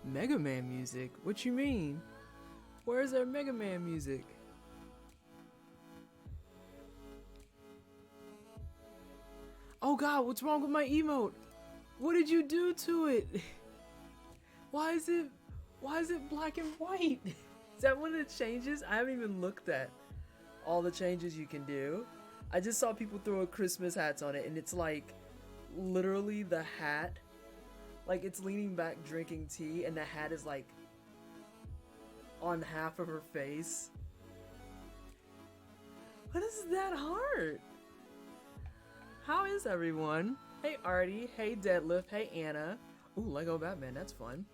Mega Man music? What you mean? Where's there Mega Man music? Oh god, what's wrong with my emote? What did you do to it? Why is it black and white? Is that one of the changes? I haven't even looked at all the changes you can do. I just saw people throw Christmas hats on it and it's like literally the hat, like it's leaning back drinking tea and the hat is like on half of her face. What is that heart? How is everyone? Hey Artie, hey Deadlift, hey Anna. Ooh, Lego Batman, that's fun.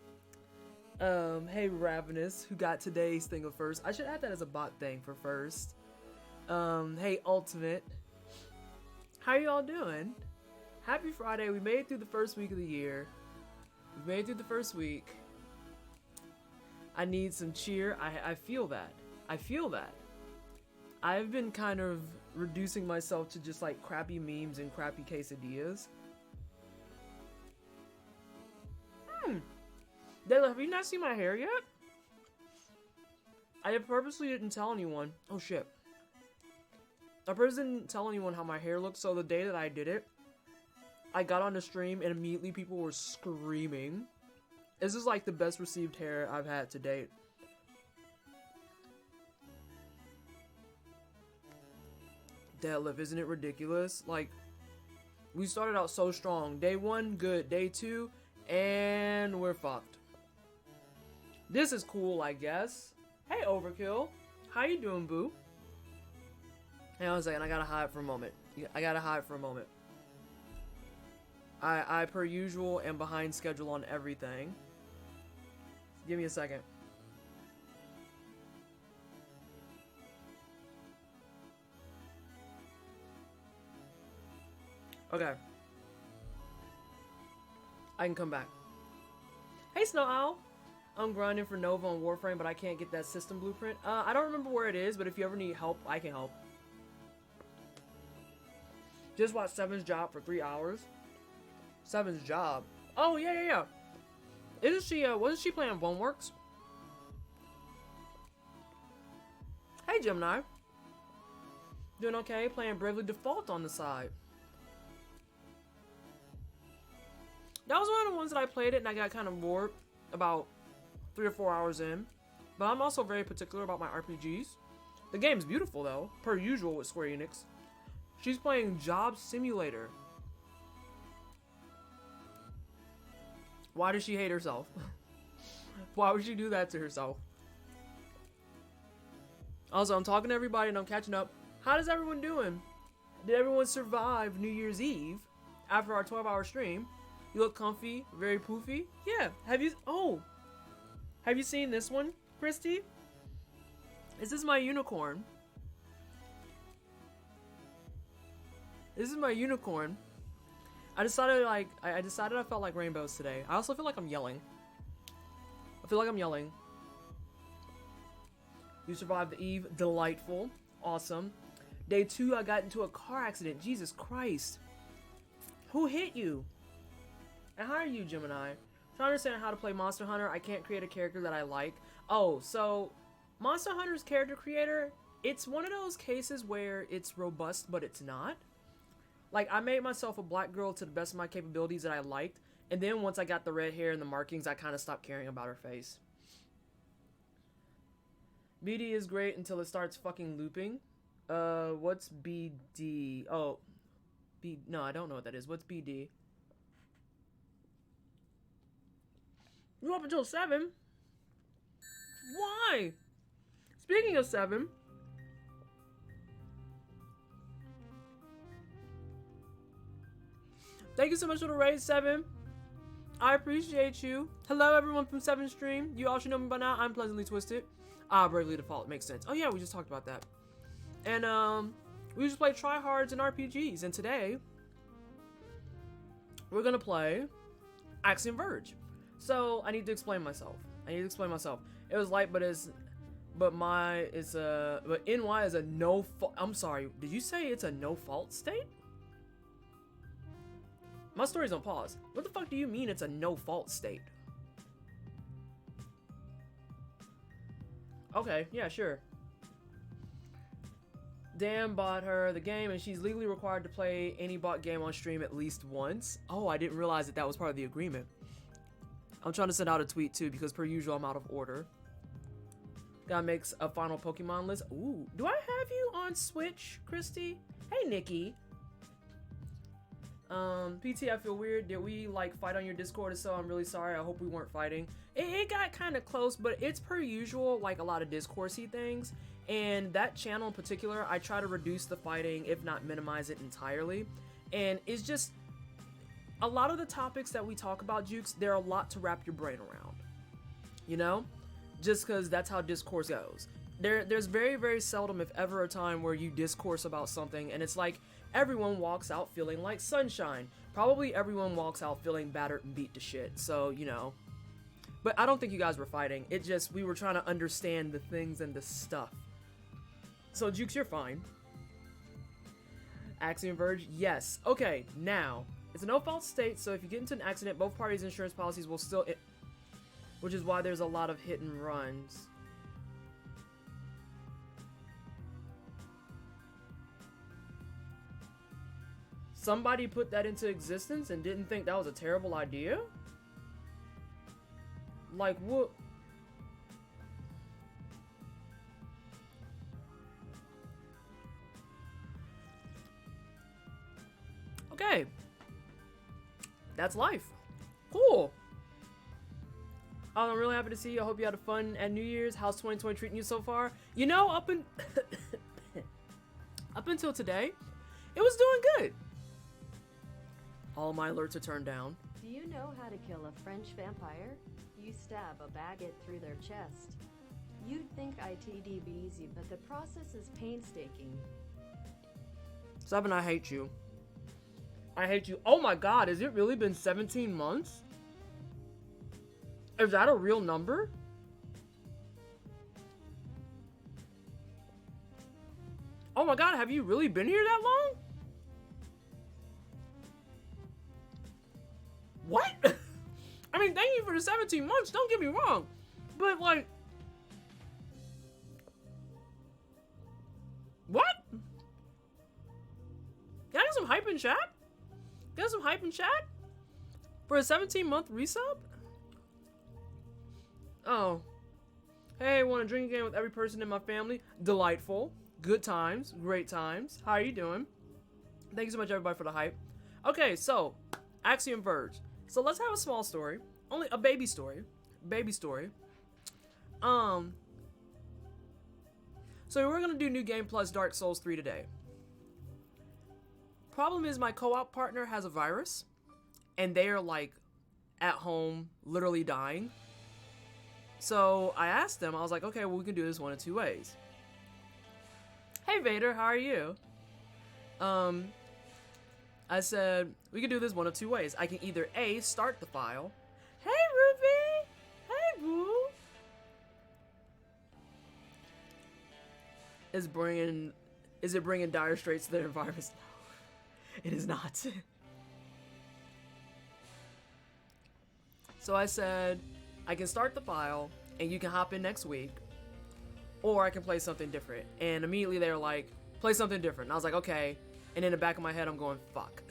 Hey Ravenous, who got today's thing of first. I should add that as a bot thing for first. Hey Ultimate. How y'all doing? Happy Friday, we made it through the first week of the year. We made it through the first week. I need some cheer. I feel that. I feel that. I've been kind of reducing myself to just like crappy memes and crappy quesadillas. Dayla, have you not seen my hair yet? I purposely didn't tell anyone. Oh shit. I purposely didn't tell anyone how my hair looked, so the day that I did it, I got on the stream and immediately people were screaming. This is like the best received hair I've had to date. Deadlift, isn't it ridiculous? Like, we started out so strong. Day 1, good. Day 2, and we're fucked. This is cool, I guess. Hey, Overkill. How you doing, boo? Hang on a second, I gotta hide for a moment. I per usual, am behind schedule on everything. Give me a second. Okay. I can come back. Hey, Snow Owl. I'm grinding for Nova on Warframe, but I can't get that system blueprint. I don't remember where it is, but if you ever need help, I can help. Just watched Seven's Job for 3 hours. Seven's Job? Oh, yeah. Isn't she, wasn't she playing Boneworks? Hey, Gemini. Doing okay, playing Bravely Default on the side. That was one of the ones that I played it and I got kind of bored about 3 or 4 hours in. But I'm also very particular about my RPGs. The game's beautiful though, per usual with Square Enix. She's playing Job Simulator. Why does she hate herself? Why would she do that to herself? Also, I'm talking to everybody and I'm catching up. How is everyone doing? Did everyone survive New Year's Eve after our 12-hour stream? You look comfy, very poofy. Yeah, have you seen this one, Christy? This is my unicorn. This is my unicorn. I decided I felt like rainbows today. I also feel like I'm yelling. You survived the eve. Delightful. Awesome. Day 2, I got into a car accident. Jesus Christ. Who hit you? And how are you, Gemini? Trying to understand how to play Monster Hunter. I can't create a character that I like. Oh, so Monster Hunter's character creator, it's one of those cases where it's robust, but it's not. Like, I made myself a black girl to the best of my capabilities that I liked, and then once I got the red hair and the markings, I kind of stopped caring about her face. BD is great until it starts fucking looping. What's BD? Oh, no, I don't know what that is. What's BD? You up until 7? Why? Speaking of 7. Thank you so much for the raid, 7. I appreciate you. Hello, everyone from 7 Stream. You all should know me by now. I'm Pleasantly Twisted. Bravely Default. Makes sense. Oh, yeah, we just talked about that. And, we just play tryhards and RPGs. And today, we're gonna play Axiom Verge. So, I need to explain myself. It was light, but NY is a no fault. I'm sorry. Did you say it's a no fault state? My story's on pause. What the fuck do you mean it's a no fault state? Okay, yeah, sure. Dan bought her the game, and she's legally required to play any bought game on stream at least once. Oh, I didn't realize that that was part of the agreement. I'm trying to send out a tweet too, because per usual, I'm out of order. Gotta make a final Pokemon list. Ooh, do I have you on Switch, Christy? Hey, Nikki. PT, I feel weird. Did we like fight on your Discord or so? I'm really sorry. I hope we weren't fighting. It got kind of close, but it's per usual, like a lot of Discourse-y things. And that channel in particular, I try to reduce the fighting, if not minimize it entirely. And it's just, a lot of the topics that we talk about, Jukes, they're a lot to wrap your brain around. You know? Just because that's how Discourse goes. There's very, very seldom, if ever, a time where you discourse about something and it's like, everyone walks out feeling like sunshine. Probably everyone walks out feeling battered and beat to shit. So, you know. But I don't think you guys were fighting. It just, we were trying to understand the things and the stuff. So, Jukes, you're fine. Axiom Verge, yes. Okay, now, it's a no-fault state, so if you get into an accident, both parties' insurance policies will still... which is why there's a lot of hit and runs. Somebody put that into existence and didn't think that was a terrible idea? Like, what? Okay. That's life. Cool. I'm really happy to see you. I hope you had a fun at New Year's. How's 2020 treating you so far? You know, up until today, it was doing good. All my alerts are turned down. Do you know how to kill a French vampire? You stab a baguette through their chest. You'd think IT'd be easy, but the process is painstaking. 7, I hate you. I hate you. Oh my god, has it really been 17 months? Is that a real number? Oh my god, have you really been here that long? What? I mean, thank you for the 17 months, don't get me wrong. But like... What? Can I get some hype in chat? Get some hype in chat? For a 17-month resub? Oh. Hey, want to drink again with every person in my family? Delightful. Good times. Great times. How are you doing? Thank you so much, everybody, for the hype. Okay, so, Axiom Verge. So let's have a small story. Only a baby story. Baby story. So we're gonna do New Game Plus Dark Souls 3 today. Problem is my co-op partner has a virus. And they are like at home, literally dying. So I asked them, I was like, okay, well, we can do this one of two ways. Hey Vader, how are you? I said, we can do this one of two ways. I can either A, start the file. Hey Ruby! Hey boo! Is it bringing dire straits to their virus? No, it is not. So I said, I can start the file, and you can hop in next week, or I can play something different. And immediately they were like, play something different. And I was like, okay. And in the back of my head, I'm going, fuck.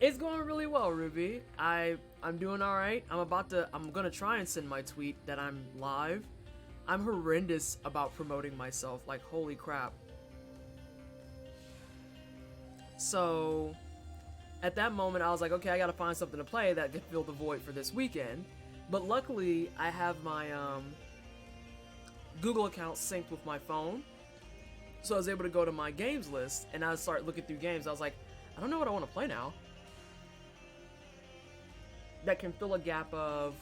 It's going really well, Ruby. I'm doing all right. I'm gonna try and send my tweet that I'm live. I'm horrendous about promoting myself. Like, holy crap. So, at that moment, I was like, okay, I gotta find something to play that can fill the void for this weekend. But luckily, I have my Google account synced with my phone. So I was able to go to my games list, and I started looking through games. I was like, I don't know what I want to play now. That can fill a gap of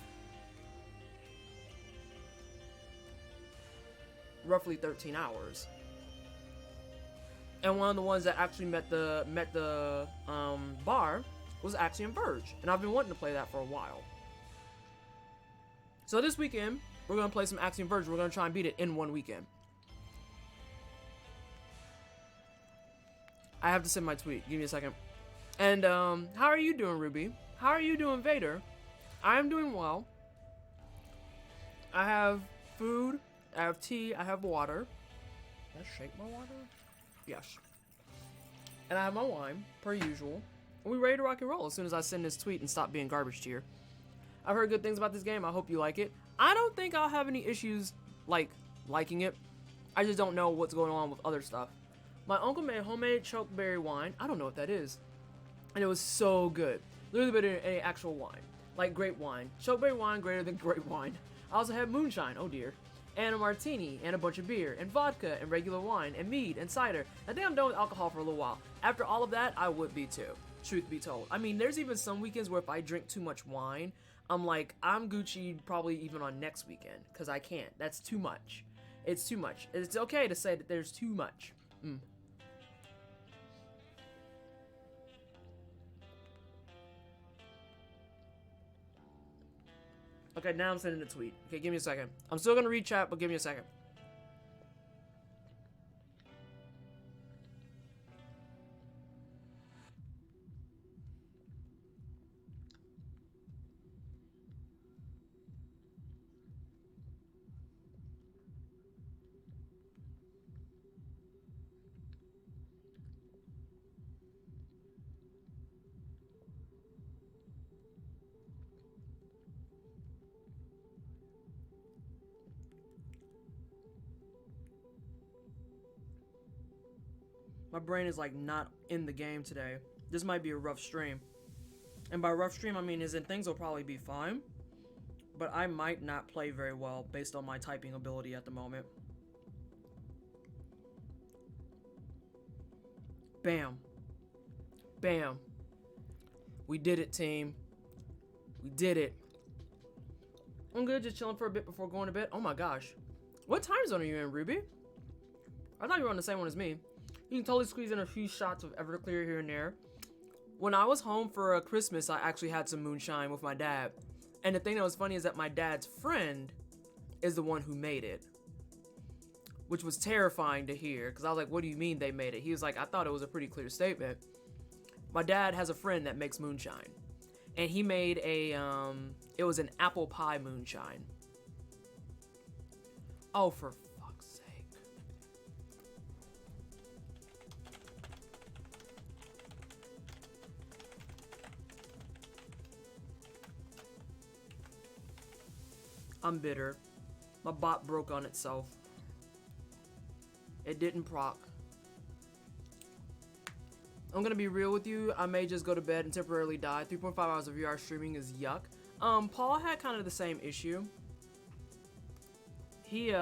roughly 13 hours. And one of the ones that actually met the bar was Axiom Verge, and I've been wanting to play that for a while. So this weekend, we're gonna play some Axiom Verge. We're gonna try and beat it in one weekend. I have to send my tweet. Give me a second. And how are you doing, Ruby? How are you doing, Vader? I am doing well. I have food I have tea. I have water. Did I shake my water? Yes. And I have my wine, per usual. And we ready to rock and roll as soon as I send this tweet and stop being garbage tier. I've heard good things about this game. I hope you like it. I don't think I'll have any issues, like, liking it. I just don't know what's going on with other stuff. My uncle made homemade chokeberry wine. I don't know what that is. And it was so good. Literally better than any actual wine. Like grape wine. Chokeberry wine greater than grape wine. I also had moonshine, oh dear. And a martini, and a bunch of beer, and vodka, and regular wine, and mead, and cider. I think I'm done with alcohol for a little while. After all of that, I would be too. Truth be told. I mean, there's even some weekends where if I drink too much wine, I'm like, I'm Gucci probably even on next weekend. Because I can't. That's too much. It's too much. It's okay to say that there's too much. Okay, now I'm sending a tweet. Okay, give me a second. I'm still gonna read chat, but give me a second. My brain is like not in the game today. This might be a rough stream. And by rough stream, I mean as in things will probably be fine. But I might not play very well based on my typing ability at the moment. Bam. Bam. We did it, team. We did it. I'm good, just chilling for a bit before going to bed. Oh my gosh. What time zone are you in, Ruby? I thought you were on the same one as me. You can totally squeeze in a few shots of Everclear here and there. When I was home for Christmas, I actually had some moonshine with my dad. And the thing that was funny is that my dad's friend is the one who made it. Which was terrifying to hear, because I was like, what do you mean they made it? He was like, I thought it was a pretty clear statement. My dad has a friend that makes moonshine. And he made it was an apple pie moonshine. Oh, for fuck's sake. I'm bitter. My bot broke on itself. It didn't proc. I'm gonna be real with you. I may just go to bed and temporarily die. 3.5 hours of VR streaming is yuck. Paul had kind of the same issue. He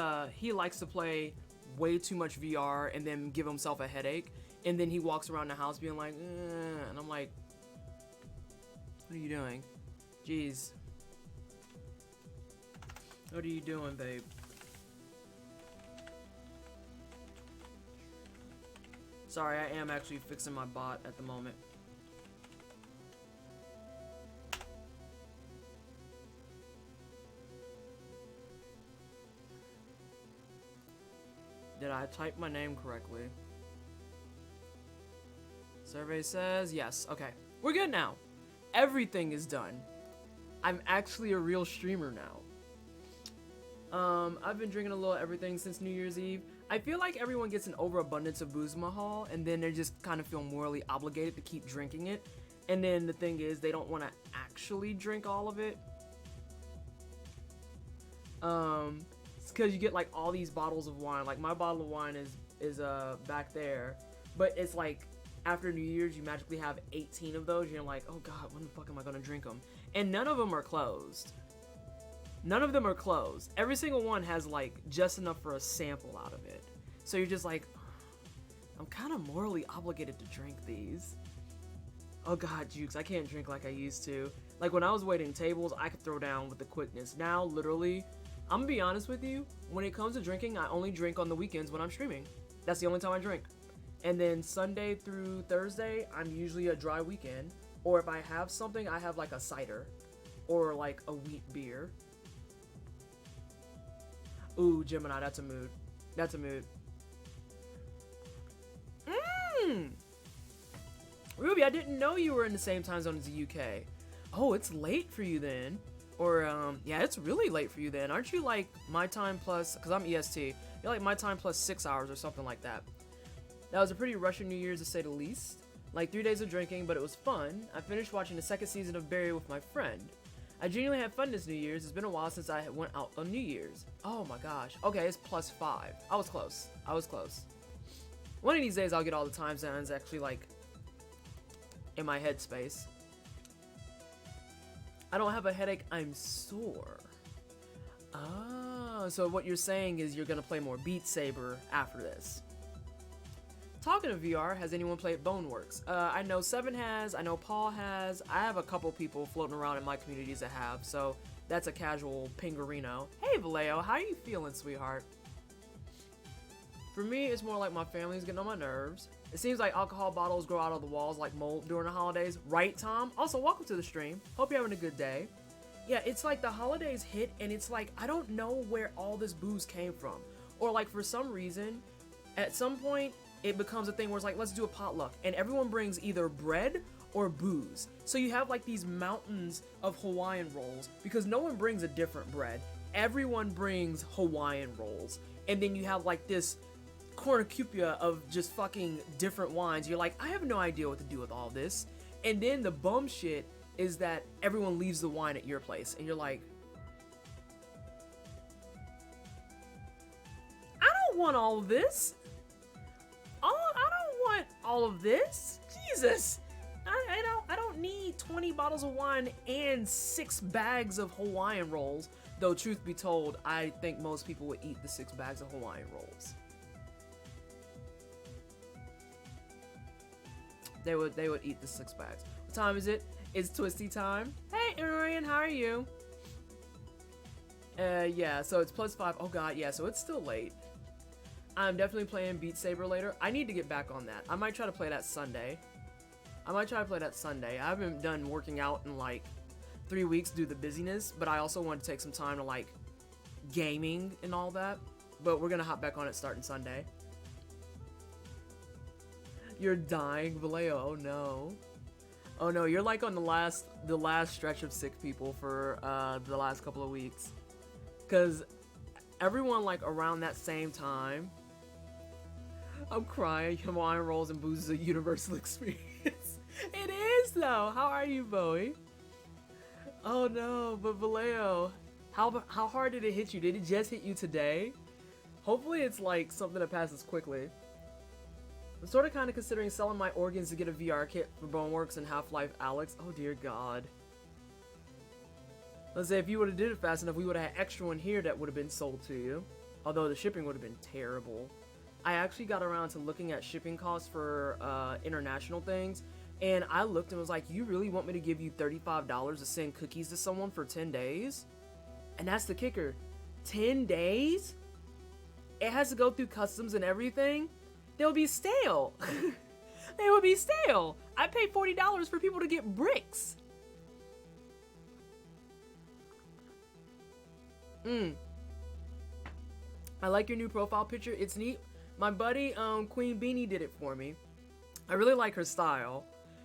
likes to play way too much VR and then give himself a headache. And then he walks around the house being like, and I'm like, what are you doing? Jeez. What are you doing, babe? Sorry, I am actually fixing my bot at the moment. Did I type my name correctly? Survey says yes. Okay, we're good now. Everything is done. I'm actually a real streamer now. I've been drinking a little everything since New Year's Eve. I feel like everyone gets an overabundance of booze mahal, and then they just kind of feel morally obligated to keep drinking it. And then the thing is, they don't want to actually drink all of it. It's because you get like all these bottles of wine. Like my bottle of wine is back there, but it's like after New Year's you magically have 18 of those. You're like, oh god, when the fuck am I gonna drink them? And none of them are closed. None of them are closed. Every single one has like just enough for a sample out of it. So you're just like, I'm kind of morally obligated to drink these. Oh god, Jukes, I can't drink like I used to. Like when I was waiting tables, I could throw down with the quickness. Now, literally, I'm gonna be honest with you, when it comes to drinking, I only drink on the weekends when I'm streaming. That's the only time I drink. And then Sunday through Thursday, I'm usually a dry weekend. Or if I have something, I have like a cider or like a wheat beer. Ooh, Gemini, that's a mood. That's a mood. Ruby, I didn't know you were in the same time zone as the UK. Oh, it's late for you then. Or, yeah, it's really late for you then. Aren't you like my time plus, because I'm EST, you're like my time plus 6 hours or something like that. That was a pretty Russian New Year's to say the least. Like 3 days of drinking, but it was fun. I finished watching the second season of Barry with my friend. I genuinely had fun this New Year's. It's been a while since I went out on New Year's. Oh my gosh. Okay, it's +5. I was close. I was close. One of these days I'll get all the time zones actually like in my headspace. I don't have a headache, I'm sore. Ah, so what you're saying is you're gonna play more Beat Saber after this. Talking of VR, has anyone played Boneworks? I know Seven has, I know Paul has, I have a couple people floating around in my communities that have, so that's a casual pingarino. Hey Vallejo, how are you feeling, sweetheart? For me, it's more like my family's getting on my nerves. It seems like alcohol bottles grow out of the walls like mold during the holidays. Right, Tom? Also, welcome to the stream. Hope you're having a good day. Yeah, it's like the holidays hit and it's like, I don't know where all this booze came from. Or like for some reason, at some point, it becomes a thing where it's like, let's do a potluck. And everyone brings either bread or booze. So you have like these mountains of Hawaiian rolls because no one brings a different bread. Everyone brings Hawaiian rolls. And then you have like this cornucopia of just fucking different wines. You're like, I have no idea what to do with all this. And then the bum shit is that everyone leaves the wine at your place. And you're like, I don't want all of this. I don't want all of this. Jesus. I don't need 20 bottles of wine and 6 bags of Hawaiian rolls. Though truth be told, I think most people would eat the 6 bags of Hawaiian rolls. They would eat the 6 bags. What time is it? It's Twisty time. Hey Arian, how are you? Yeah, so it's +5. Oh god, yeah, so it's still late. I'm definitely playing Beat Saber later. I need to get back on that. I might try to play that Sunday. I haven't done working out in like 3 weeks due to the busyness, but I also want to take some time to like gaming and all that. But we're gonna hop back on it starting Sunday. You're dying, Vallejo. Oh no. Oh no, you're like on the last stretch of sick people for the last couple of weeks. Cause everyone like around that same time. I'm crying. Hawaiian rolls and booze is a universal experience. It is though. How are you, Bowie? Oh no, but Vallejo, how hard did it hit you? Did it just hit you today? Hopefully it's like something that passes quickly. I'm sort of kind of considering selling my organs to get a VR kit for Boneworks and Half-Life Alyx. Oh dear god. Let's say if you would have did it fast enough, we would have had extra one here that would have been sold to you. Although the shipping would have been terrible. I actually got around to looking at shipping costs for international things. And I looked and was like, you really want me to give you $35 to send cookies to someone for 10 days? And that's the kicker. 10 days? It has to go through customs and everything? They'll be stale. They will be stale. I paid $40 for people to get bricks. I like your new profile picture. It's neat. My buddy, Queen Beanie did it for me. I really like her style.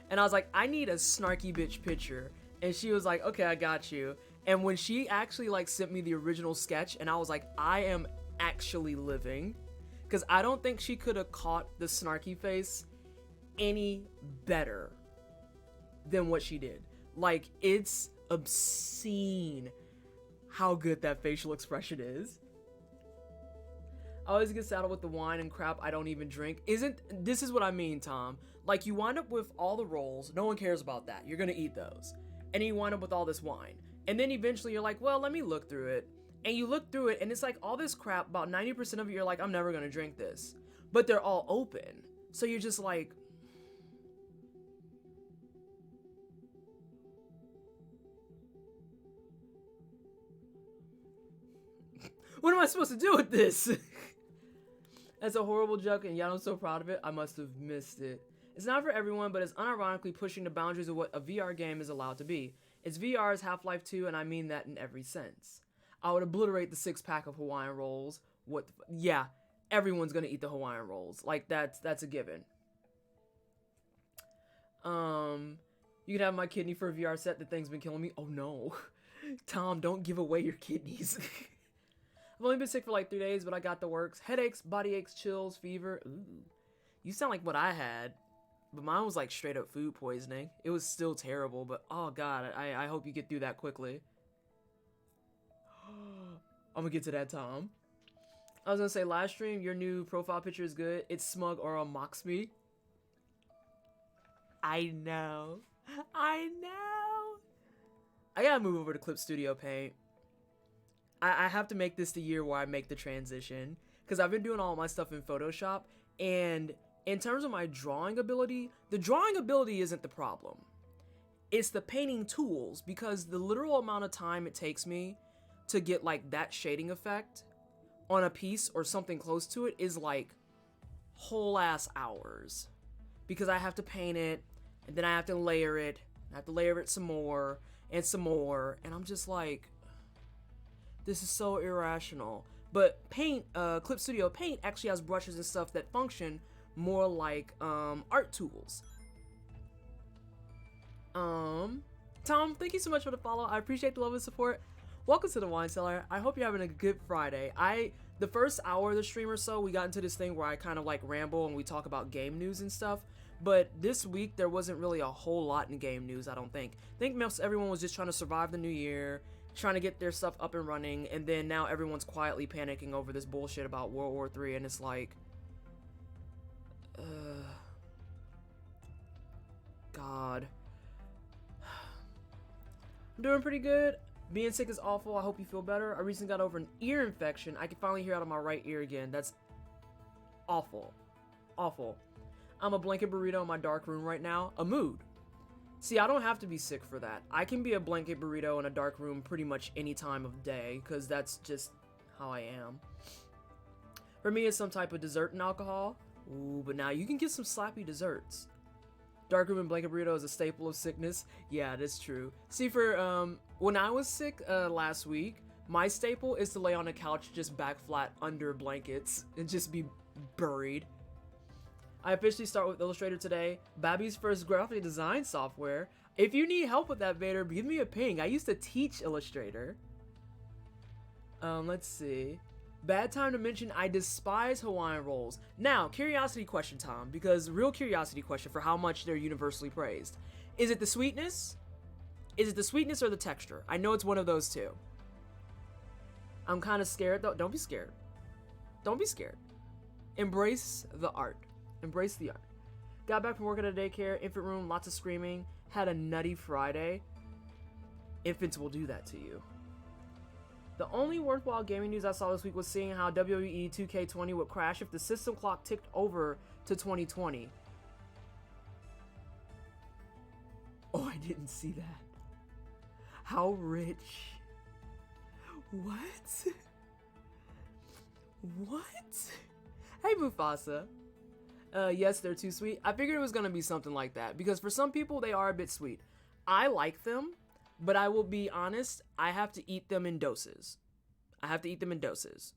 And I was like, I need a snarky bitch picture. And she was like, okay, I got you. And when she actually like sent me the original sketch, and I was like, I am actually living. Because I don't think she could have caught the snarky face any better than what she did. Like, it's obscene how good that facial expression is. I always get saddled with the wine and crap I don't even drink. This is what I mean, Tom. Like, you wind up with all the rolls. No one cares about that. You're gonna eat those. And you wind up with all this wine. And then eventually you're like, well, let me look through it. And you look through it, and it's like all this crap, about 90% of it, you're like, I'm never gonna drink this. But they're all open. So you're just like... What am I supposed to do with this? That's a horrible joke, and yet I'm so proud of it. I must have missed it. It's not for everyone, but it's unironically pushing the boundaries of what a VR game is allowed to be. It's VR's Half-Life 2, and I mean that in every sense. I would obliterate the 6-pack of Hawaiian rolls. Yeah, everyone's gonna eat the Hawaiian rolls. Like, that's a given. You can have my kidney for a VR set. The thing's been killing me. Oh no. Tom, don't give away your kidneys. I've only been sick for like 3 days, but I got the works. Headaches, body aches, chills, fever. Ooh. You sound like what I had. But mine was like straight up food poisoning. It was still terrible, but oh god, I hope you get through that quickly. I'm gonna get to that, Tom. I was gonna say, last stream, your new profile picture is good. It's smug or mocks me. I know. I know. I gotta move over to Clip Studio Paint. I have to make this the year where I make the transition. Because I've been doing all my stuff in Photoshop, and in terms of my drawing ability, the drawing ability isn't the problem. It's the painting tools, because the literal amount of time it takes me to get like that shading effect on a piece or something close to it is like whole ass hours. Because I have to paint it, and then I have to layer it, I have to layer it some more, and I'm just like, this is so irrational. But Paint, Clip Studio Paint actually has brushes and stuff that function more like art tools. Tom, thank you so much for the follow. I appreciate the love and support. Welcome to the Wine Cellar. I hope you're having a good Friday. The first hour of the stream or so, we got into this thing where I kind of like ramble and we talk about game news and stuff. But this week, there wasn't really a whole lot in game news, I don't think. I think most everyone was just trying to survive the new year, trying to get their stuff up and running, and then now everyone's quietly panicking over this bullshit about World War III, and it's like, God. I'm doing pretty good. Being sick is awful. I hope you feel better. I recently got over an ear infection. I can finally hear out of my right ear again. That's awful. Awful. I'm a blanket burrito in my dark room right now. A mood. See, I don't have to be sick for that. I can be a blanket burrito in a dark room pretty much any time of day, because that's just how I am. For me, it's some type of dessert and alcohol. Ooh, but now you can get some slappy desserts. Dark room and blanket burrito is a staple of sickness. Yeah, that's true. See, for when I was sick last week, my staple is to lay on a couch just back flat under blankets and just be buried. I officially start with Illustrator today, Babby's first graphic design software. If you need help with that, Vader, give me a ping. I used to teach Illustrator. Let's see. Bad time to mention, I despise Hawaiian rolls. Now, curiosity question, Tom, because real curiosity question for how much they're universally praised. Is it the sweetness? Is it the sweetness or the texture? I know it's one of those two. I'm kind of scared, though. Don't be scared. Don't be scared. Embrace the art. Embrace the art. Got back from work at a daycare, infant room, lots of screaming. Had a nutty Friday. Infants will do that to you. The only worthwhile gaming news I saw this week was seeing how WWE 2K20 would crash if the system clock ticked over to 2020. Oh, I didn't see that. How rich. What? What? Hey, Mufasa. Yes, they're too sweet. I figured it was gonna be something like that, because for some people, they are a bit sweet. I like them, but I will be honest, I have to eat them in doses. I have to eat them in doses.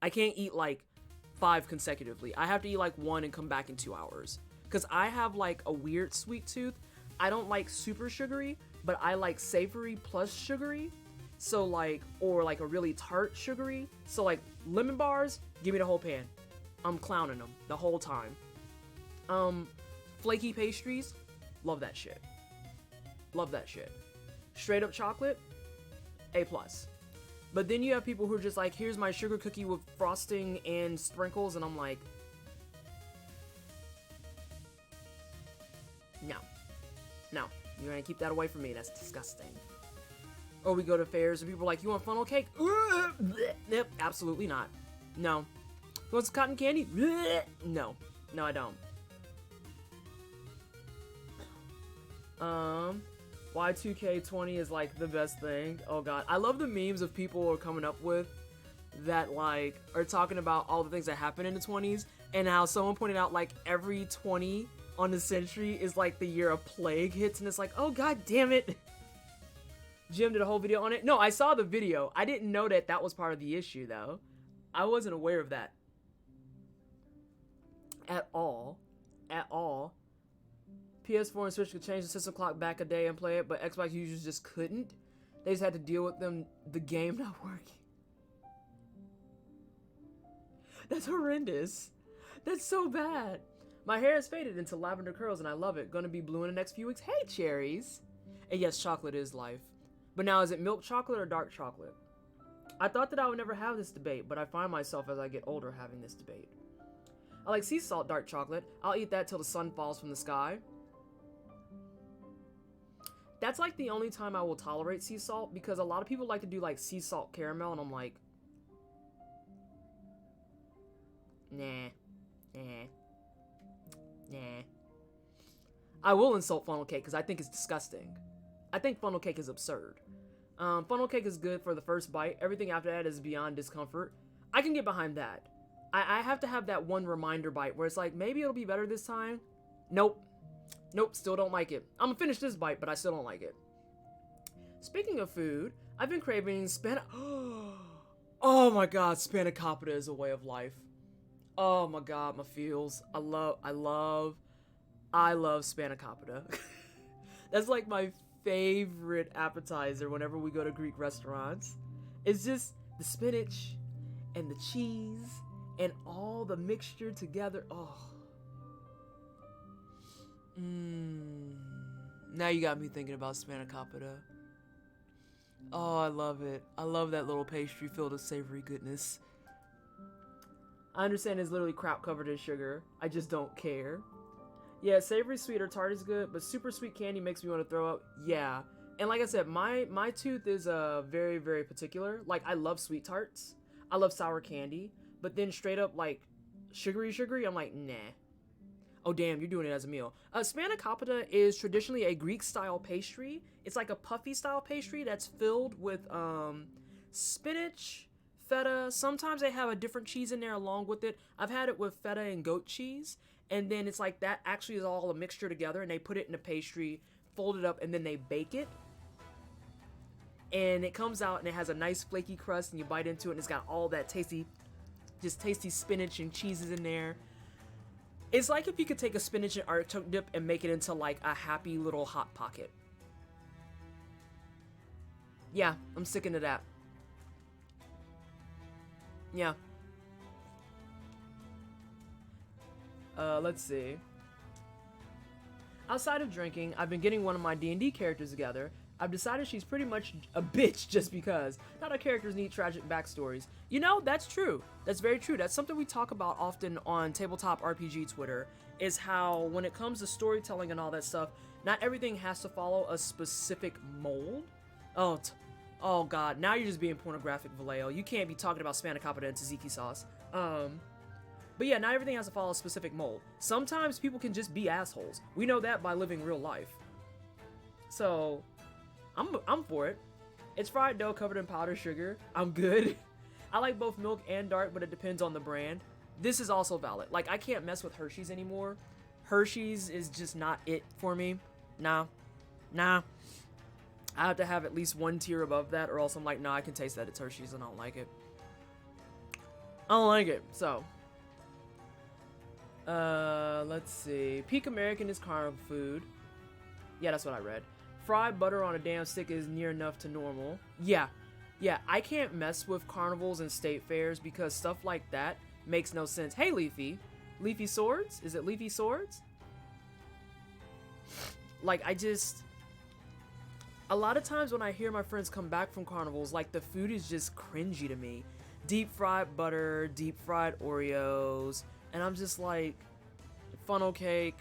I can't eat like 5 consecutively. I have to eat like 1 and come back in 2 hours. Because I have like a weird sweet tooth. I don't like super sugary, but I like savory plus sugary. So like, or like a really tart sugary. So like lemon bars, give me the whole pan. I'm clowning them the whole time. Flaky pastries, love that shit. Love that shit. Straight up chocolate, A+. But then you have people who are just like, here's my sugar cookie with frosting and sprinkles, and I'm like, no. No, you're gonna keep that away from me, that's disgusting. Or we go to fairs and people are like, you want funnel cake? Yep, absolutely not. No. You want some cotton candy? No. No, I don't. Why 2K20 is like the best thing. Oh god. I love the memes of people are coming up with that like are talking about all the things that happened in the 20s and how someone pointed out like every 20 on the century is like the year a plague hits, and it's like, oh god damn it. Jim did a whole video on it. No, I saw the video. I didn't know that that was part of the issue though. I wasn't aware of that. At all. At all. PS4 and Switch could change the system clock back a day and play it, but Xbox users just couldn't. They just had to deal with the game not working. That's horrendous. That's so bad. My hair has faded into lavender curls and I love it. Gonna be blue in the next few weeks. Hey, cherries. And yes, chocolate is life. But now, is it milk chocolate or dark chocolate? I thought that I would never have this debate, but I find myself as I get older having this debate. I like sea salt dark chocolate. I'll eat that till the sun falls from the sky. That's like the only time I will tolerate sea salt, because a lot of people like to do like sea salt caramel, and I'm like, nah. I will insult funnel cake because I think it's disgusting. I think funnel cake is absurd. Funnel cake is good for the first bite. Everything after that is beyond discomfort. I can get behind that. I have to have that one reminder bite where it's like, maybe it'll be better this time. Nope, still don't like it. I'm gonna finish this bite, but I still don't like it. Speaking of food, I've been craving oh my god, spanakopita is a way of life. Oh my god, my feels. I love spanakopita. That's like my favorite appetizer whenever we go to Greek restaurants. It's just the spinach and the cheese and all the mixture together. Oh. Now you got me thinking about spanakopita. Oh, I love it. I love that little pastry filled with savory goodness. I understand it's literally crap covered in sugar. I just don't care. Yeah, savory, sweet, or tart is good, but super sweet candy makes me want to throw up. Yeah. And like I said, my tooth is very, very particular. Like, I love sweet tarts. I love sour candy. But then straight up, like, sugary, I'm like, nah. Oh, damn, you're doing it as a meal. Spanakopita is traditionally a Greek-style pastry. It's like a puffy-style pastry that's filled with spinach, feta. Sometimes they have a different cheese in there along with it. I've had it with feta and goat cheese. And then it's like that actually is all a mixture together, and they put it in a pastry, fold it up, and then they bake it. And it comes out and it has a nice flaky crust, and you bite into it and it's got all that tasty spinach and cheeses in there. It's like if you could take a spinach and artichoke dip and make it into like a happy little hot pocket. Yeah, I'm sticking to that. Yeah. Let's see. Outside of drinking, I've been getting one of my D&D characters together. I've decided she's pretty much a bitch just because. Not all characters need tragic backstories. You know, that's true. That's very true. That's something we talk about often on Tabletop RPG Twitter, is how when it comes to storytelling and all that stuff, not everything has to follow a specific mold. Oh god, now you're just being pornographic, Vallejo. You can't be talking about spanakopita and tzatziki sauce. But yeah, not everything has to follow a specific mold. Sometimes people can just be assholes. We know that by living real life. So, I'm for it. It's fried dough covered in powdered sugar. I'm good. I like both milk and dark, but it depends on the brand. This is also valid. Like, I can't mess with Hershey's anymore. Hershey's is just not it for me. Nah. I have to have at least one tier above that, or else I'm like, nah, I can taste that it's Hershey's and I don't like it. So. Let's see. Peak American is carnival food. Yeah, that's what I read. Fried butter on a damn stick is near enough to normal. Yeah, I can't mess with carnivals and state fairs because stuff like that makes no sense. Hey, Leafy. Leafy Swords? Is it Leafy Swords? Like, a lot of times when I hear my friends come back from carnivals, like, the food is just cringy to me. Deep fried butter, deep fried Oreos, and I'm just like, funnel cake,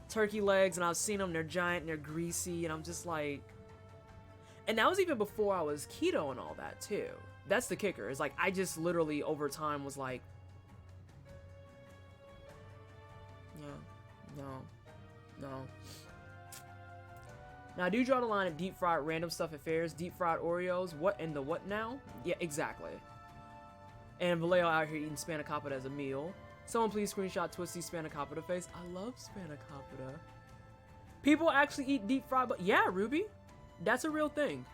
turkey legs, and I've seen them, they're giant and they're greasy, and I'm just like, and that was even before I was keto and all that too. That's the kicker. It's like, I just literally over time was like, no. Now I do draw the line at deep fried random stuff at fairs. Deep fried Oreos, what in the what now? Yeah, exactly. And Vallejo out here eating spanakopita as a meal. Someone please screenshot Twisty's spanakopita face. I love spanakopita. People actually eat deep fried, but yeah, Ruby, that's a real thing.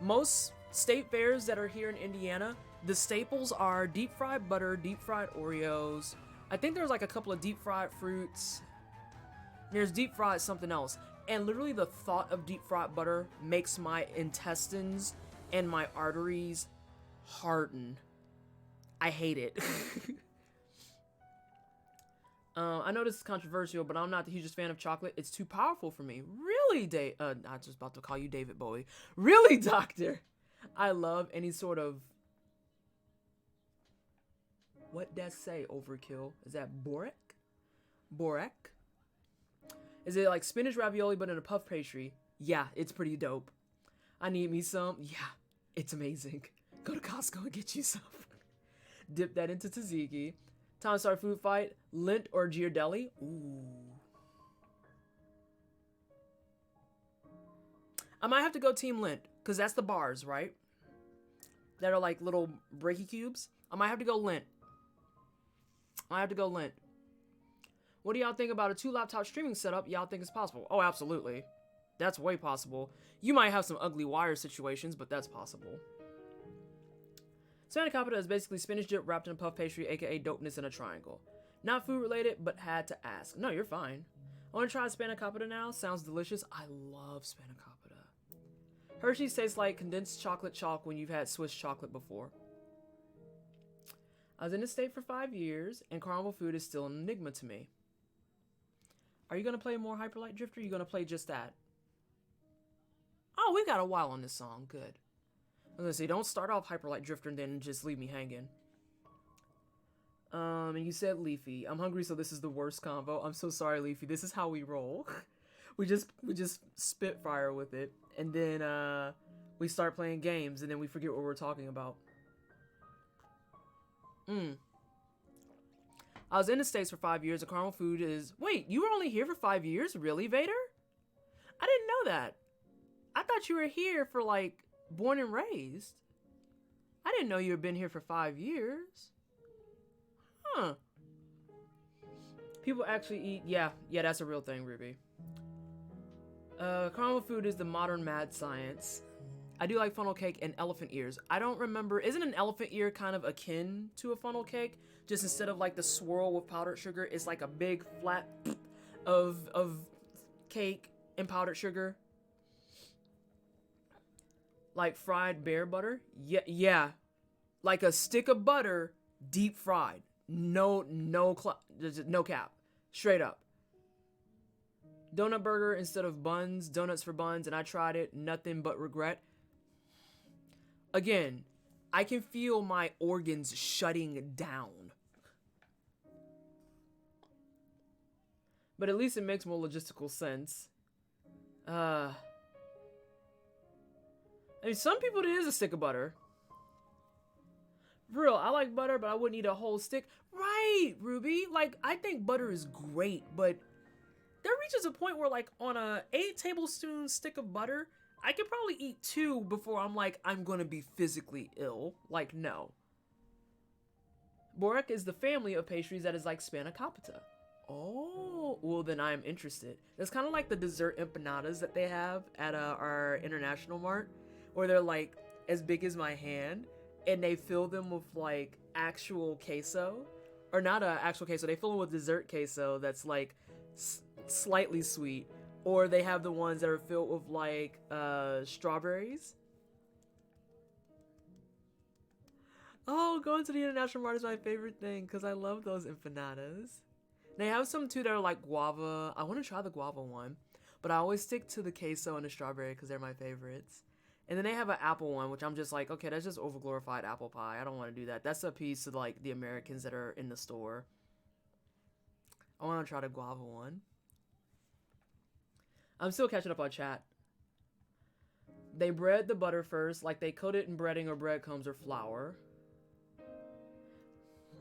Most state fairs that are here in Indiana, the staples are deep fried butter, deep fried Oreos. I think there's like a couple of deep fried fruits. There's deep fried something else. And literally the thought of deep fried butter makes my intestines and my arteries harden. I hate it. I know this is controversial, but I'm not the hugest fan of chocolate. It's too powerful for me. Really, I was just about to call you David Bowie. Really, Doctor? I love any sort of... What that say, overkill? Is that Borek? Borek? Is it like spinach ravioli but in a puff pastry? Yeah, it's pretty dope. I need me some. Yeah, it's amazing. Go to Costco and get you some. Dip that into tzatziki. Time to start food fight. Lint or Ghirardelli? Ooh. I might have to go team lint, because that's the bars, right? That are like little breaky cubes. I might have to go lint. What do y'all think about a 2-laptop streaming setup? Y'all think it's possible? Oh, absolutely. That's way possible. You might have some ugly wire situations, but that's possible. Spanakopita is basically spinach dip wrapped in a puff pastry, aka dopeness in a triangle. Not food related, but had to ask. No, you're fine. I want to try spanakopita now. Sounds delicious. I love spanakopita. Hershey's tastes like condensed chocolate chalk when you've had Swiss chocolate before. I was in the state for 5 years, and caramel food is still an enigma to me. Are you going to play more Hyperlight Drifter, or are you going to play just that? Oh, we got a while on this song. Good. I was going to say, don't start off Hyperlight Drifter and then just leave me hanging. And you said Leafy. I'm hungry, so this is the worst combo. I'm so sorry, Leafy. This is how we roll. we just spitfire with it. And then we start playing games, and then we forget what we're talking about. I was in the States for 5 years. The caramel food is... Wait, you were only here for 5 years? Really, Vader? I didn't know that. I thought you were here for, like, born and raised. I didn't know you had been here for 5 years. Huh. People actually eat... Yeah, that's a real thing, Ruby. Caramel food is the modern mad science. I do like funnel cake and elephant ears. I don't remember... Isn't an elephant ear kind of akin to a funnel cake? Just instead of like the swirl with powdered sugar, it's like a big flat of cake and powdered sugar. Like fried bear butter. Yeah. Like a stick of butter, deep fried. No cap. Straight up. Donut burger instead of buns. Donuts for buns. And I tried it. Nothing but regret. Again, I can feel my organs shutting down. But at least it makes more logistical sense. I mean, some people, it is a stick of butter. For real, I like butter, but I wouldn't eat a whole stick. Right, Ruby. Like, I think butter is great, but there reaches a point where, like, on a 8 tablespoon stick of butter, I could probably eat 2 before I'm like, I'm gonna be physically ill. Like, no. Borek is the family of pastries that is like spanakopita. Oh, well then I'm interested. It's kind of like the dessert empanadas that they have at our international mart, where they're like as big as my hand, and they fill them with like actual queso, or not actual queso. They fill them with dessert queso that's like slightly sweet, or they have the ones that are filled with like strawberries. Oh, going to the international mart is my favorite thing because I love those empanadas. They have some too that are like guava. I want to try the guava one, but I always stick to the queso and the strawberry because they're my favorites. And then they have an apple one, which I'm just like, okay, that's just overglorified apple pie. I don't want to do that. That's a piece of like the Americans that are in the store. I want to try the guava one. I'm still catching up on chat. They bread the butter first, like they coat it in breading or breadcrumbs or flour.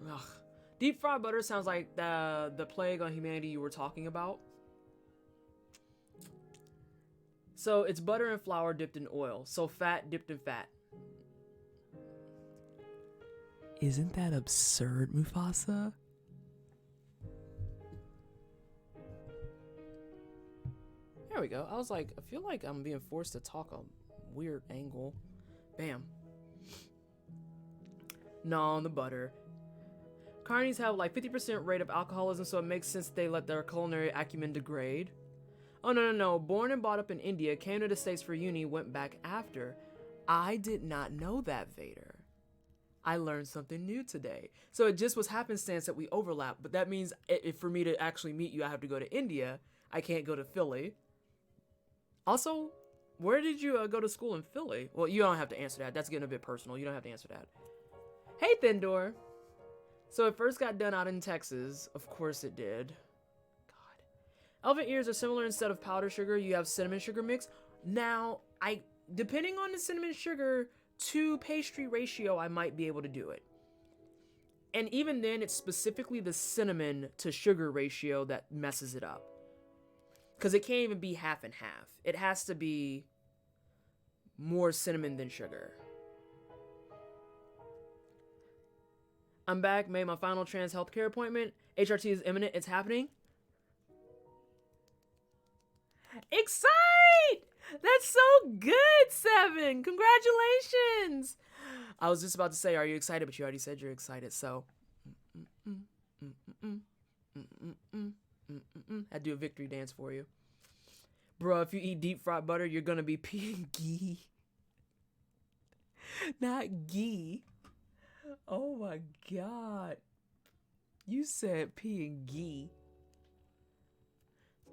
Ugh. Deep fried butter sounds like the plague on humanity you were talking about. So it's butter and flour dipped in oil. So fat dipped in fat. Isn't that absurd, Mufasa? There we go. I was like, I feel like I'm being forced to talk a weird angle. Bam. No, on the butter. Carnies have like 50% rate of alcoholism, so it makes sense they let their culinary acumen degrade. Oh, no. Born and brought up in India, came to the States for uni, went back after. I did not know that, Vader. I learned something new today. So it just was happenstance that we overlap, but that means if for me to actually meet you, I have to go to India. I can't go to Philly. Also, where did you go to school in Philly? Well, you don't have to answer that. That's getting a bit personal. You don't have to answer that. Hey, Thindor. So it first got done out in Texas. Of course it did. God. Elephant ears are similar. Instead of powdered sugar, you have cinnamon sugar mix. Now, depending on the cinnamon sugar to pastry ratio, I might be able to do it. And even then, it's specifically the cinnamon to sugar ratio that messes it up. Because it can't even be half and half. It has to be more cinnamon than sugar. I'm back, made my final trans healthcare appointment. HRT is imminent, it's happening. Excite! That's so good, Seven! Congratulations! I was just about to say, are you excited? But you already said you're excited, so. I'd do a victory dance for you. Bro, if you eat deep fried butter, you're gonna be peeing ghee. Not ghee. Oh my god. You said peeing ghee.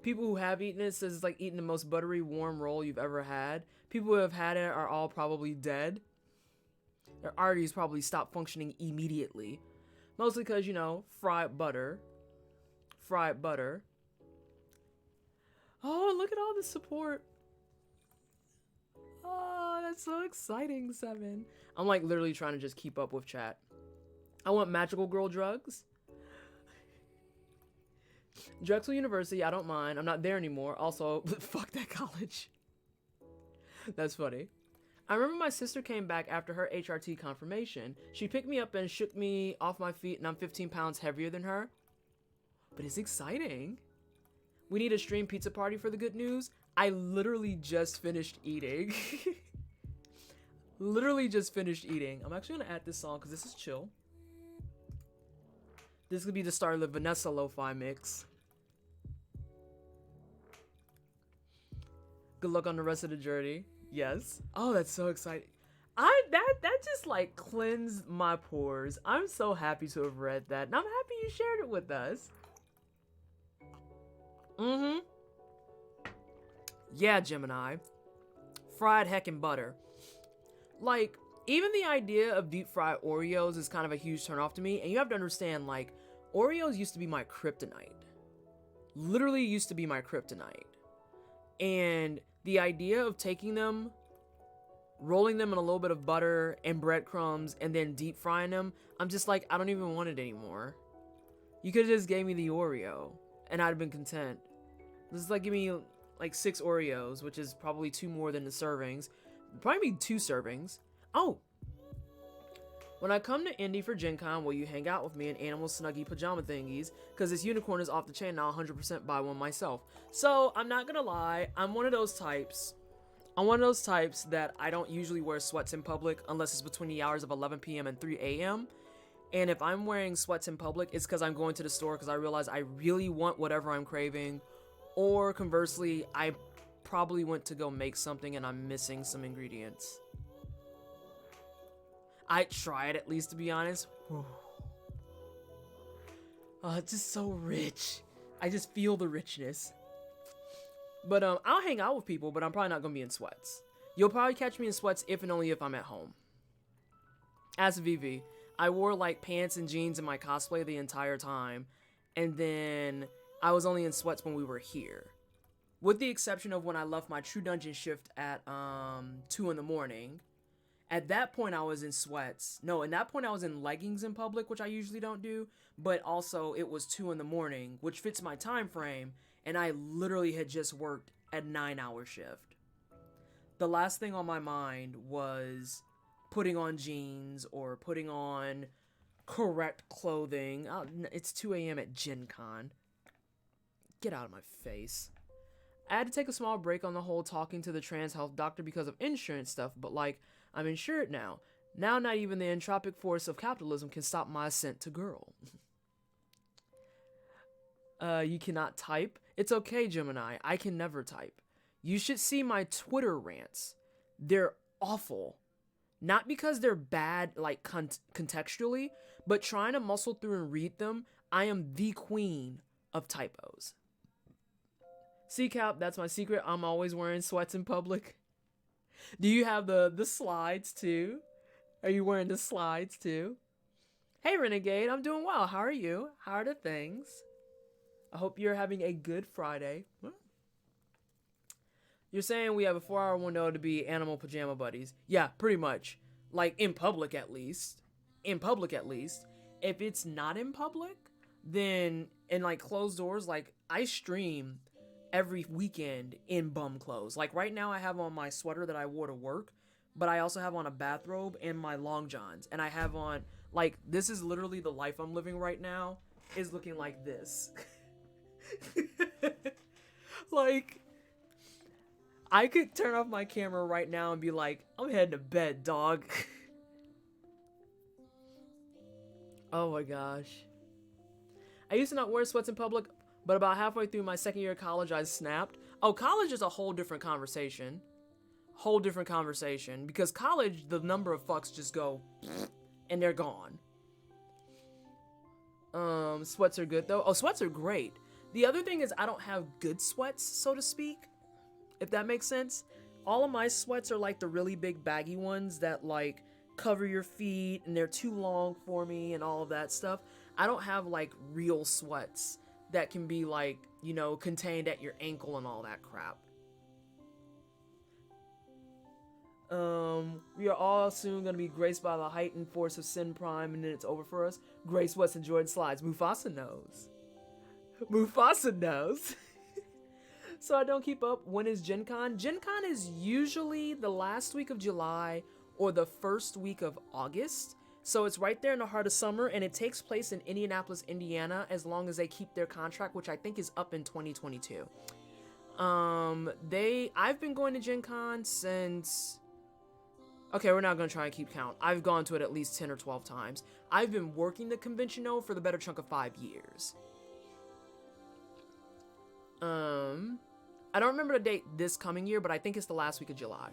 People who have eaten it says it's like eating the most buttery warm roll you've ever had. People who have had it are all probably dead. Their arteries probably stop functioning immediately. Mostly because, you know, fried butter. Fried butter. Oh, look at all the support. Oh, that's so exciting, Seven. I'm like literally trying to just keep up with chat. I want magical girl drugs. Drexel University, I don't mind. I'm not there anymore. Also, fuck that college. That's funny. I remember my sister came back after her HRT confirmation. She picked me up and shook me off my feet, and I'm 15 pounds heavier than her. But it's exciting. We need a stream pizza party for the good news. I literally just finished eating. Literally just finished eating. I'm actually gonna add this song because this is chill. This could be the start of the Vanessa lo-fi mix. Good luck on the rest of the journey. Yes. Oh, that's so exciting. That just like cleansed my pores. I'm so happy to have read that. And I'm happy you shared it with us. Mm-hmm. Yeah, Gemini. Fried heckin' butter. Like, even the idea of deep fried Oreos is kind of a huge turn off to me. And you have to understand, like, Oreos used to be my kryptonite. Literally used to be my kryptonite. And the idea of taking them, rolling them in a little bit of butter and breadcrumbs, and then deep frying them, I'm just like, I don't even want it anymore. You could have just gave me the Oreo, and I'd have been content. This is like, give me like 6 Oreos, which is probably 2 more than the servings. Probably 2 servings. Oh! When I come to Indy for Gen Con, will you hang out with me in animal snuggie pajama thingies? Because this unicorn is off the chain and I'll 100% buy one myself. So, I'm not gonna lie, I'm one of those types that I don't usually wear sweats in public unless it's between the hours of 11 p.m. and 3 a.m. And if I'm wearing sweats in public, it's because I'm going to the store because I realize I really want whatever I'm craving. Or conversely, I probably went to go make something and I'm missing some ingredients. I try it at least, to be honest. Oh, it's just so rich. I just feel the richness. But I'll hang out with people, but I'm probably not gonna be in sweats. You'll probably catch me in sweats if and only if I'm at home. As VV, I wore like pants and jeans in my cosplay the entire time, and then I was only in sweats when we were here. With the exception of when I left my True Dungeon shift at 2 in the morning. At that point, I was in sweats. No, at that point, I was in leggings in public, which I usually don't do. But also, it was 2 in the morning, which fits my time frame. And I literally had just worked a 9-hour shift. The last thing on my mind was putting on jeans or putting on correct clothing. Oh, it's 2 a.m. at Gen Con. Get out of my face. I had to take a small break on the whole talking to the trans health doctor because of insurance stuff, but like, I'm insured now. Now not even the entropic force of capitalism can stop my ascent to girl. You cannot type. It's okay, Gemini. I can never type. You should see my Twitter rants. They're awful. Not because they're bad, like, contextually, but trying to muscle through and read them, I am the queen of typos. CCAP, that's my secret. I'm always wearing sweats in public. Do you have the slides too? Are you wearing the slides too? Hey, Renegade, I'm doing well. How are you? How are the things? I hope you're having a good Friday. You're saying we have a 4-hour window to be animal pajama buddies. Yeah, pretty much. Like, in public at least. In public at least. If it's not in public, then in, like, closed doors, like, I stream every weekend in bum clothes. Like, right now I have on my sweater that I wore to work, but I also have on a bathrobe and my long johns. And I have on, like, this is literally the life I'm living right now, is looking like this. Like, I could turn off my camera right now and be like, I'm heading to bed, dog. Oh my gosh. I used to not wear sweats in public, but about halfway through my second year of college, I snapped. Oh, college is a whole different conversation. Whole different conversation. Because college, the number of fucks just go, and they're gone. Sweats are good, though. Oh, sweats are great. The other thing is I don't have good sweats, so to speak. If that makes sense. All of my sweats are like the really big baggy ones that like cover your feet and they're too long for me and all of that stuff. I don't have like real sweats that can be like, you know, contained at your ankle and all that crap. We are all soon going to be graced by the heightened force of Sin Prime and then it's over for us. Gray sweats and Jordan slides. Mufasa knows. Mufasa knows. So I don't keep up. When is Gen Con? Gen Con is usually the last week of July or the first week of August. So it's right there in the heart of summer and it takes place in Indianapolis, Indiana, as long as they keep their contract, which I think is up in 2022. I've been going to Gen Con since, okay, we're not going to try and keep count. I've gone to it at least 10 or 12 times. I've been working the convention though for the better chunk of 5 years. I don't remember the date this coming year, but I think it's the last week of July.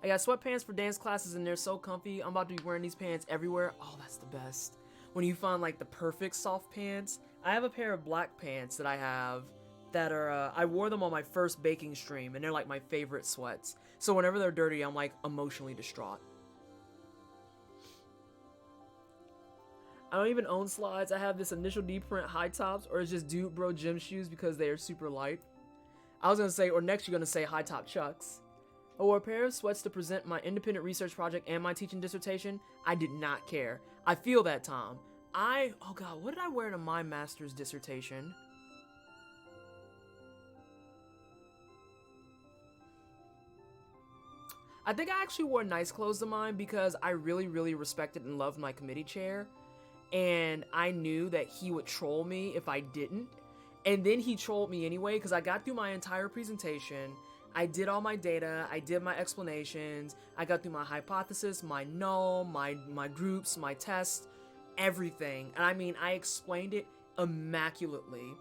I got sweatpants for dance classes and they're so comfy. I'm about to be wearing these pants everywhere. Oh, that's the best. When you find like the perfect soft pants. I have a pair of black pants that I have that are, I wore them on my first baking stream and they're like my favorite sweats. So whenever they're dirty, I'm like emotionally distraught. I don't even own slides. I have this initial D print high tops or it's just dude bro gym shoes because they are super light. I was going to say, or next you're going to say high top chucks. I wore a pair of sweats to present my independent research project and my teaching dissertation. I did not care. I feel that, Tom. Oh god, what did I wear to my master's dissertation? I think I actually wore nice clothes to mine because I really, really respected and loved my committee chair. And I knew that he would troll me if I didn't. And then he trolled me anyway because I got through my entire presentation. I did all my data. I did my explanations. I got through my hypothesis, my null, my groups, my tests, everything. And I mean, I explained it immaculately.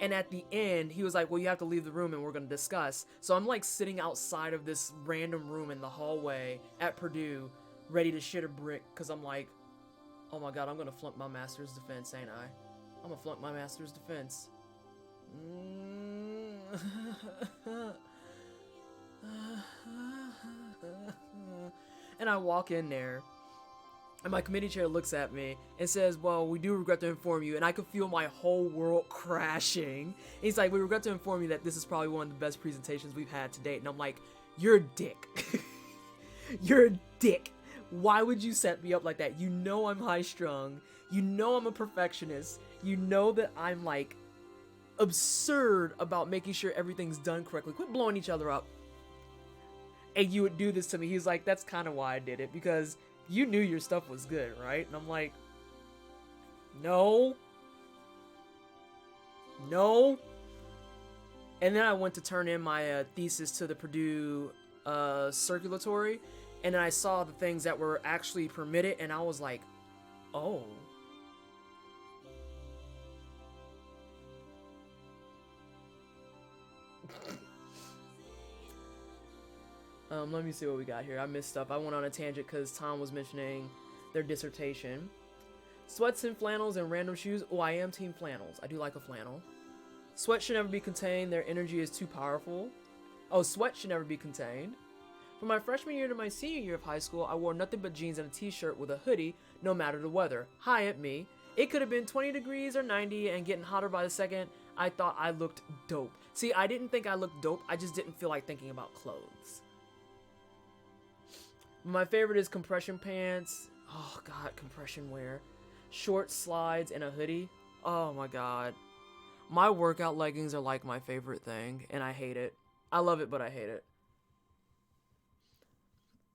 And at the end, he was like, well, you have to leave the room and we're going to discuss. So I'm like sitting outside of this random room in the hallway at Purdue, ready to shit a brick because I'm like, oh my god, I'm going to flunk my master's defense, ain't I? I'm going to flunk my master's defense. And I walk in there, and my committee chair looks at me and says, well, we do regret to inform you, and I could feel my whole world crashing. And he's like, we regret to inform you that this is probably one of the best presentations we've had to date. And I'm like, you're a dick. You're a dick. Why would you set me up like that? You know I'm high-strung. You know I'm a perfectionist. You know that I'm, like, absurd about making sure everything's done correctly. Quit blowing each other up. And you would do this to me. He's like, that's kind of why I did it. Because you knew your stuff was good, right? And I'm like, no. No. And then I went to turn in my thesis to the Purdue circulatory. And then I saw the things that were actually permitted, and I was like, oh. Let me see what we got here. I missed stuff. I went on a tangent because Tom was mentioning their dissertation. Sweats and flannels and random shoes. Oh, I am team flannels. I do like a flannel. Sweat should never be contained. Their energy is too powerful. Oh, sweat should never be contained. From my freshman year to my senior year of high school, I wore nothing but jeans and a t-shirt with a hoodie, no matter the weather. Hi at me. It could have been 20 degrees or 90 and getting hotter by the second. I thought I looked dope. See, I didn't think I looked dope. I just didn't feel like thinking about clothes. My favorite is compression pants. Oh god, compression wear. Short slides and a hoodie. Oh my god. My workout leggings are like my favorite thing, and I hate it. I love it, but I hate it.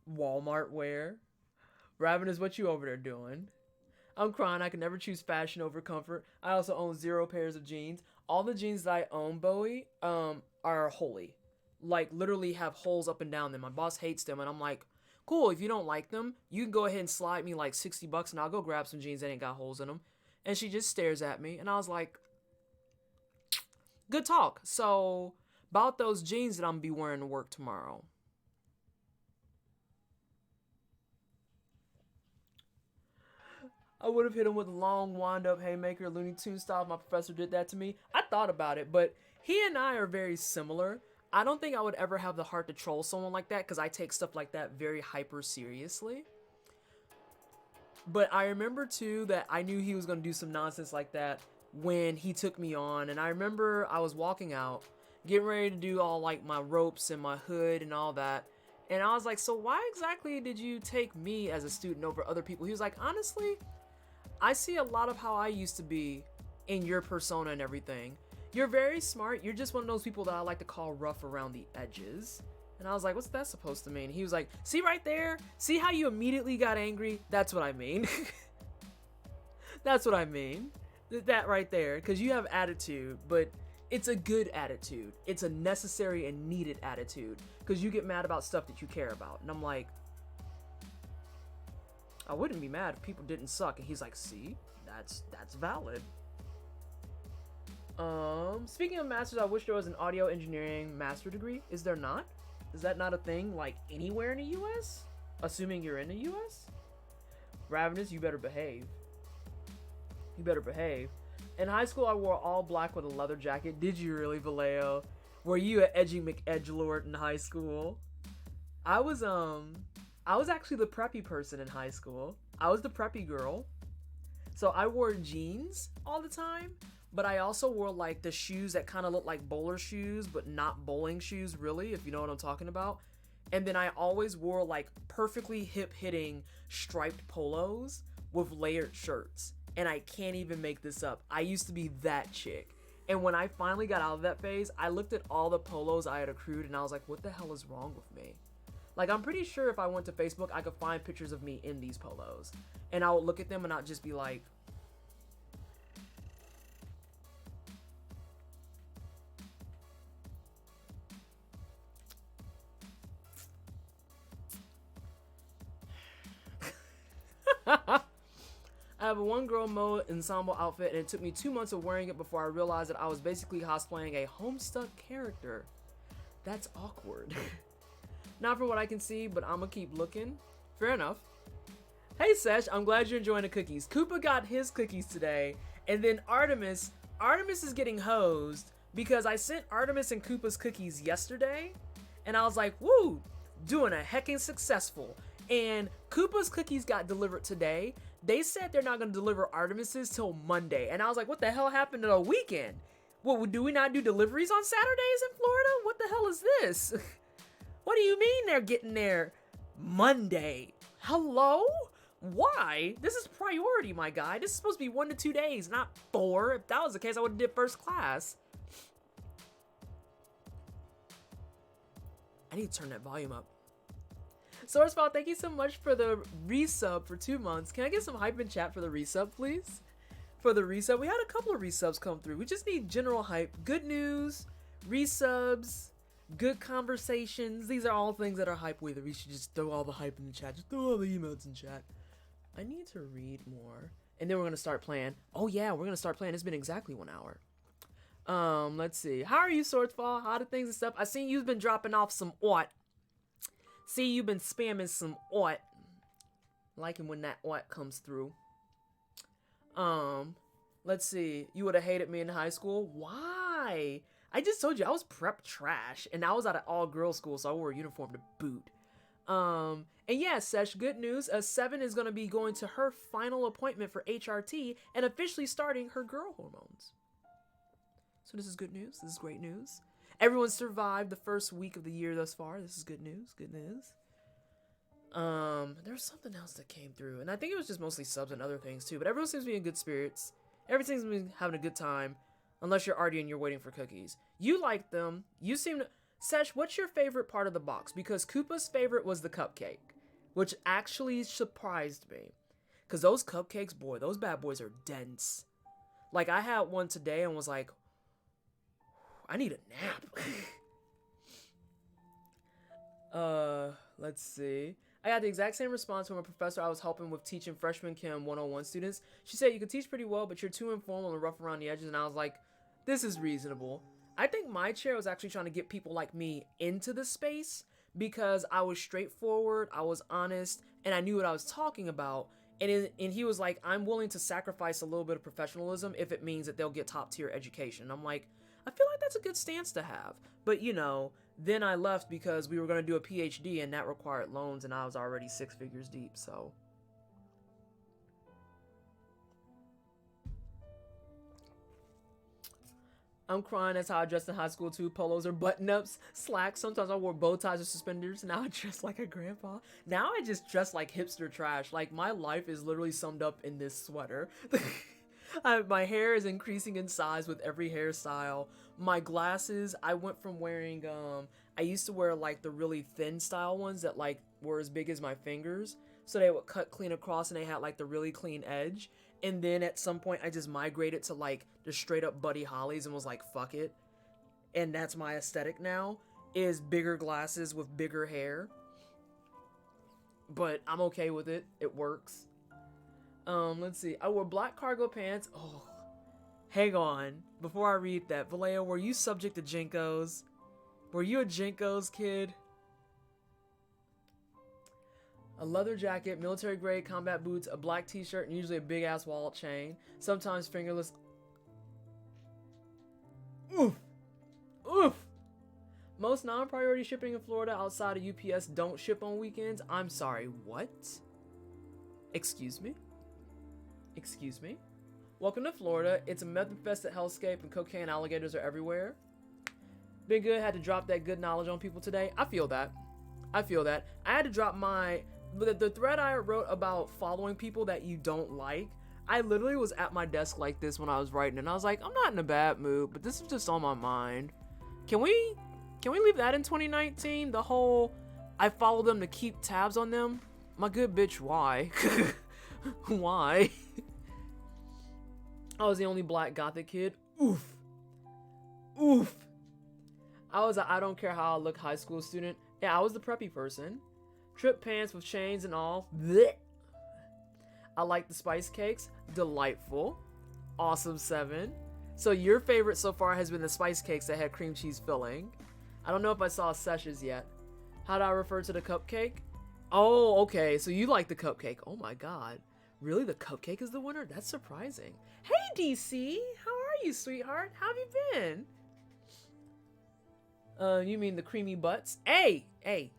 Walmart wear. Ravenous, what you over there doing? I'm crying. I can never choose fashion over comfort. I also own 0 pairs of jeans. All the jeans that I own, Bowie, are holy. Like, literally have holes up and down them. My boss hates them, and I'm like, cool, if you don't like them, you can go ahead and slide me like $60 and I'll go grab some jeans that ain't got holes in them. And she just stares at me, and I was like, good talk. So, about those jeans that I'm gonna be wearing to work tomorrow. I would have hit him with a long wind-up haymaker, Looney Tunes style if my professor did that to me. I thought about it, but he and I are very similar. I don't think I would ever have the heart to troll someone like that because I take stuff like that very hyper seriously. But I remember too that I knew he was going to do some nonsense like that when he took me on. And I remember I was walking out, getting ready to do all like my ropes and my hood and all that. And I was like, so why exactly did you take me as a student over other people? He was like, honestly, I see a lot of how I used to be in your persona and everything. You're very smart. You're just one of those people that I like to call rough around the edges. And I was like, what's that supposed to mean? He was like, see right there? See how you immediately got angry? That's what I mean. That's what I mean. That right there. Because you have attitude, but it's a good attitude. It's a necessary and needed attitude. Because you get mad about stuff that you care about. And I'm like, I wouldn't be mad if people didn't suck. And he's like, see, that's valid. Speaking of masters, I wish there was an audio engineering master degree. Is there not? Is that not a thing like anywhere in the US? Assuming you're in the US? Ravenous, you better behave. You better behave. In high school, I wore all black with a leather jacket. Did you really, Vallejo? Were you an edgy McEdgelord in high school? I was actually the preppy person in high school. I was the preppy girl. So I wore jeans all the time, but I also wore like the shoes that kind of look like bowler shoes, but not bowling shoes really, if you know what I'm talking about. And then I always wore like perfectly hip-hitting striped polos with layered shirts. And I can't even make this up. I used to be that chick. And when I finally got out of that phase, I looked at all the polos I had accrued and I was like, what the hell is wrong with me? Like, I'm pretty sure if I went to Facebook, I could find pictures of me in these polos. And I would look at them and I'd just be like, I have a one girl mode ensemble outfit and it took me 2 months of wearing it before I realized that I was basically cosplaying a Homestuck character. That's awkward. Not from what I can see, but I'm gonna keep looking. Fair enough. Hey Sesh, I'm glad you're enjoying the cookies. Koopa got his cookies today, and then Artemis is getting hosed because I sent Artemis and Koopa's cookies yesterday, and I was like, woo, doing a heckin' successful. And Koopa's cookies got delivered today. They said they're not gonna deliver Artemis's till Monday, and I was like, what the hell happened to the weekend? What, do we not do deliveries on Saturdays in Florida? What the hell is this? What do you mean they're getting there Monday? Hello? Why? This is priority, my guy. This is supposed to be 1 to 2 days, not 4. If that was the case, I would have did first class. I need to turn that volume up. Sourcefall, thank you so much for the resub for 2 months. Can I get some hype in chat for the resub, please? For the resub, we had a couple of resubs come through. We just need general hype. Good news, resubs, good conversations. These are all things that are hype with. We should just throw all the hype in the chat. Just throw all the emotes in chat. I need to read more. And then we're going to start playing. Oh yeah, we're going to start playing. It's been exactly 1 hour. Let's see. How are you, Swordsfall? How do things and stuff? I seen you've been dropping off some what? See, you've been spamming some art. Liking when that art comes through. Let's see. You would have hated me in high school. Why? I just told you I was prep trash, and I was at an all-girls school, so I wore a uniform to boot. And yeah, Sesh, good news. Seven is gonna be going to her final appointment for HRT and officially starting her girl hormones. So this is good news. This is great news. Everyone survived the first week of the year thus far. This is good news. Good news. There's something else that came through, and I think it was just mostly subs and other things too. But everyone seems to be in good spirits. Everything's been having a good time, unless you're Artie and you're waiting for cookies. You like them. You seem to. Sesh, what's your favorite part of the box? Because Koopa's favorite was the cupcake, which actually surprised me. Because those cupcakes, boy, those bad boys are dense. Like, I had one today and was like, I need a nap. Let's see. I got the exact same response from a professor I was helping with teaching freshman Chem 101 students. She said, you can teach pretty well, but you're too informal and rough around the edges. And I was like, this is reasonable. I think my chair was actually trying to get people like me into the space because I was straightforward, I was honest, and I knew what I was talking about. And he was like, I'm willing to sacrifice a little bit of professionalism if it means that they'll get top tier education. And I'm like, I feel like that's a good stance to have. But you know, then I left because we were going to do a PhD and that required loans and I was already 6 figures deep, so. I'm crying. That's how I dressed in high school too. Polos or button-ups, slacks. Sometimes I wore bow ties or suspenders. Now I dress like a grandpa. Now I just dress like hipster trash. Like my life is literally summed up in this sweater. My hair is increasing in size with every hairstyle. My glasses, I went from wearing, I used to wear like the really thin style ones that like were as big as my fingers. So they would cut clean across and they had like the really clean edge. And then at some point I just migrated to like the straight up Buddy Hollies and was like, fuck it. And that's my aesthetic now, is bigger glasses with bigger hair. But I'm okay with it. It works. Let's see. I wore black cargo pants. Oh, hang on. Before I read that, Vallejo, were you subject to Jinkos? Were you a Jinkos kid? A leather jacket, military grade combat boots, a black t-shirt, and usually a big ass wallet chain. Sometimes fingerless. Oof. Oof. Most non-priority shipping in Florida outside of UPS don't ship on weekends. I'm sorry, what? Excuse me? Excuse me? Welcome to Florida. It's a meth-infested hellscape and cocaine alligators are everywhere. Been good, had to drop that good knowledge on people today. I feel that. I feel that. I had to drop the thread I wrote about following people that you don't like. I literally was at my desk like this when I was writing and I was like, I'm not in a bad mood, but this is just on my mind. Can we leave that in 2019? The whole, I follow them to keep tabs on them? My good bitch, why? Why? I was the only black gothic kid. Oof. Oof. I was a I don't care how I look high school student. Yeah, I was the preppy person. Trip pants with chains and all. Blech. I like the spice cakes. Delightful. Awesome 7. So your favorite so far has been the spice cakes that had cream cheese filling. I don't know if I saw Sessions yet. How do I refer to the cupcake? Oh, okay. So you like the cupcake. Oh my god. Really? The cupcake is the winner? That's surprising. Hey, DC. How are you, sweetheart? How have you been? You mean the creamy butts? Hey! Hey.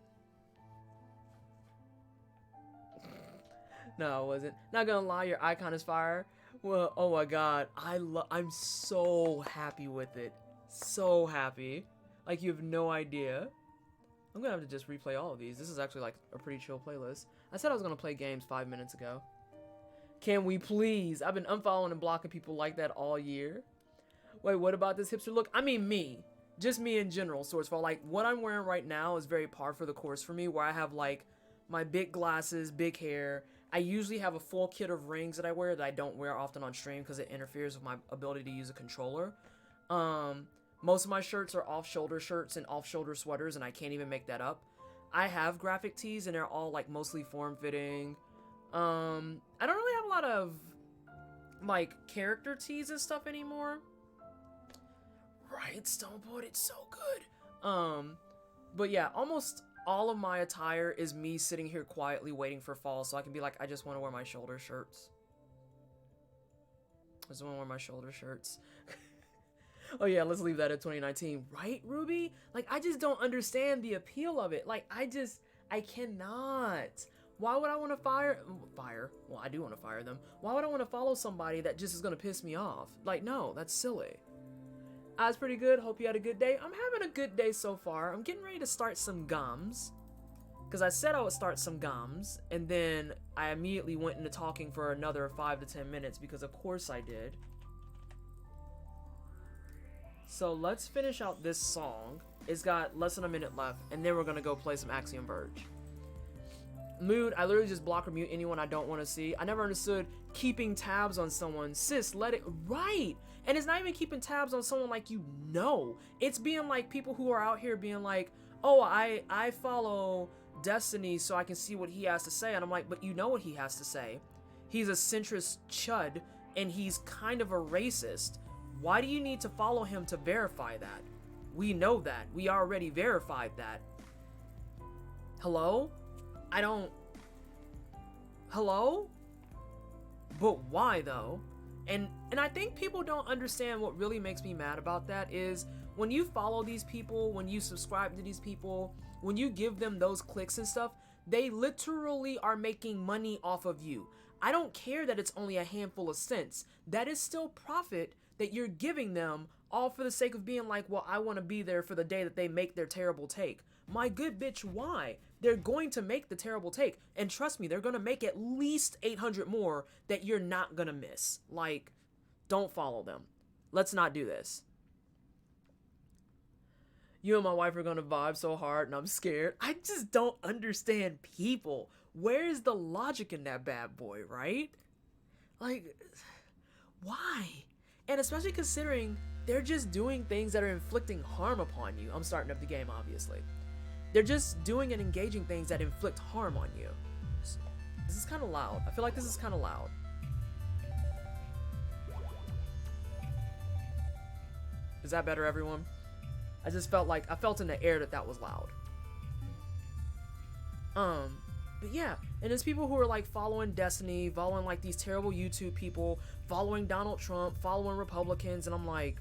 No, I wasn't. Not gonna lie, your icon is fire. Well, oh my god. I'm so happy with it. So happy. Like, you have no idea. I'm gonna have to just replay all of these. This is actually like a pretty chill playlist. I said I was gonna play games 5 minutes ago. Can we please? I've been unfollowing and blocking people like that all year. Wait, what about this hipster look? I mean me. Just me in general, Swords Fall. Like, what I'm wearing right now is very par for the course for me, where I have, like, my big glasses, big hair. I usually have a full kit of rings that I wear that I don't wear often on stream because it interferes with my ability to use a controller. Most of my shirts are off-shoulder shirts and off-shoulder sweaters, and I can't even make that up. I have graphic tees, and they're all, like, mostly form-fitting. I don't really have a lot of, like, character tees and stuff anymore. Right, Stoneboard, it's so good. But yeah, almost all of my attire is me sitting here quietly waiting for fall so I can be like, I just want to wear my shoulder shirts. I just want to wear my shoulder shirts. Oh yeah, let's leave that at 2019. Right, Ruby? Like, I just don't understand the appeal of it. Like, I cannot. Why would I want to fire? Well, I do want to fire them. Why would I want to follow somebody that just is going to piss me off? Like, no, that's silly. I was pretty good. Hope you had a good day. I'm having a good day so far. I'm getting ready to start some gums. Because I said I would start some gums. And then I immediately went into talking for another 5 to 10 minutes. Because of course I did. So let's finish out this song. It's got less than a minute left. And then we're going to go play some Axiom Verge. Mood, I literally just block or mute anyone I don't want to see. I never understood keeping tabs on someone. Sis, let it... Right! And it's not even keeping tabs on someone like you know. It's being like people who are out here being like, oh, I follow Destiny so I can see what he has to say. And I'm like, but you know what he has to say. He's a centrist chud and he's kind of a racist. Why do you need to follow him to verify that? We know that. We already verified that. Hello? I don't... Hello? But why though? And I think people don't understand what really makes me mad about that is when you follow these people, when you subscribe to these people, when you give them those clicks and stuff, they literally are making money off of you. I don't care that it's only a handful of cents. That is still profit that you're giving them all for the sake of being like, well, I want to be there for the day that they make their terrible take. My good bitch, why? They're going to make the terrible take. And trust me, they're going to make at least 800 more that you're not going to miss. Like, don't follow them. Let's not do this. You and my wife are going to vibe so hard and I'm scared. I just don't understand people. Where is the logic in that bad boy, right? Like, why? And especially considering they're just doing things that are inflicting harm upon you. I'm starting up the game, obviously. They're just doing and engaging things that inflict harm on you. This is kind of loud. I feel like this is kind of loud. Is that better, everyone? I just felt like, I felt in the air that was loud. But yeah, and there's people who are like following Destiny, following like these terrible YouTube people, following Donald Trump, following Republicans, and I'm like,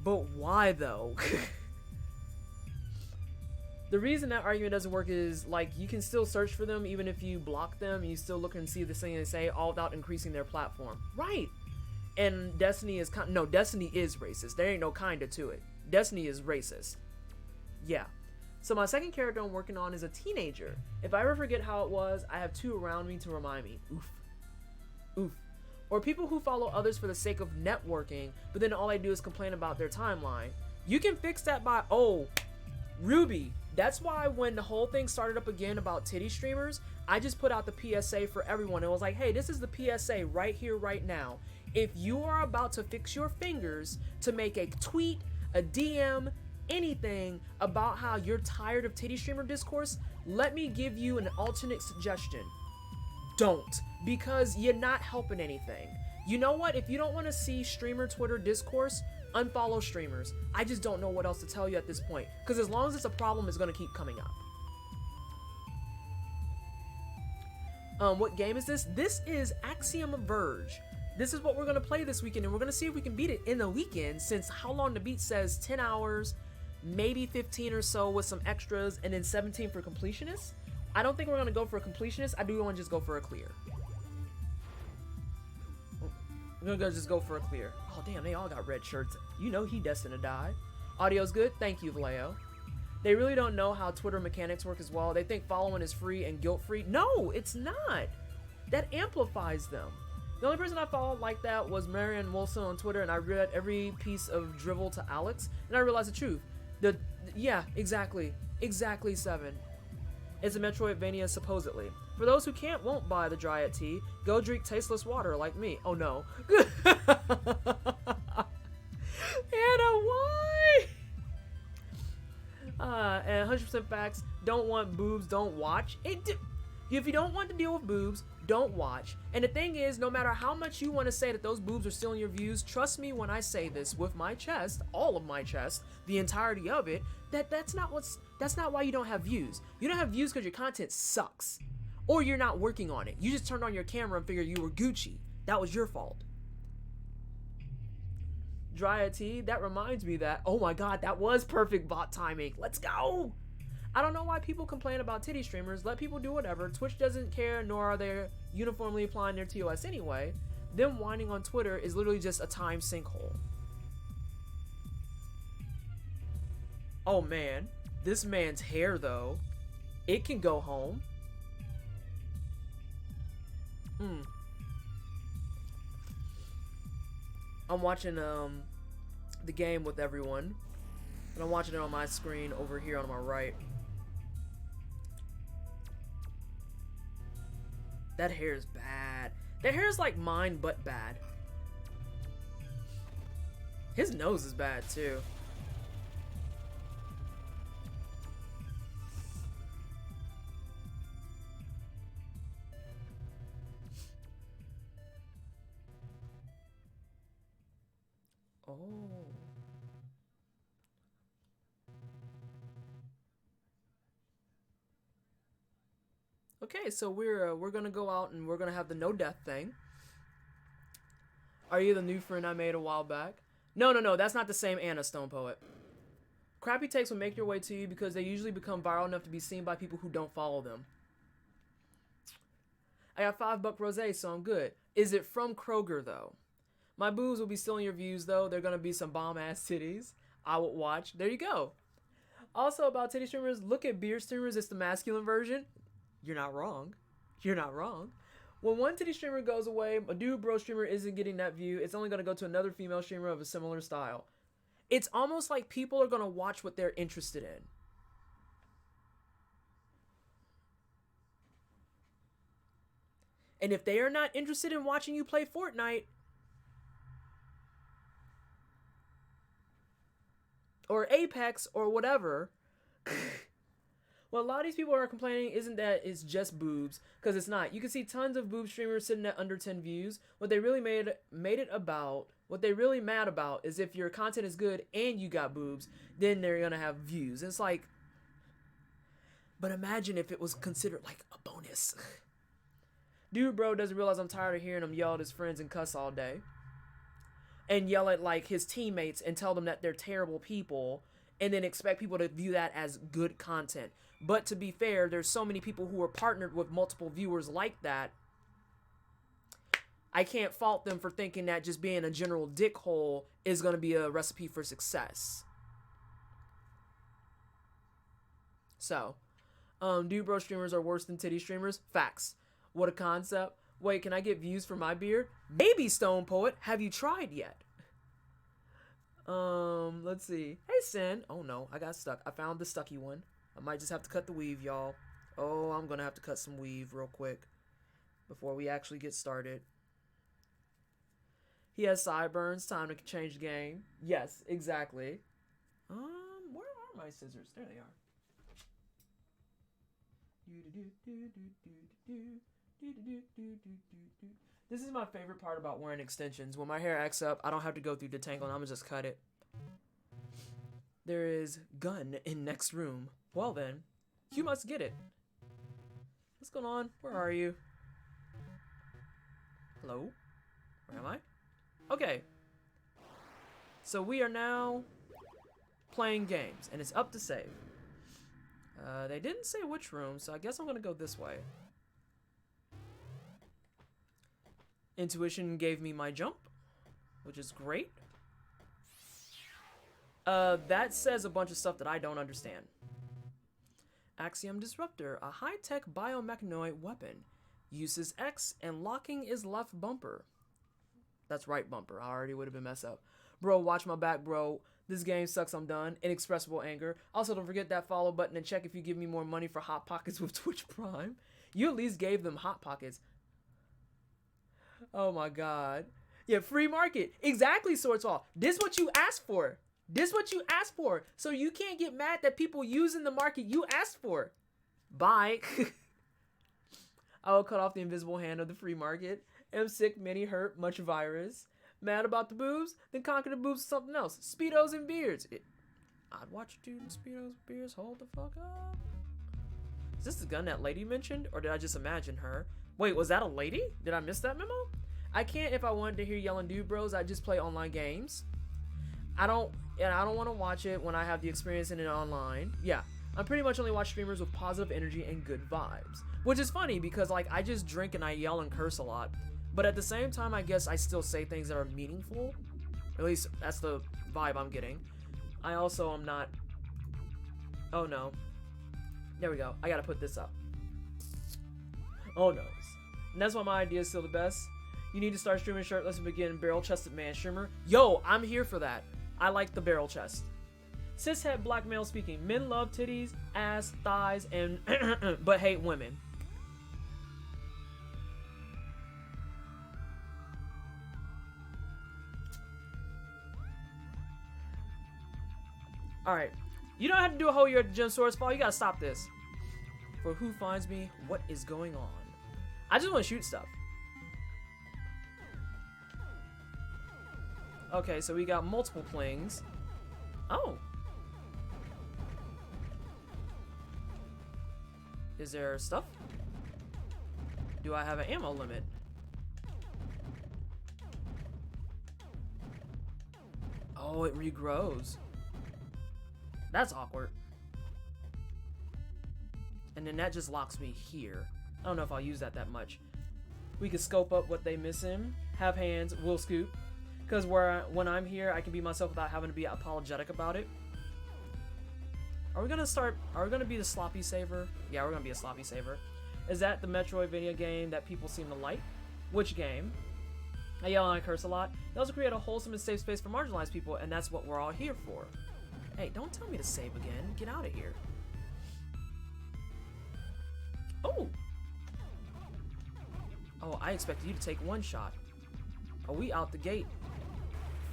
but why though? The reason that argument doesn't work is like you can still search for them even if you block them, you still look and see the thing they say all without increasing their platform. Right. And Destiny is no, Destiny is racist. There ain't no kinda to it. Destiny is racist. Yeah. So my second character I'm working on is a teenager. If I ever forget how it was, I have two around me to remind me. Oof. Oof. Or people who follow others for the sake of networking, but then all they do is complain about their timeline. You can fix that by, oh, Ruby. That's why when the whole thing started up again about titty streamers, I just put out the PSA for everyone. It was like, hey, this is the PSA right here, right now. If you are about to fix your fingers to make a tweet, a DM, anything about how you're tired of titty streamer discourse, let me give you an alternate suggestion. Don't, because you're not helping anything. You know what? If you don't want to see streamer Twitter discourse, unfollow streamers. I just don't know what else to tell you at this point, because as long as it's a problem, it's going to keep coming up. What game is this? This is Axiom Verge. This is what we're going to play this weekend, and we're going to see if we can beat it in the weekend, since How Long to Beat says 10 hours, maybe 15 or so with some extras, and then 17 for completionists. I don't think we're going to go for a completionist. I do want to just go for a clear. We're going to just go for a clear. Oh, damn, they all got red shirts. You know he destined to die. Audio's good. Thank you, Vallejo. They really don't know how Twitter mechanics work as well. They think following is free and guilt-free. No, it's not. That amplifies them. The only person I followed like that was Marianne Wilson on Twitter, and I read every piece of drivel to Alex, and I realized the truth. Yeah, exactly. Exactly, 7. It's a Metroidvania, supposedly. For those who won't buy the Dryad tea, go drink tasteless water like me. Oh no. Anna, why? And 100% facts, don't want boobs, don't watch. If you don't want to deal with boobs, don't watch. And the thing is, no matter how much you want to say that those boobs are stealing your views, trust me when I say this with my chest, all of my chest, the entirety of it, that's not why you don't have views. You don't have views because your content sucks. Or you're not working on it. You just turned on your camera and figured you were Gucci. That was your fault. Dry tea, that reminds me that, oh my god, that was perfect bot timing. Let's go! I don't know why people complain about titty streamers. Let people do whatever. Twitch doesn't care, nor are they uniformly applying their TOS anyway. Them whining on Twitter is literally just a time sinkhole. Oh man, this man's hair though, it can go home. I'm watching the game with everyone, and I'm watching it on my screen over here on my right. That hair is bad. That hair is like mine, but bad. His nose is bad too. Oh. Okay, so we're gonna go out and we're gonna have the no death thing. Are you the new friend I made a while back? No, that's not the same Anna, Stone Poet. Crappy takes will make your way to you because they usually become viral enough to be seen by people who don't follow them. I got $5 rosé, so I'm good. Is it from Kroger though? My boobs will be stealing your views though. They're gonna be some bomb ass titties. I would watch. There you go. Also about titty streamers, look at beard streamers. It's the masculine version. You're not wrong. You're not wrong. When one titty streamer goes away, a dude bro streamer isn't getting that view. It's only gonna go to another female streamer of a similar style. It's almost like people are gonna watch what they're interested in. And if they are not interested in watching you play Fortnite, or Apex, or whatever, well, a lot of these people are complaining isn't that it's just boobs, because it's not. You can see tons of boob streamers sitting at under 10 views. What they really made it about, what they really mad about is if your content is good and you got boobs, then they're gonna have views. It's like, but imagine if it was considered like a bonus. Dude bro doesn't realize I'm tired of hearing him yell at his friends and cuss all day. And yell at like his teammates and tell them that they're terrible people, and then expect people to view that as good content. But to be fair, there's so many people who are partnered with multiple viewers like that. I can't fault them for thinking that just being a general dickhole is going to be a recipe for success. So, dude bro streamers are worse than titty streamers. Facts. What a concept. Wait, can I get views for my beard? Maybe, Stone Poet. Have you tried yet? Let's see. Hey, Sin. Oh no, I got stuck. I found the stucky one. I might just have to cut the weave, y'all. Oh, I'm gonna have to cut some weave real quick before we actually get started. He has sideburns. Time to change the game. Yes, exactly. Where are my scissors? There they are. This is my favorite part about wearing extensions. When my hair acts up, I don't have to go through detangling. I'm gonna just cut it. There is gun in next room. Well then, you must get it. What's going on? Where are you? Hello? Where am I? Okay. So we are now playing games, and it's up to save. They didn't say which room, so I guess I'm gonna go this way. Intuition gave me my jump, which is great. That says a bunch of stuff that I don't understand. Axiom Disruptor, a high-tech biomechanoid weapon. Uses X and locking is left bumper. That's right bumper. I already would have been messed up. Bro, watch my back, bro. This game sucks, I'm done. Inexpressible anger. Also, don't forget that follow button and check if you give me more money for Hot Pockets with Twitch Prime. You at least gave them Hot Pockets. Oh my god. Yeah, free market. Exactly, Swordsfall. This what you asked for. This what you asked for. So you can't get mad that people using the market you asked for. Bye. I will cut off the invisible hand of the free market. Am sick, many hurt, much virus. Mad about the boobs? Then conquer the boobs with something else. Speedos and beards. I'd watch a dude in Speedos and beards. Hold the fuck up. Is this the gun that lady mentioned? Or did I just imagine her? Wait, was that a lady? Did I miss that memo? I can't if I wanted to hear yelling dude bros. I just play online games. I don't want to watch it when I have the experience in it online. Yeah, I pretty much only watch streamers with positive energy and good vibes. Which is funny because like I just drink and I yell and curse a lot. But at the same time, I guess I still say things that are meaningful. At least that's the vibe I'm getting. I also am not... Oh no. There we go. I gotta put this up. Oh no. And that's why my idea is still the best. You need to start streaming shirtless and begin barrel-chested man streamer. Yo, I'm here for that. I like the barrel chest. Cishet black male speaking. Men love titties, ass, thighs, and but hate women. Alright. You don't have to do a whole year at the gym source fall. You gotta stop this. For who finds me, what is going on? I just want to shoot stuff. Okay, so we got multiple plings. Oh. Is there stuff? Do I have an ammo limit? Oh, it regrows. That's awkward. And then that just locks me here. I don't know if I'll use that much. We can scope up what they missing. Have hands, will scoop. Because when I'm here, I can be myself without having to be apologetic about it. Are we gonna be the sloppy saver? Yeah, we're gonna be a sloppy saver. Is that the Metroidvania game that people seem to like? Which game? I yell and I curse a lot. They also create a wholesome and safe space for marginalized people, and that's what we're all here for. Hey, don't tell me to save again. Get out of here. Oh! Oh, I expected you to take one shot. Are we out the gate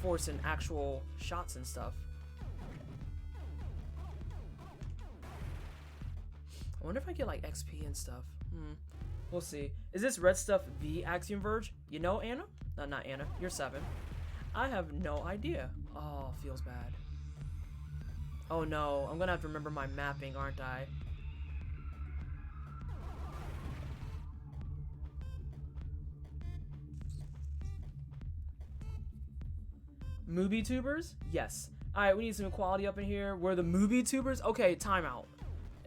forcing actual shots and stuff? I wonder if I get like XP and stuff. We'll see. Is this red stuff the Axiom Verge? You know, Anna? No, not Anna. You're 7. I have no idea. Oh, feels bad. Oh no, I'm gonna have to remember my mapping, aren't I? Movie tubers? Yes. Alright, we need some equality up in here. We're the movie tubers? Okay, timeout.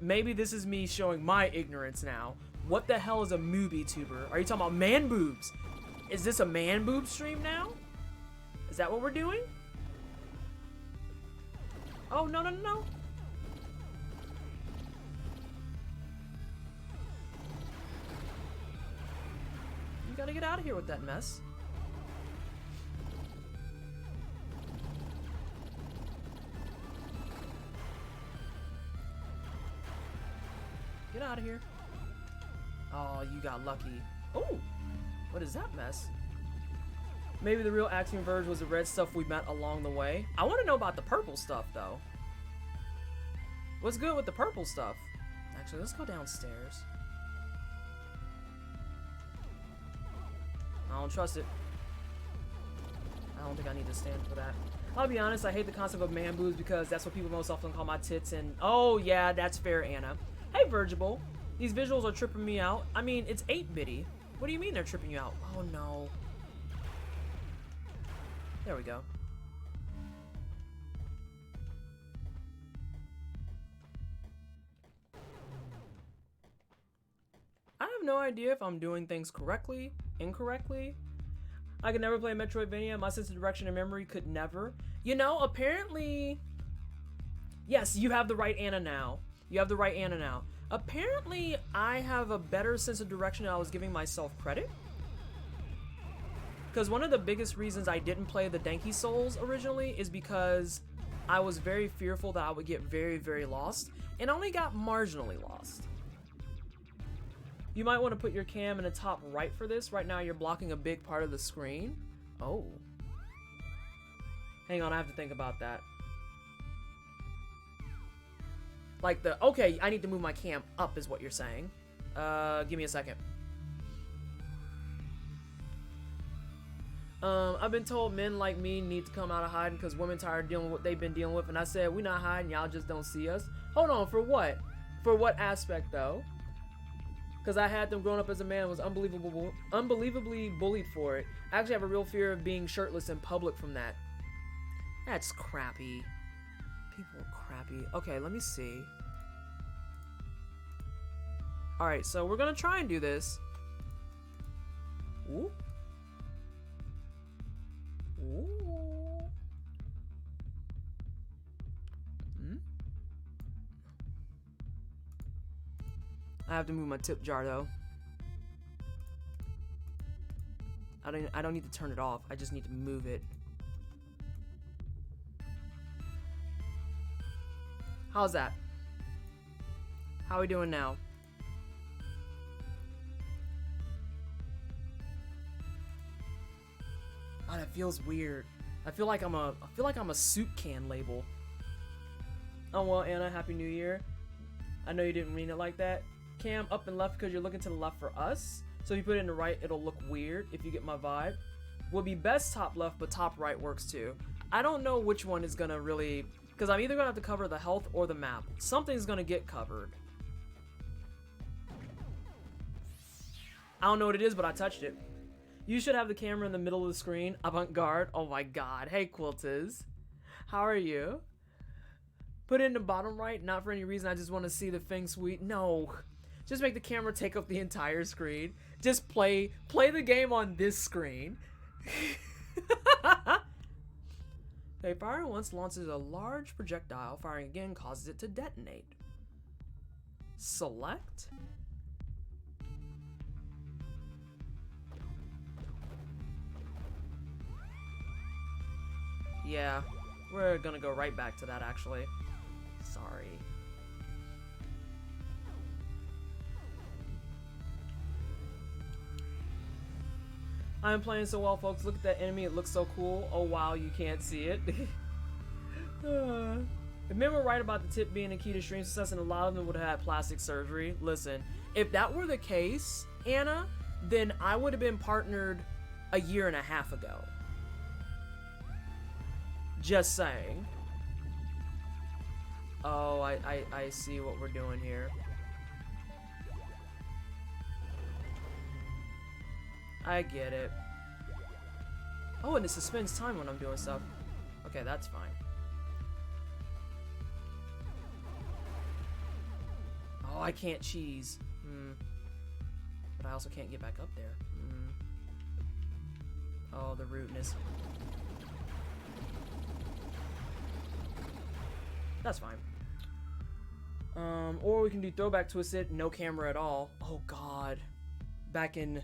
Maybe this is me showing my ignorance now. What the hell is a movie tuber? Are you talking about man boobs? Is this a man boob stream now? Is that what we're doing? Oh, no, no, no, no. You gotta get out of here with that mess. Get out of here. Oh, you got lucky. Oh, what is that mess? Maybe the real Axiom Verge was the red stuff we met along the way. I want to know about the purple stuff, though. What's good with the purple stuff? Actually, let's go downstairs. I don't trust it. I don't think I need to stand for that. I'll be honest, I hate the concept of man boobs because that's what people most often call my tits and... Oh, yeah, that's fair, Anna. Hey, Vergible. These visuals are tripping me out. I mean, it's 8-bitty. What do you mean they're tripping you out? Oh, no. There we go. I have no idea if I'm doing things correctly, incorrectly. I could never play Metroidvania. My sense of direction and memory could never. You know, apparently... Yes, you have the right Anna now. You have the right Anna now. Apparently, I have a better sense of direction than I was giving myself credit. Because one of the biggest reasons I didn't play the Denki Souls originally is because I was very fearful that I would get very, very lost, and only got marginally lost. You might want to put your cam in the top right for this. Right now you're blocking a big part of the screen. Oh. Hang on, I have to think about that. Like okay, I need to move my cam up is what you're saying. Give me a second. I've been told men like me need to come out of hiding because women tired of dealing with what they've been dealing with, and I said, we're not hiding, y'all just don't see us. Hold on, for what? For what aspect, though? Because I had them growing up as a man, was unbelievably bullied for it. I actually have a real fear of being shirtless in public from that. That's crappy. People are crappy. Okay, let me see. Alright, so we're gonna try and do this. Ooh. Ooh. Hmm? I have to move my tip jar though. I don't need to turn it off. I just need to move it. How's that? How are we doing now? Oh, that feels weird. I feel like I'm a soup can label. Oh well, Anna, Happy New Year. I know you didn't mean it like that. Cam, up and left because you're looking to the left for us. So if you put it in the right, it'll look weird, if you get my vibe. Would be best top left, but top right works too. I don't know which one is gonna really, because I'm either gonna have to cover the health or the map. Something's gonna get covered. I don't know what it is, but I touched it. You should have the camera in the middle of the screen. Avant-garde. Oh my god. Hey, Quilters. How are you? Put it in the bottom right, not for any reason. I just want to see the feng shui. No. Just make the camera take up the entire screen. Just play the game on this screen. Okay, firing once launches a large projectile. Firing again causes it to detonate. Select. Yeah, we're gonna go right back to that actually. Sorry. I'm playing so well, folks. Look at that enemy. It looks so cool. Oh, wow. You can't see it. If men were right about the tip being the key to stream success, and a lot of them would have had plastic surgery. Listen, if that were the case, Anna, then I would have been partnered a year and a half ago. Just saying. Oh, I see what we're doing here. I get it. Oh, and it suspends time when I'm doing stuff. Okay, that's fine. Oh, I can't cheese. But I also can't get back up there. Oh, the rudeness. That's fine. Or we can do throwback twist it, no camera at all. Oh god. Back in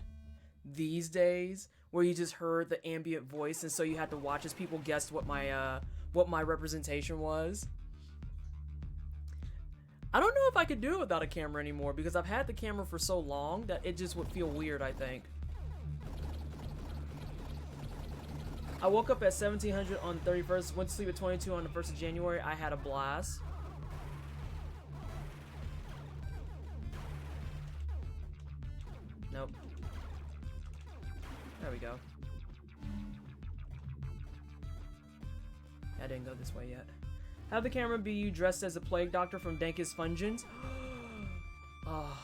these days, where you just heard the ambient voice, and so you had to watch as people guessed what my representation was. I don't know if I could do it without a camera anymore, because I've had the camera for so long that it just would feel weird, I think. I woke up at 1700 on the 31st, went to sleep at 22 on the 1st of January. I had a blast. Nope. There we go. I didn't go this way yet. Have the camera be you dressed as a plague doctor from Dankest Fungeons. Oh.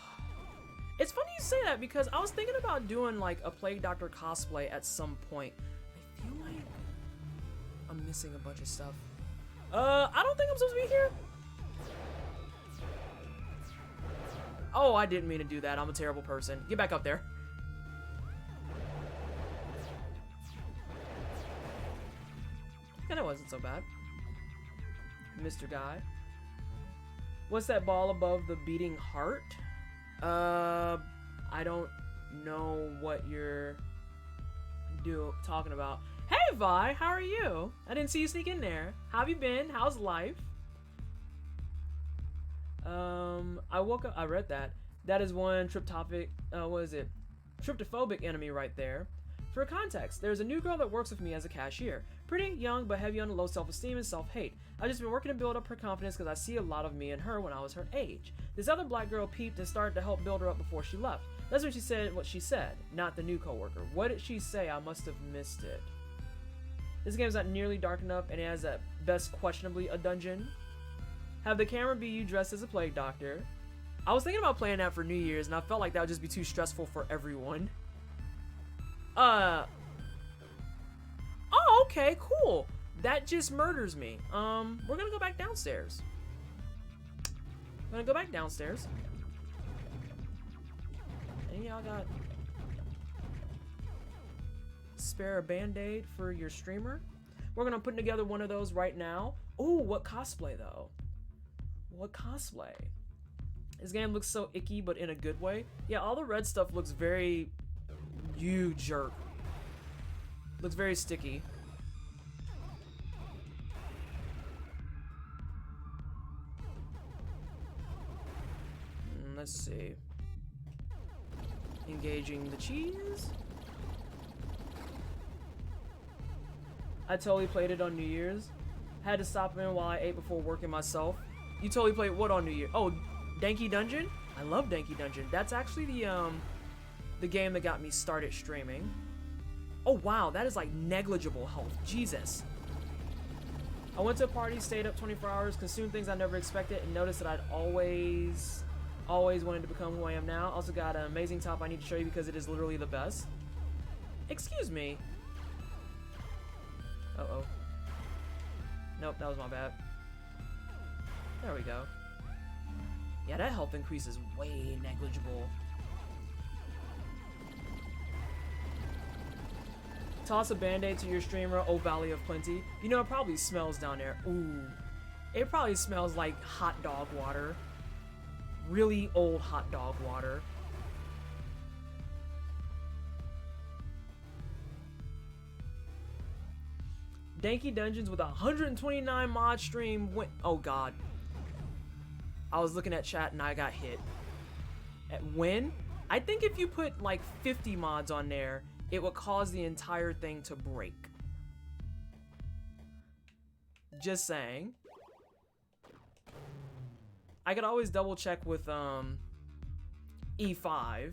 It's funny you say that because I was thinking about doing like a plague doctor cosplay at some point. I feel like I'm missing a bunch of stuff. I don't think I'm supposed to be here. Oh, I didn't mean to do that. I'm a terrible person. Get back up there. Yeah, that wasn't so bad. Mr. Guy. What's that ball above the beating heart? I don't know what you're talking about. Hey, Vi, how are you? I didn't see you sneak in there. How have you been? How's life? I woke up. I read that. That is one tryptophic. What is it? Tryptophobic enemy right there. For context, there's a new girl that works with me as a cashier. Pretty, young, but heavy on low self-esteem and self-hate. I've just been working to build up her confidence because I see a lot of me in her when I was her age. This other black girl peeped and started to help build her up before she left. That's when she said what she said, not the new coworker. What did she say? I must have missed it. This game's not nearly dark enough, and it has at best questionably a dungeon. Have the camera be you dressed as a plague doctor. I was thinking about playing that for New Year's, and I felt like that would just be too stressful for everyone. Oh, okay, cool. That just murders me. We're gonna go back downstairs. We're gonna go back downstairs. And y'all got spare a band-aid for your streamer. We're gonna put together one of those right now. Ooh, what cosplay though? What cosplay? This game looks so icky, but in a good way. Yeah, all the red stuff looks very... You jerk. Looks very sticky. Let's see. Engaging the cheese. I totally played it on New Year's. Had to stop in while I ate before working myself. You totally played what on New Year? Oh, Danky Dungeon? I love Danky Dungeon. That's actually the game that got me started streaming. Oh wow, that is like negligible health. Jesus. I went to a party, stayed up 24 hours, consumed things I never expected, and noticed that I'd always wanted to become who I am now. Also got an amazing top I need to show you because it is literally the best. Excuse me. Uh-oh. Nope, that was my bad. There we go. Yeah, that health increase is way negligible. Toss a band-aid to your streamer, oh Valley of Plenty. You know, it probably smells down there. Ooh. It probably smells like hot dog water. Really old hot dog water. Danky Dungeons with 129 mod stream went. Oh god. I was looking at chat and I got hit. At when? I think if you put like 50 mods on there, it would cause the entire thing to break. Just saying. I could always double check with E5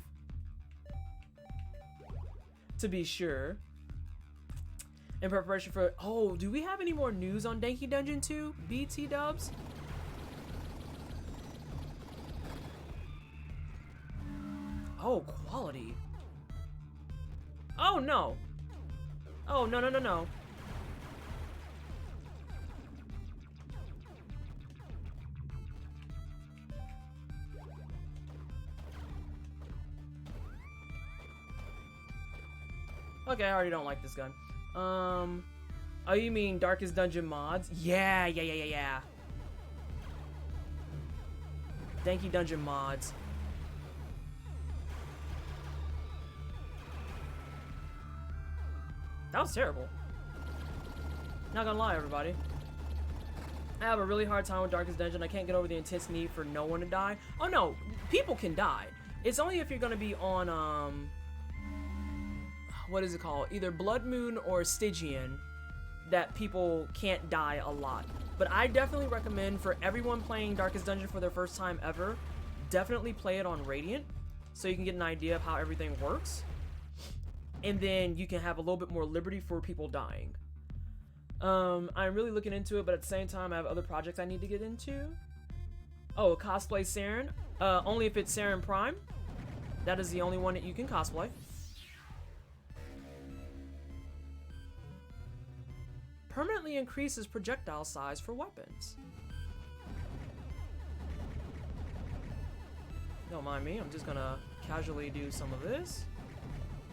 to be sure. In preparation for... Oh, do we have any more news on Danky Dungeon 2? BT dubs? Oh, quality. Oh, no. Oh, no, no, no, no. Okay, I already don't like this gun. Oh, you mean Darkest Dungeon mods? Yeah. Danky Dungeon mods. That was terrible. Not gonna lie, everybody. I have a really hard time with Darkest Dungeon. I can't get over the intense need for no one to die. Oh no, people can die. It's only if you're gonna be on, what is it called? Either Blood Moon or Stygian that people can't die a lot. But I definitely recommend for everyone playing Darkest Dungeon for their first time ever, definitely play it on Radiant so you can get an idea of how everything works. And then you can have a little bit more liberty for people dying. I'm really looking into it, but at the same time, I have other projects I need to get into. Oh, cosplay Saren. Only if it's Saren Prime. That is the only one that you can cosplay. Permanently increases projectile size for weapons. Don't mind me, I'm just gonna casually do some of this.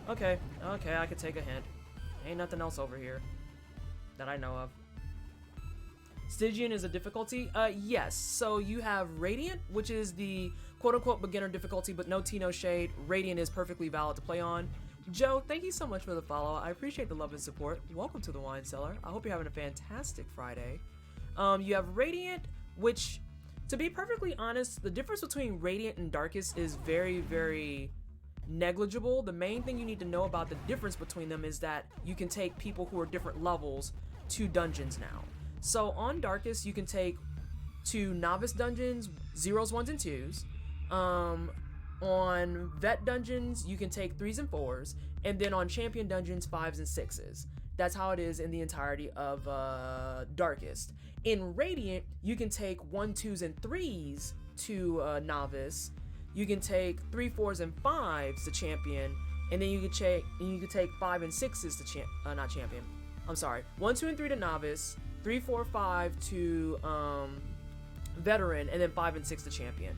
Okay, I could take a hint. Ain't nothing else over here that I know of. Stygian is a difficulty? Yes. So you have Radiant, which is the quote-unquote beginner difficulty, but no tea, no shade. Radiant is perfectly valid to play on. Joe, thank you so much for the follow. I appreciate the love and support. Welcome to the Wine Cellar. I hope you're having a fantastic Friday. You have Radiant, which, to be perfectly honest, the difference between Radiant and Darkest is very, very negligible. The main thing you need to know about the difference between them is that you can take people who are different levels to dungeons now. So on Darkest, you can take to novice dungeons, 0s, 1s, and 2s. On vet dungeons, you can take 3s and 4s, and then on champion dungeons, 5s and 6s. That's how it is in the entirety of Darkest. In Radiant, you can take 1, 2s, and 3s to novice. You can take 3, 4s, and 5s to champion, and then you can take 5 and 6s to not champion. I'm sorry, 1, 2, and 3 to novice, 3, 4, 5 to veteran, and then 5 and 6 to champion,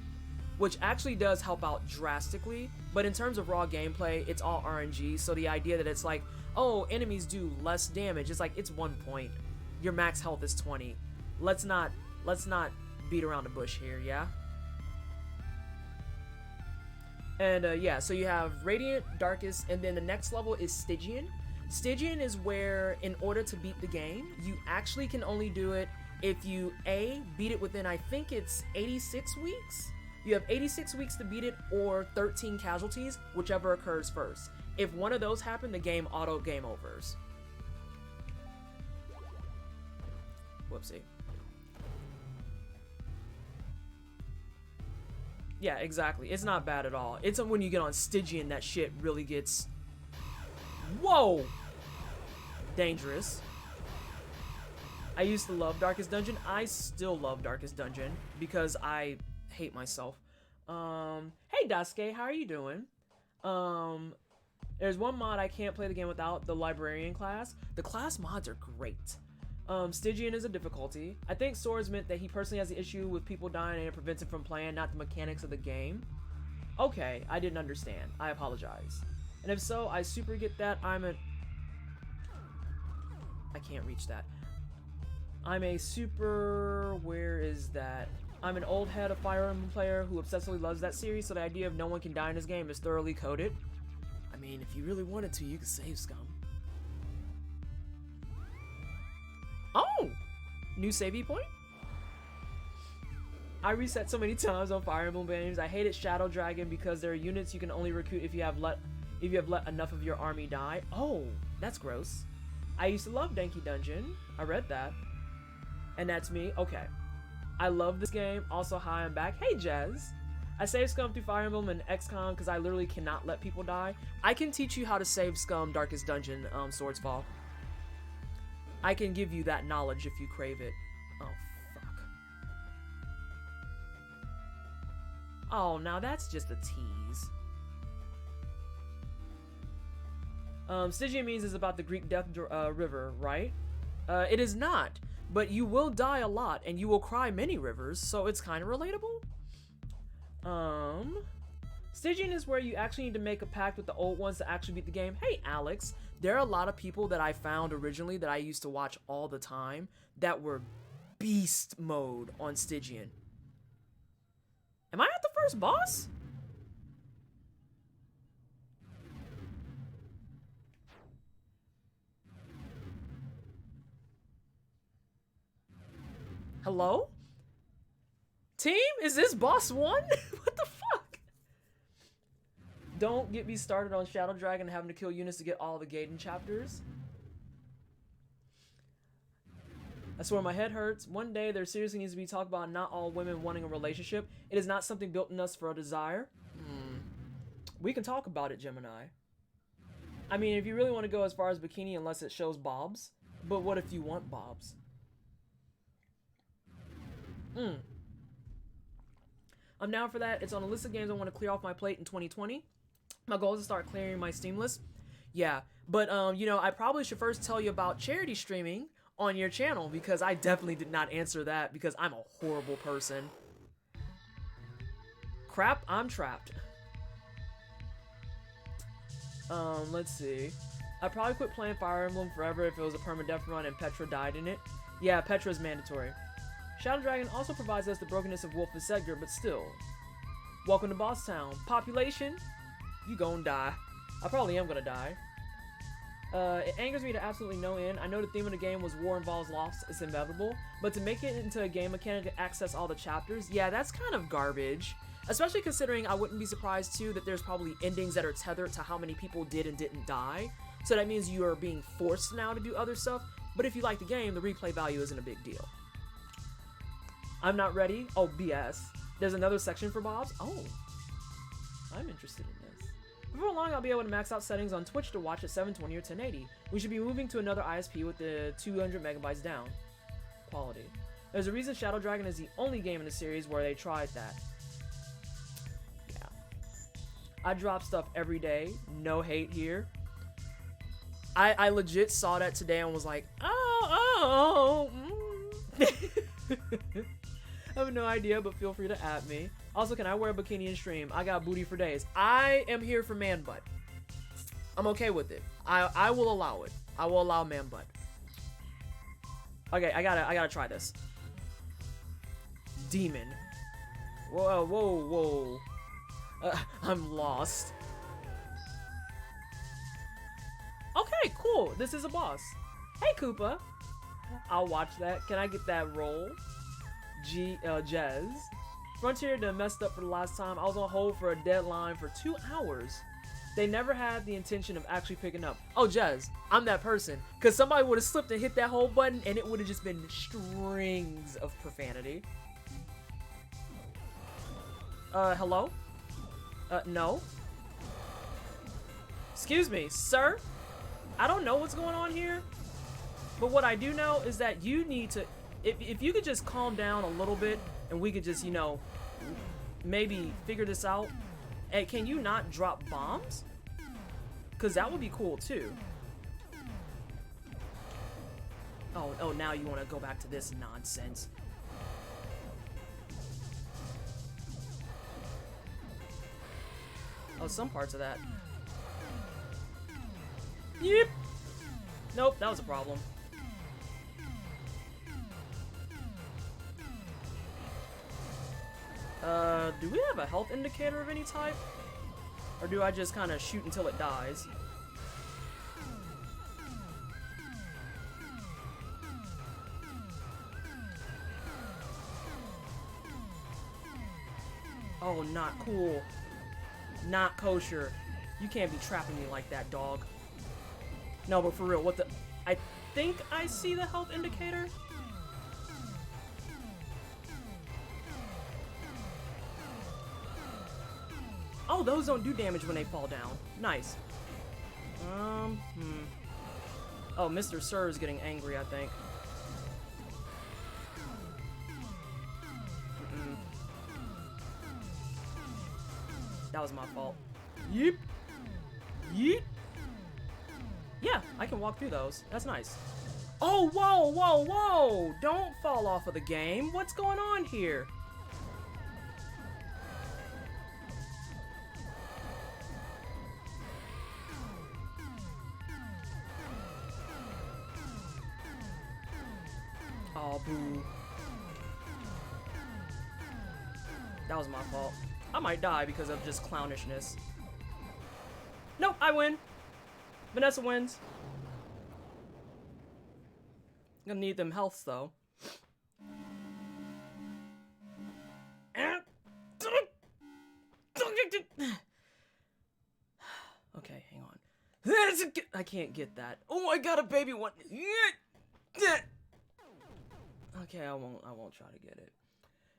which actually does help out drastically. But in terms of raw gameplay, it's all RNG. So the idea that it's like, oh, enemies do less damage, it's like, it's 1 point. Your max health is 20. Let's not beat around the bush here, yeah? And yeah, so you have Radiant, Darkest, and then the next level is Stygian. Stygian is where, in order to beat the game, you actually can only do it if you beat it within, I think it's 86 weeks. You have 86 weeks to beat it, or 13 casualties, whichever occurs first. If one of those happen, the game auto game overs. Whoopsie. Yeah, exactly. It's not bad at all. It's when you get on Stygian that shit really gets... Whoa! Dangerous. I used to love Darkest Dungeon. I still love Darkest Dungeon because I hate myself. Hey Daisuke, how are you doing? There's one mod I can't play the game without, the Librarian class. The class mods are great. Stygian is a difficulty. I think Swords meant that he personally has the issue with people dying and it prevents him from playing, not the mechanics of the game. Okay, I didn't understand. I apologize. And if so, I super get that. I can't reach that. I'm a super... Where is that? I'm an old head of Fire Emblem player who obsessively loves that series, so the idea of no one can die in this game is thoroughly coded. I mean, if you really wanted to, you could save scum. Oh! New savey point? I reset so many times on Fire Emblem games. I hated Shadow Dragon because there are units you can only recruit if you have let enough of your army die. Oh, that's gross. I used to love Denki Dungeon. I read that. And that's me. Okay. I love this game. Also, hi, I'm back. Hey, Jez. I saved scum through Fire Emblem and XCOM because I literally cannot let people die. I can teach you how to save scum Darkest Dungeon, Swordsfall. I can give you that knowledge if you crave it. Oh, fuck. Oh, now that's just a tease. Stygian means is about the Greek Death River, right? It is not, but you will die a lot and you will cry many rivers, so it's kind of relatable. Stygian is where you actually need to make a pact with the old ones to actually beat the game. Hey, Alex. There are a lot of people that I found originally that I used to watch all the time that were beast mode on Stygian. Am I at the first boss? Hello? Team? Is this boss 1? What the fuck? Don't get me started on Shadow Dragon having to kill units to get all the Gaiden chapters. I swear my head hurts. One day there seriously needs to be talk about not all women wanting a relationship. It is not something built in us for a desire. We can talk about it, Gemini. I mean, if you really want to go as far as bikini, unless it shows bobs. But what if you want bobs? I'm down for that. It's on a list of games I want to clear off my plate in 2020. My goal is to start clearing my Steam list. Yeah, but you know, I probably should first tell you about charity streaming on your channel because I definitely did not answer that because I'm a horrible person. Crap, I'm trapped. Let's see. I'd probably quit playing Fire Emblem forever if it was a permadeath run and Petra died in it. Yeah, Petra's mandatory. Shadow Dragon also provides us the brokenness of Wolf Segger, but still. Welcome to Boss Town. Population? You gon' die. I probably am gonna die. It angers me to absolutely no end. I know the theme of the game was war involves loss, it's inevitable, but to make it into a game mechanic to access all the chapters, yeah, that's kind of garbage. Especially considering I wouldn't be surprised too that there's probably endings that are tethered to how many people did and didn't die. So that means you are being forced now to do other stuff. But if you like the game, the replay value isn't a big deal. I'm not ready. Oh, BS. There's another section for Bobs. Oh, I'm interested in this. Before long, I'll be able to max out settings on Twitch to watch at 720 or 1080. We should be moving to another ISP with the 200 megabytes down. Quality. There's a reason Shadow Dragon is the only game in the series where they tried that. Yeah. I drop stuff every day. No hate here. I legit saw that today and was like, oh. I have no idea, but feel free to at me. Also, can I wear a bikini and stream? I got booty for days. I am here for man butt. I'm okay with it. I will allow it. I will allow man butt. Okay, I gotta try this. Demon. Whoa, whoa, whoa. I'm lost. Okay, cool. This is a boss. Hey, Koopa. I'll watch that. Can I get that roll? Jez. Frontier done messed up for the last time. I was on hold for a deadline for 2 hours. They never had the intention of actually picking up. Oh, Jez, I'm that person. Because somebody would have slipped and hit that whole button and it would have just been strings of profanity. Hello? No. Excuse me, sir? I don't know what's going on here. But what I do know is that you need to... If you could just calm down a little bit and we could just, you know, maybe figure this out. Hey, can you not drop bombs? Because that would be cool too. Oh, now you want to go back to this nonsense. Oh, some parts of that. Yep. Nope, that was a problem. Do we have a health indicator of any type? Or do I just kind of shoot until it dies? Oh, not cool. Not kosher. You can't be trapping me like that, dog. No, but for real, what the... I think I see the health indicator. Oh, those don't do damage when they fall down. Nice. Oh, Mr. Sir is getting angry, I think. That was my fault. Yeep. Yeep. Yeah, I can walk through those. That's nice. Oh, whoa, whoa, whoa! Don't fall off of the game. What's going on here? Oh, boo. That was my fault. I might die because of just clownishness. Nope, I win. Vanessa wins. Gonna need them healths though. Okay, hang on. I can't get that. Oh, I got a baby one. Okay, I won't try to get it.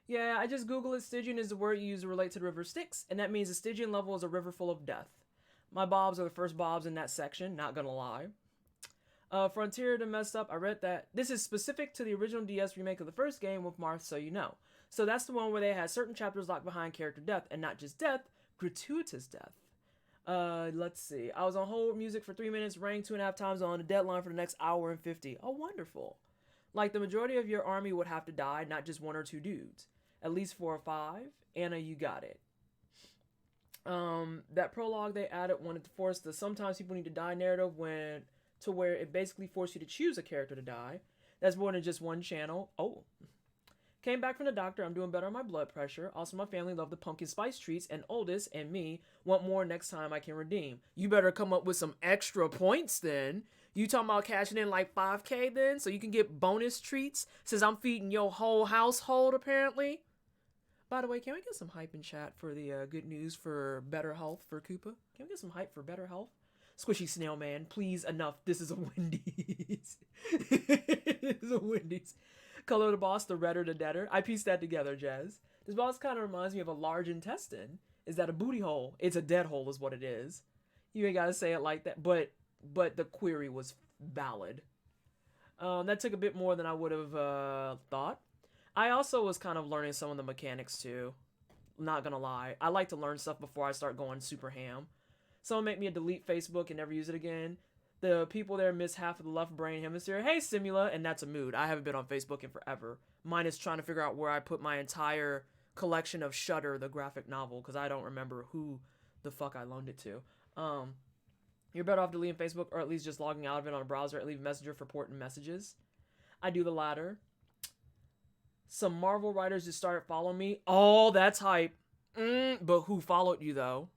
Yeah, I just googled it. Stygian is the word you use to relate to the river Styx, and that means the Stygian level is a river full of death. My bobs are the first bobs in that section, not gonna lie. Frontier done messed up. I read that. This is specific to the original DS remake of the first game with Marth, so you know. So that's the one where they had certain chapters locked behind character death, and not just death, gratuitous death. Let's see. I was on hold music for 3 minutes, rang 2.5 times on the deadline for the next hour and 50. Oh, wonderful. Like, the majority of your army would have to die, not just 1 or 2 dudes. At least 4 or 5. Anna, you got it. That prologue they added wanted to force the sometimes people need to die narrative to where it basically forced you to choose a character to die. That's more than just one channel. Oh. Came back from the doctor. I'm doing better on my blood pressure. Also, my family love the pumpkin spice treats, and Oldest and me want more next time I can redeem. You better come up with some extra points then. You talking about cashing in like 5K then, so you can get bonus treats since I'm feeding your whole household apparently? By the way, can we get some hype in chat for the good news for better health for Koopa? Can we get some hype for better health? Squishy Snail Man, please, enough. This is a Wendy's. This is a Wendy's. Color of the boss, the redder the deader. I pieced that together, Jazz. This boss kind of reminds me of a large intestine. Is that a booty hole? It's a dead hole is what it is. You ain't gotta say it like that, but the query was valid. That took a bit more than I would have thought. I also was kind of learning some of the mechanics too. Not gonna lie. I like to learn stuff before I start going super ham. Someone make me a delete Facebook and never use it again. The people there miss half of the left brain hemisphere. Hey, Simula, and that's a mood. I haven't been on Facebook in forever. Mine is trying to figure out where I put my entire collection of Shudder, the graphic novel, because I don't remember who the fuck I loaned it to. You're better off deleting Facebook, or at least just logging out of it on a browser and leave Messenger for important messages. I do the latter. Some Marvel writers just started following me. Oh, that's hype. But who followed you, though?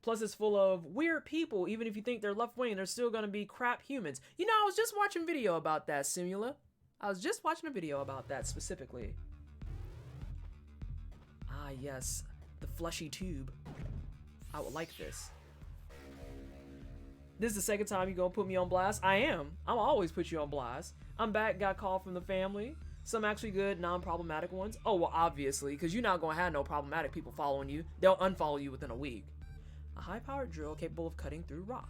Plus, it's full of weird people. Even if you think they're left-wing, they're still going to be crap humans. You know, I was just watching a video about that, Simula. I was just watching a video about that specifically. Ah, yes. The fleshy tube. I would like this. This is the second time you gonna put me on blast? I am. I'll always put you on blast. I'm back, got a call from the family. Some actually good, non-problematic ones. Oh, well, obviously, because you're not gonna have no problematic people following you. They'll unfollow you within a week. A high-powered drill capable of cutting through rock.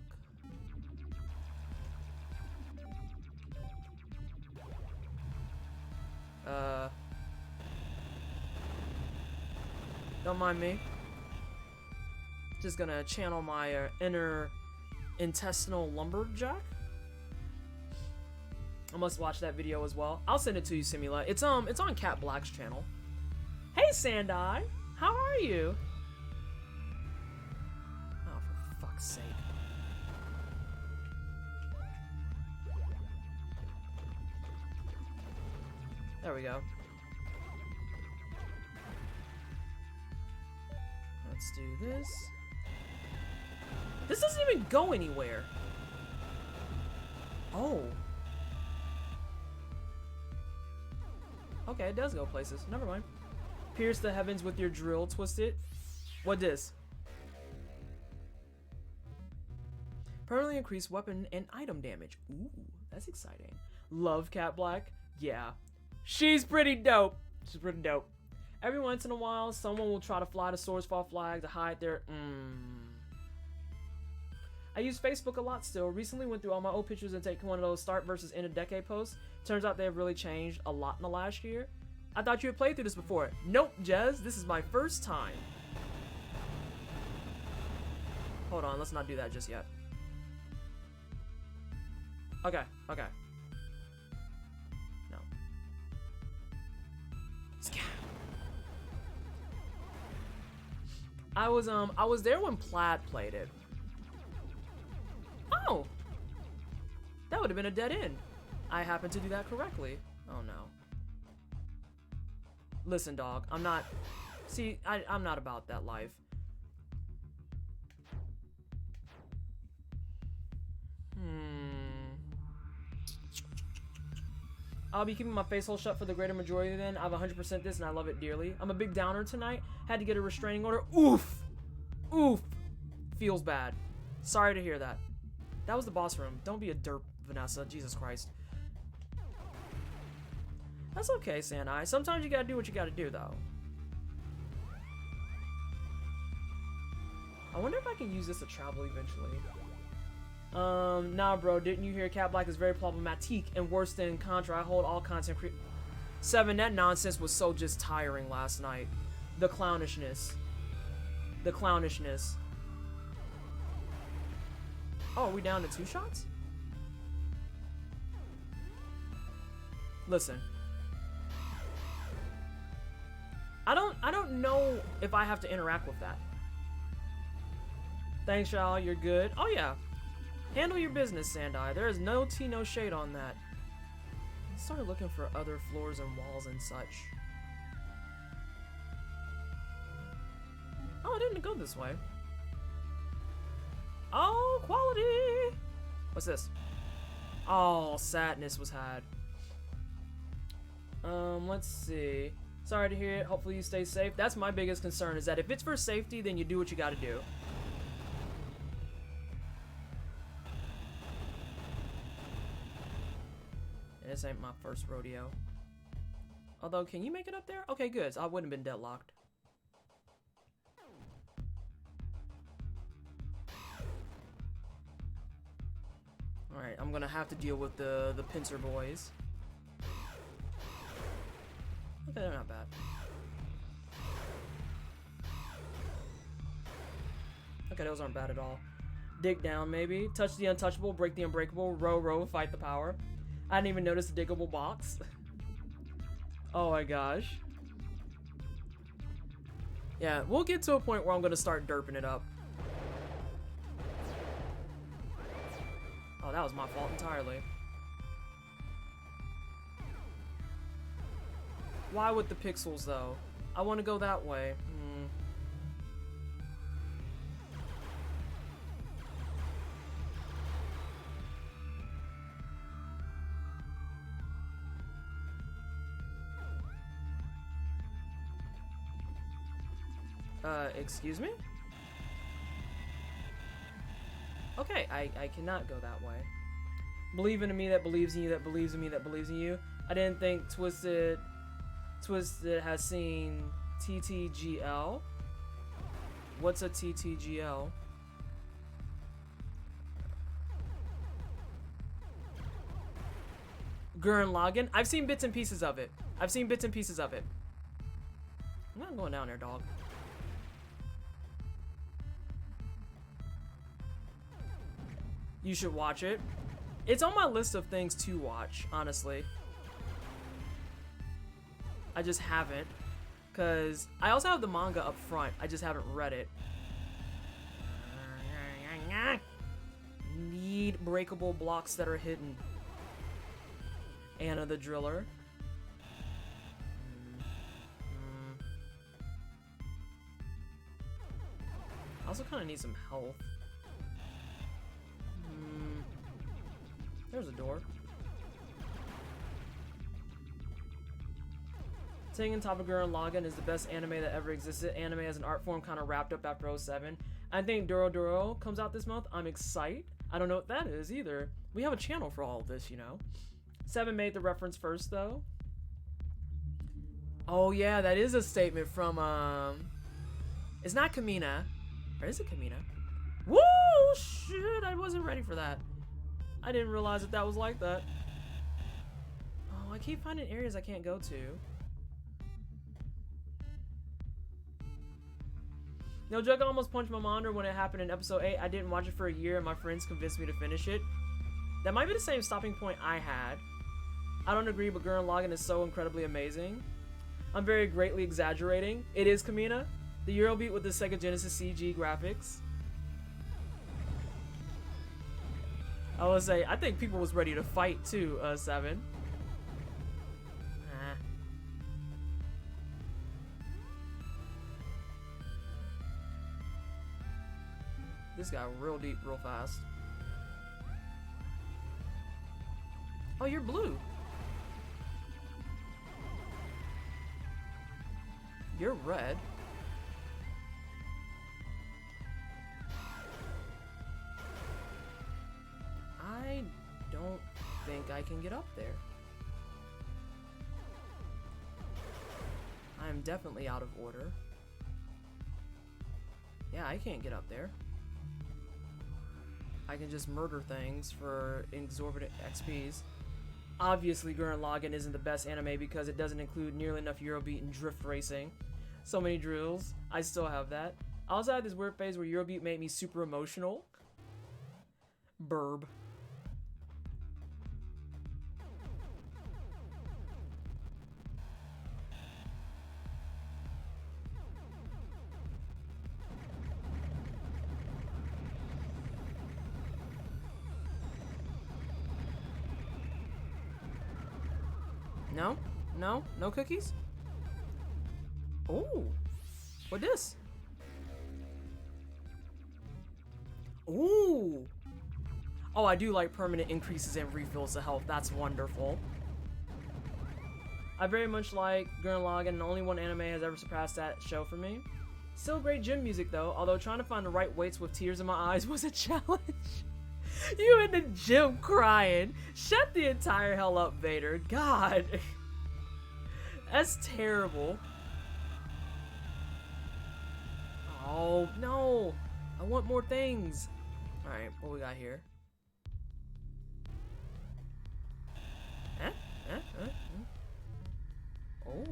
Don't mind me. Just gonna channel my inner intestinal lumberjack. I must watch that video as well. I'll send it to you, Simula. It's on Cat Black's channel. Hey, Sandai, how are you? Oh, for fuck's sake. There we go. Let's do this. This doesn't even go anywhere. Oh. Okay, it does go places. Never mind. Pierce the heavens with your drill, twist it. What this? Permanently increase weapon and item damage. Ooh, that's exciting. Love Cat Black? Yeah. She's pretty dope. She's pretty dope. Every once in a while, someone will try to fly the Swords Fall flag to hide their... I use Facebook a lot still. Recently went through all my old pictures and take one of those start versus end of decade posts. Turns out they have really changed a lot in the last year. I thought you had played through this before. Nope, Jez. This is my first time. Hold on, let's not do that just yet. Okay, okay. No. Scout. I was there when Plaid played it. Oh! That would have been a dead end. I happened to do that correctly. Oh no. Listen, dog, I'm not... See, I'm not about that life. I'll be keeping my face hole shut for the greater majority then. I've 100% this and I love it dearly. I'm a big downer tonight. Had to get a restraining order. Oof! Oof! Feels bad. Sorry to hear that. That was the boss room. Don't be a derp, Vanessa. Jesus Christ. That's okay, Sandai. Sometimes you gotta do what you gotta do, though. I wonder if I can use this to travel eventually. Nah, bro. Didn't you hear Cat Black is very problematic and worse than Contra? I hold all content 7, that nonsense was so just tiring last night. The clownishness. The clownishness. Oh, are we down to 2 shots? Listen. I don't know if I have to interact with that. Thanks, Shal. You're good. Oh, yeah. Handle your business, Sandai. There is no tea, no shade on that. I started looking for other floors and walls and such. Oh, it didn't go this way. Oh, quality! What's this? Oh, sadness was had. Let's see. Sorry to hear it. Hopefully you stay safe. That's my biggest concern, is that if it's for safety, then you do what you gotta do. This ain't my first rodeo. Although, can you make it up there? Okay, good. So I wouldn't have been deadlocked. Alright, I'm gonna have to deal with the pincer boys. Okay, they're not bad. Okay, those aren't bad at all. Dig down, maybe. Touch the untouchable, break the unbreakable, row, row, fight the power. I didn't even notice the diggable box. Oh my gosh. Yeah, we'll get to a point where I'm gonna start derping it up. Oh, that was my fault entirely. Why with the pixels, though? I want to go that way. Excuse me? Okay, I cannot go that way. Believe in me that believes in you, that believes in me, that believes in you. I didn't think Twisted has seen TTGL. What's a TTGL? Gurren Lagann? I've seen bits and pieces of it. I'm not going down there, dog. You should watch it. It's on my list of things to watch, honestly. I just haven't. Because I also have the manga up front. I just haven't read it. Need breakable blocks that are hidden. Anna the Driller. I also kind of need some health. There's a door. Tengen Toppa Gurren Lagann is the best anime that ever existed. Anime as an art form kind of wrapped up after 07. I think Duro Duro comes out this month. I'm excited. I don't know what that is either. We have a channel for all of this, you know. 7 made the reference first, though. Oh, yeah, that is a statement from, it's not Kamina. Or is it Kamina? Woo! Shit, I wasn't ready for that. I didn't realize that was like that. Oh, I keep finding areas I can't go to. No joke, I almost punched my monitor when it happened in episode 8. I didn't watch it for a year and my friends convinced me to finish it. That might be the same stopping point I had. I don't agree, but Gurren Lagann is so incredibly amazing. I'm very greatly exaggerating. It is Kamina. The Eurobeat with the Sega Genesis CG graphics. I will say, I think people was ready to fight too, 7. This got real deep real fast. Oh, you're blue. You're red. I don't think I can get up there. I'm definitely out of order. Yeah, I can't get up there. I can just murder things for exorbitant XPs. Obviously, Gurren Lagann isn't the best anime because it doesn't include nearly enough Eurobeat and drift racing. So many drills. I still have that. I also had this weird phase where Eurobeat made me super emotional. Burb. No? No? No cookies? Ooh. What this? Ooh. Oh, I do like permanent increases and refills of health. That's wonderful. I very much like Gurren Lagann, and only one anime has ever surpassed that show for me. Still great gym music though, although trying to find the right weights with tears in my eyes was a challenge. You in the gym crying. Shut the entire hell up, Vader. God. That's terrible. Oh, no. I want more things. Alright, what we got here? Oh.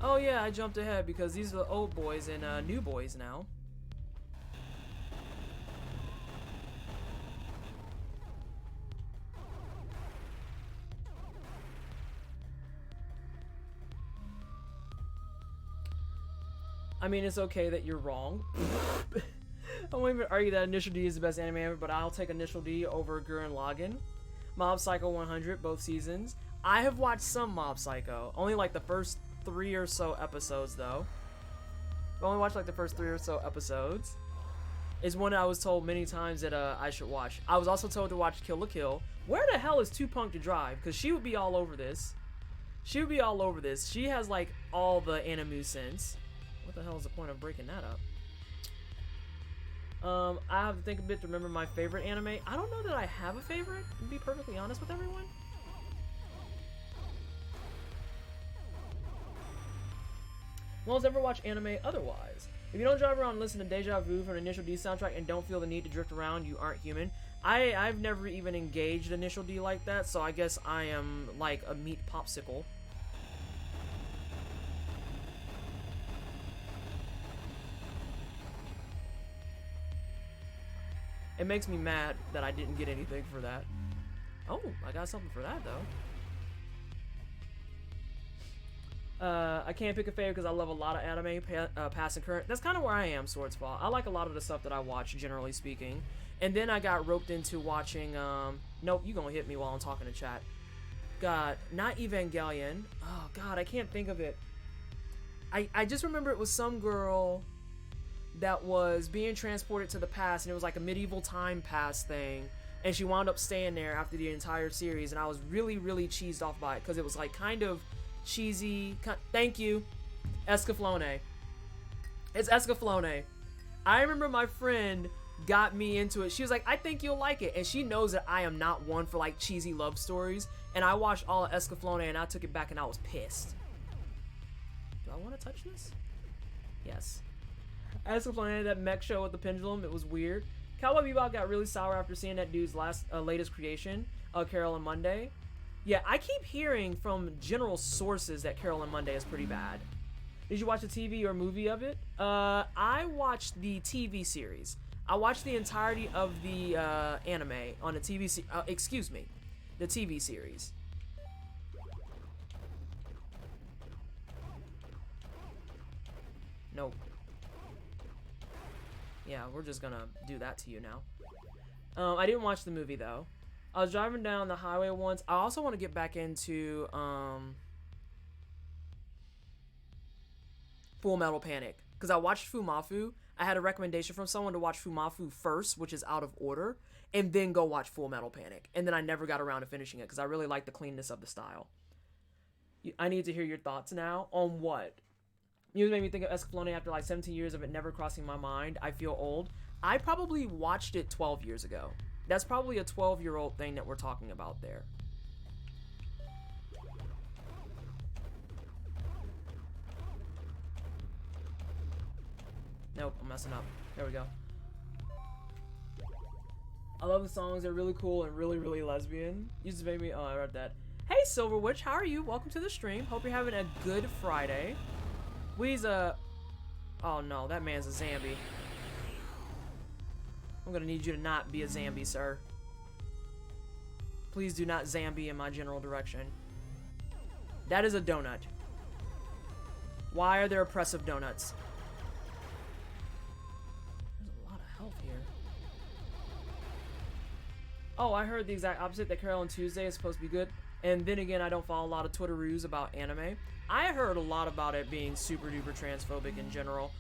Oh yeah, I jumped ahead because these are the old boys and new boys now. I mean, it's okay that you're wrong. I won't even argue that Initial D is the best anime ever, but I'll take Initial D over Gurren Lagann. Mob Psycho 100, both seasons. I have watched some Mob Psycho. Only like the first 3 or so episodes, though. I've only watched like the first 3 or so episodes. Is one I was told many times that I should watch. I was also told to watch Kill la Kill. Where the hell is Too Punk to Drive? Because she would be all over this. She would be all over this. She has like all the anime sense. What the hell is the point of breaking that up? I have to think a bit to remember my favorite anime. I don't know that I have a favorite, to be perfectly honest with everyone. No one's ever watched anime otherwise. If you don't drive around and listen to Deja Vu from the Initial D soundtrack and don't feel the need to drift around, you aren't human. I've never even engaged Initial D like that, so I guess I am like a meat popsicle. It makes me mad that I didn't get anything for that. Oh, I got something for that, though. I can't pick a favorite because I love a lot of anime, past and current. That's kind of where I am, Swords Fall. I like a lot of the stuff that I watch, generally speaking. And then I got roped into watching, nope, you gonna hit me while I'm talking to chat. God, not Evangelion. Oh, God, I can't think of it. I just remember it was some girl that was being transported to the past, and it was like a medieval time past thing, and she wound up staying there after the entire series, and I was really, really cheesed off by it, because it was like kind of cheesy. Thank you. Escaflowne. It's Escaflowne. I remember my friend got me into it. She was like, I think you'll like it, and she knows that I am not one for like cheesy love stories, and I watched all of Escaflowne, and I took it back, and I was pissed. Do I want to touch this? Yes. Escaflowne, that mech show with the pendulum, it was weird. Cowboy Bebop got really sour after seeing that dude's latest creation, Carol and Monday. Yeah, I keep hearing from general sources that Carol and Monday is pretty bad. Did you watch the TV or movie of it? I watched the TV series. I watched the entirety of the anime on the TV the TV series. Nope. Yeah, we're just gonna do that to you now. I didn't watch the movie though. I was driving down the highway once. I also want to get back into Full Metal Panic, because I watched Fumafu. I had a recommendation from someone to watch Fumafu first, which is out of order, and then go watch Full Metal Panic. And then I never got around to finishing it because I really like the cleanness of the style. I need to hear your thoughts now on what? You made me think of Escaflowne after like 17 years of it never crossing my mind. I feel old. I probably watched it 12 years ago. That's probably a 12-year-old thing that we're talking about there. Nope, I'm messing up. There we go. I love the songs. They're really cool and really, really lesbian. You just made me... Oh, I read that. Hey, Silver Witch. How are you? Welcome to the stream. Hope you're having a good Friday. We's oh no, that man's a zombie. I'm gonna need you to not be a zombie, sir. Please do not zombie in my general direction. That is a donut. Why are there oppressive donuts? There's a lot of health here. Oh, I heard the exact opposite, that Carol and Tuesday is supposed to be good. And then again, I don't follow a lot of Twitteroos about anime. I heard a lot about it being super duper transphobic in general.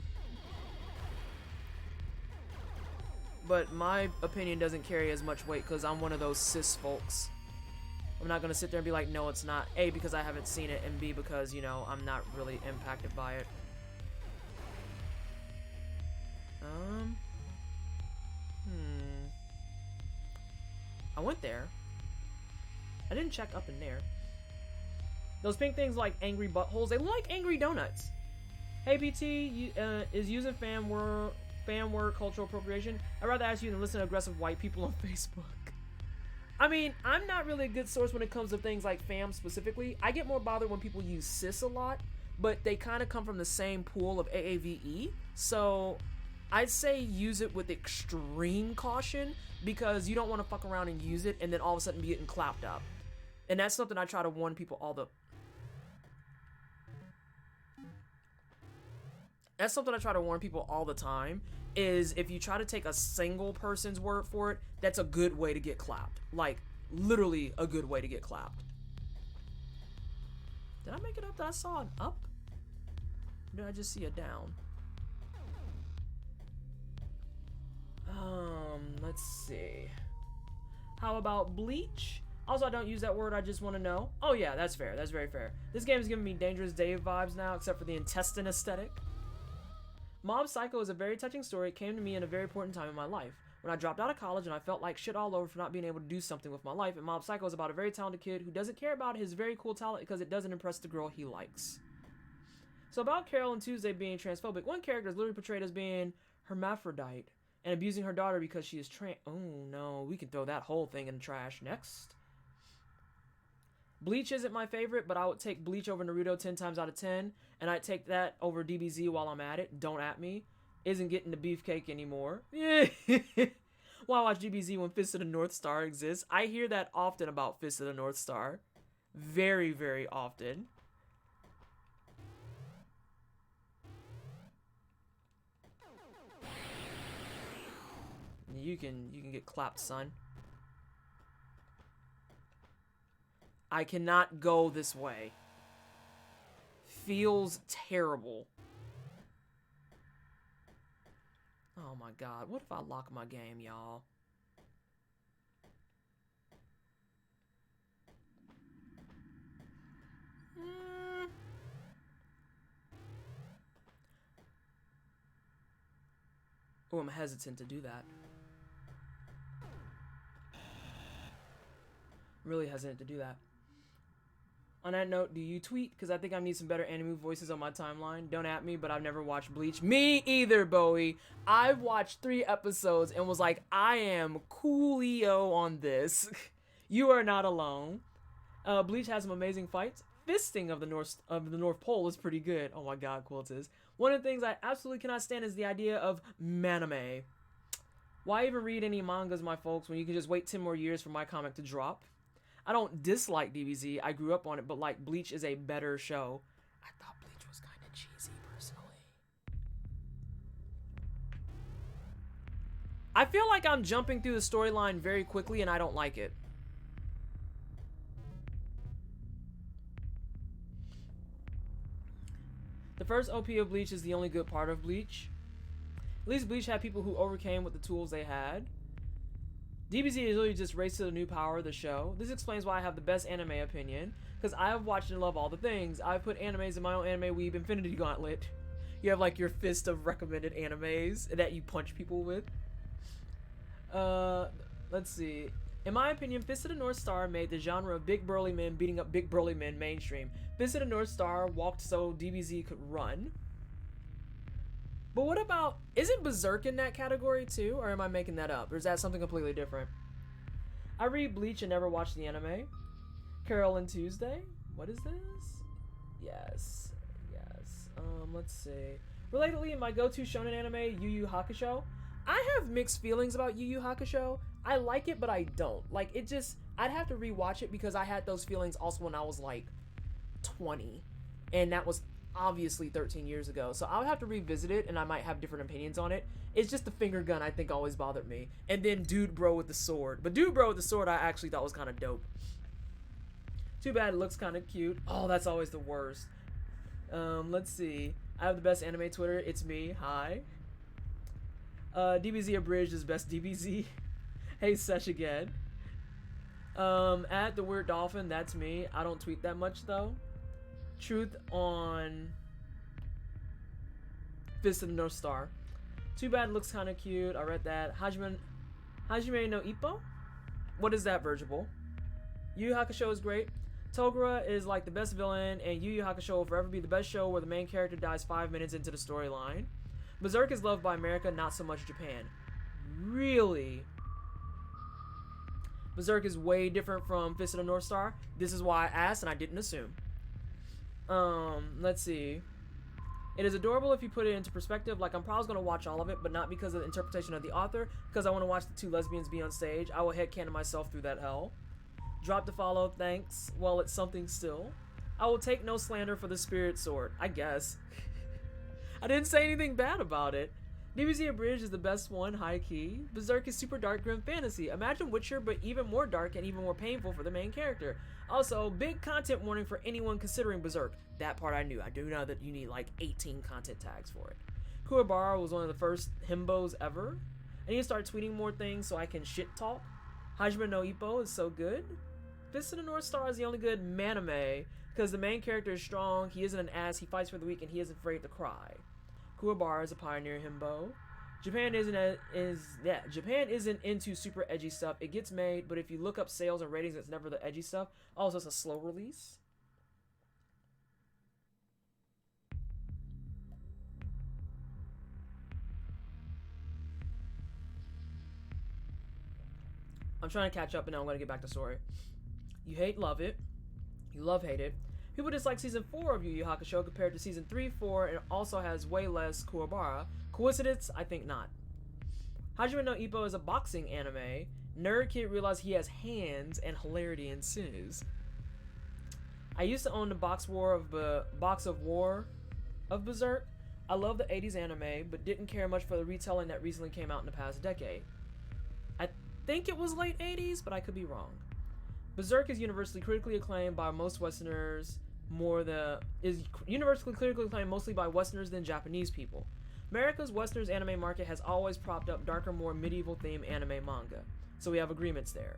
but my opinion doesn't carry as much weight because I'm one of those cis folks. I'm not gonna sit there and be like, no, it's not. A, because I haven't seen it, and B, because, you know, I'm not really impacted by it. I went there. I didn't check up in there. Those pink things like angry buttholes. They look like angry donuts. Hey, PT, is using fan word cultural appropriation? I'd rather ask you than listen to aggressive white people on Facebook. I mean, I'm not really a good source when it comes to things like fam specifically. I get more bothered when people use cis a lot, but they kind of come from the same pool of AAVE. So I'd say use it with extreme caution because you don't want to fuck around and use it and then all of a sudden be getting clapped up. And that's something I try to warn people all the... That's something I try to warn people all the time, is if you try to take a single person's word for it, that's a good way to get clapped. Like, literally a good way to get clapped. Did I make it up that I saw an up? Or did I just see a down? Let's see. How about Bleach? Also, I don't use that word, I just want to know. Oh yeah, that's fair, that's very fair. This game is giving me Dangerous Dave vibes now, except for the intestine aesthetic. Mob Psycho is a very touching story. It came to me in a very important time in my life. When I dropped out of college and I felt like shit all over for not being able to do something with my life, and Mob Psycho is about a very talented kid who doesn't care about his very cool talent because it doesn't impress the girl he likes. So about Carol and Tuesday being transphobic, one character is literally portrayed as being hermaphrodite and abusing her daughter because she is trans. Oh no, we can throw that whole thing in the trash. Next. Bleach isn't my favorite, but I would take Bleach over Naruto 10 times out of 10, and I'd take that over DBZ while I'm at it. Don't at me. Isn't getting the beefcake anymore. Yeah. Why watch DBZ when Fist of the North Star exists? I hear that often about Fist of the North Star. Very, very often. You can get clapped, son. I cannot go this way. Feels terrible. Oh my god, what if I lock my game, y'all? Oh, I'm hesitant to do that. I'm really hesitant to do that. On that note, do you tweet? Because I think I need some better anime voices on my timeline. Don't at me, but I've never watched Bleach. Me either, Bowie. I've watched 3 episodes and was like, I am coolio on this. You are not alone. Bleach has some amazing fights. Fisting of the North Pole is pretty good. Oh my god, cool it is. One of the things I absolutely cannot stand is the idea of manime. Why even read any mangas, my folks, when you can just wait 10 more years for my comic to drop? I don't dislike DBZ, I grew up on it, but like Bleach is a better show. I thought Bleach was kind of cheesy, personally. I feel like I'm jumping through the storyline very quickly and I don't like it. The first OP of Bleach is the only good part of Bleach. At least Bleach had people who overcame with the tools they had. DBZ is literally just Race to the New Power, the show. This explains why I have the best anime opinion, because I have watched and love all the things. I've put animes in my own anime weeb, Infinity Gauntlet. You have like your fist of recommended animes that you punch people with. Let's see. In my opinion, Fist of the North Star made the genre of big burly men beating up big burly men mainstream. Fist of the North Star walked so DBZ could run. But what about, isn't Berserk in that category too? Or am I making that up? Or is that something completely different? I read Bleach and never watched the anime. Carol and Tuesday? What is this? Yes. Yes. Let's see. Relatedly, my go-to shonen anime, Yu Yu Hakusho. I have mixed feelings about Yu Yu Hakusho. I like it, but I don't. Like, it just, I'd have to rewatch it because I had those feelings also when I was like 20. And that was obviously 13 years ago, so I'll have to revisit it and I might have different opinions on it. It's just the finger gun I think always bothered me, and then Dude Bro with the sword. But Dude Bro with the sword I actually thought was kind of dope. Too bad it looks kind of cute. Oh, that's always the worst. Let's see. I have the best anime Twitter. It's me. Hi. DBZ abridged is best DBZ. Hey, Sesh again. At the Weird Dolphin, that's me. I don't tweet that much though. Truth on Fist of the North Star. Too bad, looks kind of cute. I read that. Hajime no Ippo? What is that, Vergible? Yu Yu Hakusho is great. Togura is like the best villain, and Yu Yu Hakusho will forever be the best show where the main character dies 5 minutes into the storyline. Berserk is loved by America, not so much Japan. Really? Berserk is way different from Fist of the North Star. This is why I asked, and I didn't assume. Let's see. It is adorable if you put it into perspective. Like, I'm probably going to watch all of it, but not because of the interpretation of the author, because I want to watch the two lesbians be on stage. I will headcanon myself through that hell. Drop to follow, thanks. Well, it's something still. I will take no slander for the spirit sword, I guess. I didn't say anything bad about it. DBZ Abridged is the best one, high key. Berserk is super dark grim fantasy. Imagine Witcher, but even more dark and even more painful for the main character. Also, big content warning for anyone considering Berserk. That part I knew. I do know that you need like 18 content tags for it. Kuwabara was one of the first himbos ever. I need to start tweeting more things so I can shit talk. Hajime no Ippo is so good. Fist of the North Star is the only good manime because the main character is strong, he isn't an ass, he fights for the weak, and he isn't afraid to cry. Kuwabara is a pioneer himbo. Japan isn't into super edgy stuff. It gets made, but if you look up sales and ratings, it's never the edgy stuff. Also, it's a slow release. I'm trying to catch up, and now I'm going to get back to story. You hate, love it. You love, hate it. People dislike season 4 of Yu Yu Hakusho compared to season 3, 4, and it also has way less Kuwabara. Coincidence? I think not. Hajime no Ippo is a boxing anime. Nerd kid realized he has hands, and hilarity ensues. I used to own the box of war of Berserk. I love the 80s anime, but didn't care much for the retelling that recently came out in the past decade. I think it was late 80s, but I could be wrong. Berserk is universally critically acclaimed by most Westerners, universally critically acclaimed mostly by Westerners than Japanese people. America's Westerners anime market has always propped up darker, more medieval themed anime manga, so we have agreements there.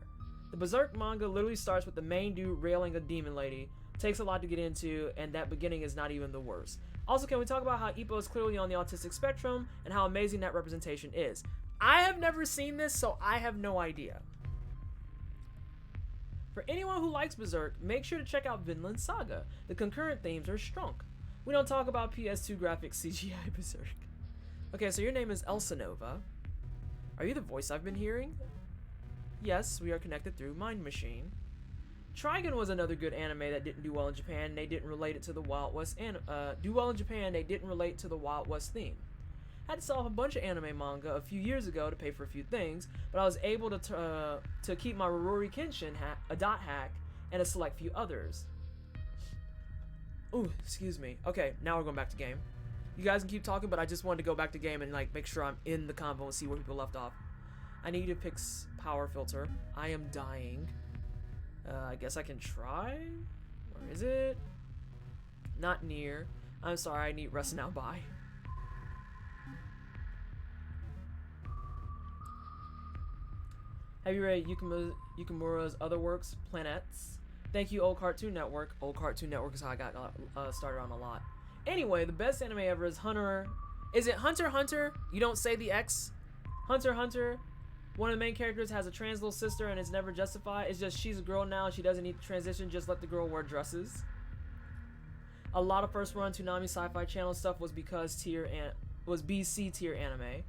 The Berserk manga literally starts with the main dude railing a demon lady, takes a lot to get into, and that beginning is not even the worst. Also, can we talk about how Ippo is clearly on the autistic spectrum, and how amazing that representation is? I have never seen this, so I have no idea. For anyone who likes Berserk, make sure to check out Vinland Saga. The concurrent themes are strong. We don't talk about PS2 graphics CGI Berserk. Okay, so your name is Elsanova. Are you the voice I've been hearing? Yes, we are connected through Mind Machine. Trigun was another good anime that didn't do well in Japan. They didn't relate it to the Wild West they didn't relate to the Wild West theme. I had to sell off a bunch of anime manga a few years ago to pay for a few things, but I was able to keep my Rorori Kenshin a dot hack and a select few others. Ooh, excuse me. Okay, now we're going back to game. You guys can keep talking, but I just wanted to go back to game and like make sure I'm in the convo and see where people left off. I need to fix power filter. I am dying. I guess I can try? Where is it? Not near. I'm sorry, I need rest now. Bye. Have you read Yukimura's other works, Planets? Thank you, Old Cartoon Network. Old Cartoon Network is how I got started on a lot. Anyway, the best anime ever is Hunter. Is it Hunter x Hunter? You don't say the X. Hunter x Hunter. One of the main characters has a trans little sister and it's never justified. It's just she's a girl now. She doesn't need to transition. Just let the girl wear dresses. A lot of first run Toonami Sci-Fi Channel stuff was was BC tier anime.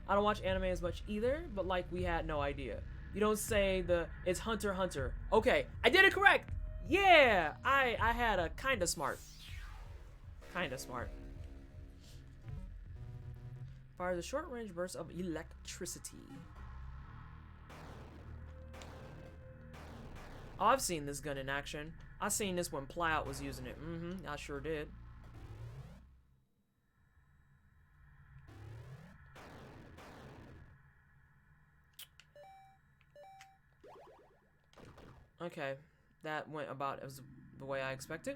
I don't watch anime as much either, but like we had no idea. You don't say it's Hunter x Hunter. Okay, I did it correct. Yeah, I had a kinda smart. Fires a short range burst of electricity. Oh, I've seen this gun in action. I seen this when Plyout was using it. I sure did. Okay, that went about as the way I expected.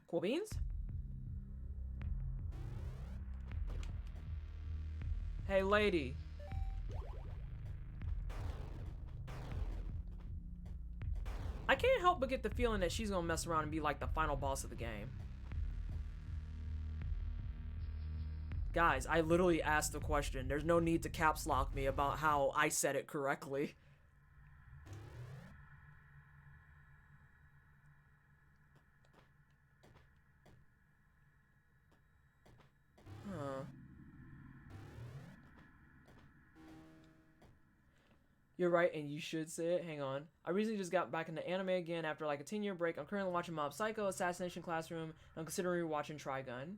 Cool beans. Hey, lady. I can't help but get the feeling that she's gonna mess around and be like the final boss of the game. Guys, I literally asked the question. There's no need to caps lock me about how I said it correctly. Huh. You're right, and you should say it. Hang on. I recently just got back into anime again after like a 10-year break. I'm currently watching Mob Psycho, Assassination Classroom, and I'm considering watching Trigun.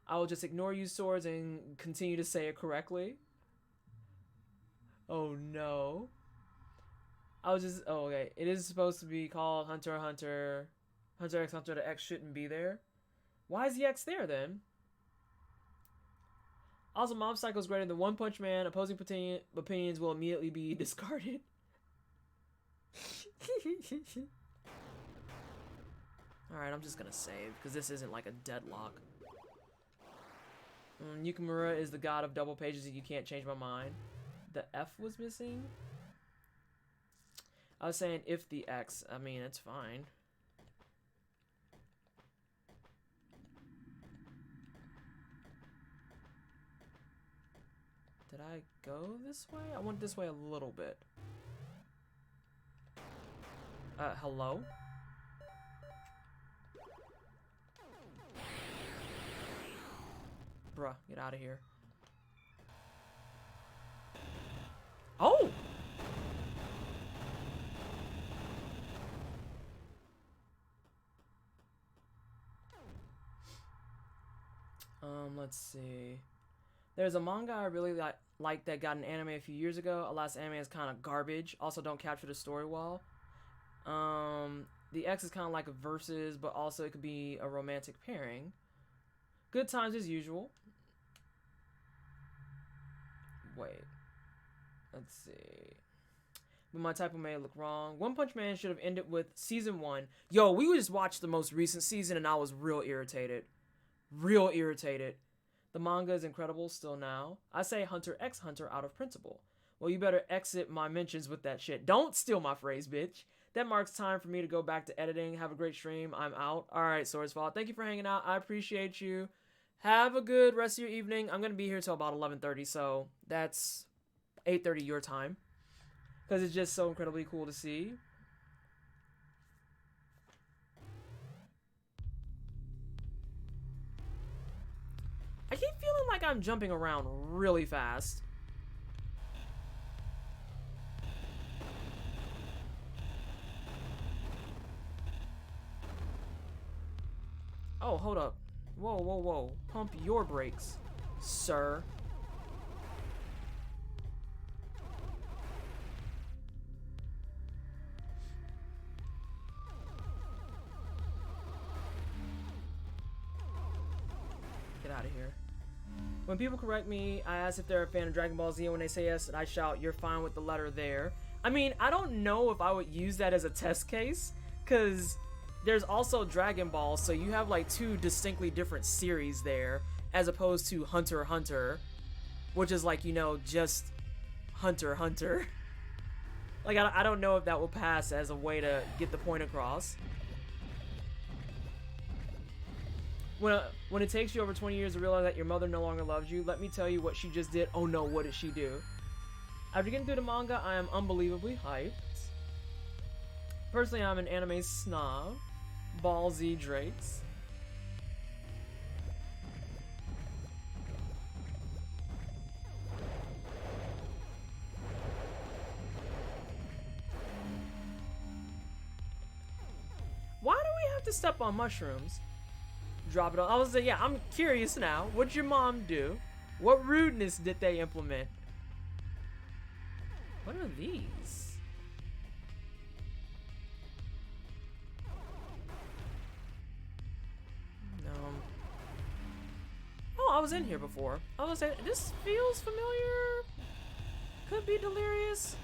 I will just ignore you swords and continue to say it correctly. Oh no. I was just, oh okay. It is supposed to be called Hunter x Hunter. Hunter x Hunter, the X shouldn't be there. Why is the X there then? Also, Mob Psycho is greater than One Punch Man. Opposing opinions will immediately be discarded. Alright, I'm just gonna save, because this isn't like a deadlock. Yukimura is the god of double pages and you can't change my mind. The F was missing? I was saying if the X. I mean, it's fine. Did I go this way? I went this way a little bit. Hello? Bruh, get out of here. Oh! Let's see. There's a manga I really like that got an anime a few years ago. Alas, anime is kind of garbage. Also, don't capture the story well. The X is kind of like a versus, but also it could be a romantic pairing. Good times as usual. Wait. Let's see. But my typo may look wrong. One Punch Man should have ended with season 1. Yo, we just watched the most recent season and I was real irritated. Real irritated. The manga is incredible still now. I say Hunter x Hunter out of principle. Well, you better exit my mentions with that shit. Don't steal my phrase, bitch. That marks time for me to go back to editing. Have a great stream. I'm out. Alright, Swordsfall. Thank you for hanging out. I appreciate you. Have a good rest of your evening. I'm going to be here till about 11:30, so that's 8:30 your time. Because it's just so incredibly cool to see. I keep feeling like I'm jumping around really fast. Oh, hold up. Whoa, whoa, whoa. Pump your brakes, sir. Get out of here. When people correct me, I ask if they're a fan of Dragon Ball Z, and when they say yes, I shout, "You're fine with the letter there." I mean, I don't know if I would use that as a test case, because there's also Dragon Ball, so you have like two distinctly different series there, as opposed to Hunter x Hunter, which is like, you know, just Hunter x Hunter. Like, I don't know if that will pass as a way to get the point across. When it takes you over 20 years to realize that your mother no longer loves you, let me tell you what she just did. Oh no, what did she do? After getting through the manga, I am unbelievably hyped. Personally, I'm an anime snob. Ball Z Drakes. Why do we have to step on mushrooms? Drop it on. I was like, yeah, I'm curious now. What'd your mom do? What rudeness did they implement? What are these? No. Oh, I was in here before. I was saying, this feels familiar. Could be delirious.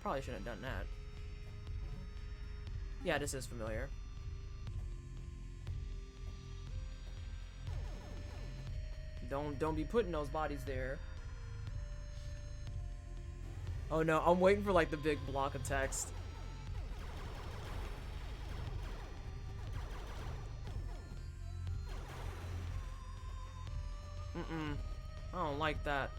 Probably shouldn't have done that. Yeah, this is familiar. Don't be putting those bodies there. Oh no, I'm waiting for like the big block of text. I don't like that.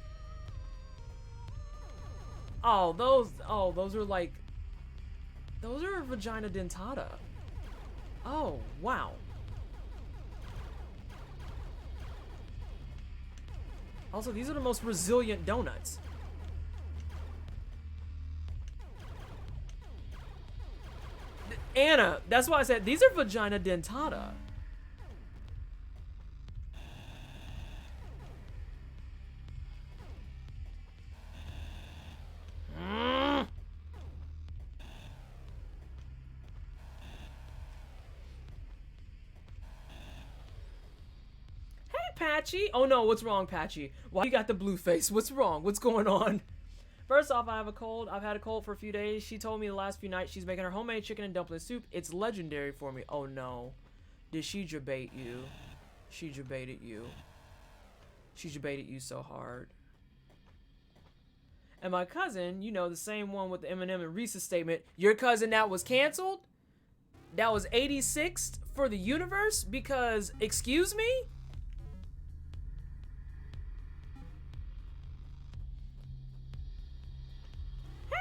Oh, those are like, those are vagina dentata. Oh, wow. Also, these are the most resilient donuts. Anna, that's why I said these are vagina dentata. Patchy? Oh no, what's wrong, Patchy? Why you got the blue face? What's wrong? What's going on? First off, I have a cold. I've had a cold for a few days. She told me the last few nights she's making her homemade chicken and dumpling soup. It's legendary for me. Oh no. Did she debate you? She debated you. She debated you so hard. And my cousin, you know, the same one with the Eminem and Reese's statement, your cousin that was canceled? That was 86th for the universe? Because, excuse me?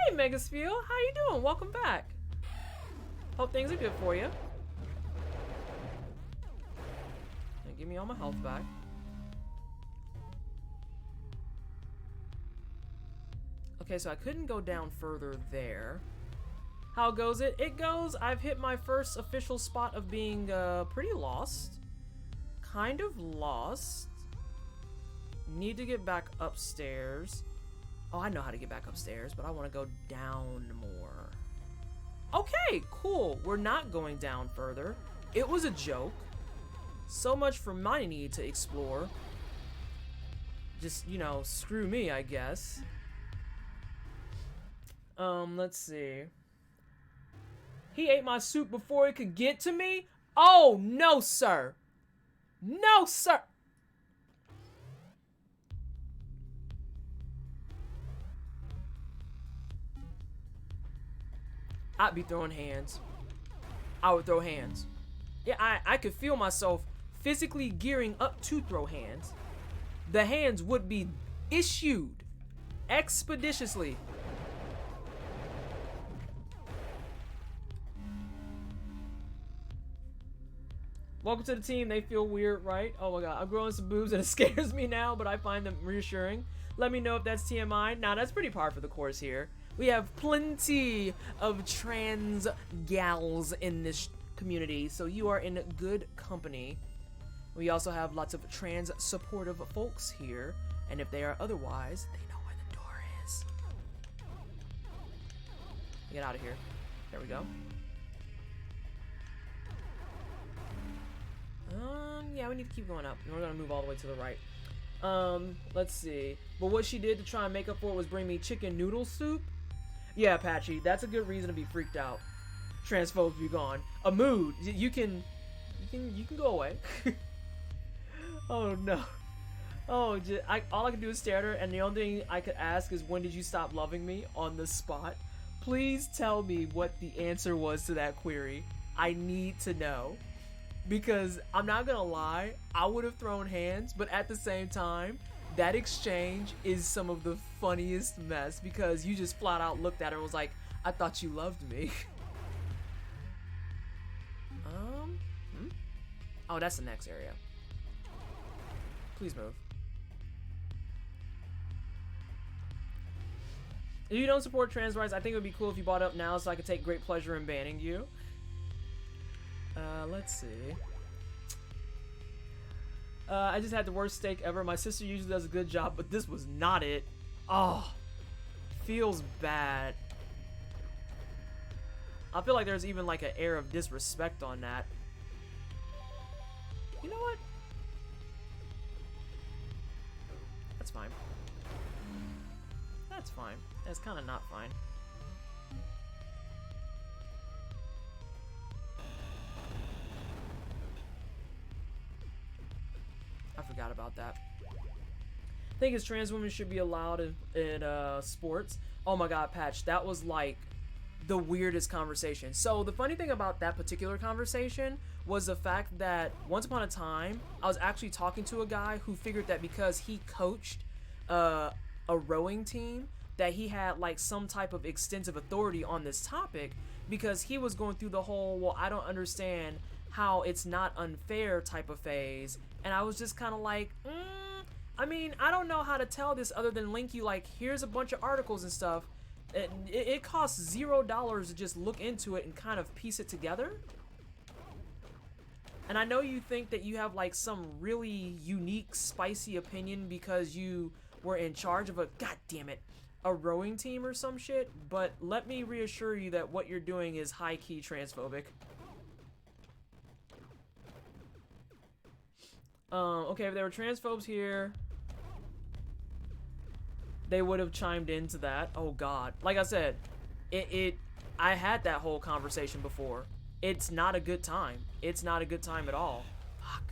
Hey, Megaspiel, how you doing? Welcome back. Hope things are good for you. And give me all my health back. Okay, so I couldn't go down further there. How goes it? It goes, I've hit my first official spot of being pretty lost. Kind of lost. Need to get back upstairs. Oh, I know how to get back upstairs, but I want to go down more. Okay, cool. We're not going down further. It was a joke. So much for my need to explore. Just, you know, screw me, I guess. Let's see. He ate my soup before he could get to me? Oh, no, sir. No, sir. I'd be throwing hands. I would throw hands. Yeah, I could feel myself physically gearing up to throw hands. The hands would be issued expeditiously. Welcome to the team. They feel weird, right? Oh my god, I'm growing some boobs and it scares me now, but I find them reassuring. Let me know if that's TMI. Nah, that's pretty par for the course here. We have plenty of trans gals in this community, so you are in good company. We also have lots of trans supportive folks here, and if they are otherwise, they know where the door is. Get out of here. There we go. Yeah, we need to keep going up. And we're gonna move all the way to the right. Let's see. But what she did to try and make up for it was bring me chicken noodle soup. Yeah, Patchy, that's a good reason to be freaked out. Transphobes be gone. A mood. You can go away. Oh no. Oh, all I can do is stare at her, and the only thing I could ask is, when did you stop loving me on the spot? Please tell me what the answer was to that query. I need to know. Because I'm not gonna lie, I would have thrown hands, but at the same time, that exchange is some of the funniest mess, because you just flat out looked at her and was like, I thought you loved me. Oh, that's the next area. Please move. If you don't support trans rights, I think it would be cool if you bought up now so I could take great pleasure in banning you. Let's see. I just had the worst steak ever. My sister usually does a good job, but this was not it. Oh, feels bad. I feel like there's even like an air of disrespect on that. You know what? That's fine. That's fine. That's kind of not fine. I forgot about that. think is trans women should be allowed in sports. Oh my god, Patch, that was like the weirdest conversation. So the funny thing about that particular conversation was the fact that once upon a time, I was actually talking to a guy who figured that because he coached a rowing team, that he had like some type of extensive authority on this topic, because he was going through the whole, well, I don't understand how it's not unfair type of phase. And I was just kind of like, I mean, I don't know how to tell this other than link you, like, here's a bunch of articles and stuff. It costs $0 to just look into it and kind of piece it together. And I know you think that you have like some really unique, spicy opinion because you were in charge of a rowing team or some shit, but let me reassure you that what you're doing is high-key transphobic. Okay, if there were transphobes here, they would have chimed into that. Oh god. Like I said, I had that whole conversation before. It's not a good time. It's not a good time at all. Fuck.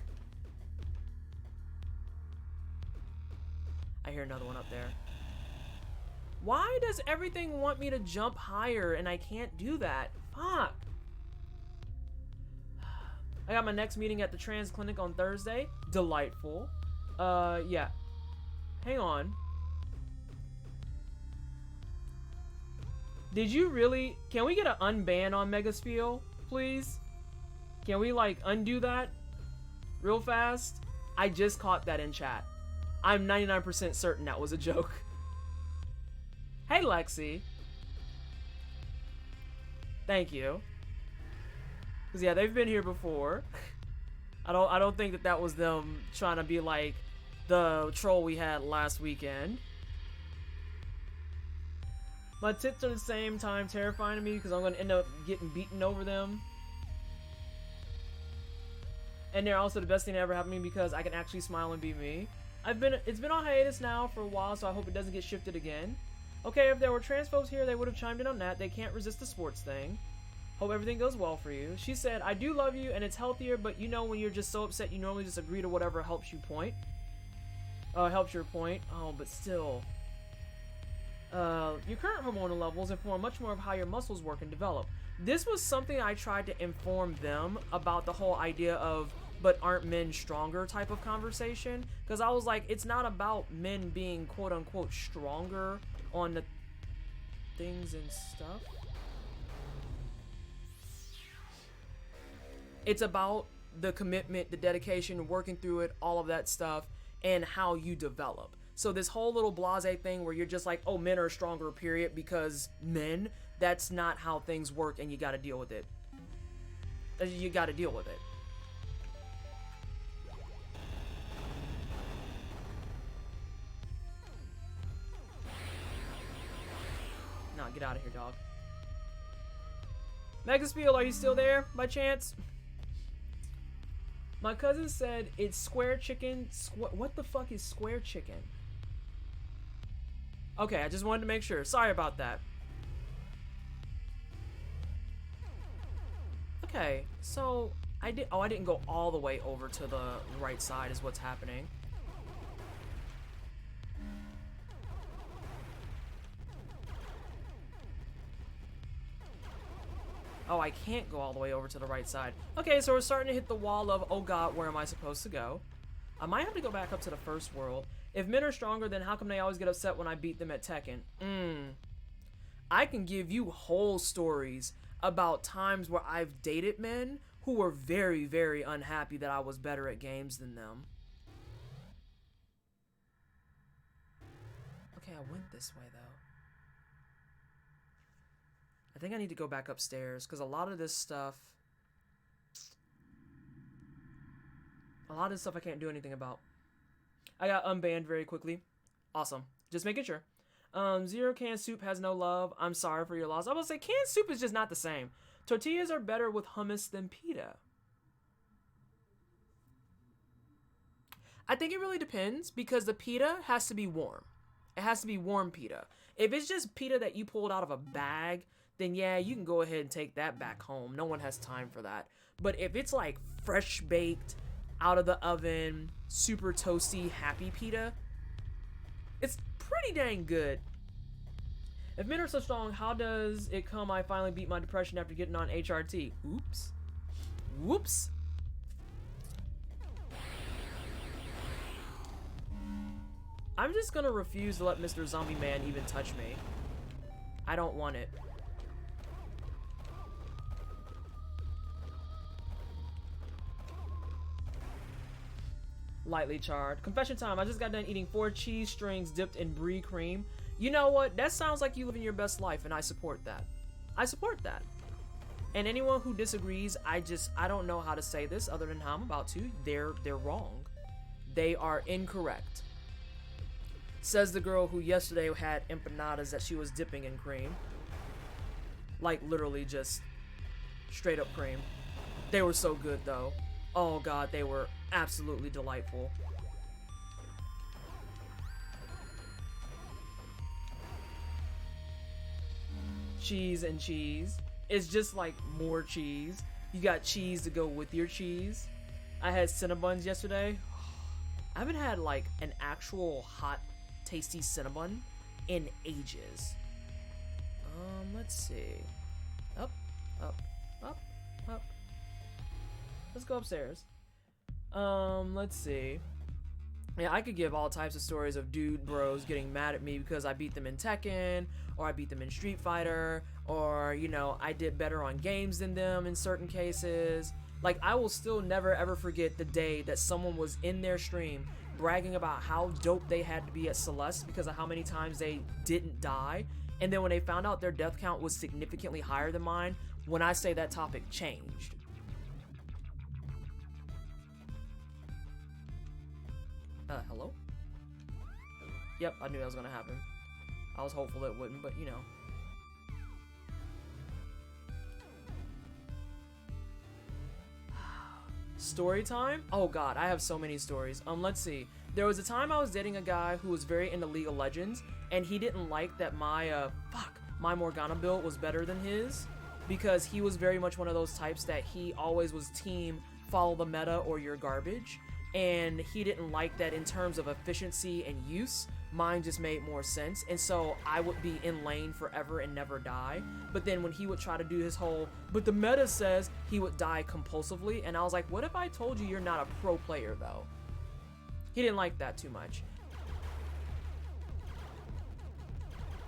I hear another one up there. Why does everything want me to jump higher and I can't do that? Fuck. I got my next meeting at the trans clinic on Thursday. Delightful. Yeah. Hang on. Did you really... Can we get an unban on Megaspiel, please? Can we, like, undo that real fast? I just caught that in chat. I'm 99% certain that was a joke. Hey, Lexi. Thank you. Because, yeah, they've been here before. I don't think that was them trying to be like the troll we had last weekend. My tits are the same time terrifying to me because I'm going to end up getting beaten over them. And they're also the best thing that ever happened to me because I can actually smile and be me. It's been on hiatus now for a while, so I hope it doesn't get shifted again. Okay, if there were trans folks here, they would have chimed in on that. They can't resist the sports thing. Hope everything goes well for you. She said, I do love you and it's healthier, but you know when you're just so upset, you normally just agree to whatever helps you point. Helps your point. Oh, but still. Your current hormonal levels inform much more of how your muscles work and develop. This was something I tried to inform them about, the whole idea of, but aren't men stronger type of conversation. Because I was like, it's not about men being quote unquote stronger on the things and stuff. It's about the commitment, the dedication, working through it, all of that stuff, and how you develop. So this whole little blasé thing where you're just like, oh, men are stronger, period, because men, that's not how things work, and you gotta deal with it. You gotta deal with it. Nah, get out of here, dog. Megaspiel, are you still there, by chance? My cousin said it's square chicken. What the fuck is square chicken? Okay, I just wanted to make sure. Sorry about that. Okay, so I didn't go all the way over to the right side is what's happening. Oh, I can't go all the way over to the right side. Okay, so we're starting to hit the wall of, oh god, where am I supposed to go? I might have to go back up to the first world. If men are stronger, then how come they always get upset when I beat them at Tekken? I can give you whole stories about times where I've dated men who were very, very unhappy that I was better at games than them. Okay, I went this way, though. I think I need to go back upstairs, because a lot of this stuff I can't do anything about. I got unbanned very quickly. Awesome. Just making sure. Zero canned soup has no love. I'm sorry for your loss. I will say canned soup is just not the same. Tortillas are better with hummus than pita. I think it really depends, because the pita has to be warm. It has to be warm pita. If it's just pita that you pulled out of a bag, then yeah, you can go ahead and take that back home. No one has time for that. But if it's like fresh baked, out of the oven, super toasty, happy pita, It's pretty dang good. If men are so strong, how does it come I finally beat my depression after getting on HRT? Oops. Whoops. I'm just gonna refuse to let Mr. Zombie Man even touch me. I don't want it. Lightly charred. Confession time. I just got done eating 4 cheese strings dipped in brie cream. You know what? That sounds like you living your best life, and I support that. I support that. And anyone who disagrees, I don't know how to say this other than how I'm about to. They're wrong. They are incorrect. Says the girl who yesterday had empanadas that she was dipping in cream. Like literally just straight up cream. They were so good though. Oh god, they were absolutely delightful. Cheese and cheese. It's just like more cheese. You got cheese to go with your cheese. I had Cinnabons yesterday. I haven't had like an actual hot, tasty Cinnabon in ages. Let's see. Up, up, up, up. Let's go upstairs. Let's see. Yeah, I could give all types of stories of dude bros getting mad at me because I beat them in Tekken, or I beat them in Street Fighter, or, you know, I did better on games than them in certain cases. Like, I will still never ever forget the day that someone was in their stream bragging about how dope they had to be at Celeste because of how many times they didn't die, and then when they found out their death count was significantly higher than mine, when I say that topic changed. Hello? Yep, I knew that was gonna happen. I was hopeful it wouldn't, but you know. Story time? Oh god, I have so many stories. Let's see. There was a time I was dating a guy who was very into League of Legends, and he didn't like that my Morgana build was better than his, because he was very much one of those types that he always was team follow the meta or you're garbage. And he didn't like that in terms of efficiency and use, mine just made more sense, and so I would be in lane forever and never die. But then when he would try to do his whole, but the meta says, he would die compulsively, and I was like, what if I told you you're not a pro player though? He didn't like that too much.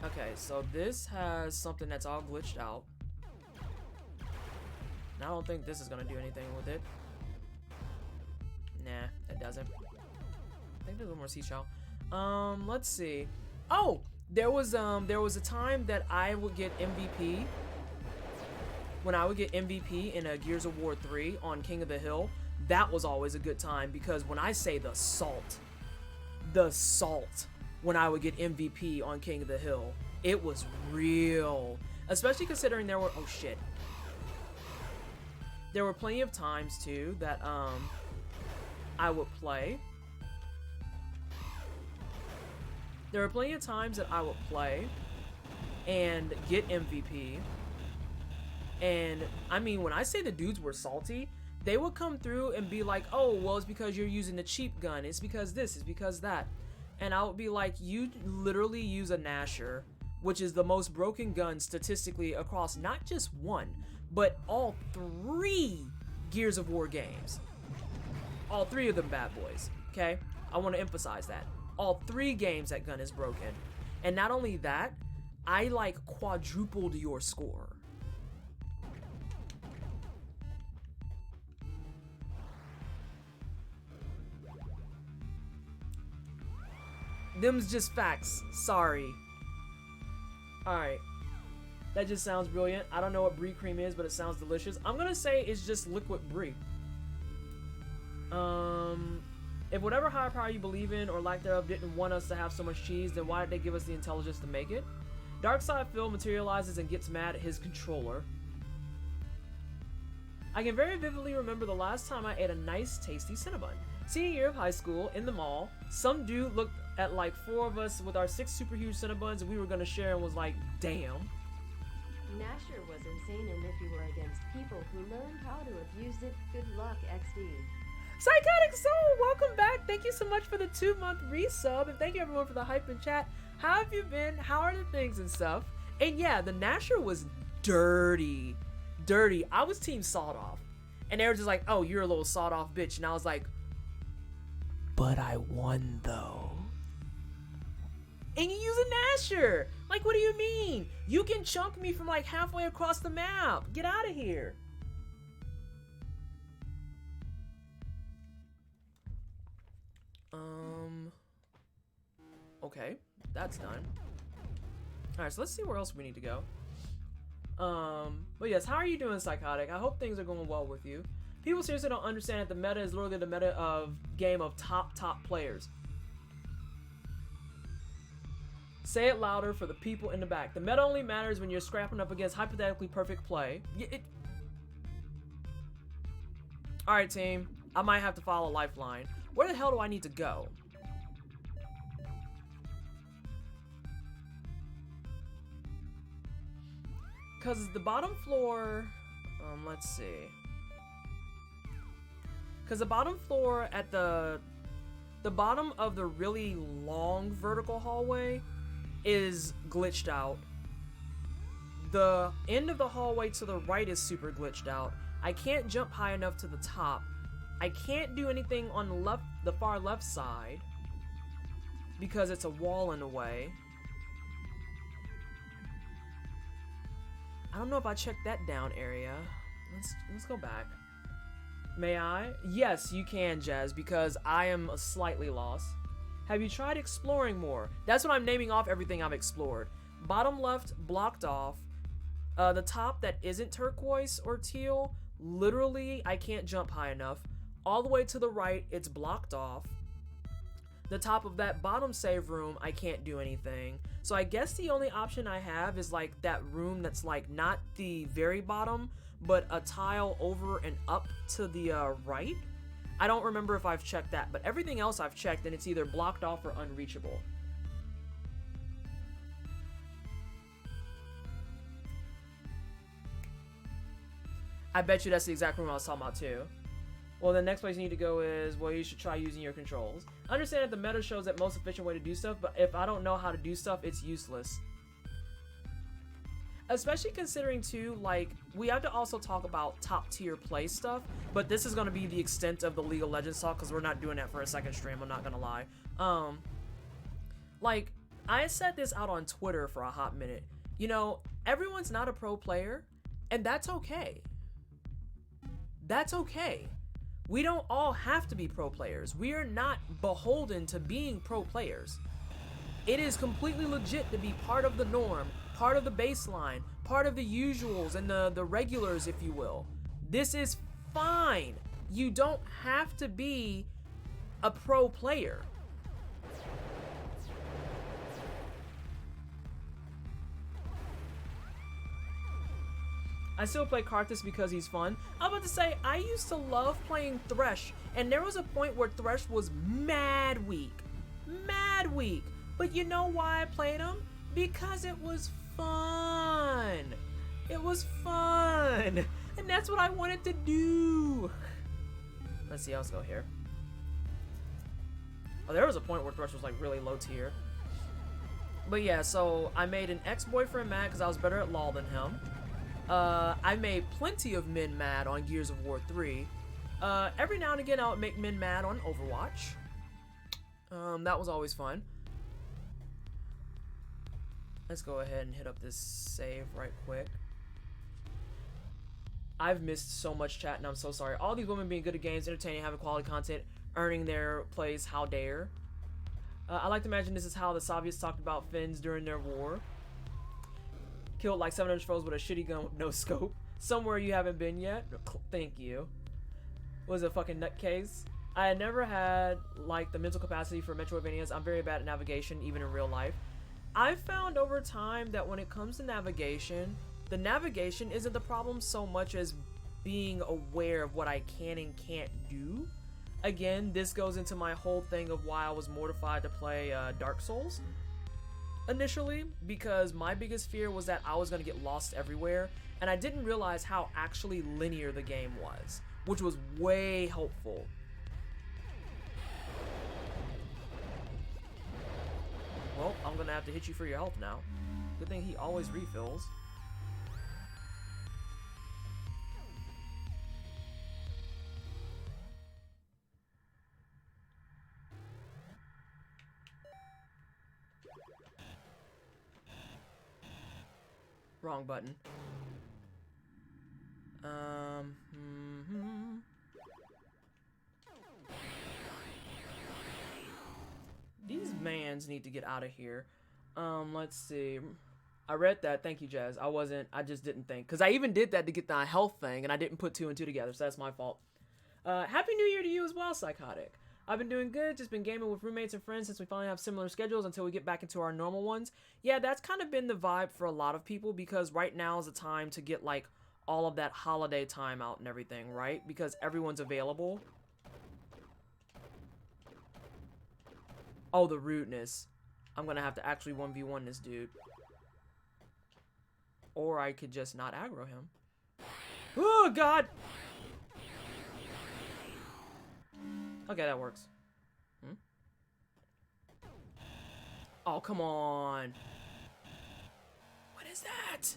Okay, so this has something that's all glitched out. And I don't think this is gonna do anything with it. Nah, it doesn't. I think there's one more seashell. Let's see. Oh, there was a time that I would get MVP. When I would get MVP in a Gears of War 3 on King of the Hill, that was always a good time because when I say the salt, when I would get MVP on King of the Hill, it was real. Especially considering there were, oh shit. There were plenty of times too that, I would play. There were plenty of times that I would play and get MVP. And I mean, when I say the dudes were salty, they would come through and be like, oh, well, it's because you're using the cheap gun. It's because this, it's because that. And I would be like, you literally use a Nasher, which is the most broken gun statistically across not just one, but all 3 Gears of War games. All 3 of them bad boys, okay? I want to emphasize that. All 3 games that gun is broken. And not only that, I like quadrupled your score. Them's just facts. Sorry. Alright. That just sounds brilliant. I don't know what brie cream is, but it sounds delicious. I'm gonna say it's just liquid brie. If whatever higher power you believe in or lack thereof didn't want us to have so much cheese, then why did they give us the intelligence to make it? Darkside Phil materializes and gets mad at his controller. I can very vividly remember the last time I ate a nice, tasty Cinnabon. Senior year of high school, in the mall, some dude looked at like 4 of us with our 6 super huge Cinnabons and we were gonna share and was like, damn. Nasher was insane, and if you were against people who learned how to abuse it, good luck, XD. Psychotic Soul, welcome back. Thank you so much for the 2-month resub, and thank you everyone for the hype in chat. How have you been? How are the things and stuff? And yeah, the Nasher was dirty. Dirty. I was team sawed off. And they were just like, oh, you're a little sawed off bitch. And I was like, but I won though. And you use a Nasher. Like, what do you mean? You can chunk me from like halfway across the map. Get out of here. Okay, that's done. Alright, so let's see where else we need to go. But yes, how are you doing, Psychotic? I hope things are going well with you. People seriously don't understand that the meta is literally the meta of game of top players. Say it louder for the people in the back. The meta only matters when you're scrapping up against hypothetically perfect play. Alright, team. I might have to follow a lifeline. Where the hell do I need to go? Because the bottom floor, let's see. Because the bottom floor at the bottom of the really long vertical hallway is glitched out. The end of the hallway to the right is super glitched out. I can't jump high enough to the top. I can't do anything on the far left side because it's a wall in the way. I don't know if I checked that down area. Let's go back. May I? Yes, you can, Jazz, because I am slightly lost. Have you tried exploring more? That's what I'm naming off everything I've explored. Bottom left, blocked off. The top that isn't turquoise or teal, literally, I can't jump high enough. All the way to the right, it's blocked off. The top of that bottom save room, I can't do anything. So I guess the only option I have is like that room that's like not the very bottom, but a tile over and up to the right. I don't remember if I've checked that, but everything else I've checked and it's either blocked off or unreachable. I bet you that's the exact room I was talking about too. Well, the next place you need to go is, well, you should try using your controls. I understand that the meta shows that most efficient way to do stuff, but if I don't know how to do stuff, it's useless. Especially considering too, like, we have to also talk about top tier play stuff, but this is going to be the extent of the League of Legends talk because we're not doing that for a second stream, I'm not going to lie. Like, I said this out on Twitter for a hot minute. You know, everyone's not a pro player, and that's okay. That's okay. We don't all have to be pro players. We are not beholden to being pro players. It is completely legit to be part of the norm, part of the baseline, part of the usuals and the regulars, if you will. This is fine. You don't have to be a pro player. I still play Karthus because he's fun. I was about to say, I used to love playing Thresh, and there was a point where Thresh was mad weak. Mad weak. But you know why I played him? Because it was fun. It was fun. And that's what I wanted to do. Let's see, let's go here. Oh, there was a point where Thresh was like really low tier. But yeah, so I made an ex-boyfriend mad because I was better at LoL than him. I made plenty of men mad on Gears of War 3. Every now and again, I would make men mad on Overwatch. That was always fun. Let's go ahead and hit up this save right quick. I've missed so much chat, and I'm so sorry. All these women being good at games, entertaining, having quality content, earning their place, how dare. I like to imagine this is how the Soviets talked about Finns during their war. Killed like 700 foes with a shitty gun with no scope. Somewhere you haven't been yet. Thank you. Was a fucking nutcase. I had never had like the mental capacity for Metroidvanias. I'm very bad at navigation, even in real life. I've found over time that when it comes to navigation, the navigation isn't the problem so much as being aware of what I can and can't do. Again, this goes into my whole thing of why I was mortified to play Dark Souls initially, because my biggest fear was that I was going to get lost everywhere, and I didn't realize how actually linear the game was, which was way helpful. Well, I'm gonna have to hit you for your health now. Good thing he always refills. Wrong button. These mans need to get out of here. Let's see. I read that. Thank you, Jazz. I just didn't think. Because I even did that to get the health thing, and I didn't put 2 and 2 together, so that's my fault. Happy New Year to you as well, Psychotic. I've been doing good, just been gaming with roommates and friends since we finally have similar schedules until we get back into our normal ones. Yeah, that's kind of been the vibe for a lot of people, because right now is the time to get, like, all of that holiday time out and everything, right? Because everyone's available. Oh, the rudeness. I'm gonna have to actually 1v1 this dude. Or I could just not aggro him. Oh, God! Okay, that works. Oh, come on. What is that?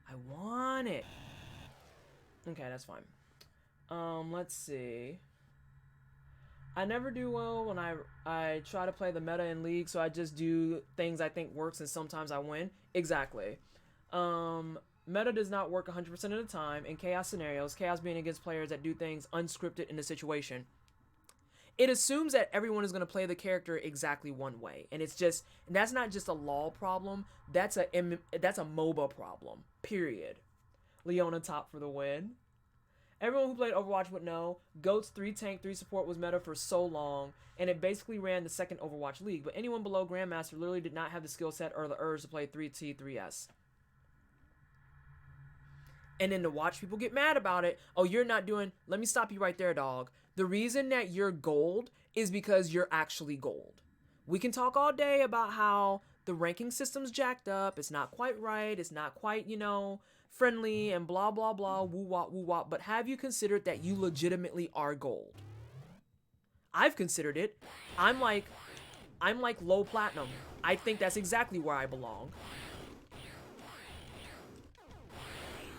I want it. Okay, that's fine. Let's see. I never do well when I try to play the meta in League, so I just do things I think works, and sometimes I win. Exactly. Meta does not work 100% of the time in chaos scenarios, chaos being against players that do things unscripted in the situation. It assumes that everyone is going to play the character exactly one way, and that's not just a LoL problem, that's a MOBA problem, period. Leona top for the win. Everyone who played Overwatch would know, GOAT's 3 tank, 3 support was meta for so long, and it basically ran the second Overwatch League, but anyone below Grandmaster literally did not have the skill set or the urge to play 3T, 3S. And then to watch people get mad about it, oh, you're not doing, let me stop you right there, dog. The reason that you're gold is because you're actually gold. We can talk all day about how the ranking system's jacked up, it's not quite right, it's not quite, friendly and blah blah blah, woo wop, but have you considered that you legitimately are gold? I've considered it. I'm like low platinum. I think that's exactly where I belong.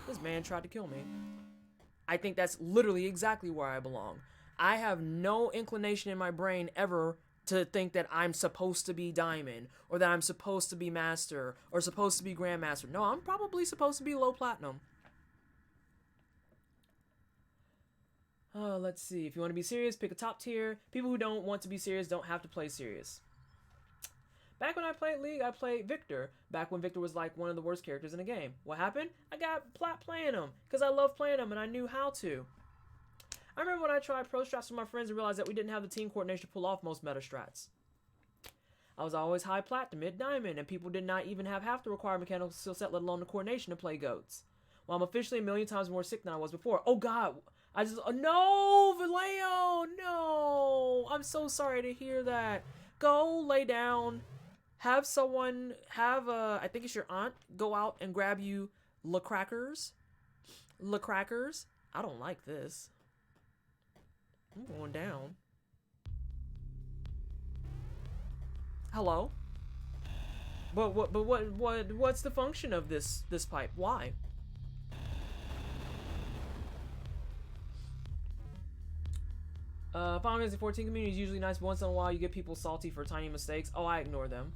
This man tried to kill me. I think that's literally exactly where I belong. I have no inclination in my brain ever to think that I'm supposed to be diamond, or that I'm supposed to be master, or supposed to be grandmaster. No, I'm probably supposed to be low platinum. Let's see. If you want to be serious, pick a top tier. People who don't want to be serious don't have to play serious. Back when I played League, I played Victor. Back when Victor was like one of the worst characters in the game. What happened? I got plat playing him, because I love playing him and I knew how to. I remember when I tried pro strats with my friends and realized that we didn't have the team coordination to pull off most meta strats. I was always high plat to mid diamond, and people did not even have half the required mechanical skill set, let alone the coordination to play goats. Well, I'm officially a million times more sick than I was before. Oh God, no, Vallejo, no. I'm so sorry to hear that. Go lay down. I think it's your aunt, go out and grab you La Crackers. I don't like this. I'm going down. Hello? But what's the function of this pipe? Why? Final Fantasy 14 community is usually nice, but once in a while you get people salty for tiny mistakes. Oh, I ignore them.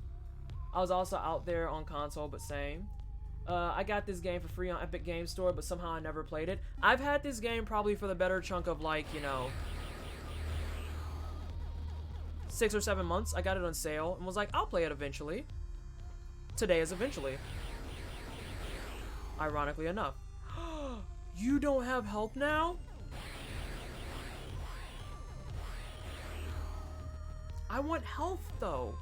I was also out there on console, but same. I got this game for free on Epic Games Store, but somehow I never played it. I've had this game probably for the better chunk of 6 or 7 months. I got it on sale and was like, I'll play it eventually. Today is eventually. Ironically enough. You don't have health now? I want health though.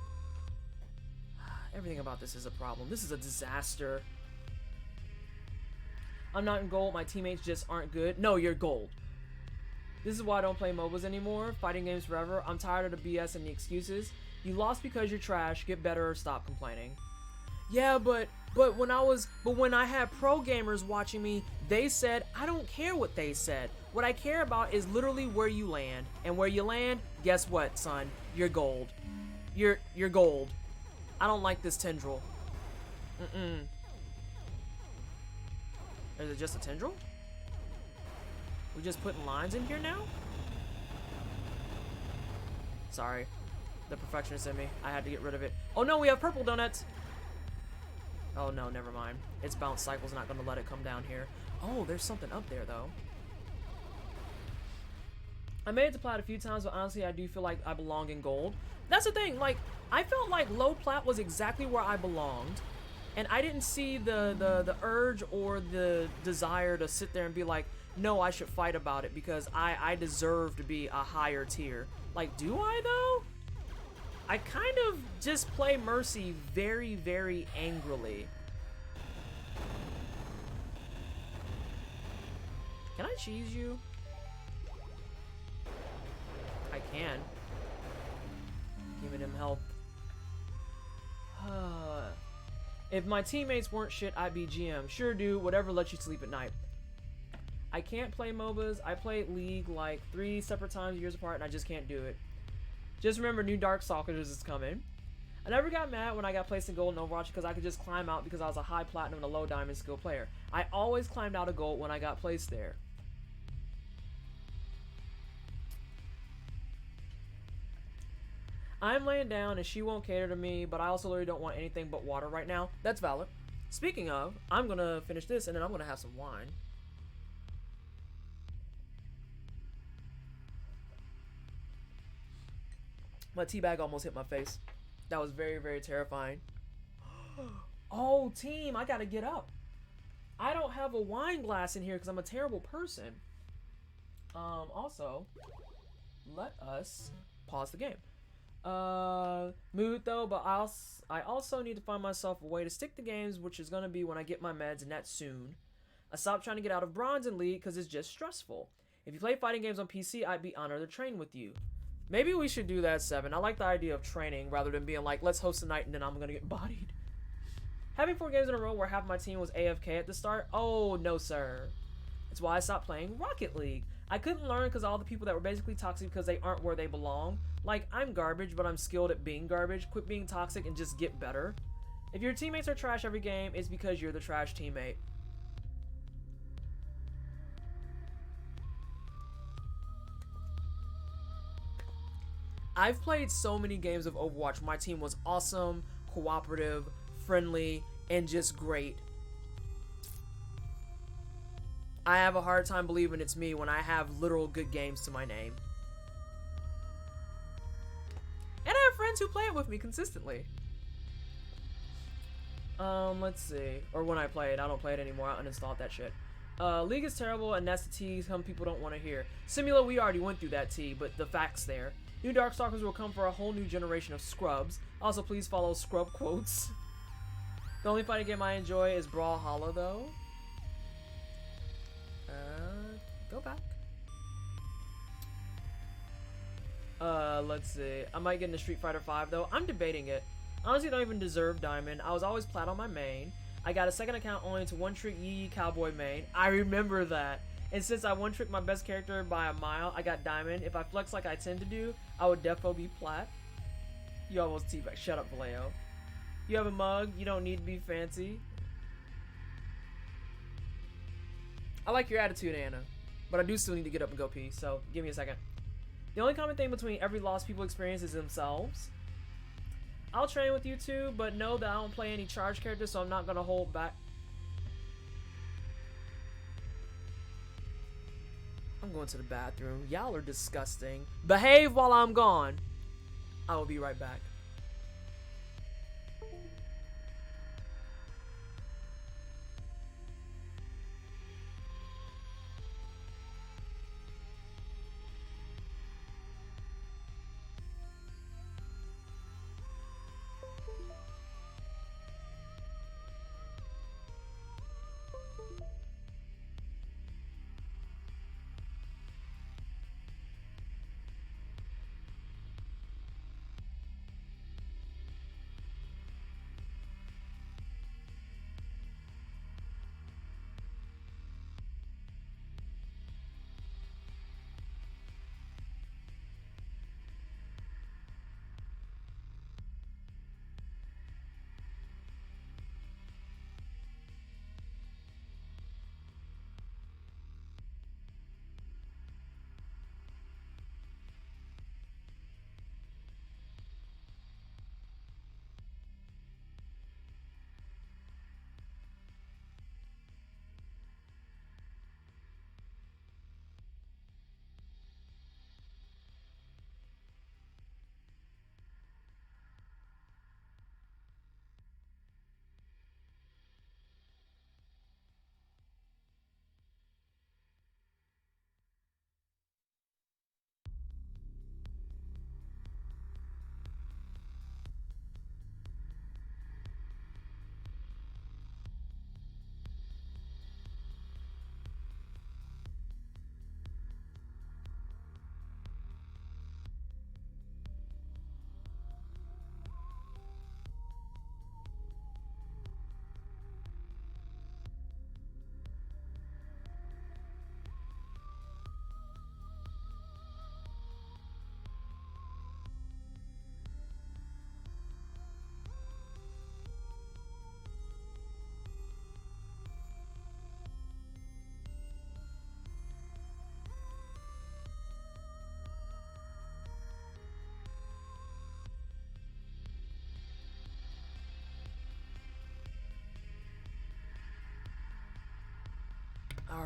Everything about this is a problem. This is a disaster. I'm not in gold. My teammates just aren't good. No, you're gold. This is why I don't play MOBAs anymore. Fighting games forever. I'm tired of the BS and the excuses. You lost because you're trash. Get better or stop complaining. Yeah, but when I had pro gamers watching me, they said I don't care what they said. What I care about is literally where you land, and where you land, guess what, son? You're gold. You're gold. I don't like this tendril. Is it just a tendril? We just putting lines in here now? Sorry. The perfectionist in me. I had to get rid of it. Oh no, we have purple donuts! Oh no, never mind. Its bounce cycle's not gonna let it come down here. Oh, there's something up there though. I made it to plat a few times, but honestly I do feel like I belong in gold. That's the thing, like, I felt like low plat was exactly where I belonged. And I didn't see the urge or the desire to sit there and be like, no, I should fight about it because I deserve to be a higher tier. Like, do I though? I kind of just play Mercy very, very angrily. Can I cheese you? I can. Giving him help. If my teammates weren't shit, I'd be GM. Sure do, whatever lets you sleep at night. I can't play MOBAs. I played League like 3 separate times years apart and I just can't do it. Just remember, new Darkstalkers is coming. I never got mad when I got placed in gold in Overwatch because I could just climb out because I was a high platinum and a low diamond skill player. I always climbed out of gold when I got placed there. I'm laying down and she won't cater to me, but I also literally don't want anything but water right now. That's valid. Speaking of, I'm gonna finish this and then I'm gonna have some wine. My tea bag almost hit my face. That was very, very terrifying. Oh, team, I gotta get up. I don't have a wine glass in here because I'm a terrible person. Also, let us pause the game. Mood though, but I also need to find myself a way to stick to games, which is gonna be when I get my meds, and that's soon. I stopped trying to get out of bronze and league because it's just stressful. If you play fighting games on PC, I'd be honored to train with you. Maybe we should do that, 7. I like the idea of training rather than being like, let's host a night and then I'm gonna get bodied. Having 4 games in a row where half my team was AFK at the start? Oh, no sir. That's why I stopped playing Rocket League. I couldn't learn because all the people that were basically toxic because they aren't where they belong. Like, I'm garbage, but I'm skilled at being garbage. Quit being toxic and just get better. If your teammates are trash every game, it's because you're the trash teammate. I've played so many games of Overwatch. My team was awesome, cooperative, friendly, and just great. I have a hard time believing it's me when I have literal good games to my name. And I have friends who play it with me consistently. Let's see. Or when I play it. I don't play it anymore. I uninstalled that shit. League is terrible, and that's the tea some people don't want to hear. Simula, we already went through that tea, but the fact's there. New Darkstalkers will come for a whole new generation of scrubs. Also, please follow scrub quotes. The only fighting game I enjoy is Brawlhalla, though. Go back. Let's see. I might get into Street Fighter 5 though. I'm debating it. Honestly, don't even deserve Diamond. I was always plat on my main. I got a second account only to one-trick Yee Cowboy main. I remember that. And since I one-tricked my best character by a mile, I got Diamond. If I flex like I tend to do, I would defo be plat. You almost teabag. Shut up, Vallejo. You have a mug. You don't need to be fancy. I like your attitude, Anna. But I do still need to get up and go pee, so give me a second. The only common thing between every loss people experience is themselves. I'll train with you too, but know that I don't play any charge characters, so I'm not gonna hold back. I'm going to the bathroom. Y'all are disgusting. Behave while I'm gone. I will be right back.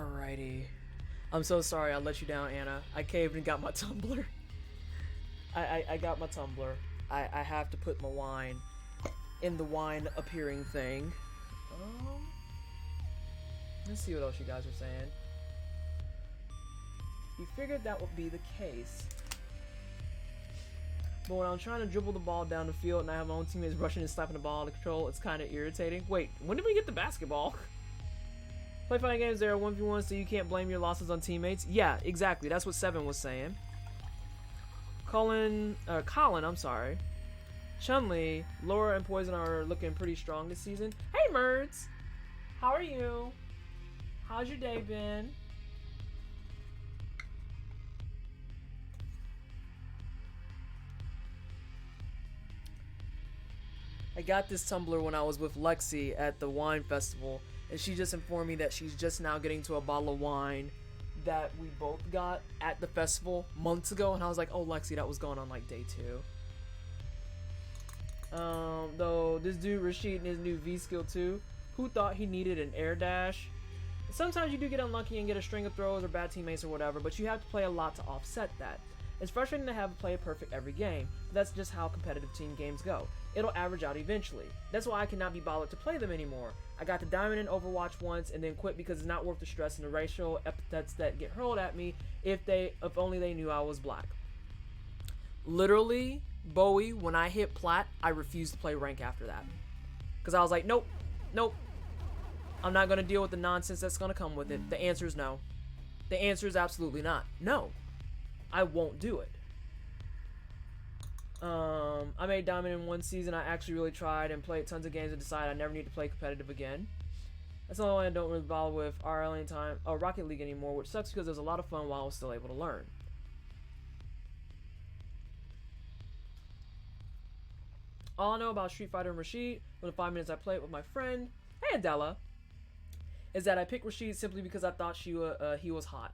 Alrighty. I'm so sorry I let you down, Anna. I caved and got my tumbler. I got my tumbler. I have to put my wine in the wine appearing thing. Let's see what else you guys are saying. We figured that would be the case. But when I'm trying to dribble the ball down the field and I have my own teammates rushing and slapping the ball out of control, it's kind of irritating. Wait, when did we get the basketball? Play fighting games, there are 1v1, so you can't blame your losses on teammates. Yeah, exactly. That's what Seven was saying. Colin, I'm sorry. Chun-Li, Laura, and Poison are looking pretty strong this season. Hey, Merds! How are you? How's your day been? I got this tumbler when I was with Lexi at the wine festival, and she just informed me that she's just now getting to a bottle of wine that we both got at the festival months ago, and I was like, oh, Lexi, that was going on like day 2. Though this dude Rashid in his new V skill 2, who thought he needed an air dash? Sometimes you do get unlucky and get a string of throws or bad teammates or whatever, but you have to play a lot to offset that. It's frustrating to have to play perfect every game, but that's just how competitive team games go. It'll average out eventually. That's why I cannot be bothered to play them anymore. I got the diamond in Overwatch once and then quit because it's not worth the stress and the racial epithets that get hurled at me if only they knew I was black. Literally, Bowie, when I hit plat, I refused to play rank after that. Because I was like, nope. I'm not going to deal with the nonsense that's going to come with it. The answer is no. The answer is absolutely not. No. I won't do it. I made diamond in one season. I actually really tried and played tons of games and decided I never need to play competitive again. That's the only one I don't really bother with Rocket League anymore, which sucks because it was a lot of fun while I was still able to learn. All I know about Street Fighter and Rashid from the 5 minutes I played with my friend, hey Adela, is that I picked Rashid simply because I thought he was hot.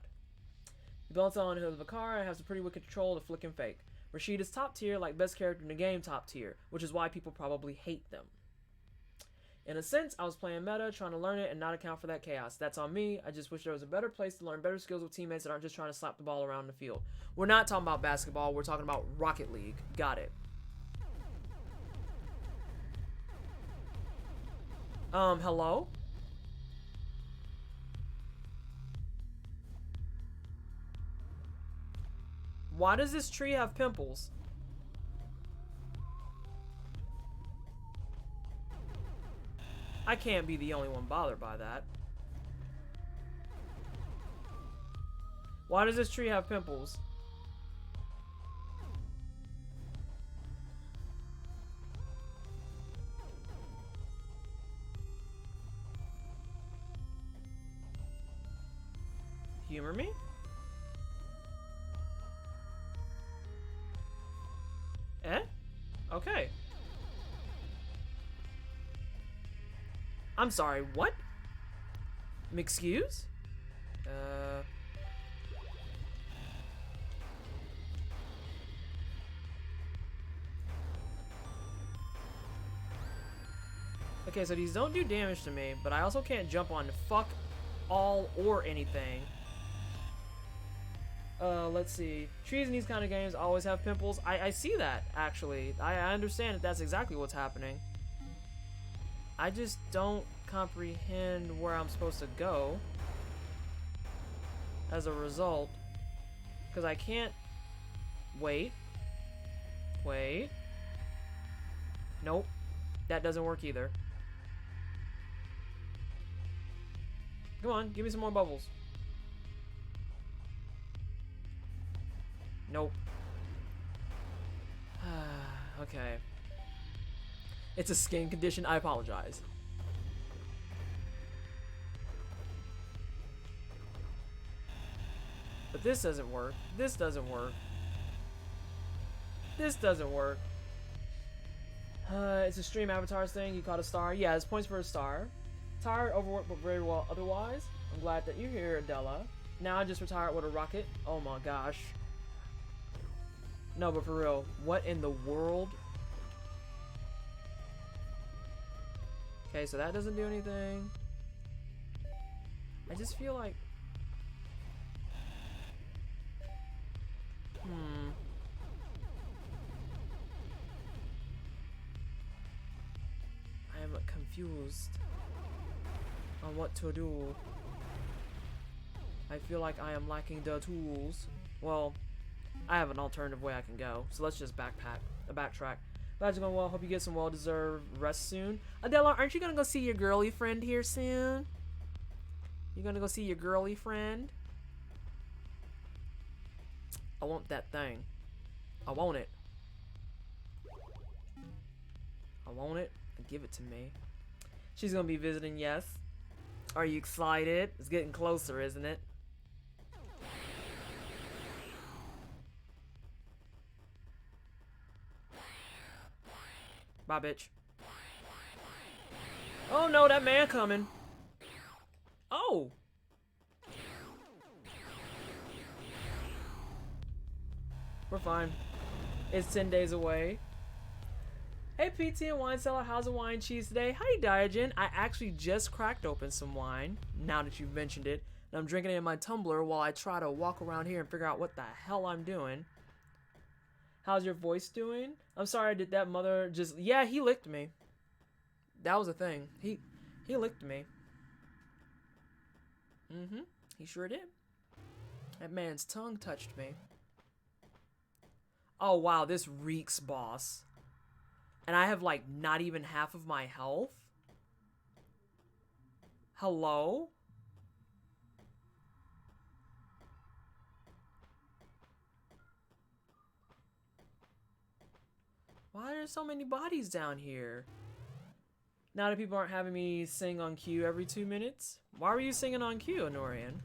He builds on the hood of a car and has a pretty wicked control to flick and fake. Rashid is top tier, like best character in the game top tier, which is why people probably hate them. In a sense, I was playing meta, trying to learn it and not account for that chaos. That's on me. I just wish there was a better place to learn better skills with teammates that aren't just trying to slap the ball around the field. We're not talking about basketball, we're talking about Rocket League. Got it. Hello? Why does this tree have pimples? I can't be the only one bothered by that. Why does this tree have pimples? Humor me? Eh? Okay. I'm sorry, what? M'excuse? Okay, so these don't do damage to me, but I also can't jump on fuck all or anything. Let's see. Trees in these kind of games always have pimples. I see that, actually. I understand that that's exactly what's happening. I just don't comprehend where I'm supposed to go as a result. Because I can't... Wait. Nope. That doesn't work either. Come on, give me some more bubbles. Nope. Okay. It's a skin condition. I apologize. But this doesn't work. This doesn't work. This doesn't work. It's a stream avatars thing. You caught a star. Yeah, it's points for a star. Tired, overworked, but very well otherwise. I'm glad that you're here, Adela. Now I just retired with a rocket. Oh my gosh. No, but for real, what in the world? Okay, so that doesn't do anything. I just feel like confused on what to do. I feel like I am lacking the tools. Well, I have an alternative way I can go, so let's just backtrack. Glad you're going well. Hope you get some well-deserved rest soon. Adela, aren't you gonna go see your girly friend here soon? You gonna go see your girly friend? I want that thing. I want it. I want it. Give it to me. She's gonna be visiting, yes. Are you excited? It's getting closer, isn't it? Bye, bitch. Oh no, that man coming. Oh! We're fine. It's 10 days away. Hey PT and wine seller, how's the wine cheese today? Hi Diogen. I actually just cracked open some wine, now that you've mentioned it. And I'm drinking it in my tumbler while I try to walk around here and figure out what the hell I'm doing. How's your voice doing? I'm sorry I did that, mother. Just, yeah, he licked me. That was a thing. He licked me. Mm-hmm. He sure did. That man's tongue touched me. Oh, wow, this reeks, boss. And I have, like, not even half of my health? Hello? Why are there so many bodies down here? Now that people aren't having me sing on cue every 2 minutes? Why were you singing on cue, Honorian?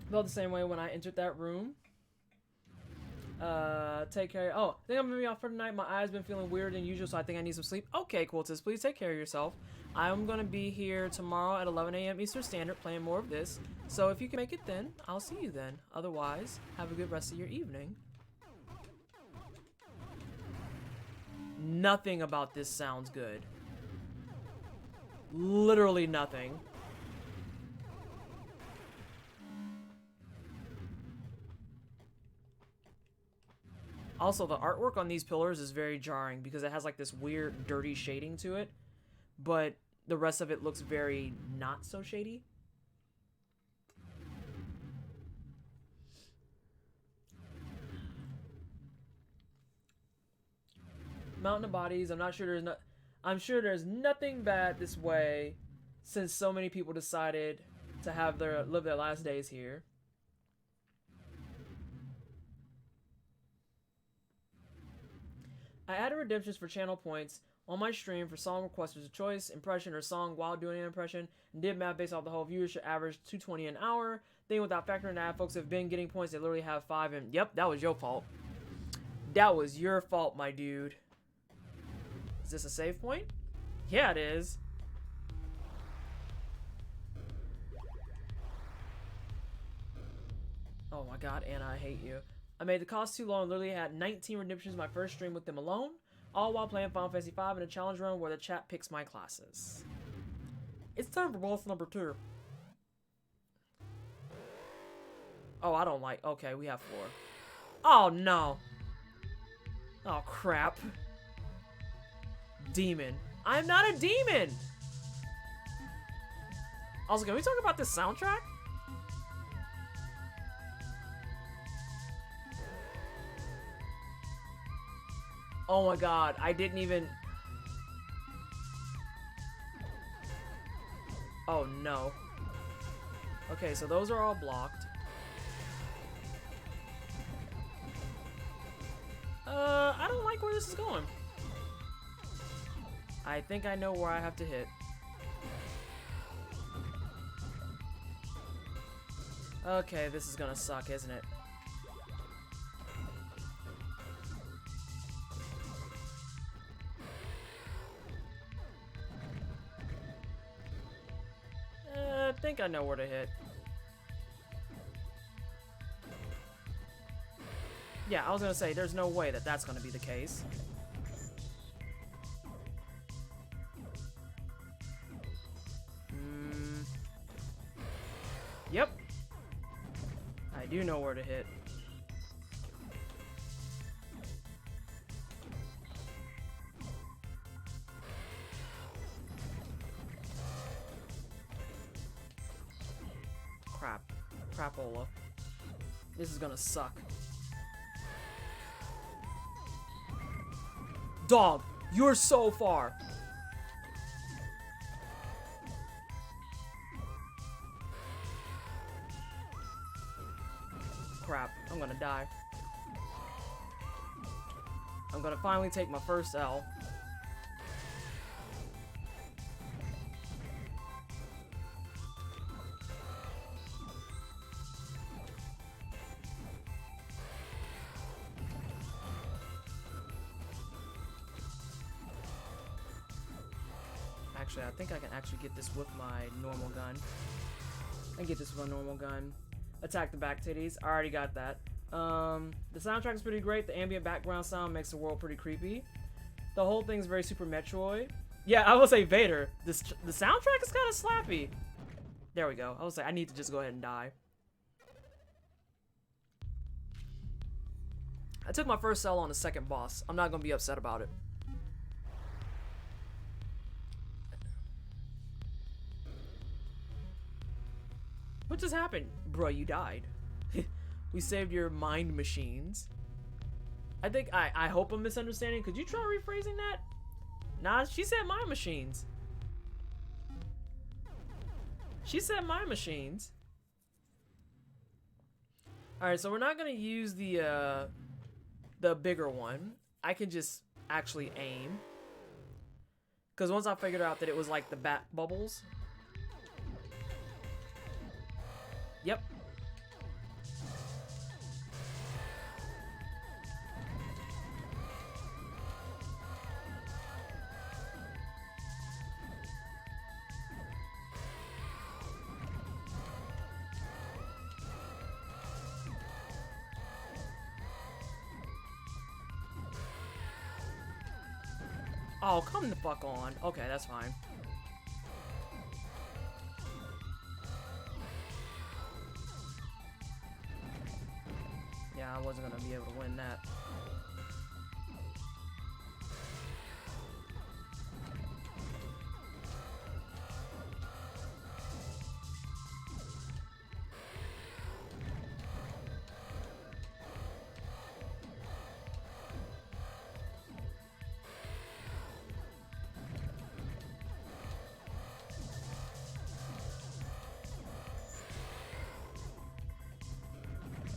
Felt the same way when I entered that room. Take care. Oh, I think I'm gonna be off for tonight. My eyes been feeling weirder than usual, so I think I need some sleep. Okay, Quiltus, please take care of yourself. I'm gonna be here tomorrow at 11 a.m. Eastern Standard playing more of this. So if you can make it then, I'll see you then. Otherwise, have a good rest of your evening. Nothing about this sounds good. Literally nothing. Also, the artwork on these pillars is very jarring because it has like this weird, dirty shading to it, but the rest of it looks very not so shady. Mountain of Bodies. I'm sure there's nothing bad this way, since so many people decided to have live their last days here. I added redemptions for channel points on my stream for song requesters of choice, impression, or song while doing an impression, and did math based off the whole viewership average 220 an hour. Then without factoring that, folks have been getting points. They literally have 5, and yep, that was your fault. That was your fault, my dude. Is this a save point? Yeah, it is. Oh my god, Anna, I hate you. I made the cost too long and literally had 19 redemptions my first stream with them alone, all while playing Final Fantasy V in a challenge run where the chat picks my classes. It's time for boss number 2. Oh, I don't like... Okay, we have 4. Oh, no. Oh, crap. Demon. I'm not a demon! Also, can we talk about this soundtrack? Oh my god, I didn't even... Oh no. Okay, so those are all blocked. I don't like where this is going. I think I know where I have to hit. Okay, this is gonna suck, isn't it? I think I know where to hit. Yeah, I was gonna say, there's no way that that's gonna be the case. Yep. I do know where to hit. Crap. Crapola. This is gonna suck. Dog, you're so far. Crap, I'm gonna die. I'm gonna finally take my first L. Actually, I think I can actually get this with my normal gun. I can get this with my normal gun. Attack the back titties. I already got that. The soundtrack is pretty great. The ambient background sound makes the world pretty creepy. The whole thing's very Super Metroid. Yeah, I will say Vader. The soundtrack is kind of slappy. There we go. I will say I need to just go ahead and die. I took my first cell on the second boss. I'm not gonna be upset about it. What just happened? Bruh, you died. We saved your mind machines. I think, I hope I'm misunderstanding. Could you try rephrasing that? Nah, she said mind machines. She said mind machines. Alright, so we're not gonna use the bigger one. I can just actually aim. Because once I figured out that it was like the bat bubbles. Yep. Oh, come the fuck on. Okay, that's fine. Yeah, I wasn't gonna be able to win that.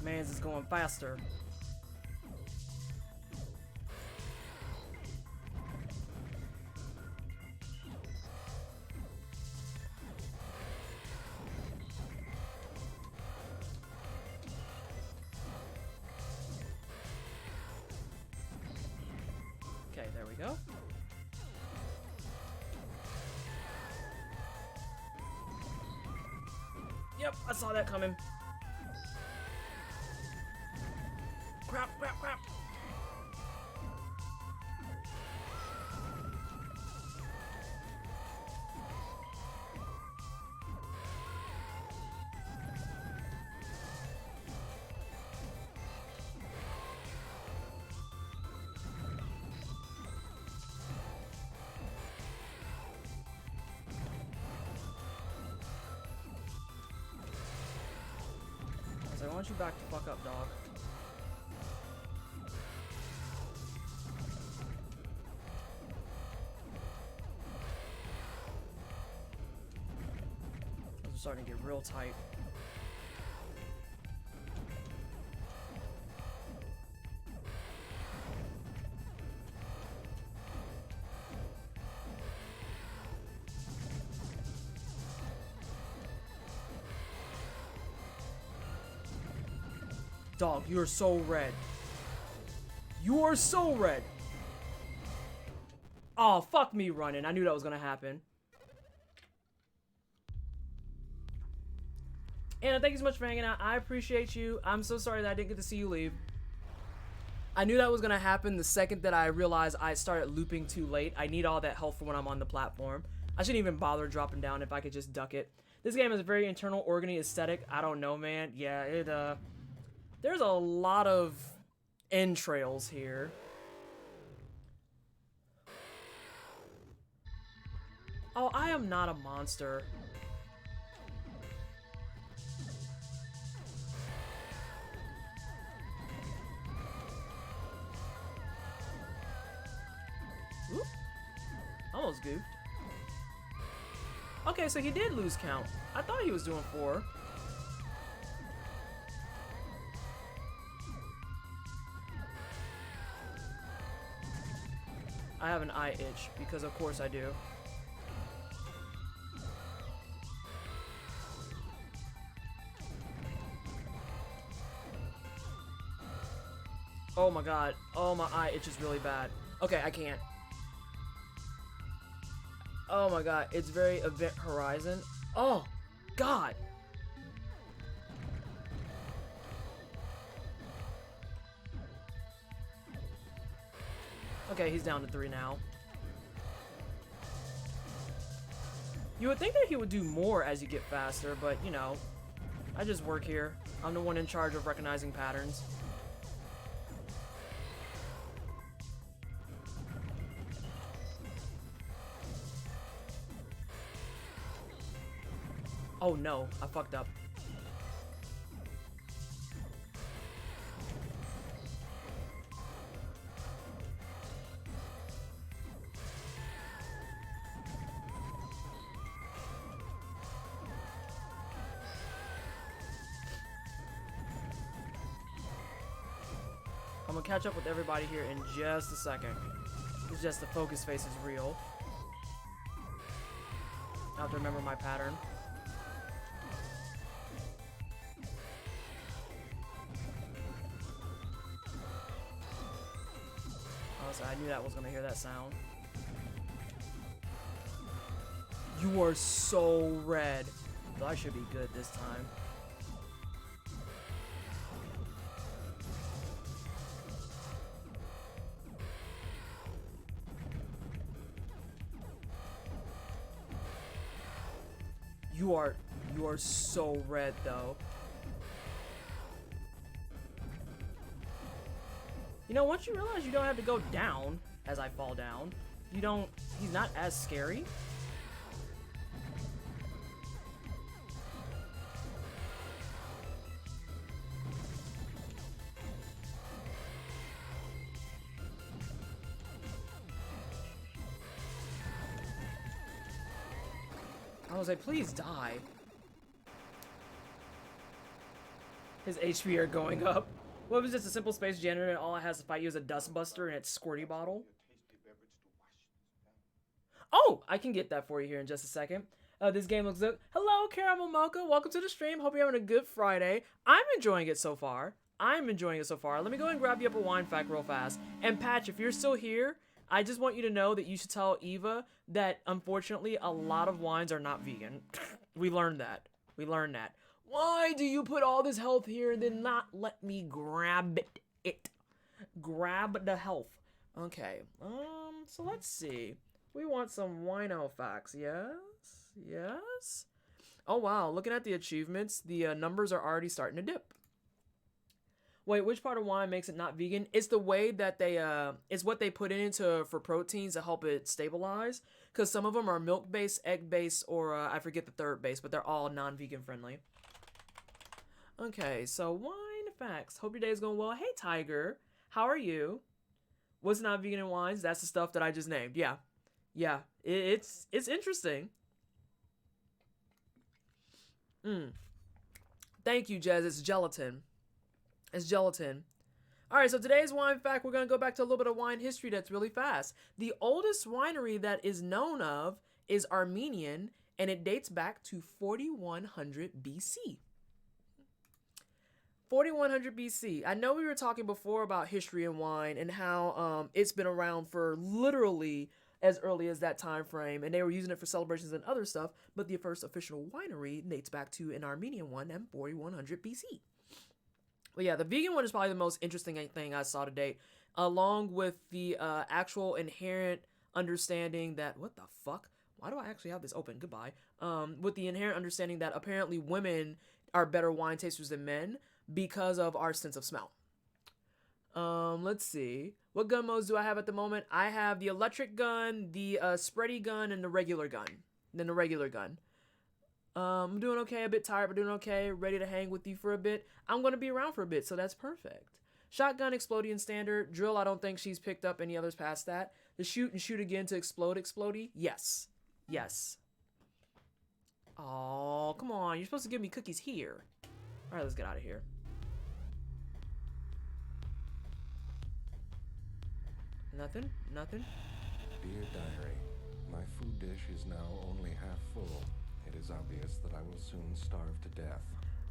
Man's is going faster. Okay, there we go. Yep, I saw that coming. Crap, crap, crap. I was like, why don't you back the fuck up, dog? Starting to get real tight. Dog, you're so red. You are so red. Oh, fuck me running. I knew that was gonna happen. Anna, thank you so much for hanging out. I appreciate you. I'm so sorry that I didn't get to see you leave. I knew that was gonna happen the second that I realized I started looping too late. I need all that health for when I'm on the platform. I shouldn't even bother dropping down if I could just duck it. This game has a very internal, organy aesthetic. I don't know, man. Yeah, there's a lot of entrails here. Oh, I am not a monster. Oop. Almost goofed. Okay, so he did lose count. I thought he was doing 4. I have an eye itch, because of course I do. Oh my god. Oh, my eye itch is really bad. Okay, I can't. Oh my god, it's very Event Horizon. Oh, god. Okay, he's down to 3 now. You would think that he would do more as you get faster, but you know, I just work here. I'm the one in charge of recognizing patterns. Oh no, I fucked up. I'm gonna catch up with everybody here in just a second. It's just the focus face is real. I have to remember my pattern. Honestly, I knew that was gonna hear that sound. You are so red. So I should be good this time. You are so red though. You know, once you realize you don't have to go down as I fall down, he's not as scary. I was like, please die. His HP are going up. What was just a simple space janitor and all it has to fight you is a dust buster and its squirty bottle? Oh, I can get that for you here in just a second. This game looks good. Hello, Caramel Mocha. Welcome to the stream. Hope you're having a good Friday. I'm enjoying it so far. Let me go ahead and grab you up a wine fact real fast. And Patch, if you're still here, I just want you to know that you should tell Eva that, unfortunately, a lot of wines are not vegan. We learned that. Why do you put all this health here and then not let me grab it? Grab the health. Okay, so let's see. We want some wino facts, yes? Oh wow, looking at the achievements, the numbers are already starting to dip. Wait, which part of wine makes it not vegan? It's the way that it's what they put into for proteins to help it stabilize. Because some of them are milk-based, egg-based, or I forget the third base, but they're all non-vegan friendly. Okay, so wine facts. Hope your day is going well. Hey, Tiger. How are you? What's not vegan in wines? That's the stuff that I just named. Yeah. It's interesting. Thank you, Jez. It's gelatin. Alright, so today's wine fact, we're going to go back to a little bit of wine history that's really fast. The oldest winery that is known of is Armenian, and it dates back to 4100 BC. 4100 BC. I know we were talking before about history and wine and how it's been around for literally as early as that time frame, and they were using it for celebrations and other stuff, but the first official winery dates back to an Armenian one in 4100 BC. But yeah, the vegan one is probably the most interesting thing I saw to date, along with the actual inherent understanding that, what the fuck? Why do I actually have this open? Goodbye. With the inherent understanding that apparently women are better wine tasters than men because of our sense of smell. Let's see. What gun modes do I have at the moment? I have the electric gun, the spready gun, and the regular gun. I'm doing okay, a bit tired, but doing okay. Ready to hang with you for a bit. I'm going to be around for a bit, so that's perfect. Shotgun, explodey, and standard. Drill, I don't think she's picked up any others past that. The shoot and shoot again to explode, explodey. Yes. Yes. Oh, come on. You're supposed to give me cookies here. All right, let's get out of here. Nothing? Nothing? Dear Diary, my food dish is now only half full. It is obvious that I will soon starve to death.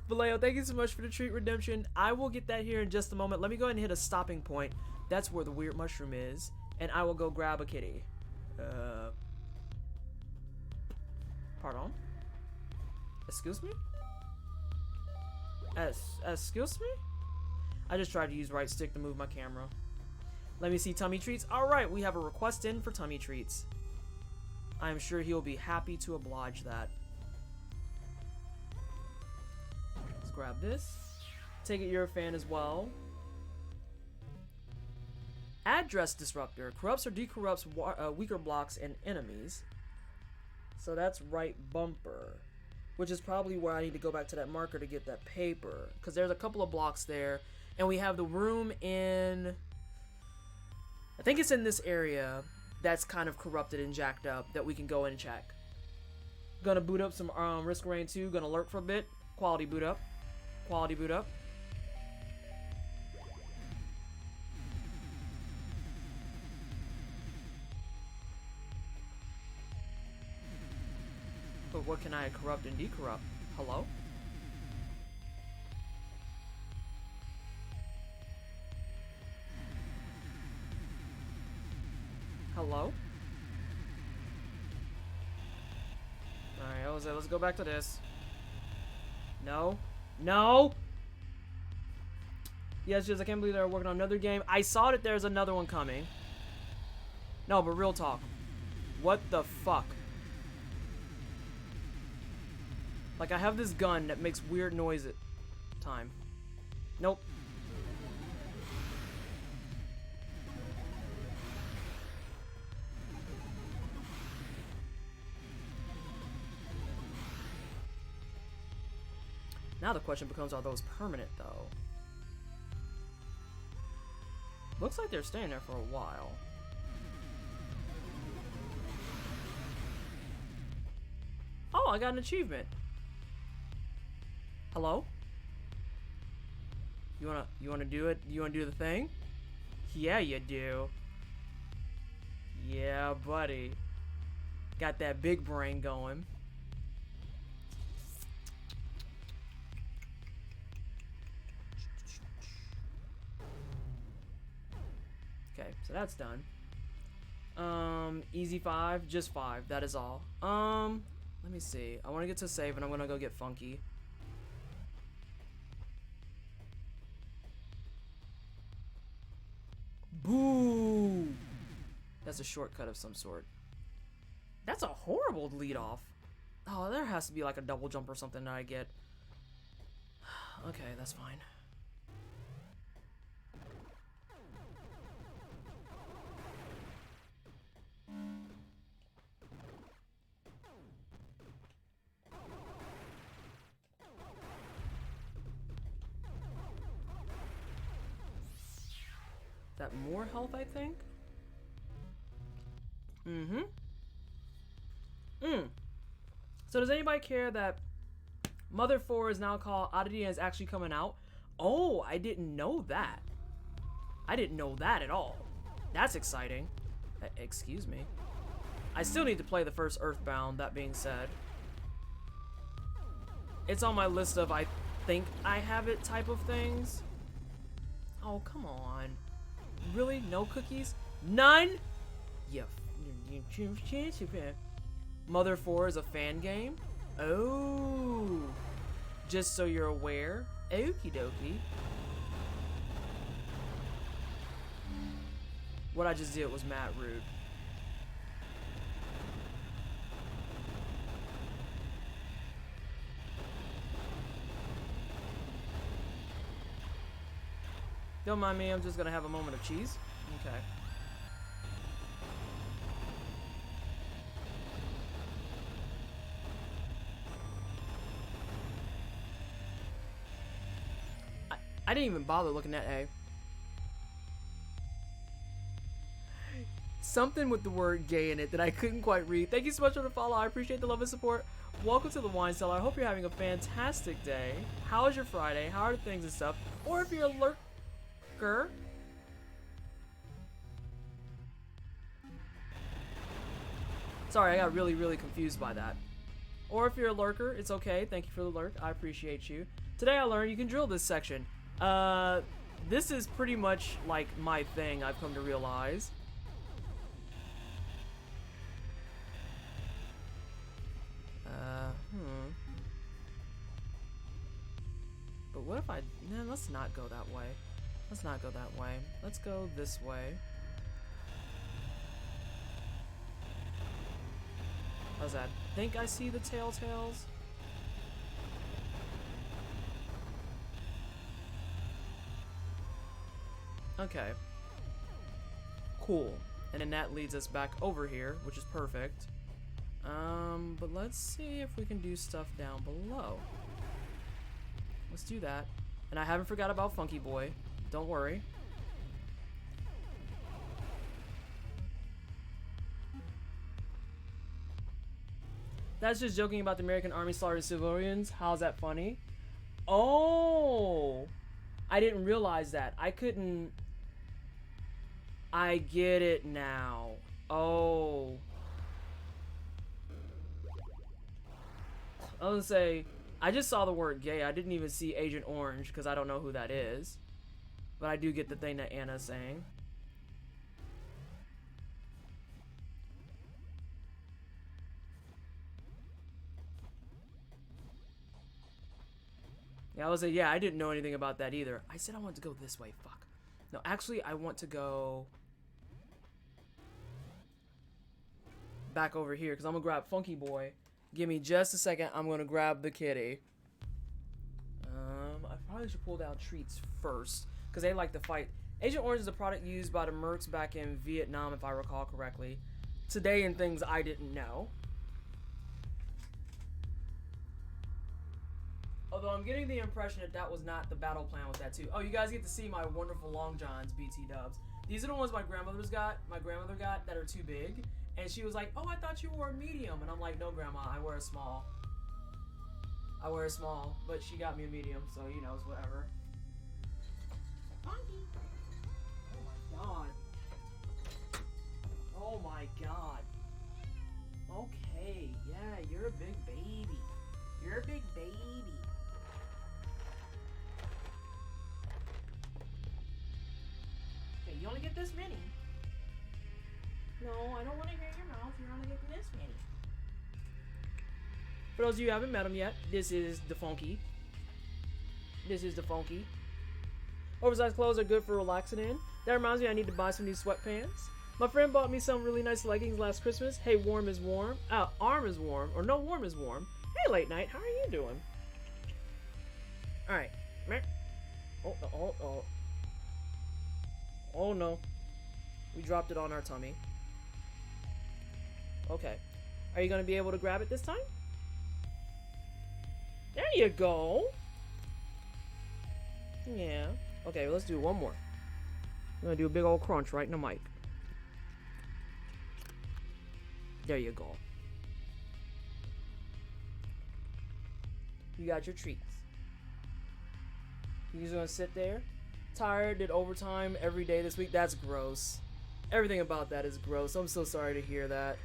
Vallejo, thank you so much for the treat redemption. I will get that here in just a moment. Let me go ahead and hit a stopping point. That's where the weird mushroom is. And I will go grab a kitty. Pardon? Excuse me? Excuse me? I just tried to use right stick to move my camera. Let me see tummy treats. Alright, we have a request in for tummy treats. I am sure he'll be happy to oblige that. Let's grab this. Take it you're a fan as well. Address disruptor. Corrupts or decorrupts weaker blocks and enemies. So that's right bumper. Which is probably where I need to go back to that marker to get that paper. Because there's a couple of blocks there. And we have the room in... I think it's in this area that's kind of corrupted and jacked up that we can go in and check. Gonna boot up some Risk Rain 2. Gonna lurk for a bit. Quality boot up. Quality boot up. But what can I corrupt and decorrupt? Hello? Hello? Alright, Jose, let's go back to this. No. No! Yes, I can't believe they're working on another game. I saw that there's another one coming. No, but real talk. What the fuck? Like, I have this gun that makes weird noise at time. Nope. Now the question becomes, are those permanent, though? Looks like they're staying there for a while. Oh, I got an achievement. Hello? You wanna do it? You wanna do the thing? Yeah, you do. Yeah, buddy. Got that big brain going. Okay, so that's done. Easy 5, just 5, that is all. Let me see. I want to get to save and I'm gonna go get funky. Boo! That's a shortcut of some sort. That's a horrible lead off. Oh, there has to be like a double jump or something that I get. Okay, that's fine. That more health, I think? So does anybody care that Mother 4 is now called Oddity and is actually coming out? Oh, I didn't know that. I didn't know that at all. That's exciting. Excuse me. I still need to play the first Earthbound, that being said. It's on my list of I think I have it type of things. Oh, come on. Really? No cookies? None? Yeah. Mother 4 is a fan game? Oh. Just so you're aware. Okie dokie. what I just did was mad rude. Don't mind me, I'm just gonna have a moment of cheese. Okay. I didn't even bother looking at A. Something with the word gay in it that I couldn't quite read. Thank you so much for the follow. I appreciate the love and support. Welcome to the Wine Cellar. I hope you're having a fantastic day. How is your Friday? How are things and stuff? Or if you're a lurker. Sorry, I got really, really confused by that. Or if you're a lurker, it's okay. Thank you for the lurk. I appreciate you. Today I learned you can drill this section. This is pretty much like my thing, I've come to realize. But what if I... Nah, let's not go that way. Let's not go that way. Let's go this way. How's that? Think I see the telltales? Okay. Cool. And then that leads us back over here, which is perfect. But let's see if we can do stuff down below. Let's do that. And I haven't forgot about Funky Boy. Don't worry. That's just joking about the American Army slaughtering civilians. How's that funny? Oh! I didn't realize that. I couldn't... I get it now. Oh. I was gonna say, I just saw the word gay. I didn't even see Agent Orange because I don't know who that is. But I do get the thing that Anna's saying. Yeah, I was like, yeah, I didn't know anything about that either. I said I wanted to go this way. Fuck. No, actually, I want to go back over here because I'm gonna grab Funky Boy. Give me just a second. I'm gonna grab the kitty. I probably should pull down treats first because they like to fight. Agent Orange is a product used by the Mercs back in Vietnam, if I recall correctly. Today in things I didn't know. Although I'm getting the impression that that was not the battle plan with that too. Oh, you guys get to see my wonderful Long Johns, BT dubs. These are the ones my grandmother got that are too big. And she was like, oh, I thought you wore a medium. And I'm like, no, Grandma, I wear a small. I wear a small. But she got me a medium, so, you know, it's whatever. Funky. Oh, my God. Oh, my God. Okay, yeah, you're a big baby. You're a big baby. Okay, you only get this many. No, I don't want to hear your mouth. You're only getting this many. For those of you who haven't met him yet, this is the Funky. This is the Funky. Oversized clothes are good for relaxing in. That reminds me, I need to buy some new sweatpants. My friend bought me some really nice leggings last Christmas. Hey, warm is warm. Arm is warm. Or no, warm is warm. Hey, late night. How are you doing? Alright. Oh, no. We dropped it on our tummy. Okay. Are you going to be able to grab it this time? There you go. Yeah. Okay, let's do one more. I'm going to do a big old crunch right in the mic. There you go. You got your treats. You just going to sit there? Tired, did overtime every day this week? That's gross. Everything about that is gross. I'm so sorry to hear that.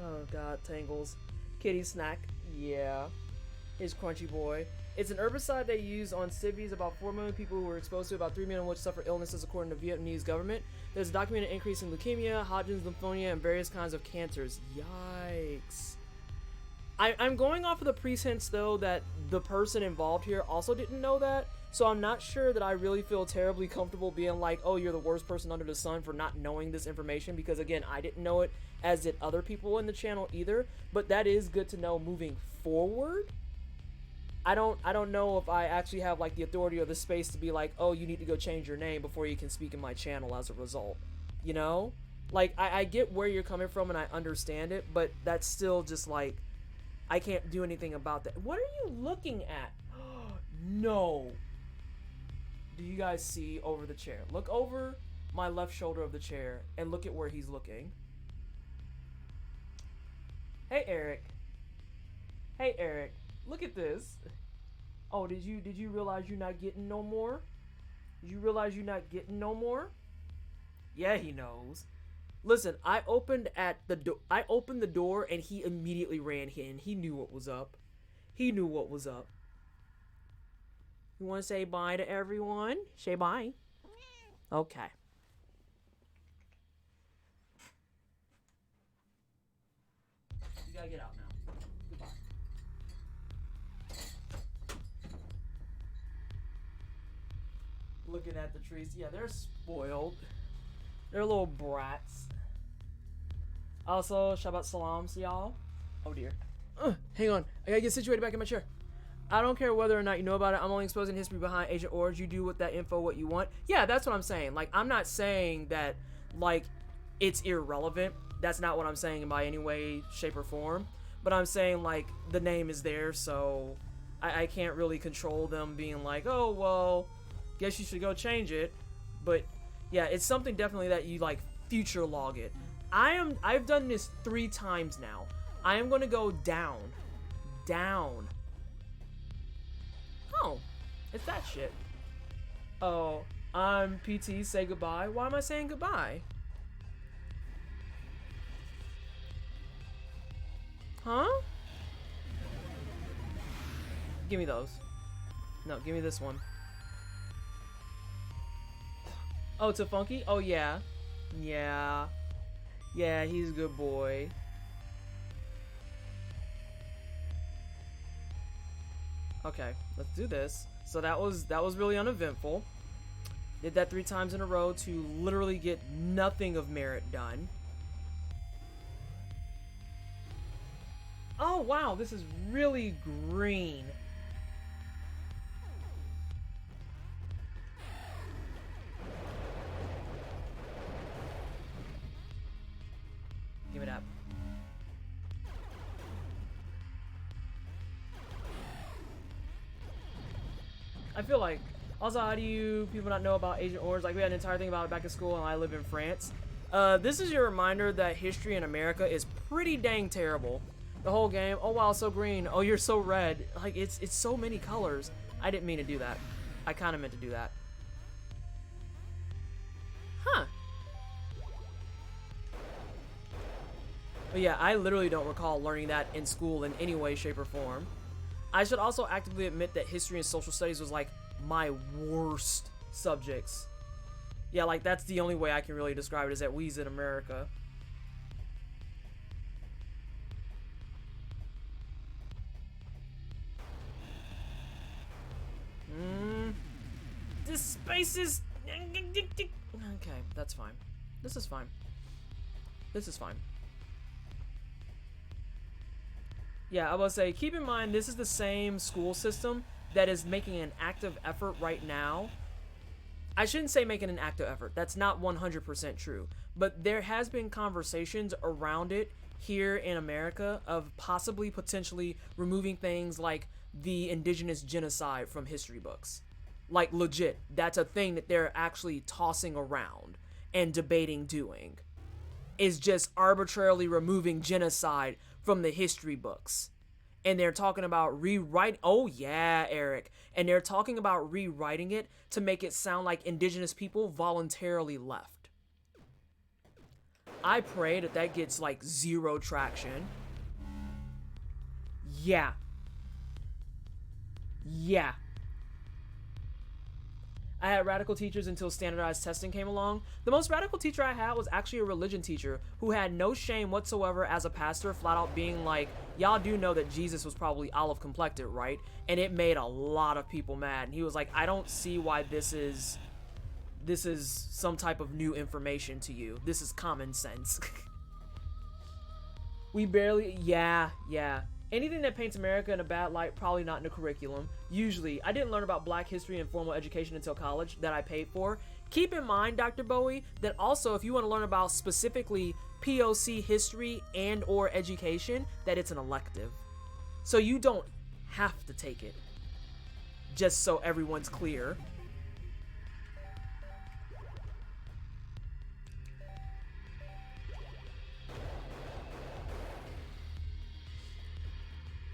Oh god, Tangles. Kitty snack. Yeah. Here's Crunchy Boy. It's an herbicide they use on civvies. About 4 million people who were exposed to, about 3 million of which suffer illnesses according to the Vietnamese government. There's a documented increase in leukemia, Hodgkin's lymphoma, and various kinds of cancers. Yikes. I'm going off of the pretense though that the person involved here also didn't know that, so I'm not sure that I really feel terribly comfortable being like, oh, you're the worst person under the sun for not knowing this information, because again, I didn't know it, as did other people in the channel either, but that is good to know moving forward. I don't know if I actually have like the authority or the space to be like, oh, you need to go change your name before you can speak in my channel as a result, you know? Like, I get where you're coming from and I understand it, but that's still just like, I can't do anything about that. What are you looking at? No. Do you guys see over the chair? Look over my left shoulder of the chair and look at where he's looking. Hey, Eric. Hey, Eric. Look at this. Oh, did you realize you're not getting no more? Did you realize you're not getting no more? Yeah, he knows. Listen, I opened the door and he immediately ran in. He knew what was up. He knew what was up. You want to say bye to everyone? Say bye. Okay. You gotta get out now. Goodbye. Looking at the trees. Yeah, they're spoiled. They're little brats. Also, Shabbat Salams, y'all. Oh dear. Hang on. I gotta get situated back in my chair. I don't care whether or not you know about it. I'm only exposing history behind Agent Orange. You do with that info what you want. Yeah, that's what I'm saying. Like, I'm not saying that, like, it's irrelevant. That's not what I'm saying by any way, shape, or form. But I'm saying, like, the name is there, so I can't really control them being like, oh, well, guess you should go change it. But, yeah, it's something definitely that you, like, future log it. I've done this 3 times now. I am going to go down. Down. Oh, it's that shit. Oh, I'm PT, say goodbye. Why am I saying goodbye? Huh? Give me those. No, give me this one. Oh, to Funky? Oh, yeah. Yeah. Yeah, he's a good boy. Okay, let's do this. So that was really uneventful. Did that 3 times in a row to literally get nothing of merit done. Oh wow, this is really green. Give it up. I feel like, also, how do you people not know about Agent Orange? Like, we had an entire thing about it back in school, and I live in France. This is your reminder that history in America is pretty dang terrible. The whole game. Oh wow, so green. Oh, you're so red. Like, it's so many colors. I didn't mean to do that. I kind of meant to do that. Huh. But yeah, I literally don't recall learning that in school in any way, shape, or form. I should also actively admit that history and social studies was like my worst subjects. Yeah, like that's the only way I can really describe it, is that we's in America. This space is... Okay, that's fine. This is fine. This is fine. Yeah, I will say, keep in mind, this is the same school system that is making an active effort right now. I shouldn't say making an active effort. That's not 100% true. But there has been conversations around it here in America of possibly, potentially removing things like the indigenous genocide from history books. Like, legit. That's a thing that they're actually tossing around and debating doing. Is just arbitrarily removing genocide from the history books. And they're talking about rewriting. Oh yeah, Eric. And they're talking about rewriting it to make it sound like indigenous people voluntarily left. I pray that that gets like 0 traction. Yeah. Yeah. I had radical teachers until standardized testing came along. The most radical teacher I had was actually a religion teacher who had no shame whatsoever as a pastor, flat out being like, y'all do know that Jesus was probably olive complected, right? And it made a lot of people mad. And he was like, I don't see why this is some type of new information to you. This is common sense. We barely, yeah. Anything that paints America in a bad light, probably not in the curriculum. Usually, I didn't learn about black history and formal education until college that I paid for. Keep in mind, Dr. Bowie, that also if you want to learn about specifically POC history and or education, that it's an elective. So you don't have to take it. Just so everyone's clear.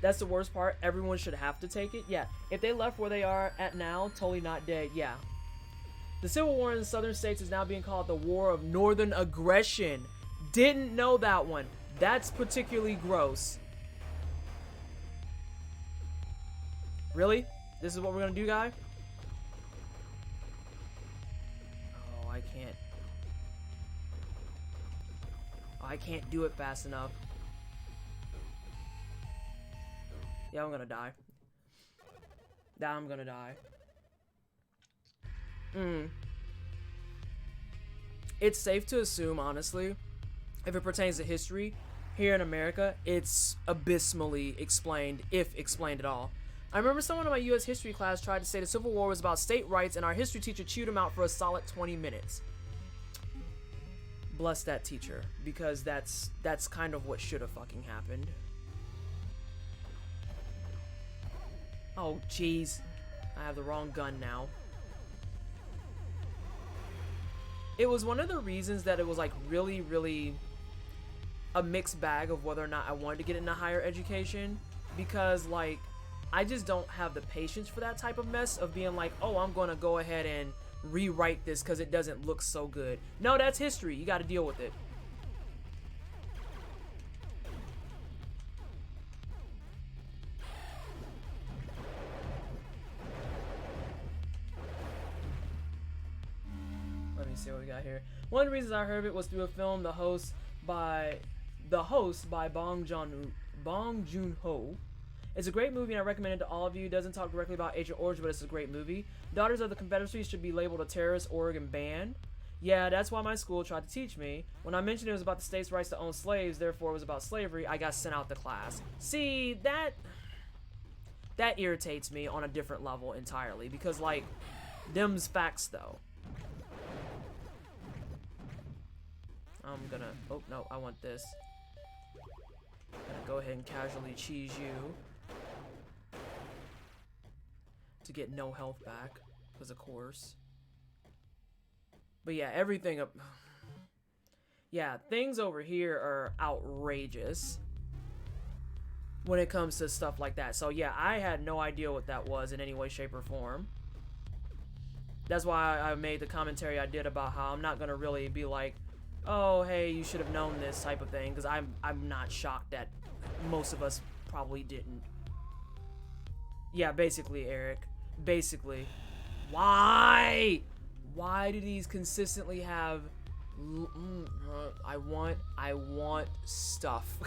That's the worst part. Everyone should have to take it. Yeah. If they left where they are at now, totally not dead. Yeah. The Civil War in the southern states is now being called the War of Northern Aggression. Didn't know that one. That's particularly gross. Really? This is what we're gonna do, guy? Oh, I can't. Oh, I can't do it fast enough. Yeah, I'm gonna die. Yeah, I'm gonna die. It's safe to assume, honestly, if it pertains to history, here in America, it's abysmally explained, if explained at all. I remember someone in my U.S. history class tried to say the Civil War was about state rights, and our history teacher chewed him out for a solid 20 minutes. Bless that teacher, because that's kind of what should have fucking happened. Oh, jeez. I have the wrong gun now. It was one of the reasons that it was like really, really a mixed bag of whether or not I wanted to get into higher education, because like I just don't have the patience for that type of mess of being like, oh, I'm gonna go ahead and rewrite this because it doesn't look so good. No, that's history. You got to deal with it. Let me see what we got here. One of the reasons I heard of it was through a film, The Host by Bong Joon-ho. It's a great movie and I recommend it to all of you. It doesn't talk directly about Agent Orange, but it's a great movie. Daughters of the Confederacy should be labeled a terrorist Oregon band. Yeah, that's why my school tried to teach me. When I mentioned it was about the state's rights to own slaves, therefore it was about slavery, I got sent out the class. See, that irritates me on a different level entirely, because like, them's facts though. I'm gonna, oh no, I want this. I'm gonna go ahead and casually cheese you to get no health back, because of course. But yeah, everything up. Yeah, things over here are outrageous when it comes to stuff like that. So yeah, I had no idea what that was in any way, shape, or form. That's why I made the commentary I did about how I'm not gonna really be like, oh, hey, you should have known this type of thing, because I'm not shocked that most of us probably didn't. Yeah, basically, Eric. Basically. Why? Why do these consistently have... I want stuff.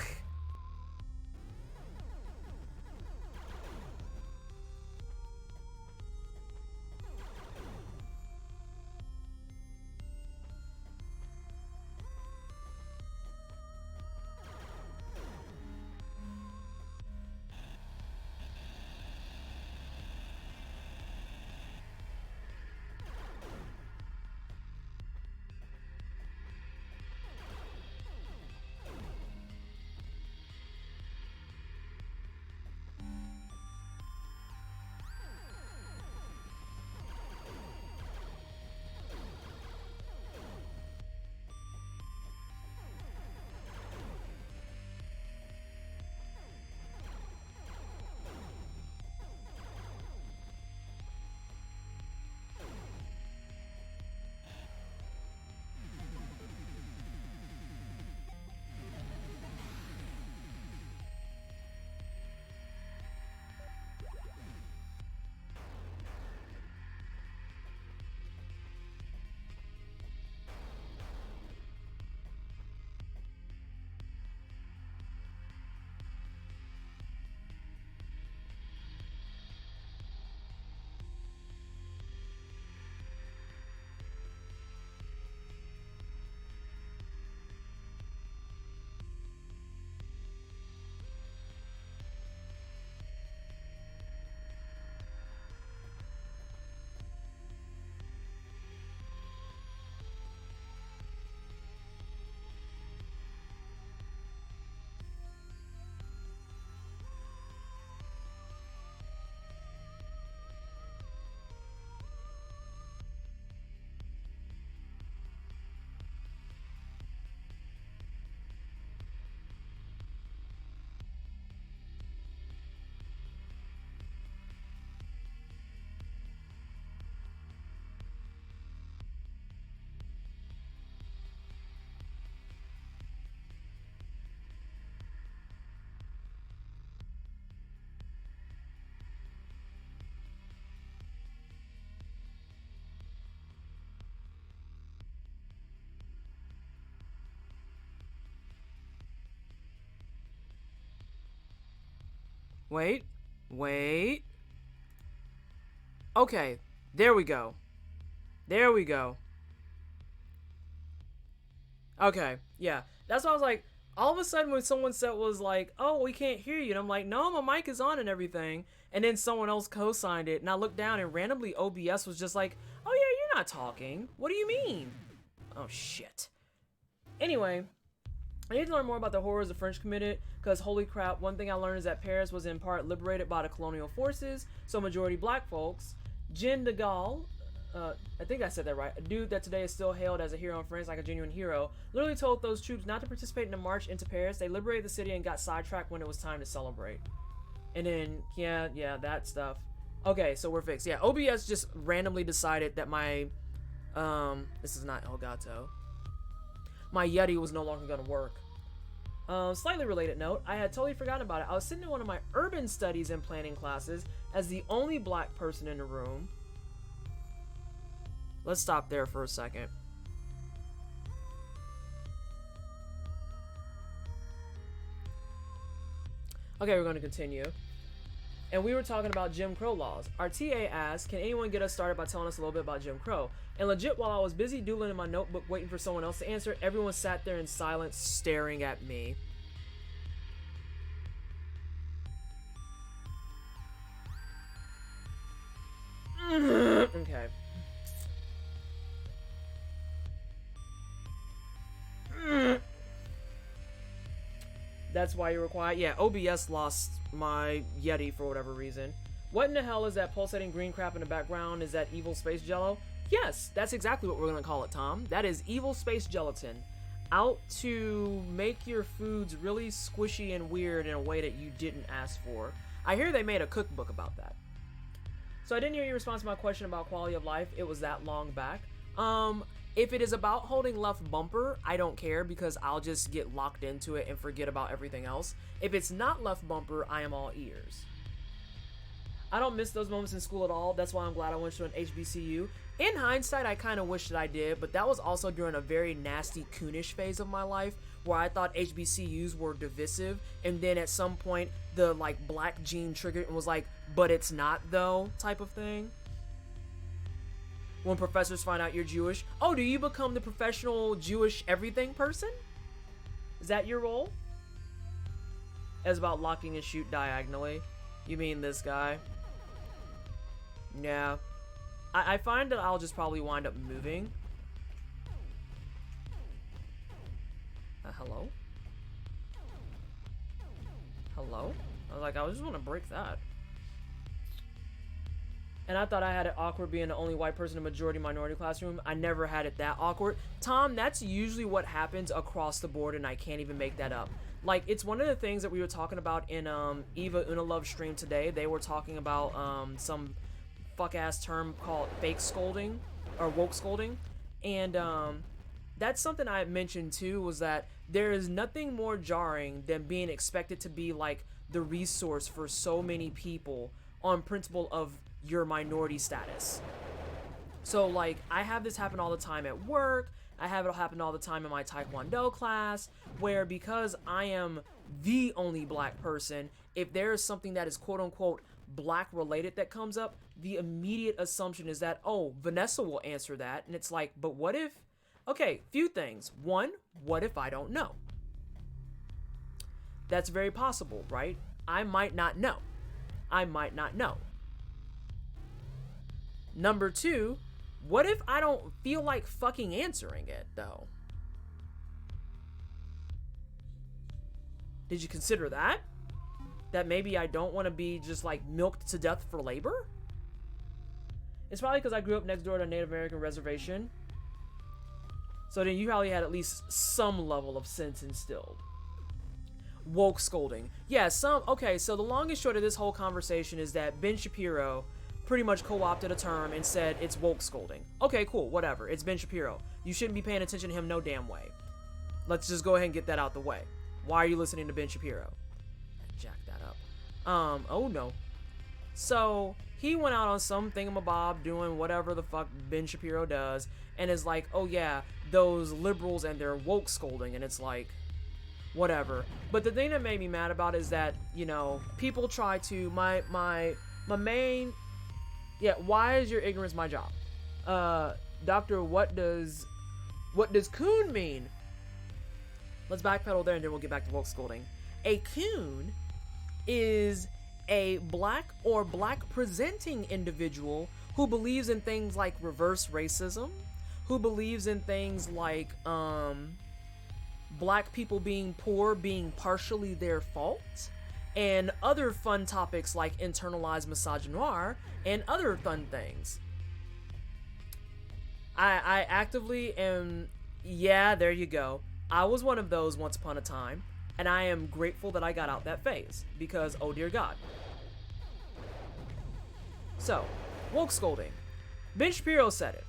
Wait. Wait. Okay. There we go. There we go. Okay. Yeah. That's why I was like, all of a sudden when someone said was like, oh, we can't hear you. And I'm like, no, my mic is on and everything. And then someone else co-signed it. And I looked down and randomly OBS was just like, oh yeah, you're not talking. What do you mean? Oh shit. Anyway, I need to learn more about the horrors the French committed, because holy crap, one thing I learned is that Paris was in part liberated by the colonial forces, so majority black folks. Jean de Gaulle, I think I said that right, a dude that today is still hailed as a hero in France, like a genuine hero, literally told those troops not to participate in the march into Paris. They liberated the city and got sidetracked when it was time to celebrate. And then, yeah, that stuff. Okay, so we're fixed. Yeah, OBS just randomly decided that my, this is not Elgato. My Yeti was no longer gonna work. Slightly related note, I had totally forgotten about it. I was sitting in one of my urban studies and planning classes as the only black person in the room. Let's stop there for a second. Okay, we're going to continue. And we were talking about Jim Crow laws. Our TA asked, can anyone get us started by telling us a little bit about Jim Crow? And legit, while I was busy doodling in my notebook waiting for someone else to answer, everyone sat there in silence staring at me. Okay. That's why you were quiet? Yeah, OBS lost my Yeti for whatever reason. What in the hell is that pulsating green crap in the background? Is that evil space jello? Yes, that's exactly what we're gonna call it, Tom. That is evil space gelatin. Out to make your foods really squishy and weird in a way that you didn't ask for. I hear they made a cookbook about that. So I didn't hear your response to my question about quality of life. It was that long back. If it is about holding left bumper, I don't care because I'll just get locked into it and forget about everything else. If it's not left bumper, I am all ears. I don't miss those moments in school at all. That's why I'm glad I went to an HBCU. In hindsight, I kind of wish that I did, but that was also during a very nasty coonish phase of my life where I thought HBCUs were divisive, and then at some point the like black gene triggered and was like, but it's not though type of thing. When professors find out you're Jewish, oh, do you become the professional Jewish everything person? Is that your role? It's about locking and shoot diagonally. You mean this guy? Yeah. I find that I'll just probably wind up moving. Hello? Hello? I was like, I just want to break that. And I thought I had it awkward being the only white person in a majority minority classroom. I never had it that awkward. Tom, that's usually what happens across the board, and I can't even make that up. Like, it's one of the things that we were talking about in Eva Unalove stream today. They were talking about some fuck-ass term called fake scolding, or woke scolding. And that's something I mentioned too, was that there is nothing more jarring than being expected to be like the resource for so many people on principle of your minority status. So like, I have this happen all the time at work. I have it happen all the time in my Taekwondo class, where because I am the only black person, if there is something that is quote unquote black related that comes up, the immediate assumption is that, oh, Vanessa will answer that. And it's like, but what if? Okay, few things. One, what if I don't know? That's very possible, right? I might not know. I might not know. Number two, what if I don't feel like fucking answering it, though? Did you consider that? That maybe I don't want to be just like milked to death for labor? It's probably because I grew up next door to a Native American reservation. So then you probably had at least some level of sense instilled. Woke scolding. Yeah, okay, so the long and short of this whole conversation is that Ben Shapiro pretty much co-opted a term and said it's woke scolding. Okay, cool, whatever. It's Ben Shapiro. You shouldn't be paying attention to him no damn way. Let's just go ahead and get that out the way. Why are you listening to Ben Shapiro? Jack that up. Oh no. So he went out on some thingamabob doing whatever the fuck Ben Shapiro does, and is like, oh yeah, those liberals and their woke scolding, and it's like, whatever. But the thing that made me mad about it is that, you know, people try to, my main, yeah, why is your ignorance my job? Doctor, what does coon mean? Let's backpedal there and then we'll get back to woke scolding. A coon is a black or black presenting individual who believes in things like reverse racism, who believes in things like black people being poor being partially their fault, and other fun topics like internalized misogynoir and other fun things. I actively am, yeah, there you go. I was one of those once upon a time, and I am grateful that I got out that phase, because oh dear God. So, woke scolding. Ben Shapiro said it.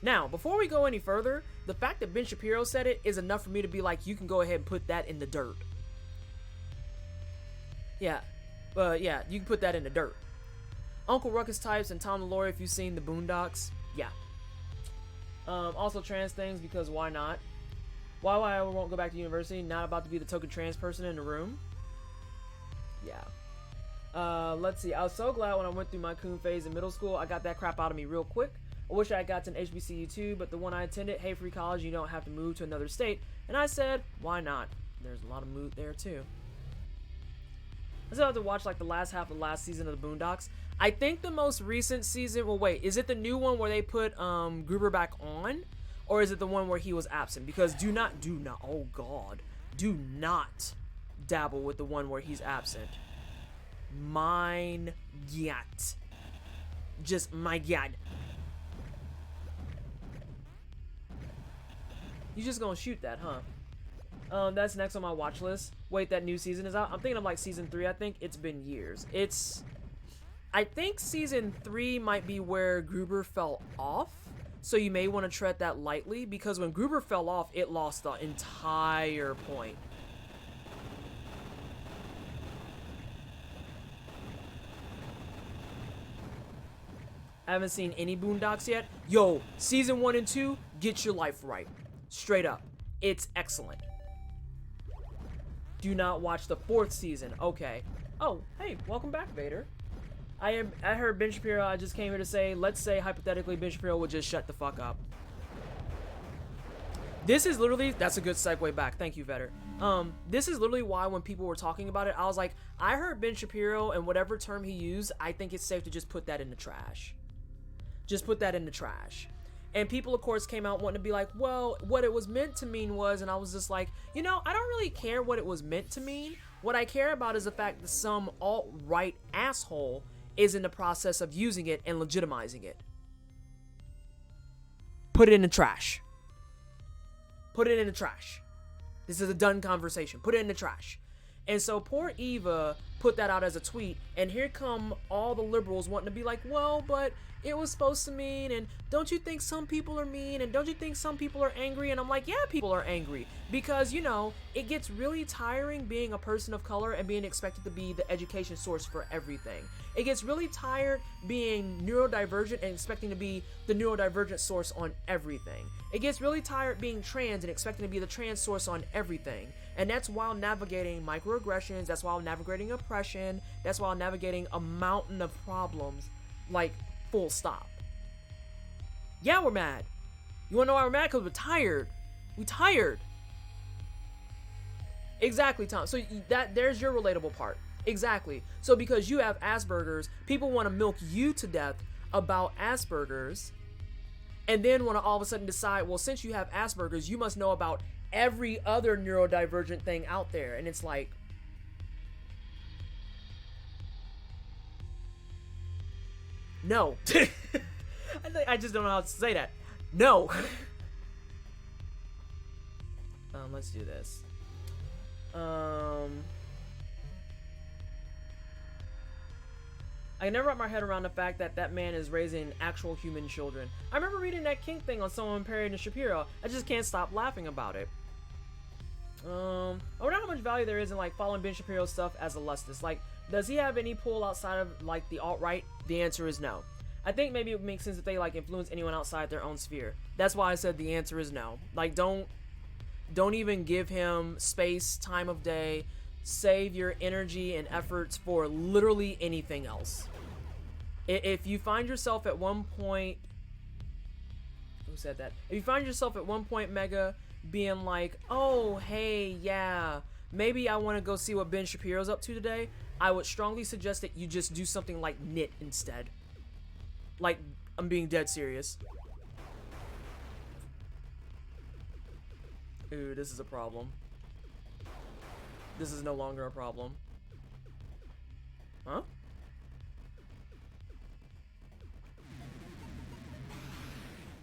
Now, before we go any further, the fact that Ben Shapiro said it is enough for me to be like, you can go ahead and put that in the dirt. Yeah, you can put that in the dirt. Uncle Ruckus types and Tom the Lawyer, if you've seen the Boondocks, yeah. Also trans things, because why not? Why I won't go back to university, not about to be the token trans person in the room. Yeah. Let's see, I was so glad when I went through my coon phase in middle school, I got that crap out of me real quick. I wish I had got to an HBCU too, but the one I attended, hey, free college, you don't have to move to another state. And I said, why not? There's a lot of mood there too. I still have to watch like the last half of the last season of the Boondocks. I think the most recent season, well wait, is it the new one where they put Gruber back on? Or is it the one where he was absent? Because do not, oh God, do not dabble with the one where he's absent. Mine God. Just my God. You just gonna shoot that, huh? That's next on my watch list. Wait, that new season is out? I'm thinking of like season 3, I think. It's been years. I think season 3 might be where Gruber fell off. So you may want to tread that lightly, because when Gruber fell off, it lost the entire point. I haven't seen any Boondocks yet. Yo, season 1 and 2, get your life right. Straight up. It's excellent. Do not watch the 4th season. Okay. Oh, hey, welcome back, Vader. I heard Ben Shapiro, I just came here to say, let's say hypothetically Ben Shapiro would just shut the fuck up. This is literally, that's a good segue back. Thank you, Vader. This is literally why when people were talking about it, I was like, I heard Ben Shapiro and whatever term he used, I think it's safe to just put that in the trash. Just put that in the trash. And people, of course, came out wanting to be like, well, what it was meant to mean was, and I was just like, you know, I don't really care what it was meant to mean. What I care about is the fact that some alt-right asshole is in the process of using it and legitimizing it. Put it in the trash. Put it in the trash. This is a done conversation. Put it in the trash. And so poor Eva put that out as a tweet, and here come all the liberals wanting to be like, well, but it was supposed to mean, and don't you think some people are mean, and don't you think some people are angry? And I'm like, yeah, people are angry, because, you know, it gets really tiring being a person of color and being expected to be the education source for everything. It gets really tired being neurodivergent and expecting to be the neurodivergent source on everything. It gets really tired being trans and expecting to be the trans source on everything. And that's while navigating microaggressions, that's while navigating oppression, that's while navigating a mountain of problems, like, full stop. Yeah, we're mad. You wanna know why we're mad? Because we're tired. We tired. Exactly, Tom. So there's your relatable part. Exactly. So because you have Asperger's, people want to milk you to death about Asperger's, and then want to all of a sudden decide, well, since you have Asperger's, you must know about every other neurodivergent thing out there. And it's like, no. I just don't know how to say that. No. Let's do this. I never wrap my head around the fact that that man is raising actual human children. I remember reading that kink thing on someone Perry and Shapiro. I just can't stop laughing about it. I wonder how much value there is in like following Ben Shapiro's stuff as a leftist. Like, does he have any pull outside of like the alt-right? The answer is no. I think maybe it makes sense if they like influence anyone outside their own sphere. That's why I said the answer is no. Like, don't Don't even give him space, time of day. Save your energy and efforts for literally anything else. If you find yourself at one point... Who said that? If you find yourself at one point, Mega, being like, oh, hey, yeah, maybe I want to go see what Ben Shapiro's up to today, I would strongly suggest that you just do something like knit instead. Like, I'm being dead serious. Ooh, this is a problem. This is no longer a problem. Huh?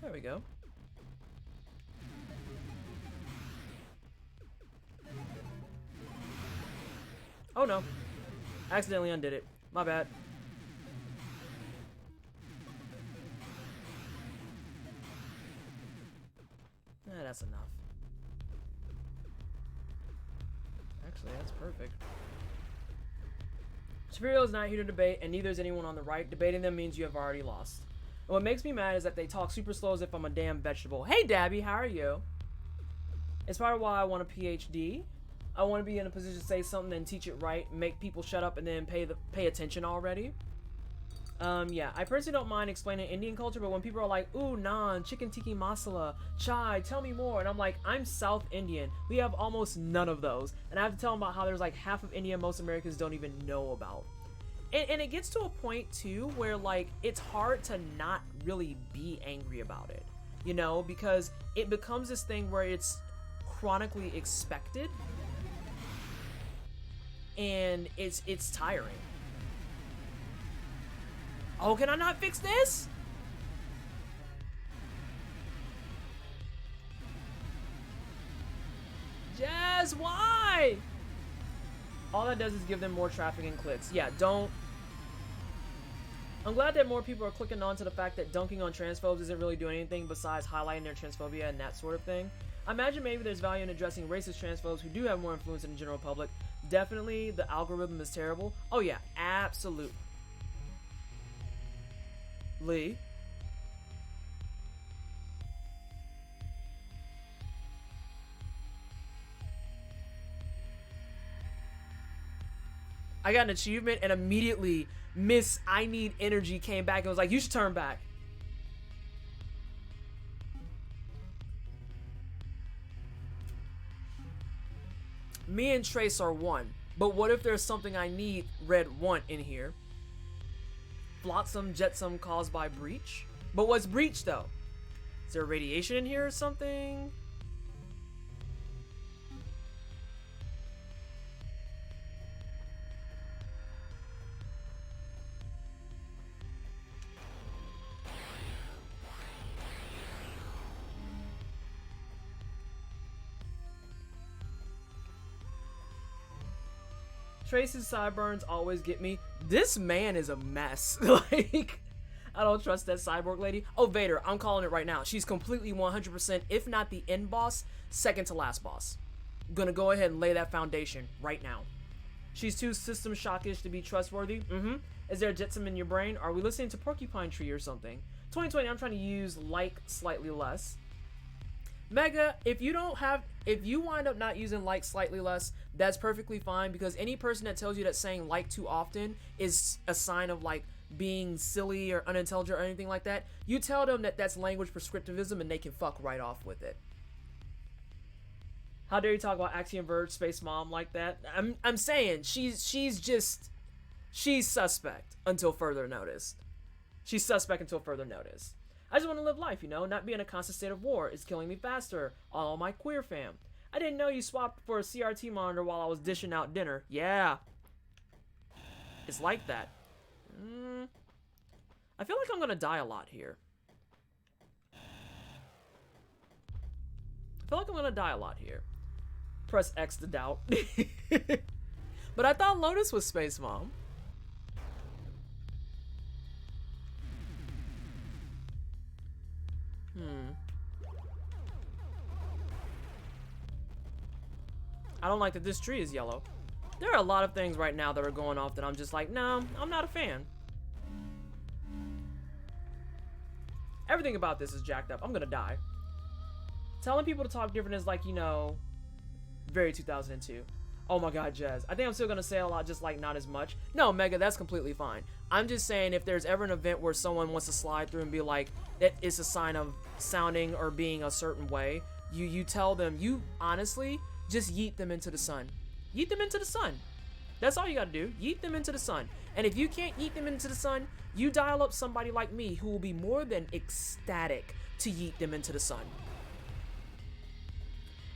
There we go. Oh no. Accidentally undid it. My bad. That's enough. Actually, that's perfect. Shapiro is not here to debate, and neither is anyone on the right. Debating them means you have already lost. And what makes me mad is that they talk super slow as if I'm a damn vegetable. Hey, Dabby, how are you? It's part of why I want a PhD. I want to be in a position to say something and teach it right, make people shut up and then pay attention already. Yeah, I personally don't mind explaining Indian culture, but when people are like, ooh, naan, chicken tikka masala, chai, tell me more, and I'm like, I'm South Indian. We have almost none of those. And I have to tell them about how there's like half of India most Americans don't even know about. And it gets to a point, too, where like, it's hard to not really be angry about it. You know, because it becomes this thing where it's chronically expected. And it's tiring. Oh, can I not fix this? Jazz, why? All that does is give them more traffic and clicks. Yeah, don't. I'm glad that more people are clicking on to the fact that dunking on transphobes isn't really doing anything besides highlighting their transphobia and that sort of thing. I imagine maybe there's value in addressing racist transphobes who do have more influence in the general public. Definitely, the algorithm is terrible. Oh yeah, absolutely. Lee. I got an achievement and immediately Miss I Need Energy came back and was like, you should turn back. Me and Trace are one, but what if there's something I need Red want in here? Flotsam jetsam caused by breach? But what's breach though? Is there radiation in here or something? Trace's sideburns always get me. This man is a mess. Like, I don't trust that cyborg lady. Oh, Vader, I'm calling it right now. She's completely 100%, if not the end boss, second to last boss. I'm gonna go ahead and lay that foundation right now. She's too system shockish to be trustworthy. Is there a jetsam in your brain? Are we listening to Porcupine Tree or something? 2020, I'm trying to use like slightly less. Mega, if you wind up not using like slightly less, that's perfectly fine, because any person that tells you that saying like too often is a sign of like being silly or unintelligent or anything like that, you tell them that that's language prescriptivism and they can fuck right off with it. How dare you talk about Axiom Verge, Space Mom like that? I'm saying she's suspect until further notice. She's suspect until further notice. I just want to live life, you know, not be in a constant state of war. It's killing me faster. All my queer fam. I didn't know you swapped for a CRT monitor while I was dishing out dinner. Yeah. It's like that. I feel like I'm gonna die a lot here. Press X to doubt. But I thought Lotus was Space Mom. I don't like that this tree is yellow. There are a lot of things right now that are going off that I'm just like, no, I'm not a fan. Everything about this is jacked up. I'm gonna die. Telling people to talk different is like, you know, very 2002. Oh my god, Jazz. I think I'm still gonna say a lot, just like not as much. No, Mega, that's completely fine. I'm just saying if there's ever an event where someone wants to slide through and be like, that is a sign of sounding or being a certain way, you tell them, you honestly just yeet them into the sun. Yeet them into the sun. That's all you gotta do. Yeet them into the sun. And if you can't yeet them into the sun, you dial up somebody like me who will be more than ecstatic to yeet them into the sun.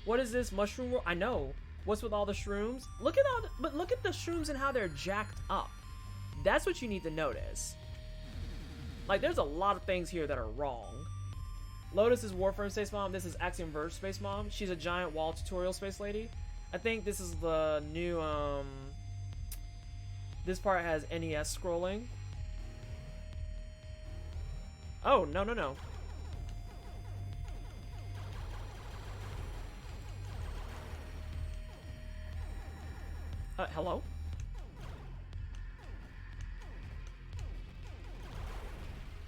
What is this mushroom world? I know. What's with all the shrooms? Look at but look at the shrooms and how they're jacked up. That's what you need to notice. Like, there's a lot of things here that are wrong. Lotus is Warframe Space Mom. This is Axiom Verge Space Mom. She's a giant wall tutorial space lady. I think this is the new, this part has NES scrolling. Oh, no, no, no. Hello?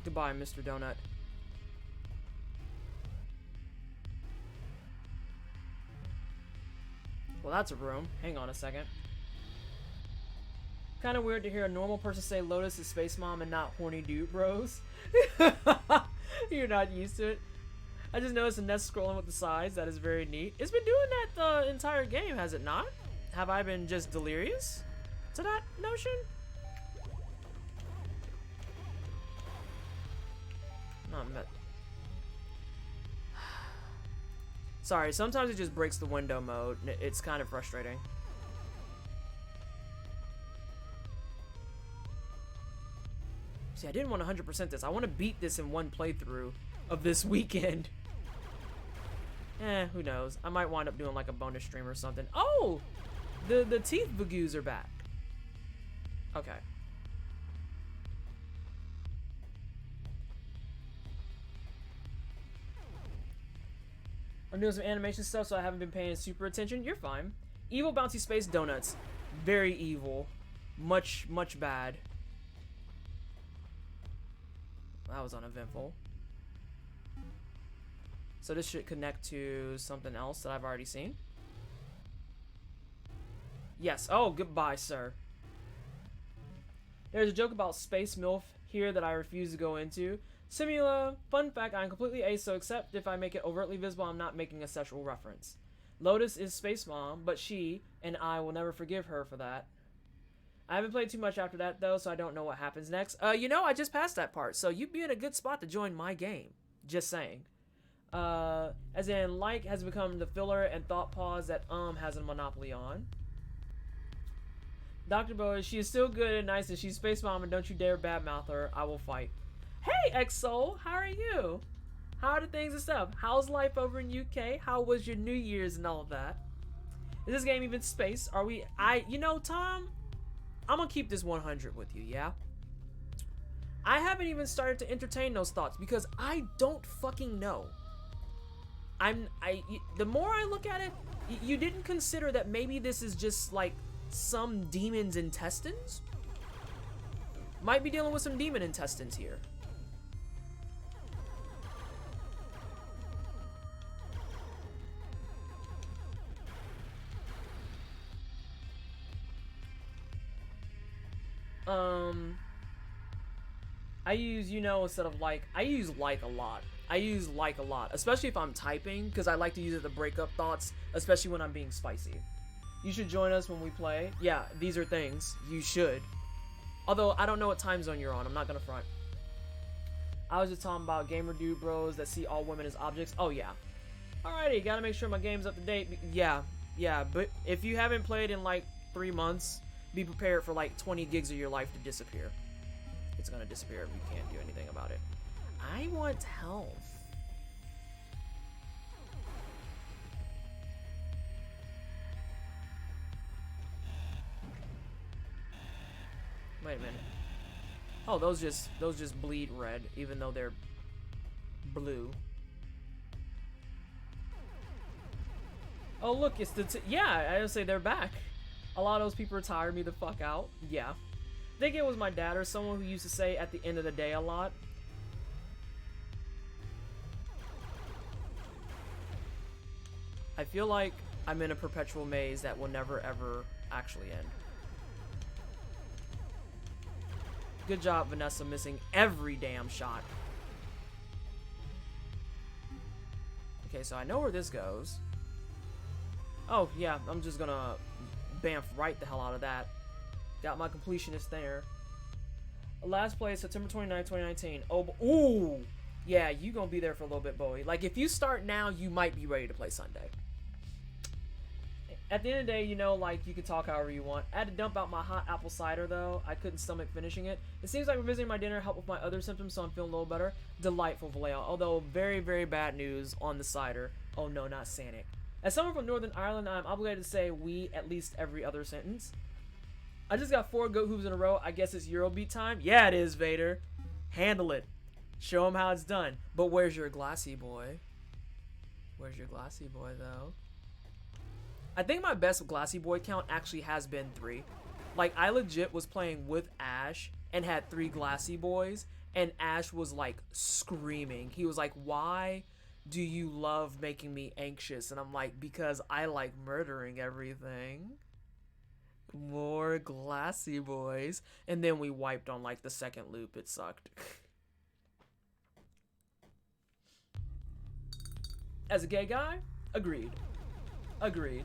Goodbye, Mr. Donut. Well, that's a room. Hang on a second. Kind of weird to hear a normal person say Lotus is Space Mom and not Horny Dude Bros. You're not used to it. I just noticed the Nest scrolling with the sides. That is very neat. It's been doing that the entire game, has it not? Have I been just delirious to that notion? Not met. Sorry, sometimes it just breaks the window mode. It's kind of frustrating. See, I didn't want to 100% this. I want to beat this in one playthrough of this weekend. Who knows? I might wind up doing like a bonus stream or something. Oh! The teeth vagoos are back. Okay. I'm doing some animation stuff, so I haven't been paying super attention. You're fine. Evil bouncy space donuts. Very evil. Much, much bad. That was uneventful. So this should connect to something else that I've already seen. Yes. Oh, goodbye, sir. There's a joke about Space MILF here that I refuse to go into. Simula, fun fact, I'm completely ace, so except if I make it overtly visible, I'm not making a sexual reference. Lotus is Space Mom, but she and I will never forgive her for that. I haven't played too much after that, though, so I don't know what happens next. You know, I just passed that part, so you'd be in a good spot to join my game. Just saying. As in, like has become the filler and thought pause that has a monopoly on. Dr. Bowie, she is still good and nice, and she's Space Mom, and don't you dare badmouth her. I will fight. Hey, X-Soul, how are you? How are the things and stuff? How's life over in UK? How was your New Year's and all of that? Is this game even space? Are we... You know, Tom, I'm gonna keep this 100 with you, yeah? I haven't even started to entertain those thoughts because I don't fucking know. The more I look at it, you didn't consider that maybe this is just like some demon's intestines? Might be dealing with some demon intestines here. I use, you know, instead of like, I use like a lot. I use like a lot, especially if I'm typing, because I like to use it to break up thoughts, especially when I'm being spicy. You should join us when we play. Yeah, these are things. You should. Although, I don't know what time zone you're on. I'm not gonna front. I was just talking about gamer dude bros that see all women as objects. Oh, yeah. Alrighty, gotta make sure my game's up to date. Yeah, but if you haven't played in like 3 months, be prepared for like 20 gigs of your life to disappear. It's gonna disappear if you can't do anything about it. I want health. Wait a minute. Oh, those just bleed red, even though they're blue. Oh, look, it's yeah, I would say they're back. A lot of those people retired me the fuck out. Yeah. I think it was my dad or someone who used to say at the end of the day a lot. I feel like I'm in a perpetual maze that will never ever actually end. Good job, Vanessa, missing every damn shot. Okay, so I know where this goes. Oh, yeah, I'm just gonna bamf right the hell out of that. Got my completionist there. Last place, September 29, 2019. Oh, ooh! Yeah, you gonna be there for a little bit, Bowie. Like, if you start now, you might be ready to play Sunday. At the end of the day, you know, like, you can talk however you want. I had to dump out my hot apple cider, though. I couldn't stomach finishing it. It seems like revisiting my dinner helped with my other symptoms, so I'm feeling a little better. Delightful, Vallejo. Although, very, very bad news on the cider. Oh, no, not Sanic. As someone from Northern Ireland, I'm obligated to say we at least every other sentence. I just got 4 goat hooves in a row. I guess it's Eurobeat time? Yeah, it is, Vader. Handle it. Show him how it's done. But where's your glassy boy? Where's your glassy boy, though? I think my best glassy boy count actually has been 3. Like, I legit was playing with Ash and had 3 glassy boys, and Ash was, like, screaming. He was like, why do you love making me anxious? And I'm like, because I like murdering everything. More glassy boys. And then we wiped on, like, the second loop. It sucked. As a gay guy, agreed. Agreed.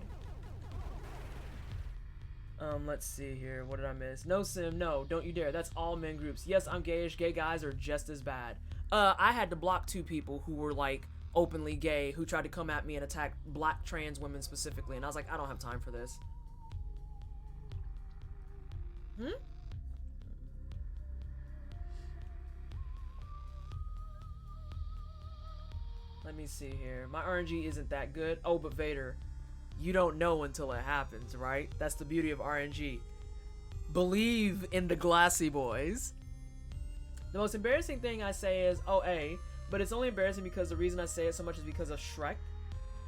Let's see here. What did I miss? No, Sim, no. Don't you dare. That's all men groups. Yes, I'm gayish. Gay guys are just as bad. I had to block 2 people who were, like, openly gay, who tried to come at me and attack black trans women specifically. And I was like, I don't have time for this. Let me see here. My RNG isn't that good. Oh, but Vader, you don't know until it happens, right? That's the beauty of RNG. Believe in the glassy boys. The most embarrassing thing I say is OA, but it's only embarrassing because the reason I say it so much is because of Shrek.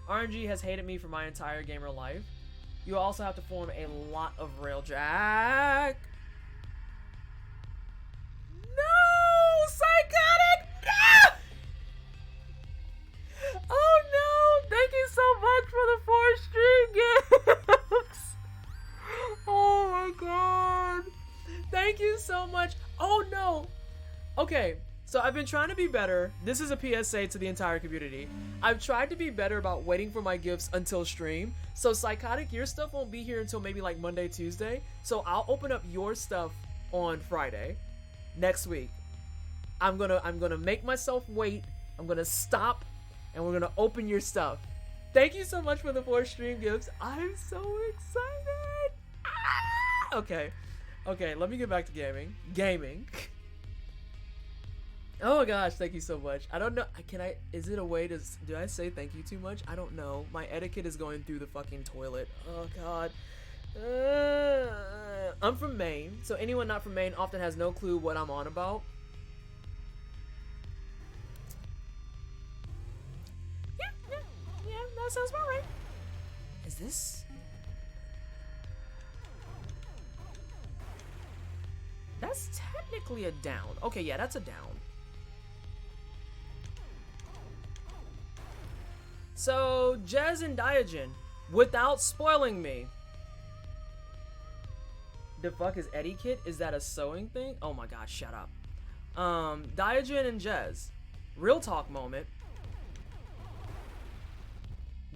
RNG has hated me for my entire gamer life. You also have to form a lot of railjack. No! Psychotic! No! Oh no! Thank you so much for the 4 stream gifts! Oh my god! Thank you so much. Oh no! Okay, so I've been trying to be better. This is a PSA to the entire community. I've tried to be better about waiting for my gifts until stream. So Psychotic, your stuff won't be here until maybe like Monday, Tuesday. So I'll open up your stuff on Friday next week. I'm gonna make myself wait. I'm gonna stop and we're gonna open your stuff. Thank you so much for the 4 stream gifts. I'm so excited. Ah! Okay, let me get back to gaming. Oh my gosh, thank you so much. I don't know, is it a way to, do I say thank you too much? I don't know. My etiquette is going through the fucking toilet. Oh god. I'm from Maine, so anyone not from Maine often has no clue what I'm on about. Yeah, that sounds about right. Is this? That's technically a down. Okay, yeah, that's a down. So, Jez and Diogen, without spoiling me. The fuck is etiquette? Is that a sewing thing? Oh my god, shut up. Diogen and Jez, real talk moment.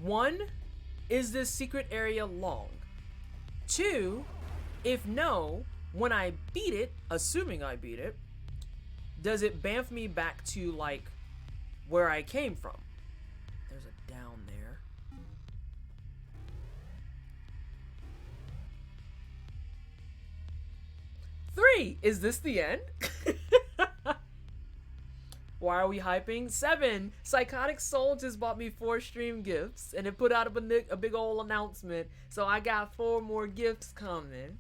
1, is this secret area long? 2, if no, when I beat it, assuming I beat it, does it bamf me back to, like, where I came from? There's a down there. Three, is this the end? Why are we hyping? 7, Psychotic Soul just bought me 4 stream gifts, and it put out a big old announcement, so I got 4 more gifts coming.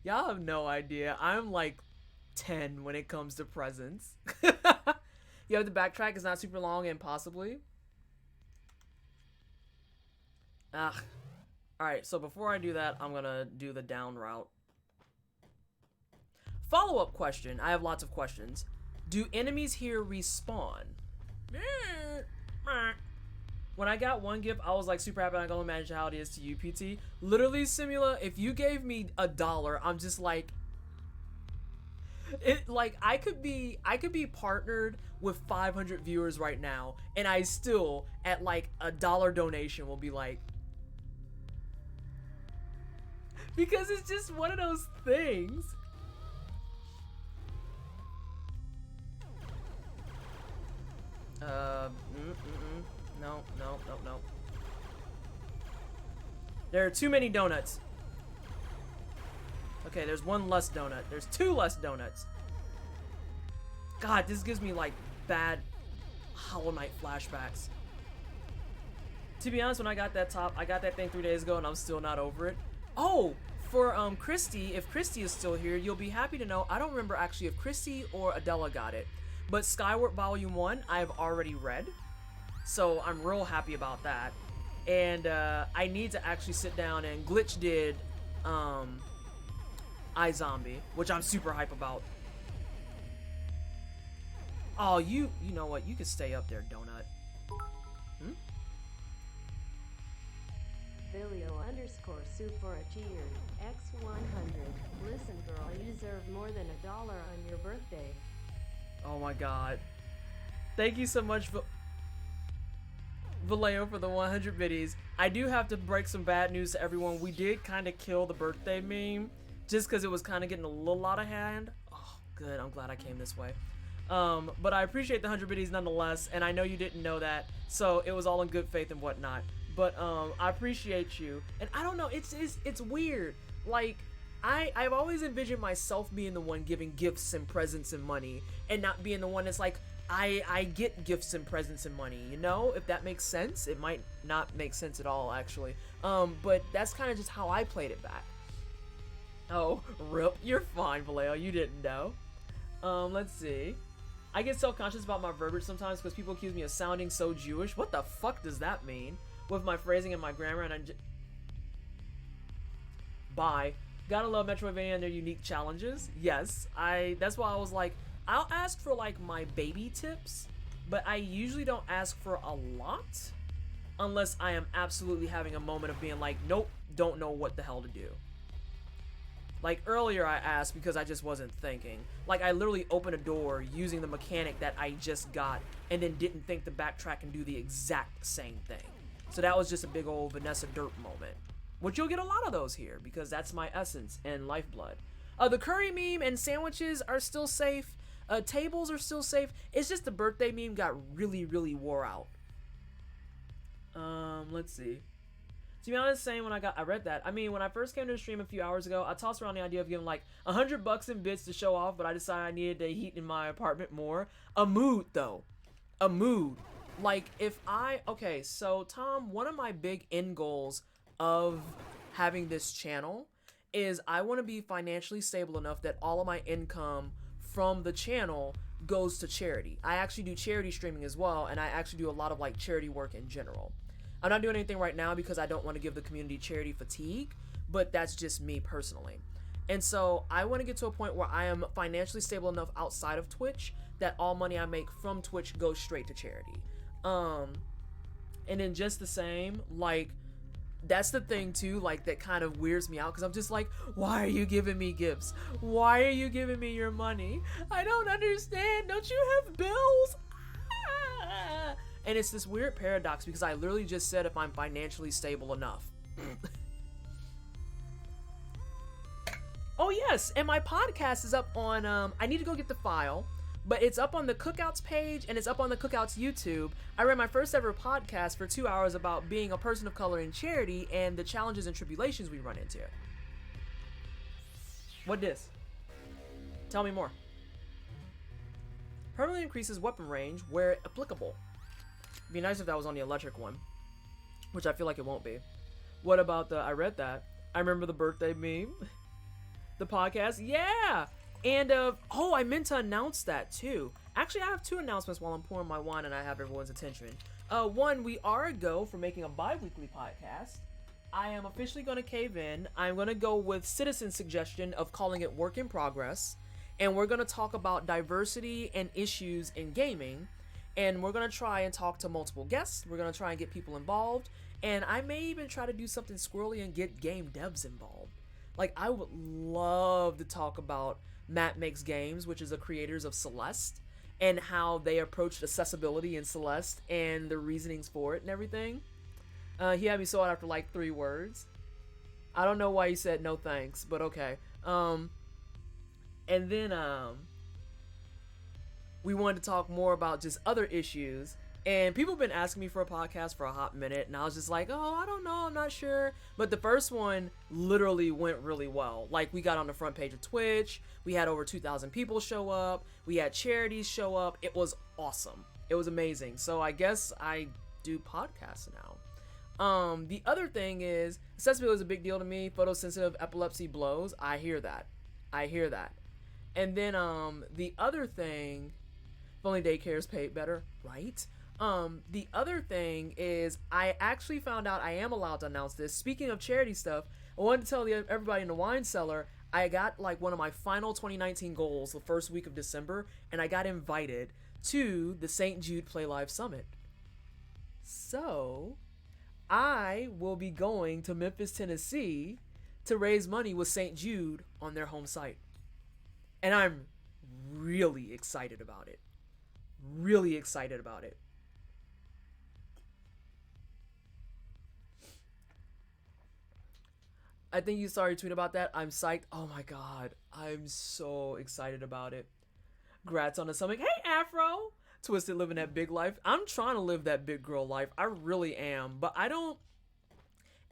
Y'all have no idea. I'm like 10 when it comes to presents. You have to backtrack. It's not super long and possibly. Alright, so before I do that, I'm gonna do the down route. Follow-up question. I have lots of questions. Do enemies here respawn? When I got one gift, I was like super happy. I can only imagine how it is to you, PT. Literally, Simula, if you gave me $1, I'm just like, I could be partnered with 500 viewers right now, and I still at like $1 donation will be like, because it's just one of those things. No. There are too many donuts. Okay, there's one less donut. There's 2 less donuts. God, this gives me like bad Hollow Knight flashbacks. To be honest, when I got that thing 3 days ago and I'm still not over it. Oh, for Christy, if Christy is still here, you'll be happy to know I don't remember actually if Christy or Adela got it. But Skyward Volume 1, I've already read. So I'm real happy about that. And I need to actually sit down, and Glitch did iZombie, which I'm super hype about. Oh, you know what? You can stay up there, Donut. Vilio_Sue for a cheer. X100. Listen, girl, you deserve more than $1 on your birthday. Oh my god. Thank you so much, Vallejo, for the 100 biddies. I do have to break some bad news to everyone. We did kind of kill the birthday meme just because it was kind of getting a little out of hand. Oh, good. I'm glad I came this way. But I appreciate the 100 biddies nonetheless, and I know you didn't know that, so it was all in good faith and whatnot. But I appreciate you, and I don't know, it's weird. Like, I've always envisioned myself being the one giving gifts and presents and money, and not being the one that's like, I get gifts and presents and money, you know? If that makes sense. It might not make sense at all, actually. But that's kind of just how I played it back. Oh, rip. You're fine, Vallejo. You didn't know. Let's see. I get self-conscious about my verbiage sometimes because people accuse me of sounding so Jewish. What the fuck does that mean? With my phrasing and my grammar, and Bye. Gotta love Metroidvania and their unique challenges. Yes, that's why I was like, I'll ask for like my baby tips, but I usually don't ask for a lot unless I am absolutely having a moment of being like, nope, don't know what the hell to do. Like earlier I asked because I just wasn't thinking. Like I literally opened a door using the mechanic that I just got and then didn't think to backtrack and do the exact same thing. So that was just a big old Vanessa Dirt moment. Which you'll get a lot of those here because that's my essence and lifeblood. The curry meme and sandwiches are still safe. Tables are still safe. It's just the birthday meme got really, really wore out. Let's see. To be honest, saying when I read that. I mean, when I first came to the stream a few hours ago, I tossed around the idea of giving like $100 in bits to show off, but I decided I needed to heat in my apartment more. A mood, though. A mood. Like, okay, so Tom, one of my big end goals of having this channel is I want to be financially stable enough that all of my income from the channel goes to charity. I actually do charity streaming as well, and I actually do a lot of like charity work in general. I'm not doing anything right now because I don't want to give the community charity fatigue, but that's just me personally. And so I want to get to a point where I am financially stable enough outside of Twitch that all money I make from Twitch goes straight to charity. And then just the same, like, that's the thing too, like, that kind of weirds me out because I'm just like, why are you giving me gifts? Why are you giving me your money? I don't understand. Don't you have bills? Ah! And it's this weird paradox because I literally just said if I'm financially stable enough. Oh yes, and my podcast is up on, I need to go get the file, but it's up on the Cookouts page and it's up on the Cookouts YouTube. I ran my first ever podcast for 2 hours about being a person of color in charity and the challenges and tribulations we run into. What dis? Tell me more. Permanently increases weapon range where applicable. It'd be nice if that was on the electric one, which I feel like it won't be. What about the, I read that. I remember the birthday meme. The podcast, yeah! And, oh, I meant to announce that, too. Actually, I have 2 announcements while I'm pouring my wine and I have everyone's attention. One, we are a go for making a bi-weekly podcast. I am officially going to cave in. I'm going to go with Citizen's suggestion of calling it Work in Progress. and we're going to talk about diversity and issues in gaming. And we're going to try and talk to multiple guests. We're going to try and get people involved. And I may even try to do something squirrely and get game devs involved. Like, I would love to talk about Matt Makes Games, which is the creators of Celeste, and how they approached accessibility in Celeste and the reasonings for it and everything. He had me sold after like 3 words. I don't know why he said no thanks, but okay. And then we wanted to talk more about just other issues. And people have been asking me for a podcast for a hot minute, and I was just like, oh, I don't know, I'm not sure. But the first one literally went really well. Like, we got on the front page of Twitch, we had over 2,000 people show up, we had charities show up. It was awesome. It was amazing. So I guess I do podcasts now. The other thing is, accessibility is a big deal to me. Photosensitive epilepsy blows. I hear that. And then the other thing, if only daycares paid better, right? The other thing is, I actually found out I am allowed to announce this. Speaking of charity stuff, I wanted to tell everybody in the wine cellar, I got like one of my final 2019 goals the first week of December, and I got invited to the St. Jude Play Live Summit. So I will be going to Memphis, Tennessee to raise money with St. Jude on their home site. And I'm really excited about it. Really excited about it. I think you saw your tweet about that. I'm psyched. Oh my god. I'm so excited about it. Grats on the summit. Hey, Afro! Twisted living that big life. I'm trying to live that big girl life. I really am. But I don't...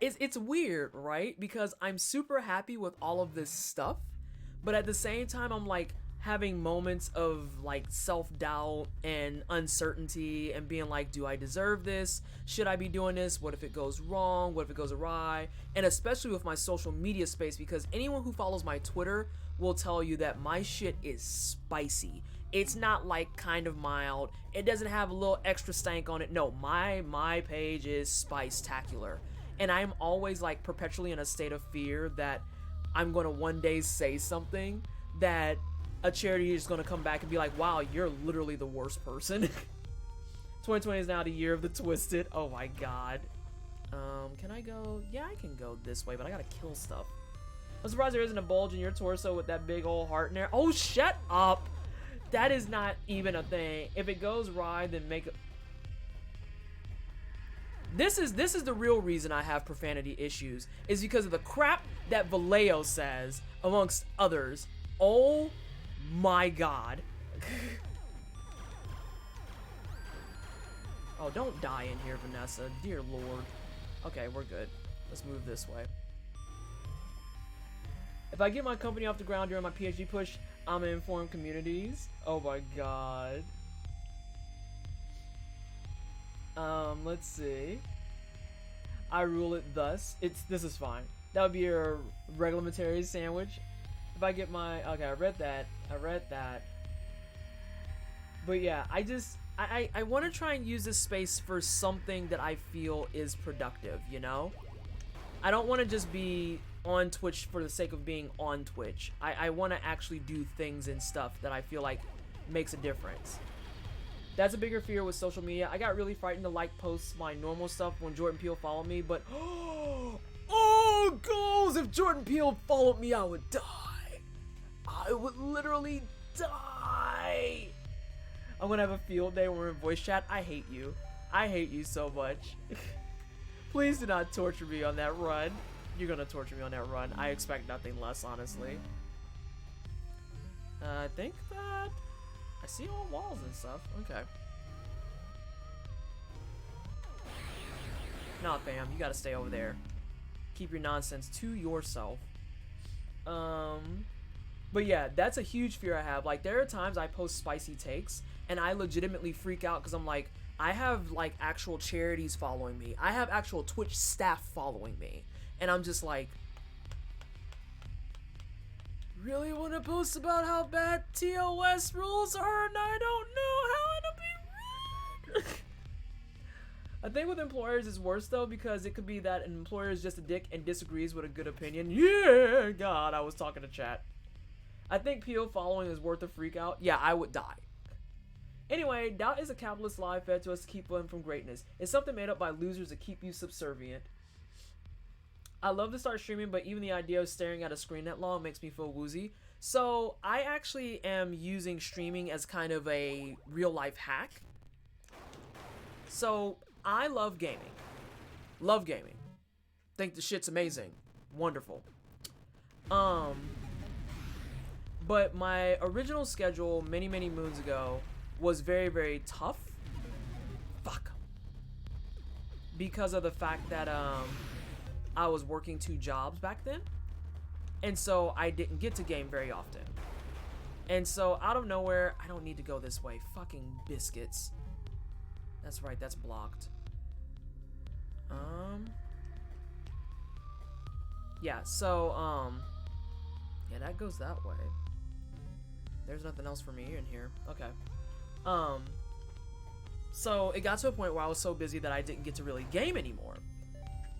It's weird, right? Because I'm super happy with all of this stuff. But at the same time, I'm like having moments of like self-doubt and uncertainty and being like, do I deserve this? Should I be doing this? What if it goes wrong? What if it goes awry? And especially with my social media space, because anyone who follows my Twitter will tell you that my shit is spicy. It's not like kind of mild. It doesn't have a little extra stank on it. No, my page is spice-tacular. And I'm always like perpetually in a state of fear that I'm going to one day say something that a charity is going to come back and be like, wow, you're literally the worst person. 2020 is now the year of the Twisted. Oh my god. Can I go? Yeah, I can go this way, but I gotta kill stuff. I'm surprised there isn't a bulge in your torso with that big old heart in there. Oh, shut up. That is not even a thing. If it goes awry, then make it... This is the real reason I have profanity issues, is because of the crap that Vallejo says, amongst others. Oh my god. Oh, don't die in here, Vanessa. Dear lord. Okay, we're good. Let's move this way. If I get my company off the ground during my PhD push, I'm in informed communities. Oh my god. Let's see. I rule it thus. This is fine. That would be your reglementary sandwich. If I get my... Okay, I read that. But yeah, I want to try and use this space for something that I feel is productive, you know? I don't want to just be on Twitch for the sake of being on Twitch. I want to actually do things and stuff that I feel like makes a difference. That's a bigger fear with social media. I got really frightened to like post my normal stuff when Jordan Peele followed me, but oh, goals! If Jordan Peele followed me, I would die. I would literally die. I'm gonna have a field day when we're in voice chat. I hate you. I hate you so much. Please do not torture me on that run. You're gonna torture me on that run. I expect nothing less, honestly. I think that I see all walls and stuff. Okay. Nah, fam, you gotta stay over there. Keep your nonsense to yourself. But yeah, that's a huge fear I have. Like, there are times I post spicy takes and I legitimately freak out because I'm like, I have like actual charities following me. I have actual Twitch staff following me. And I'm just like, really want to post about how bad TOS rules are and I don't know how it'll be read? I think with employers it's worse though, because it could be that an employer is just a dick and disagrees with a good opinion. Yeah, God, I was talking to chat. I think PO following is worth a freak out. Yeah, I would die. Anyway, doubt is a capitalist lie fed to us to keep them from greatness. It's something made up by losers to keep you subservient. I love to start streaming, but even the idea of staring at a screen that long makes me feel woozy. So I actually am using streaming as kind of a real life hack. So I love gaming. Love gaming. Think the shit's amazing. Wonderful. But my original schedule many moons ago was very tough. Fuck. Because of the fact that I was working 2 jobs back then. And so I didn't get to game very often. And so out of nowhere, I don't need to go this way. Fucking biscuits. That's right, that's blocked. Yeah, so yeah, that goes that way. There's nothing else for me in here. Okay. So it got to a point where I was so busy that I didn't get to really game anymore.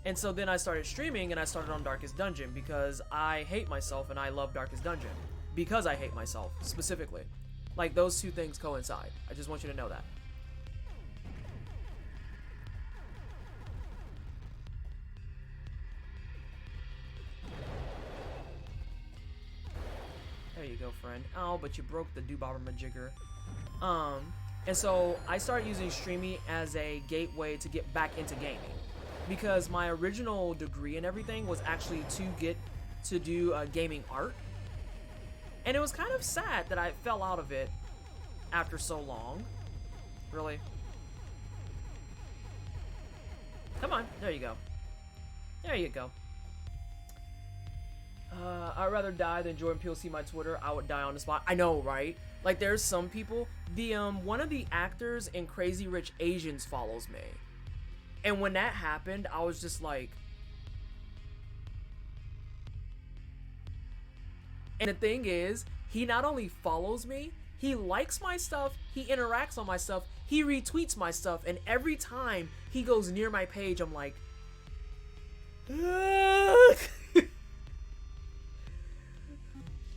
And so then I started streaming, and I started on Darkest Dungeon because I hate myself and I love Darkest Dungeon. Because I hate myself, specifically. Like, those 2 things coincide. I just want you to know that. There you go, friend. Oh, but you broke the doobobber majigger. And so I started using streaming as a gateway to get back into gaming. Because my original degree and everything was actually to get to do gaming art. And it was kind of sad that I fell out of it after so long. Really? Come on. There you go. There you go. I'd rather die than join PLC my Twitter. I would die on the spot. I know, right? Like, there's some people. The one of the actors in Crazy Rich Asians follows me. And when that happened, I was just like... And the thing is, he not only follows me, he likes my stuff, he interacts on my stuff, he retweets my stuff, and every time he goes near my page, I'm like...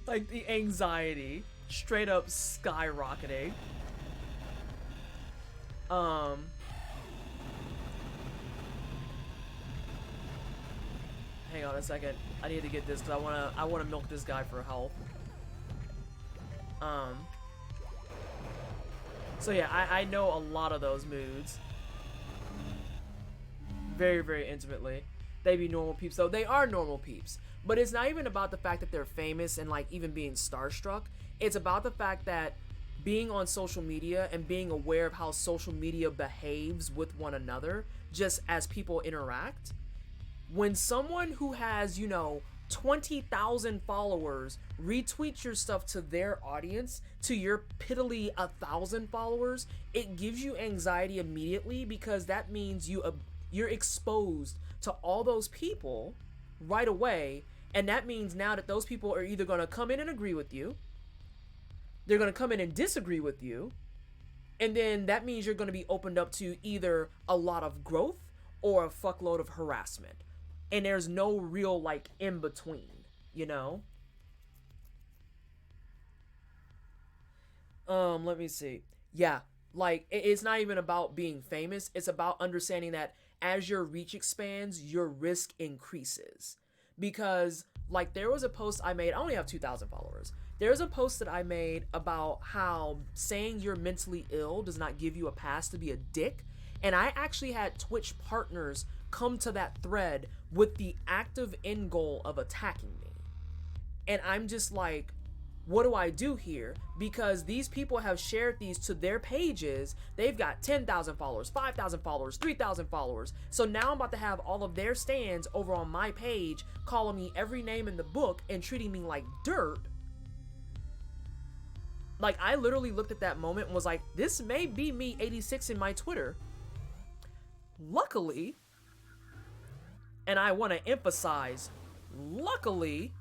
like, the anxiety straight up skyrocketing. Hang on a second. I need to get this because I wanna milk this guy for health. So yeah, I know a lot of those moods. Very intimately. They be normal peeps though. They are normal peeps. But it's not even about the fact that they're famous and like even being starstruck. It's about the fact that being on social media and being aware of how social media behaves with one another, just as people interact. When someone who has, 20,000 followers retweets your stuff to their audience, to your piddly 1,000 followers, it gives you anxiety immediately because that means you're exposed to all those people right away. And that means now that those people are either going to come in and agree with you, they're going to come in and disagree with you, and then that means you're going to be opened up to either a lot of growth or a fuckload of harassment. And there's no real, like, in between, Let me see. Yeah, like, it's not even about being famous. It's about understanding that as your reach expands, your risk increases. Because, like, there was a post I made. I only have 2,000 followers. There's a post that I made about how saying you're mentally ill does not give you a pass to be a dick. And I actually had Twitch partners come to that thread with the active end goal of attacking me. And I'm just like, what do I do here? Because these people have shared these to their pages. They've got 10,000 followers, 5,000 followers, 3,000 followers. So now I'm about to have all of their stands over on my page calling me every name in the book and treating me like dirt. Like, I literally looked at that moment and was like, this may be me 86 in my Twitter. Luckily, and I want to emphasize, luckily,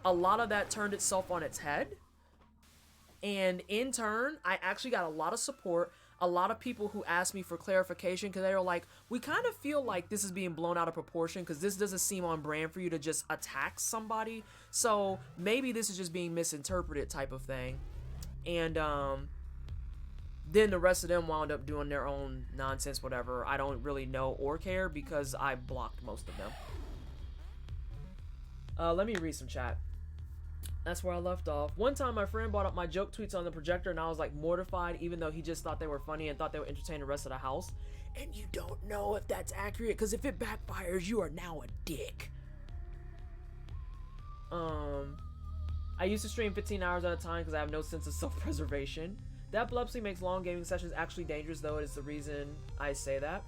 a lot of that turned itself on its head. And in turn, I actually got a lot of support. a lot of people who asked me for clarification because they were like, we kind of feel like this is being blown out of proportion because this doesn't seem on brand for you to just attack somebody. So maybe this is just being misinterpreted type of thing. And then the rest of them wound up doing their own nonsense, whatever. I don't really know or care because I blocked most of them. Let me read some chat. That's where I left off. One time my friend brought up my joke tweets on the projector and I was like mortified even though he just thought they were funny and thought they would entertain the rest of the house. And you don't know if that's accurate because if it backfires, you are now a dick. I used to stream 15 hours at a time because I have no sense of self-preservation. The epilepsy makes long gaming sessions actually dangerous, though it is the reason I say that.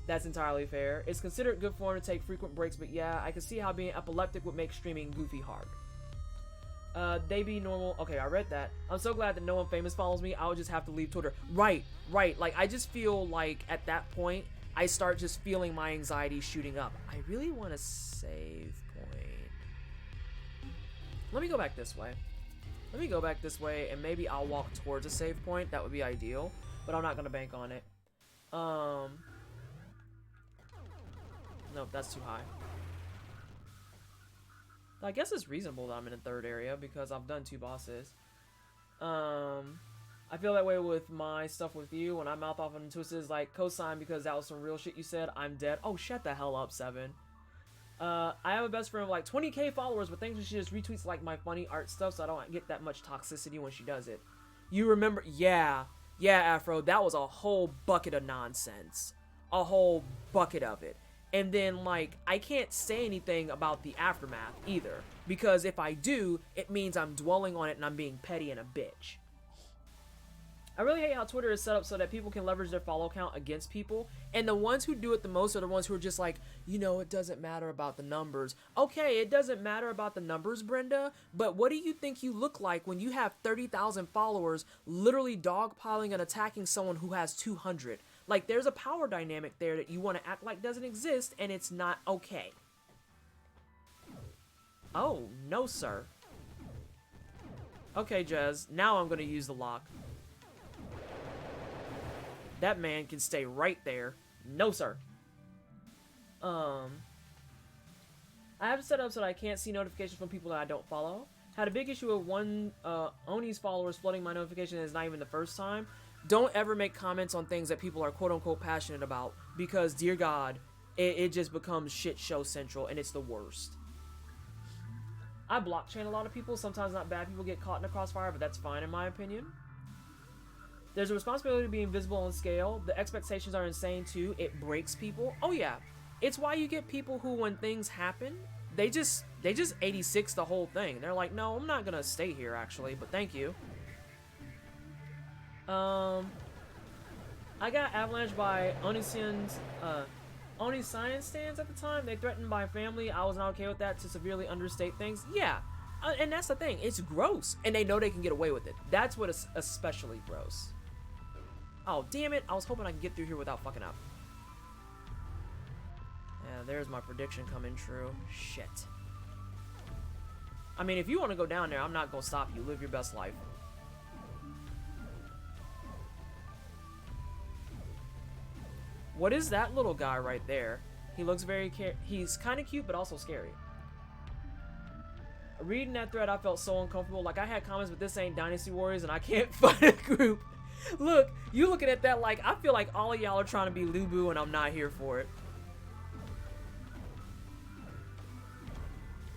That's entirely fair. It's considered good form to take frequent breaks, but yeah, I can see how being epileptic would make streaming goofy hard. They be normal. Okay, I read that. I'm so glad that no one famous follows me. I would just have to leave Twitter. Right. Like, I just feel like at that point, I start just feeling my anxiety shooting up. I really want to save point. Let me go back this way. And maybe I'll walk towards a save point. That would be ideal, but I'm not going to bank on it. Nope, that's too high. I guess it's reasonable that I'm in a third area because I've done 2 bosses. I feel that way with my stuff with you when I mouth off on twists like cosign because that was some real shit you said. I'm dead. Oh, shut the hell up, 7. I have a best friend with like 20k followers, but thankfully she just retweets like my funny art stuff, so I don't get that much toxicity when she does it. You remember? Yeah, Afro. That was a whole bucket of nonsense. A whole bucket of it. And then, like, I can't say anything about the aftermath either. Because if I do, it means I'm dwelling on it and I'm being petty and a bitch. I really hate how Twitter is set up so that people can leverage their follow count against people. And the ones who do it the most are the ones who are just like, you know, it doesn't matter about the numbers. Okay, it doesn't matter about the numbers, Brenda. But what do you think you look like when you have 30,000 followers literally dogpiling and attacking someone who has 200? Like, there's a power dynamic there that you want to act like doesn't exist, and it's not okay. Oh, no, sir. Okay, Jez, now I'm going to use the lock. That man can stay right there. No, sir. I have it set up so that I can't see notifications from people that I don't follow. Had a big issue with one Oni's followers flooding my notification, and it's not even the first time. Don't ever make comments on things that people are quote-unquote passionate about, because, dear God, it just becomes shit show central, and it's the worst. I blockchain a lot of people. Sometimes not bad people get caught in the crossfire, but that's fine in my opinion. There's a responsibility to be invisible on scale. The expectations are insane too. It breaks people. Oh yeah. It's why you get people who, when things happen, they just 86 the whole thing. They're like, no, I'm not gonna stay here actually, but thank you. I got avalanched by Oni science stands at the time. They threatened my family. I was not okay with that, to severely understate things. Yeah, and that's the thing. It's gross, and they know they can get away with it. That's what is especially gross. Oh, damn it. I was hoping I could get through here without fucking up. Yeah, there's my prediction coming true. Shit. I mean, if you want to go down there, I'm not going to stop you. Live your best life. What is that little guy right there? He looks very he's kind of cute, but also scary. Reading that thread, I felt so uncomfortable. Like, I had comments, but this ain't Dynasty Warriors, and I can't find a group. Look, you looking at that like, I feel like all of y'all are trying to be Lubu, and I'm not here for it.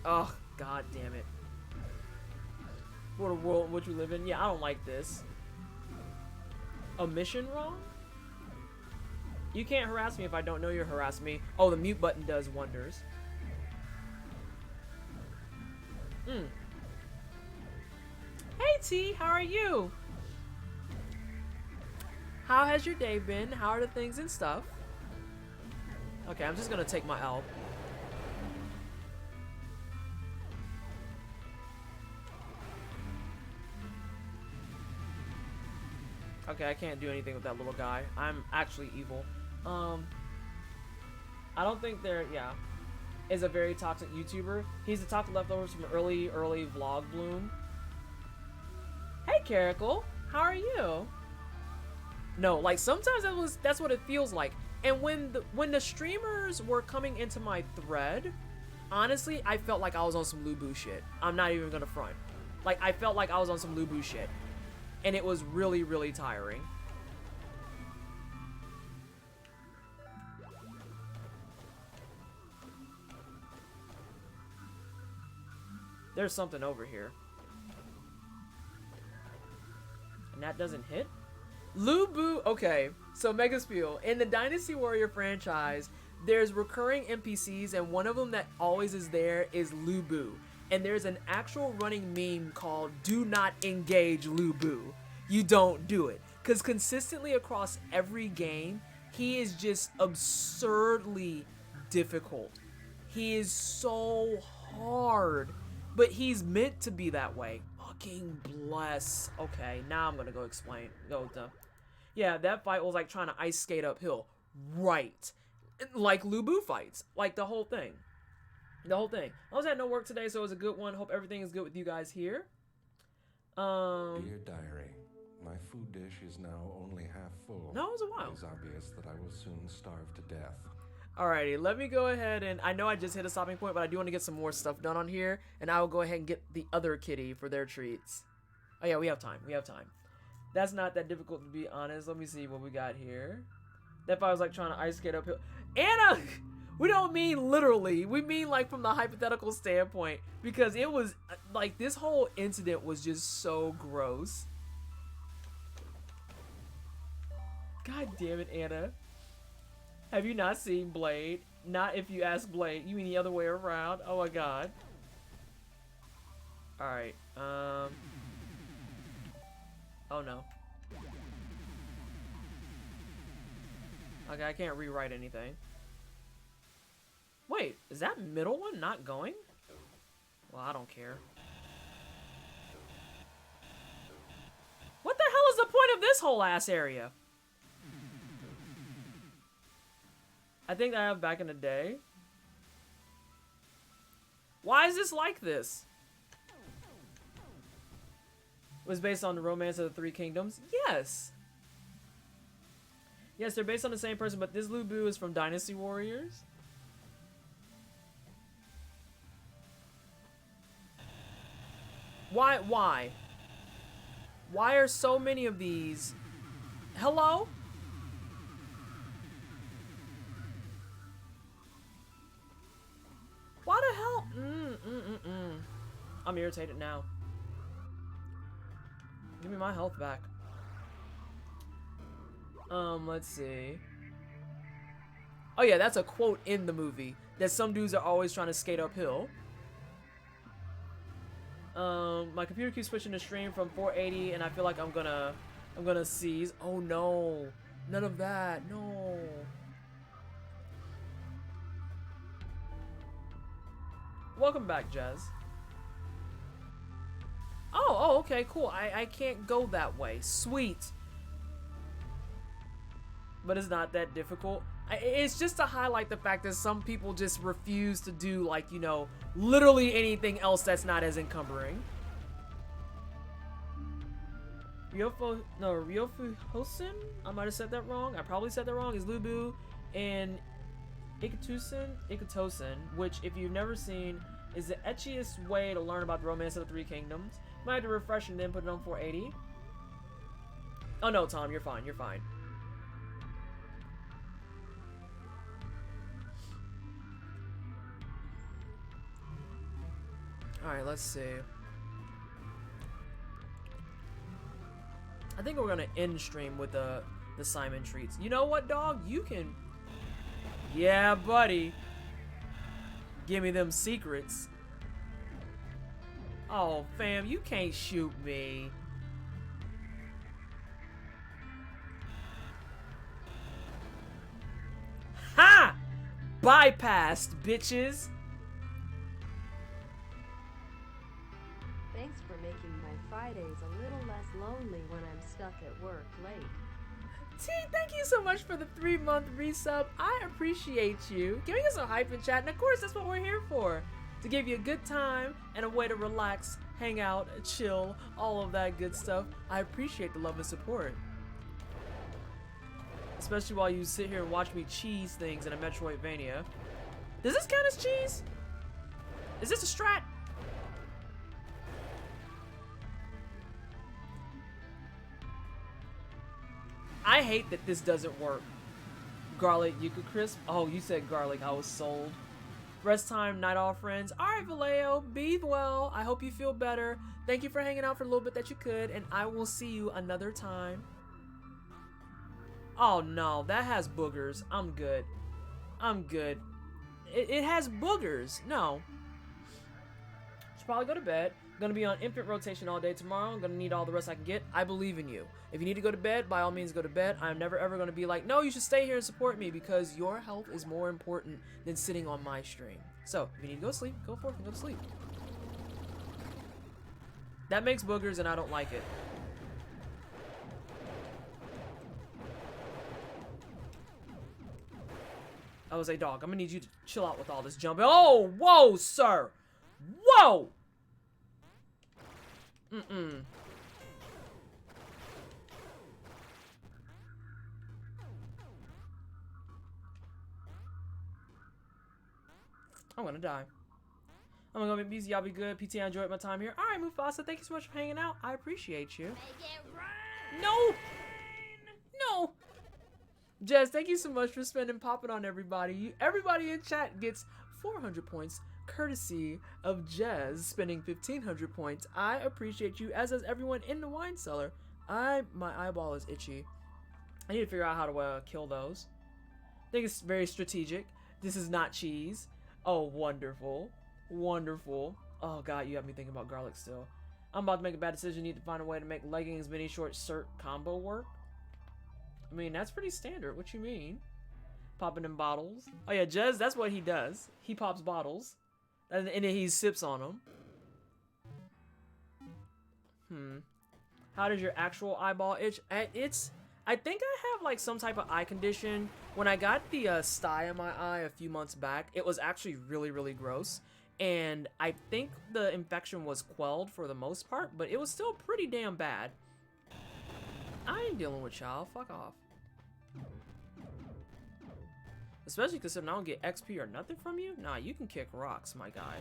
Oh, god damn it. What a world in which we live in. Yeah, I don't like this. A mission wrong? You can't harass me if I don't know you're harassing me. Oh, the mute button does wonders. Hey T, how are you? How has your day been? How are the things and stuff? Okay, I'm just gonna take my L. Okay, I can't do anything with that little guy. I'm actually evil. I don't think yeah, is a very toxic YouTuber. He's the top leftovers from early vlog bloom. Hey Caracal, how are you? No, like sometimes that's what it feels like. And when the streamers were coming into my thread, honestly, I felt like I was on some Lubu shit. I'm not even gonna front. Like, I felt like I was on some Lubu shit. And it was really, really tiring. There's something over here. And that doesn't hit? Lubu, okay. So Mega Spiel. In the Dynasty Warrior franchise, there's recurring NPCs, and one of them that always is there is Lubu. And there's an actual running meme called "Do not engage Lubu." You don't do it. Because consistently across every game, he is just absurdly difficult. He is so hard. But he's meant to be that way. Fucking bless. Okay, now I'm gonna go explain. Yeah, that fight was like trying to ice skate uphill. Right. Like Lubu fights. Like the whole thing. The whole thing. I was at no work today, so it was a good one. Hope everything is good with you guys here. Dear Diary, my food dish is now only half full. No, it was a while. It is obvious that I will soon starve to death. Alrighty, let me go ahead and I know I just hit a stopping point, but I do want to get some more stuff done on here, and I will go ahead and get the other kitty for their treats. Oh yeah, we have time. We have time. That's not that difficult, to be honest. Let me see what we got here. That fight was like trying to ice skate uphill. Anna! We don't mean literally. We mean like from the hypothetical standpoint, because it was like this whole incident was just so gross. God damn it, Anna. Have you not seen Blade? Not if you ask Blade. You mean the other way around? Oh my god. Alright, oh no. Okay, I can't rewrite anything. Wait, is that middle one not going? Well, I don't care. What the hell is the point of this whole ass area? I think I have back in the day. Why is this like this? Was based on the Romance of the Three Kingdoms? Yes. Yes, they're based on the same person, but this Lubu is from Dynasty Warriors. Why? Why are so many of these? Hello? Why the hell? I'm irritated now. Give me my health back. Let's see. Oh yeah, that's a quote in the movie. That some dudes are always trying to skate uphill. My computer keeps switching the stream from 480, and I feel like I'm gonna seize. Oh no, none of that. No. Welcome back, Jazz. Oh, okay, cool. I can't go that way. Sweet. But it's not that difficult. It's just to highlight the fact that some people just refuse to do, like, you know, literally anything else that's not as encumbering. Ryofu Hosen? I might have said that wrong. I probably said that wrong. Is Lubu and Ikitosen, which, if you've never seen, is the etchiest way to learn about the Romance of the Three Kingdoms. Might have to refresh and then put it on 480. Oh no, Tom, you're fine. You're fine. Alright, let's see. I think we're gonna end stream with the Simon treats. You know what, dog? You can... Yeah, buddy. Give me them secrets. Oh, fam, you can't shoot me. Ha! Bypassed, bitches. Thanks for making my Fridays a little less lonely when I'm stuck at work late. T, thank you so much for the 3-month resub. I appreciate you. Giving us a hype in chat, and of course that's what we're here for. To give you a good time and a way to relax, hang out, chill, all of that good stuff. I appreciate the love and support. Especially while you sit here and watch me cheese things in a Metroidvania. Does this count as cheese? Is this a strat? I hate that this doesn't work. Garlic Yuca Crisp. Oh, you said garlic. I was sold. Rest time, night off, friends. Alright, Vallejo. Be well. I hope you feel better. Thank you for hanging out for a little bit that you could, and I will see you another time. Oh no, that has boogers. I'm good. I'm good. It has boogers. No. Should probably go to bed. I'm gonna be on infant rotation all day tomorrow. I'm gonna need all the rest I can get. I believe in you. If you need to go to bed, by all means go to bed. I'm never ever gonna be like, no, you should stay here and support me, because your health is more important than sitting on my stream. So, if you need to go to sleep, go forth and go to sleep. That makes boogers and I don't like it. I was a dog. I'm gonna need you to chill out with all this jumping. Oh, whoa, sir. Whoa. Mm-mm. I'm gonna die. I'm gonna go be busy. Y'all be good. PT, I enjoyed my time here. All right, Mufasa, thank you so much for hanging out. I appreciate you. Make it rain! No. No. Jez, thank you so much for popping on everybody. Everybody in chat gets 400 points, courtesy of Jez spending 1,500 points. I appreciate you, as does everyone in the wine cellar. My eyeball is itchy. I need to figure out how to kill those. I think it's very strategic. This is not cheese. Oh, wonderful. Wonderful. Oh, God, you have me thinking about garlic still. I'm about to make a bad decision. Need to find a way to make leggings, mini short, cert combo work. I mean, that's pretty standard. What you mean? Popping in bottles. Oh, yeah, Jez, that's what he does. He pops bottles. And then he sips on them. How does your actual eyeball itch? I think I have like some type of eye condition. When I got the sty in my eye a few months back, it was actually really, really gross. And I think the infection was quelled for the most part, but it was still pretty damn bad. I ain't dealing with y'all. Fuck off. Especially because I don't get XP or nothing from you. Nah, you can kick rocks, my guy.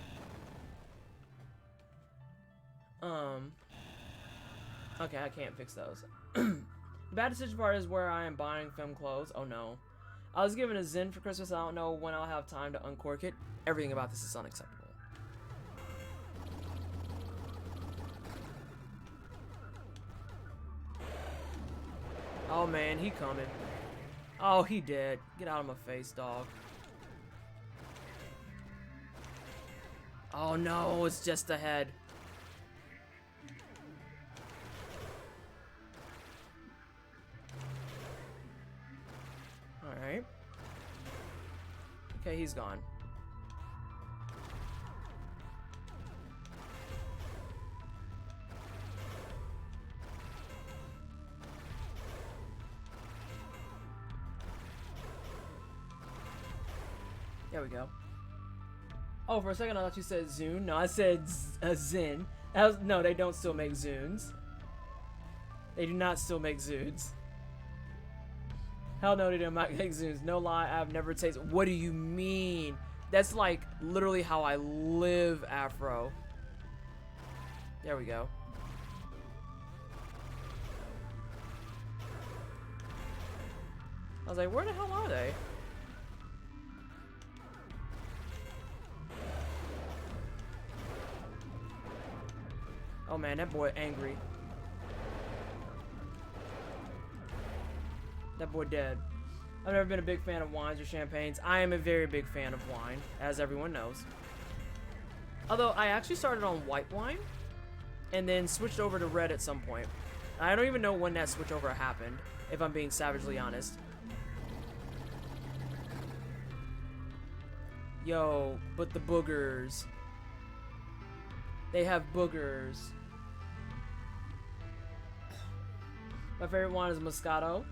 Okay, I can't fix those. Bad decision part is where I am buying film clothes. Oh no. I was given a Zen for Christmas. I don't know when I'll have time to uncork it. Everything about this is unacceptable. Oh man, he coming. Oh, he dead. Get out of my face, dog. Oh no, it's just a head. Alright. Okay, he's gone. There we go. Oh, for a second I thought you said Zune. No, I said Zen. No, they don't still make Zunes. They do not still make Zunes. Hell no, they don't make Zunes. No lie, I've never tasted. What do you mean? That's like literally how I live, Afro. There we go. I was like, where the hell are they? Oh man, that boy angry. That boy dead. I've never been a big fan of wines or champagnes. I am a very big fan of wine, as everyone knows. Although, I actually started on white wine, and then switched over to red at some point. I don't even know when that switchover happened, if I'm being savagely honest. Yo, but the boogers. They have boogers. My favorite wine is Moscato.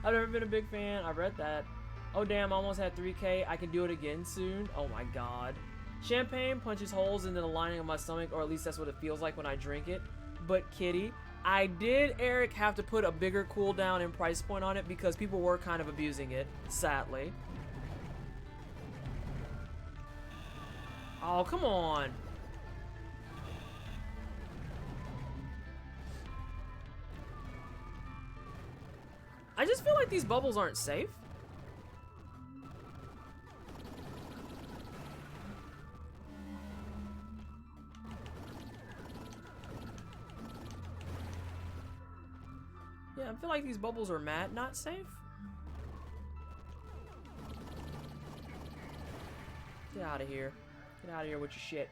I've never been a big fan. I read that. Oh damn, I almost had 3K. I can do it again soon. Oh my god. Champagne punches holes into the lining of my stomach, or at least that's what it feels like when I drink it. But kitty, I did, Eric, have to put a bigger cooldown and price point on it because people were kind of abusing it, sadly. Oh, come on. I just feel like these bubbles aren't safe. Yeah, I feel like these bubbles are not safe. Get out of here. Get out of here with your shit.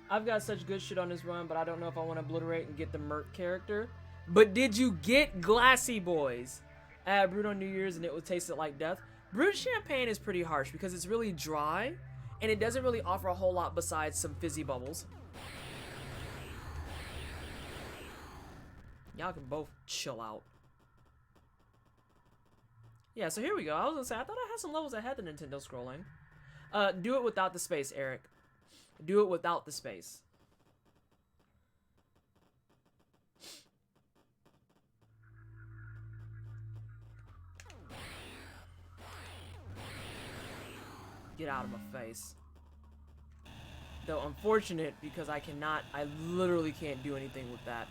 I've got such good shit on this run, but I don't know if I want to obliterate and get the Merc character. But did you get Glassy Boys? I had brewed on New Year's and it would taste like death. Brewed champagne is pretty harsh because it's really dry and it doesn't really offer a whole lot besides some fizzy bubbles. Y'all can both chill out. Yeah, so here we go. I was gonna say, I thought I had some levels that had the Nintendo scrolling. Do it without the space, Eric. Do it without the space. Get out of my face. Though unfortunate because I literally can't do anything with that.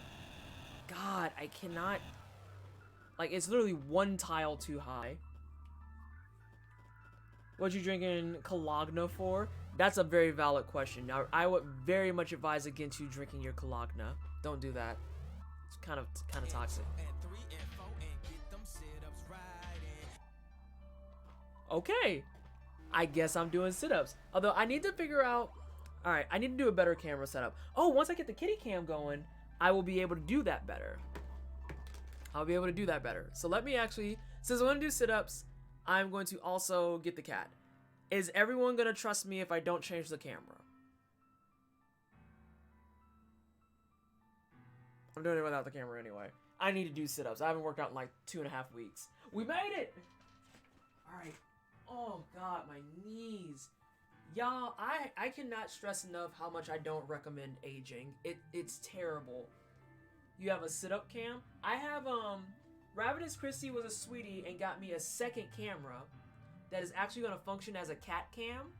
God, I cannot. Like, it's literally one tile too high. What you drinking Cologne for? That's a very valid question. Now, I would very much advise against you drinking your Cologne. Don't do that. It's kind of toxic. Okay. I guess I'm doing sit-ups. Although I need to figure out... Alright, I need to do a better camera setup. Oh, once I get the kitty cam going, I will be able to do that better. I'll be able to do that better. So let me actually... Since I'm going to do sit-ups, I'm going to also get the cat. Is everyone going to trust me if I don't change the camera? I'm doing it without the camera anyway. I need to do sit-ups. I haven't worked out in like 2.5 weeks. We made it! Alright. Oh god, my knees. Y'all, I cannot stress enough how much I don't recommend aging. It's terrible. You have a sit-up cam? I have, Ravenous Christie was a sweetie and got me a second camera that is actually going to function as a cat cam.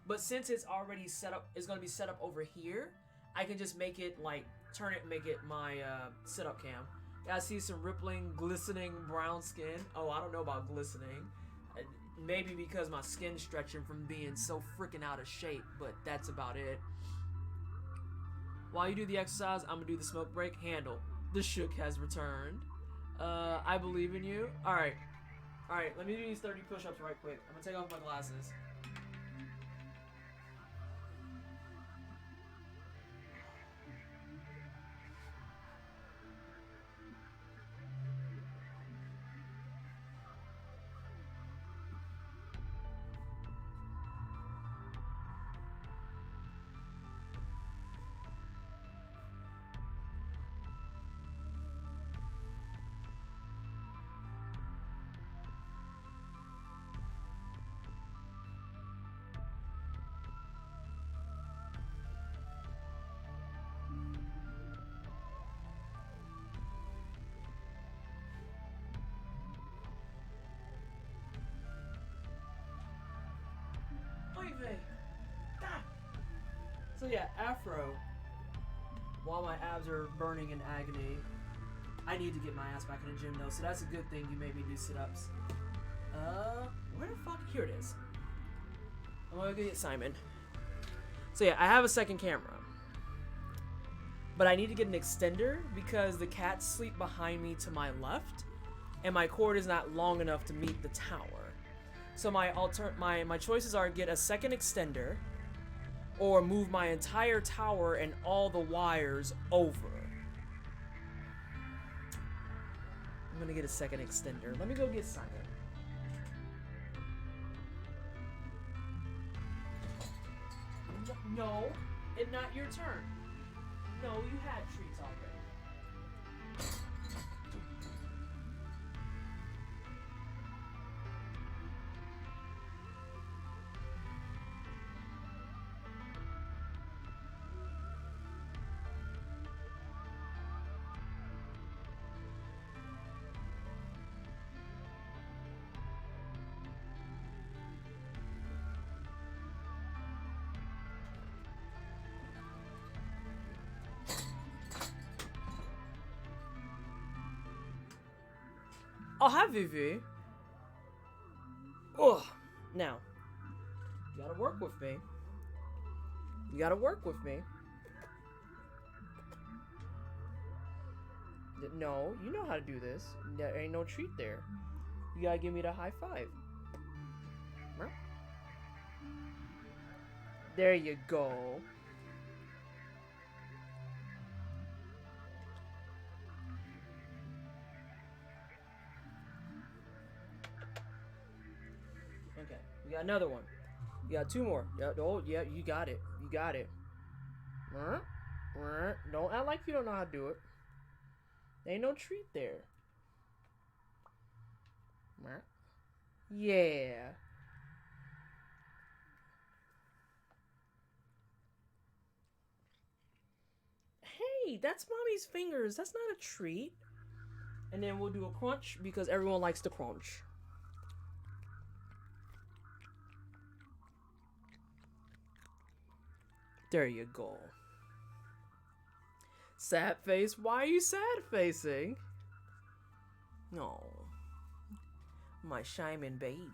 But since it's already set up, it's going to be set up over here, I can just make it, like, turn it and make it my, sit-up cam. I see some rippling, glistening brown skin. Oh, I don't know about glistening. Maybe because my skin's stretching from being so freaking out of shape, but that's about it. While you do the exercise, I'm gonna do the smoke break. Handle. The shook has returned. I believe in you. Alright. Alright, let me do these 30 push-ups right quick. I'm gonna take off my glasses. So yeah, afro. While my abs are burning in agony, I need to get my ass back in the gym though, so that's a good thing you made me do sit-ups. Where the fuck? Here it is. I'm gonna get Simon. So yeah, I have a second camera. But I need to get an extender because the cats sleep behind me to my left, and my cord is not long enough to meet the tower. So my choices are get a second extender, or move my entire tower and all the wires over. I'm gonna get a second extender. Let me go get Simon. No, it's not your turn. No, you had treats already. Oh, hi, Vivi. Ugh. Now, you gotta work with me. You gotta work with me. No, you know how to do this. There ain't no treat there. You gotta give me the high five. There you go. Okay, we got another one. You got two more. Yeah, oh, yeah, you got it. You got it. Don't act like you don't know how to do it. Ain't no treat there. Yeah. Hey, that's mommy's fingers. That's not a treat. And then we'll do a crunch because everyone likes to crunch. There you go. Sad face? Why are you sad facing? No. My Simon baby.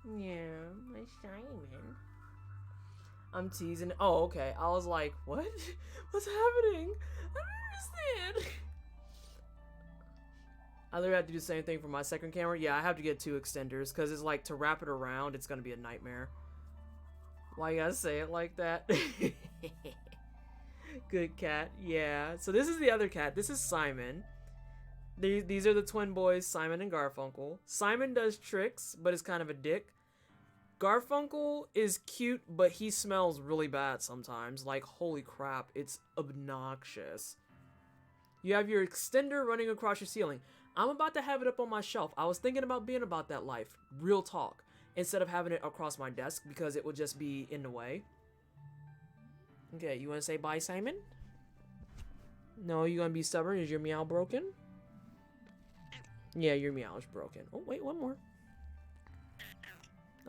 Yeah, my Simon. I'm teasing. Oh, okay. I was like, what? What's happening? I don't understand. I literally have to do the same thing for my second camera. Yeah, I have to get two extenders because it's like to wrap it around, it's gonna be a nightmare. Why you gotta say it like that? Good cat. Yeah. So this is the other cat. This is Simon. These are the twin boys, Simon and Garfunkel. Simon does tricks, but is kind of a dick. Garfunkel is cute, but he smells really bad sometimes. Like, holy crap, it's obnoxious. You have your extender running across your ceiling. I'm about to have it up on my shelf. I was thinking about being about that life. Real talk. Instead of having it across my desk because it would just be in the way. Okay, you want to say bye, Simon? No, you gonna be stubborn? Is your meow broken? Yeah, your meow is broken. Oh, wait, one more.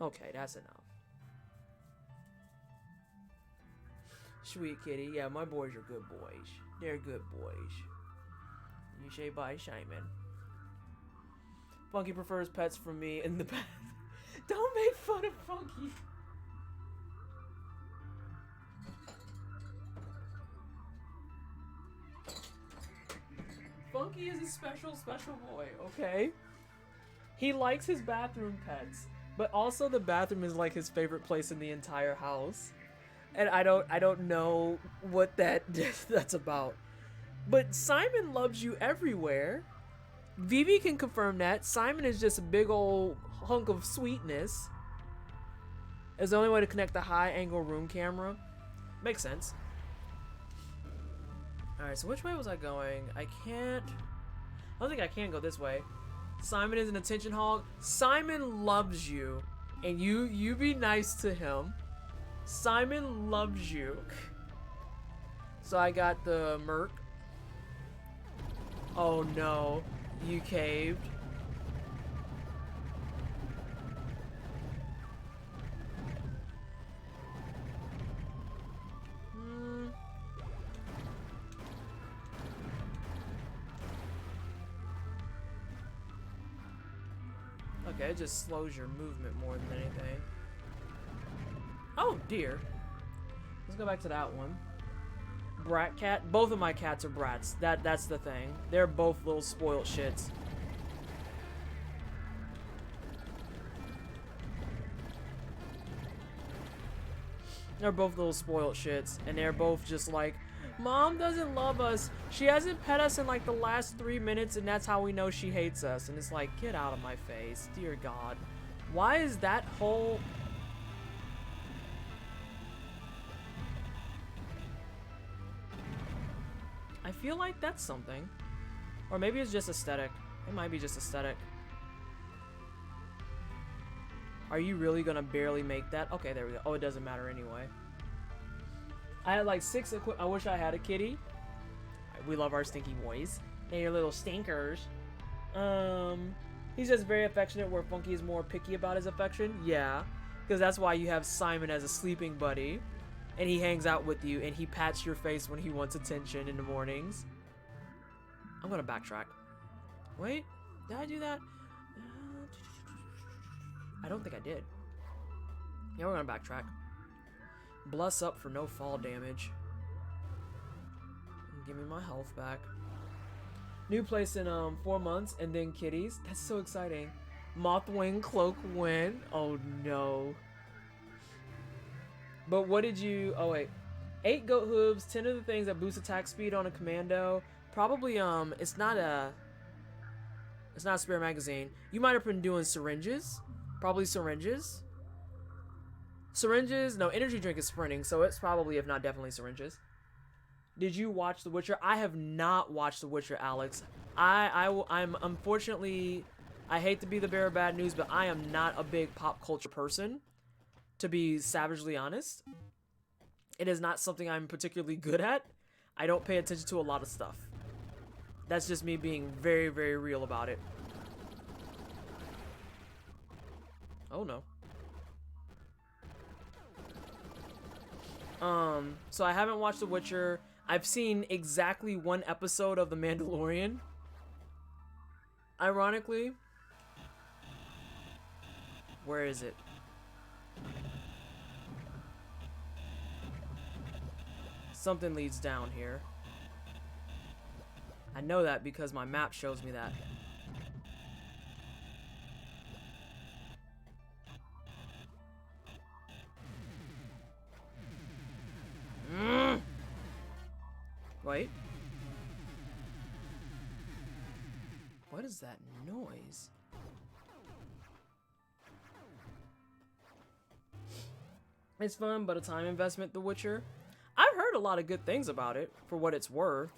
Okay, that's enough. Sweet kitty. Yeah, my boys are good boys. They're good boys. You say bye, Simon. Funky prefers pets from me in the bath. Don't make fun of Funky. Funky is a special boy, okay? He likes his bathroom pets, but also the bathroom is like his favorite place in the entire house. And I don't know what that's about. But Simon loves you everywhere. Vivi can confirm that. Simon is just a big old hunk of sweetness. It's the only way to connect the high angle room camera. Makes sense. Alright, so which way was I going? I don't think I can go this way. Simon is an attention hog. Simon loves you. And you be nice to him. Simon loves you. So I got the Merc. Oh no. You caved. Okay, it just slows your movement more than anything. Oh dear. Let's go back to that one. Brat cat. Both of my cats are brats. That's the thing. They're both little spoiled shits. They're both little spoiled shits, and they're both just like, Mom doesn't love us. She hasn't pet us in like the last 3 minutes, and that's how we know she hates us. And it's like, get out of my face. Dear God. Why is that whole... I feel like that's something. Or maybe it's just aesthetic. It might be just aesthetic. Are you really gonna barely make that? Okay, there we go. Oh, it doesn't matter anyway. I had like 6 I wish I had a kitty. We love our stinky boys. They're little stinkers. He's just very affectionate where Funky is more picky about his affection. Yeah. Because that's why you have Simon as a sleeping buddy. And he hangs out with you and he pats your face when he wants attention in the mornings. I'm gonna backtrack. Wait, did I do that? I don't think I did. Yeah, we're gonna backtrack. Bless up for no fall damage. And give me my health back. New place in 4 months, and then kitties. That's so exciting. Mothwing Cloak win. Oh no. But what did you? Oh wait, 8 goat hooves, 10 of the things that boost attack speed on a commando. Probably it's not a spare magazine. You might have been doing syringes. Probably syringes. Syringes. No, energy drink is sprinting, so it's probably, if not definitely, syringes. Did you watch The Witcher? I have not watched The Witcher, Alex. I'm unfortunately, I hate to be the bearer of bad news, but I am not a big pop culture person, to be savagely honest. It is not something I'm particularly good at. I don't pay attention to a lot of stuff. That's just me being very, very real about it. Oh no. So I haven't watched The Witcher. I've seen exactly 1 episode of The Mandalorian. Ironically. Where is it? Something leads down here. I know that because my map shows me that. Wait. What is that noise? It's fun, but a time investment, The Witcher. I've heard a lot of good things about it, for what it's worth.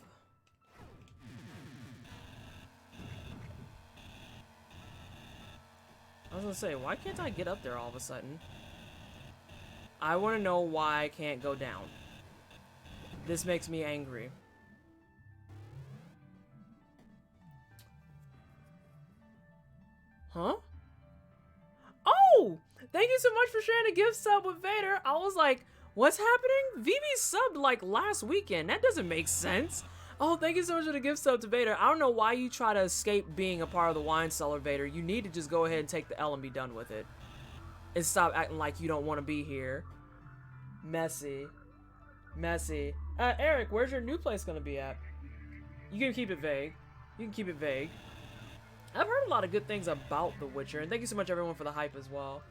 I was gonna say, why can't I get up there all of a sudden? I want to know why I can't go down. This makes me angry. Huh? Oh! Thank you so much for sharing a gift sub with Vader. I was like, what's happening? Vivi subbed like last weekend. That doesn't make sense. Oh, thank you so much for the gift sub to Vader. I don't know why you try to escape being a part of the wine cellar, Vader. You need to just go ahead and take the L and be done with it. And stop acting like you don't want to be here. Messy. Messy. Eric, where's your new place gonna be at? You can keep it vague. You can keep it vague. I've heard a lot of good things about The Witcher, and thank you so much everyone for the hype as well.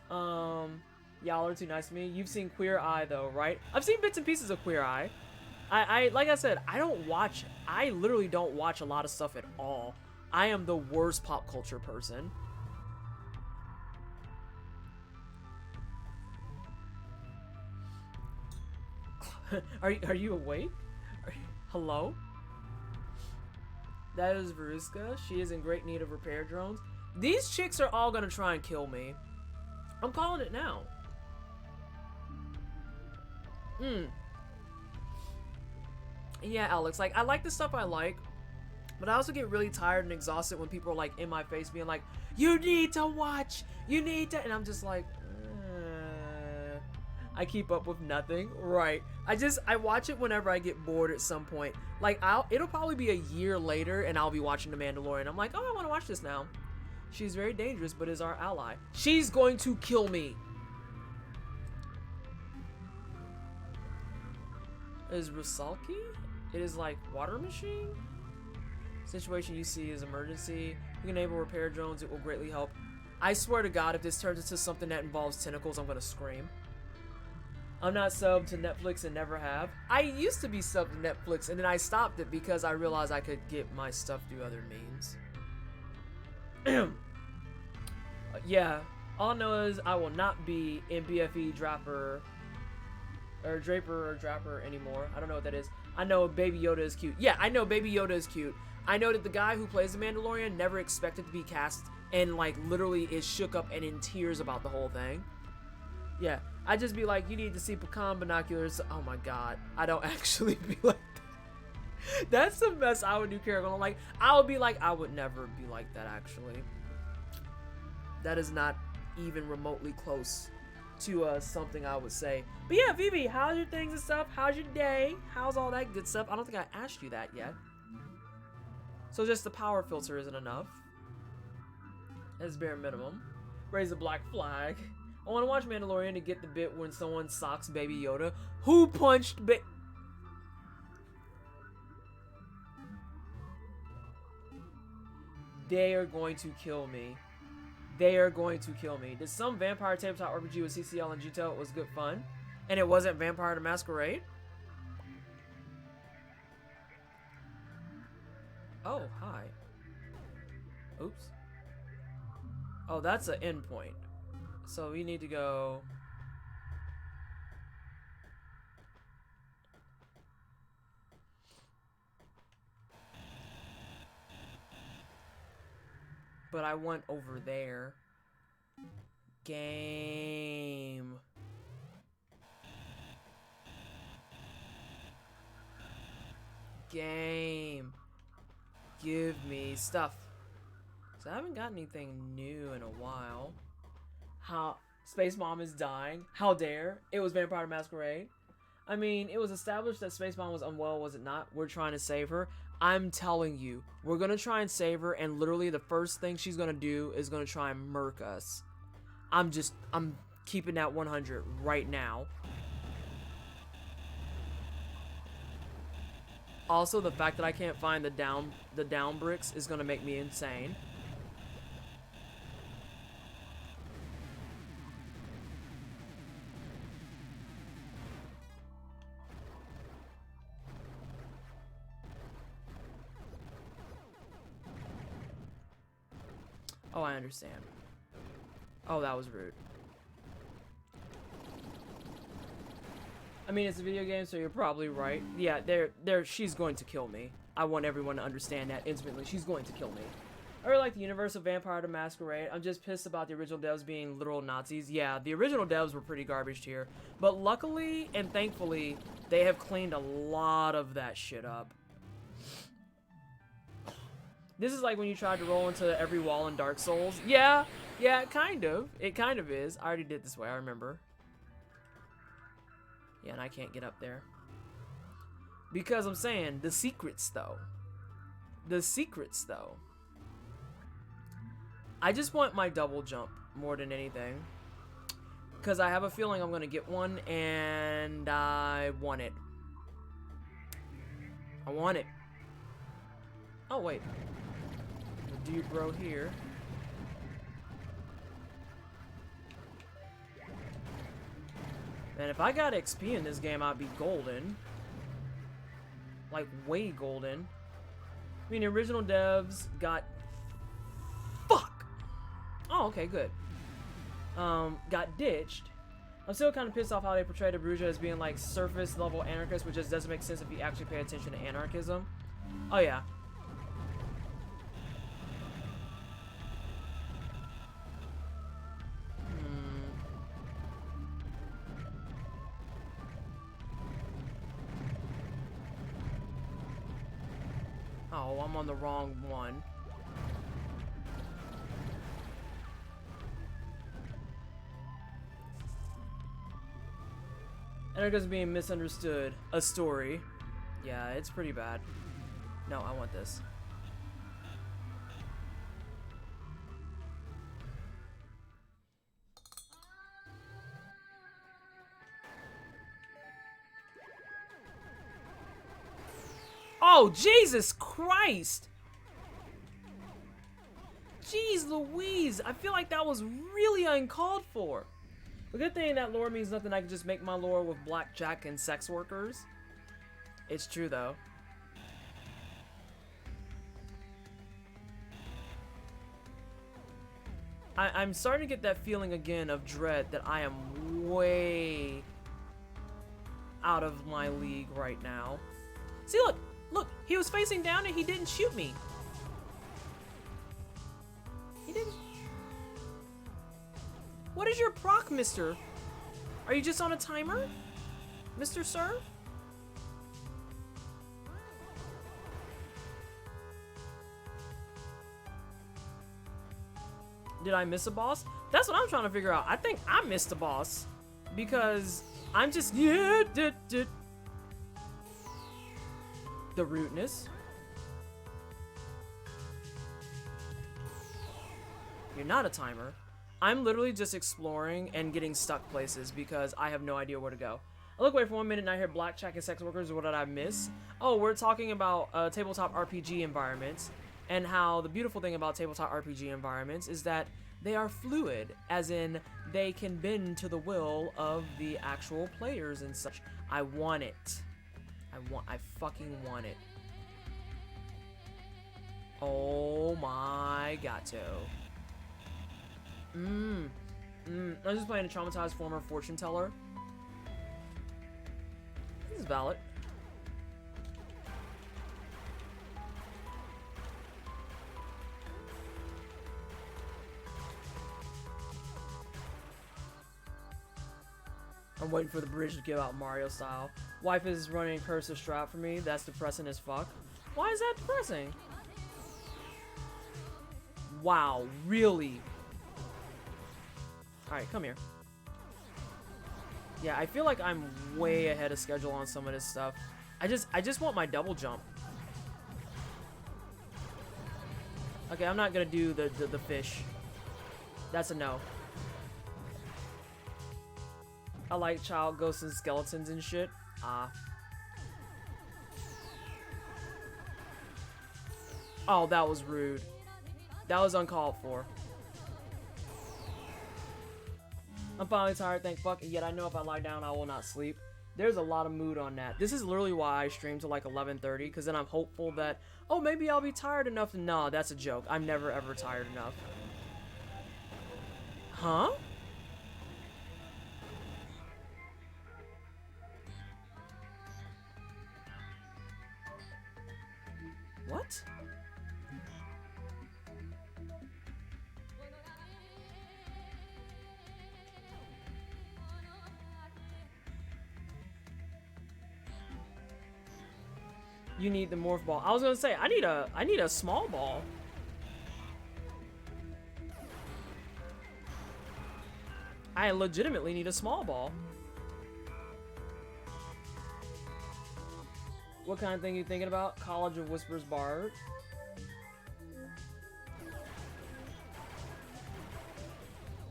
Y'all are too nice to me. You've seen Queer Eye though, right? I've seen bits and pieces of Queer Eye. I like I said, I literally don't watch a lot of stuff at all. I am the worst pop culture person. Are you awake? Hello? That is Veruska. She is in great need of repair drones. These chicks are all gonna try and kill me. I'm calling it now. Yeah, Alex, like, I like the stuff I like, but I also get really tired and exhausted when people are, like, in my face being like, you need to watch, you need to, and I'm just like, I keep up with nothing. Right. I watch it whenever I get bored at some point. Like, it'll probably be a year later and I'll be watching The Mandalorian. I'm like, oh, I want to watch this now. She's very dangerous, but is our ally. She's going to kill me. Is Rusalki? It is like water machine? Situation you see is emergency. You can enable repair drones. It will greatly help. I swear to God, if this turns into something that involves tentacles, I'm going to scream. I'm not subbed to Netflix and never have. I used to be subbed to Netflix and then I stopped it because I realized I could get my stuff through other means. Yeah, all I know is I will not be in BFE Draper or Draper anymore. I don't know what that is. I know Baby Yoda is cute. Yeah, I know Baby Yoda is cute. I know that the guy who plays the Mandalorian never expected to be cast and like literally is shook up and in tears about the whole thing. Yeah, I just be like, you need to see pecan binoculars. Oh my God, I don't actually be like that. That's the mess I would do, Carol. Like, I would be like, I would never be like that actually. That is not even remotely close to something I would say. But yeah, Vivi, how's your things and stuff? How's your day? How's all that good stuff? I don't think I asked you that yet. So just the power filter isn't enough. As bare minimum. Raise the black flag. I want to watch Mandalorian to get the bit when someone socks Baby Yoda. Who punched They are going to kill me. They are going to kill me. Did some vampire tabletop RPG with CCL and Jito? It was good fun. And it wasn't Vampire the Masquerade? Oh, hi. Oops. Oh, that's an endpoint. So we need to go... But I want over there. Game. Game. Give me stuff. So I haven't got anything new in a while. How Space Mom is dying. How dare. It was Vampire the Masquerade. I mean, it was established that Space Mom was unwell, was it not? We're trying to save her. I'm telling you, we're gonna try and save her, and literally the first thing she's gonna do is gonna try and murk us. I'm keeping that 100 right now. Also, the fact that I can't find the down bricks is gonna make me insane. Oh, I understand. Oh, that was rude. I mean, it's a video game, so you're probably right. Yeah, she's going to kill me. I want everyone to understand that intimately. She's going to kill me. I really like the universe of Vampire the Masquerade. I'm just pissed about the original devs being literal Nazis. Yeah, the original devs were pretty garbage here. But luckily and thankfully, they have cleaned a lot of that shit up. This is like when you tried to roll into every wall in Dark Souls. Yeah, kind of. It kind of is. I already did this way, I remember. Yeah, and I can't get up there. Because I'm saying, the secrets, though. The secrets, though. I just want my double jump more than anything. Because I have a feeling I'm going to get one, and I want it. I want it. Oh, wait. The dude bro here. Man, if I got XP in this game, I'd be golden. Like, way golden. I mean, the original devs got... Fuck! Oh, okay, good. Got ditched. I'm still kind of pissed off how they portray the Bruja as being, like, surface-level anarchists, which just doesn't make sense if you actually pay attention to anarchism. Oh, yeah. Oh, I'm on the wrong one. Anarchism being misunderstood. A story. Yeah, it's pretty bad. No, I want this. Oh, Jesus Christ! Jeez Louise, I feel like that was really uncalled for. The good thing that lore means nothing, I can just make my lore with blackjack and sex workers. It's true, though. I'm starting to get that feeling again of dread that I am way out of my league right now. See, look! Look, he was facing down and he didn't shoot me. He didn't. What is your proc, mister? Are you just on a timer? Mr. Sir? Did I miss a boss? That's what I'm trying to figure out. I think I missed a boss. Because I'm just... The rudeness. You're not a timer. I'm literally just exploring and getting stuck places because I have no idea where to go. I look away for 1 minute and I hear blackjack and sex workers. What did I miss? Oh, we're talking about tabletop RPG environments and how the beautiful thing about tabletop RPG environments is that they are fluid, as in they can bend to the will of the actual players and such. I want it. I fucking want it. Oh my gato. I was just playing a traumatized former fortune teller. This is valid. I'm waiting for the bridge to give out Mario style. Wife is running Curse of Strap for me. That's depressing as fuck. Why is that depressing? Wow, really? Alright, come here. Yeah, I feel like I'm way ahead of schedule on some of this stuff. I just want my double jump. Okay, I'm not gonna do the fish. That's a no. I like child ghosts and skeletons and shit. Oh, that was rude. That was uncalled for. I'm finally tired, thank fuck, yet I know if I lie down, I will not sleep. There's a lot of mood on that. This is literally why I stream to like 11:30, because then I'm hopeful that, oh, maybe I'll be tired enough to... Nah, that's a joke. I'm never ever tired enough. Huh? What? You need the morph ball. I was gonna say I need a small ball. I legitimately need a small ball. What kind of thing are you thinking about? College of Whispers Bard.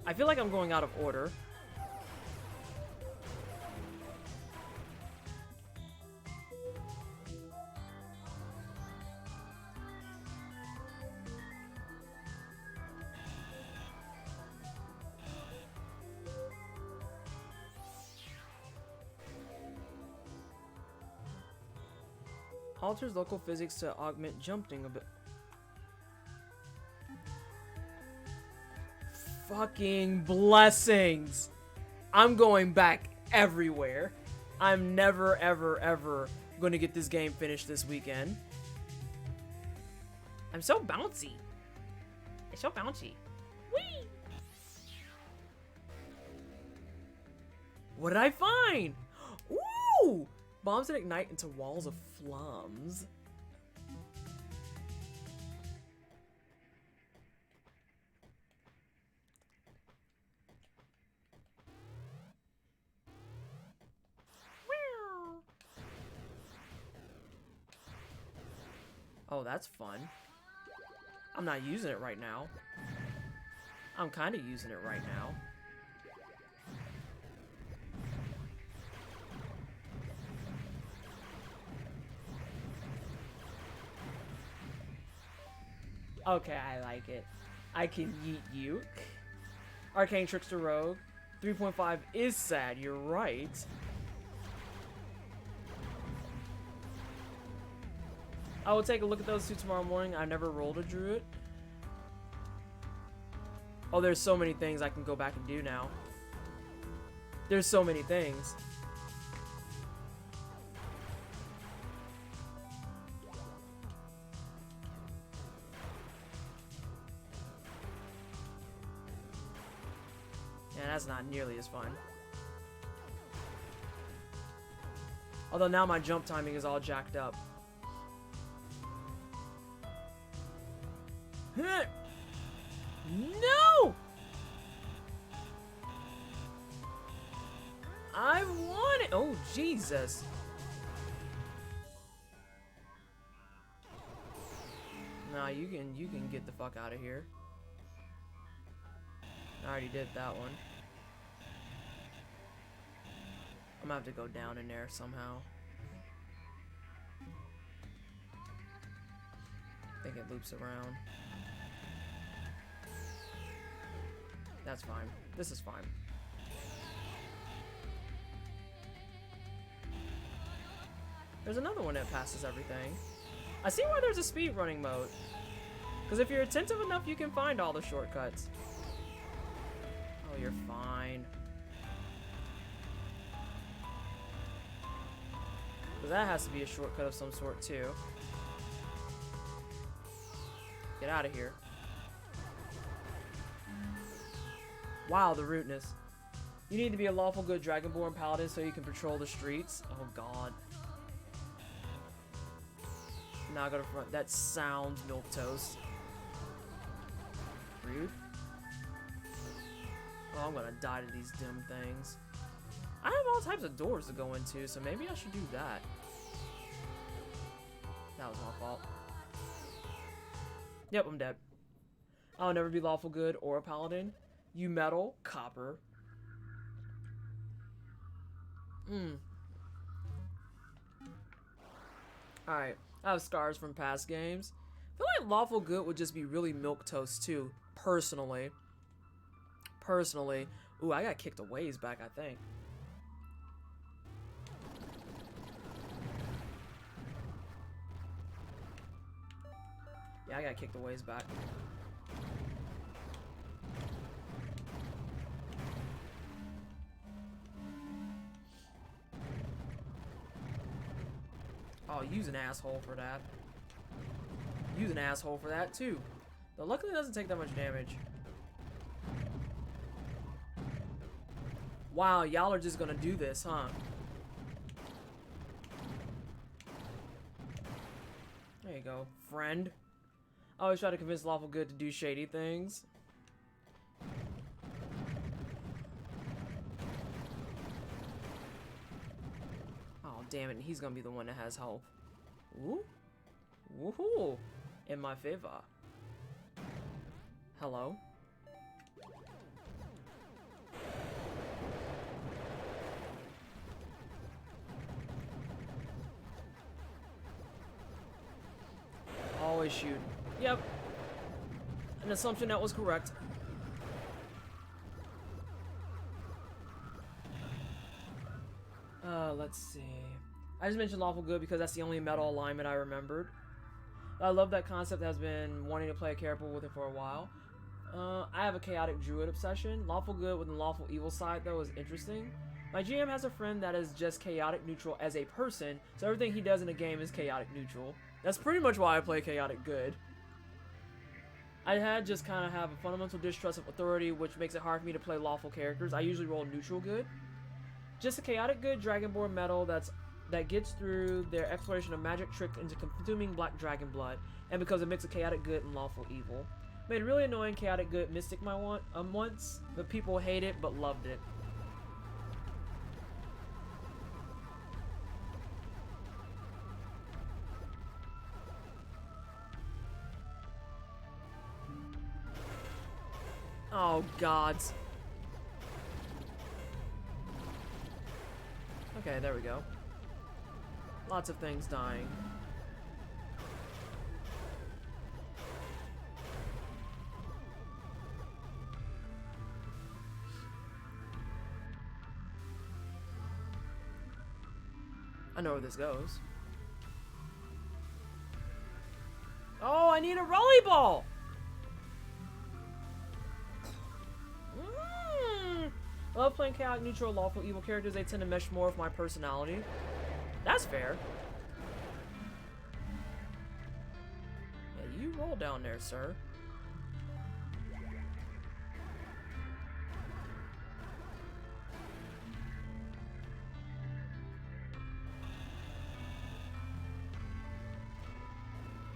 I feel like I'm going out of order. Alters local physics to augment jumping a bit. Fucking blessings! I'm going back everywhere. I'm never, ever, ever going to get this game finished this weekend. I'm so bouncy. It's so bouncy. Whee! What did I find? Ooh! Bombs that ignite into walls of flums. Oh, that's fun. I'm not using it right now. I'm kind of using it right now. Okay, I like it. I can yeet you. Arcane Trickster Rogue. 3.5 is sad, you're right. I will take a look at those two tomorrow morning. I never rolled a druid. Oh, there's so many things I can go back and do now. There's so many things. Yeah, that's not nearly as fun. Although now my jump timing is all jacked up. No! I want it. Oh, Jesus. Nah, you can get the fuck out of here. I already did that one. I'm gonna have to go down in there somehow. I think it loops around. That's fine. This is fine. There's another one that passes everything. I see why there's a speedrunning mode. Because if you're attentive enough, you can find all the shortcuts. Oh, you're fine. Because that has to be a shortcut of some sort, too. Get out of here. Wow, the rudeness. You need to be a lawful good Dragonborn paladin so you can patrol the streets. Oh, God. Now go to front. That sounds milquetoast. Rude. Oh, I'm gonna die to these dim things. I have all types of doors to go into, so maybe I should do that. That was my fault. Yep, I'm dead. I'll never be lawful good or a paladin. You metal, copper. Alright, I have scars from past games. I feel like lawful good would just be really milquetoast too, personally. Ooh, I got kicked a ways back, I think. Yeah, I got kicked a ways back. Oh, use an asshole for that. Use an asshole for that, too. Though luckily it doesn't take that much damage. Wow, y'all are just gonna do this, huh? There you go, friend. I always try to convince lawful good to do shady things. Oh, damn it, he's gonna be the one that has health. Ooh. Woohoo! In my favor. Hello? Always shoot. Yep. An assumption that was correct. Let's see. I just mentioned lawful good because that's the only metal alignment I remembered. I love that concept. Has been wanting to play a character with it for a while. I have a chaotic druid obsession. Lawful good with the lawful evil side, though, is interesting. My GM has a friend that is just chaotic neutral as a person, so everything he does in a game is chaotic neutral. That's pretty much why I play chaotic good. I had just kind of have a fundamental distrust of authority, which makes it hard for me to play lawful characters. I usually roll neutral good. Just a chaotic good dragonborn metal that gets through their exploration of magic trick into consuming black dragon blood, and becomes a mix of chaotic good and lawful evil. Made a really annoying chaotic good mystic once, but people hate it but loved it. Oh, gods. Okay, there we go. Lots of things dying. I know where this goes. Oh, I need a rollerball! I love playing chaotic neutral lawful evil characters. They tend to mesh more with my personality. That's fair. Yeah, you roll down there, sir.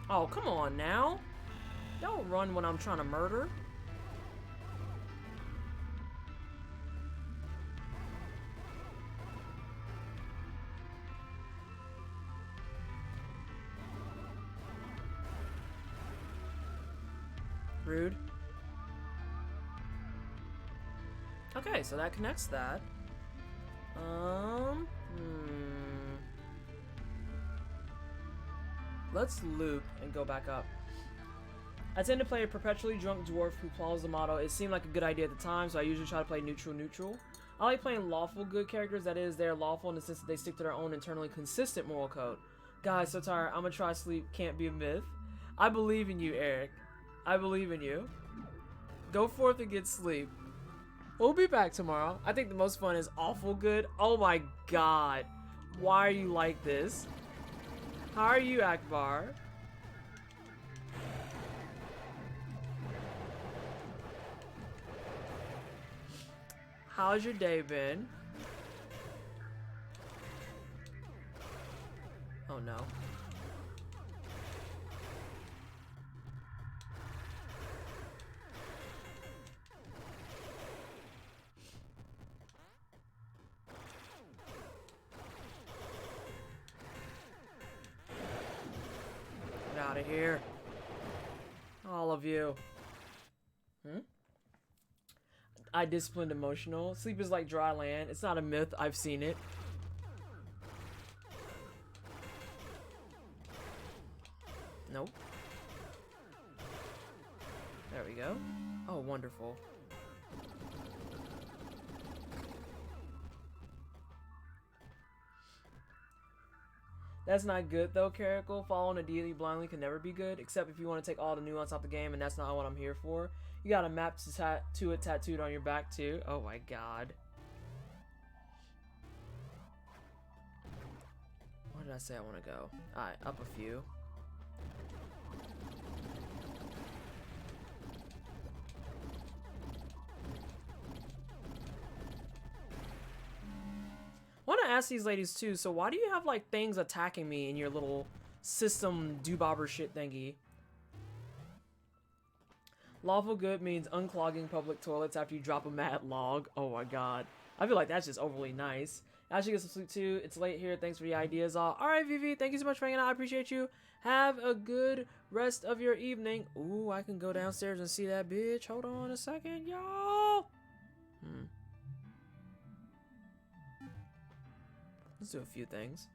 Oh, come on now. Don't run when I'm trying to murder. Rude. Okay, so that connects that. Let's loop and go back up. I tend to play a perpetually drunk dwarf who follows the motto. It seemed like a good idea at the time, so I usually try to play neutral. I like playing lawful good characters, that is, they're lawful in the sense that they stick to their own internally consistent moral code. Guys, so tired. I'm gonna try sleep. Can't be a myth. I believe in you, Eric. I believe in you. Go forth and get sleep. We'll be back tomorrow. I think the most fun is awful good. Oh my god. Why are you like this? How are you, Akbar? How's your day been? Oh no. Get out of here. All of you. I disciplined emotional. Sleep is like dry land. It's not a myth. I've seen it. Nope. There we go. Oh, wonderful. That's not good though, Caracal. Following a deity blindly can never be good, except if you want to take all the nuance out the game, and that's not what I'm here for. You got a map to it tattooed on your back too. Oh my god. Where did I say I want to go? Alright, up a few. I want to ask these ladies too, so why do you have like things attacking me in your little system doobobber shit thingy? Lawful good means unclogging public toilets after you drop a mad log. Oh my god. I feel like that's just overly nice. I should get some sleep too. It's late here. Thanks for the ideas. Alright, Vivi. Thank you so much for hanging out. I appreciate you. Have a good rest of your evening. Ooh, I can go downstairs and see that bitch. Hold on a second, y'all. Let's do a few things.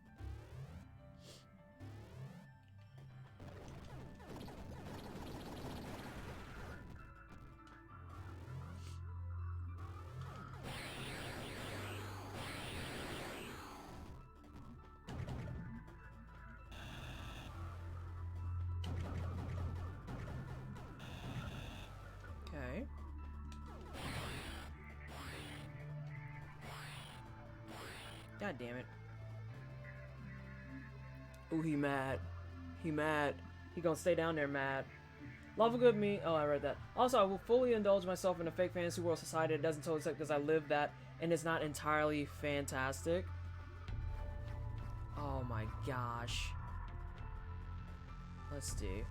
Okay. God damn it. Ooh, he mad. He mad. He gonna stay down there mad. Lawful good me. Oh, I read that. Also, I will fully indulge myself in a fake fantasy world society that doesn't totally suck because I live that and it's not entirely fantastic. Oh my gosh. Let's see.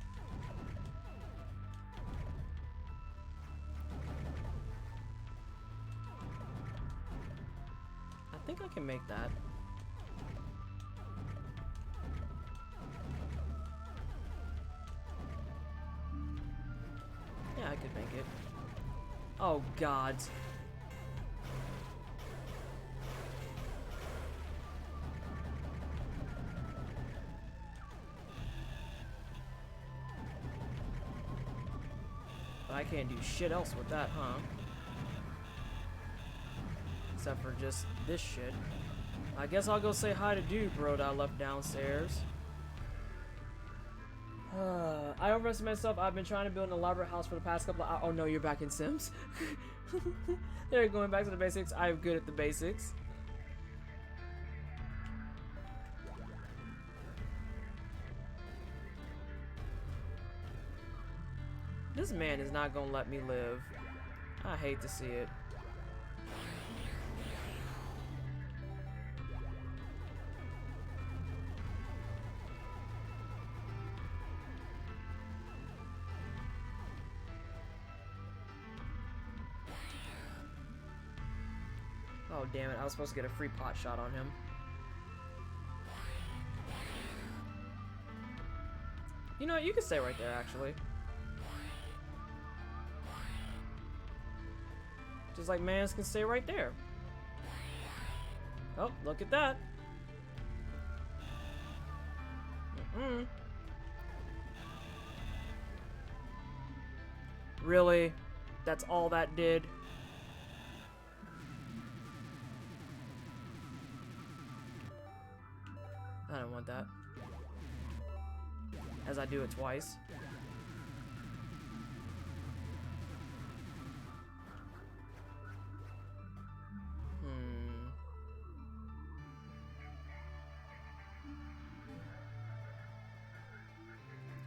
I think I can make that. Yeah, I could make it. Oh god. But I can't do shit else with that, huh? Except for just this shit. I guess I'll go say hi to dude bro that I left downstairs. I overestimate myself. I've been trying to build an elaborate house for the past couple of hours. Oh no, you're back in Sims? They're going back to the basics. I'm good at the basics. This man is not gonna let me live. I hate to see it. Oh damn it, I was supposed to get a free pot shot on him. You know what, you can stay right there actually. Just like mans can stay right there. Oh, look at that. Really? That's all that did? I don't want that. As I do it twice.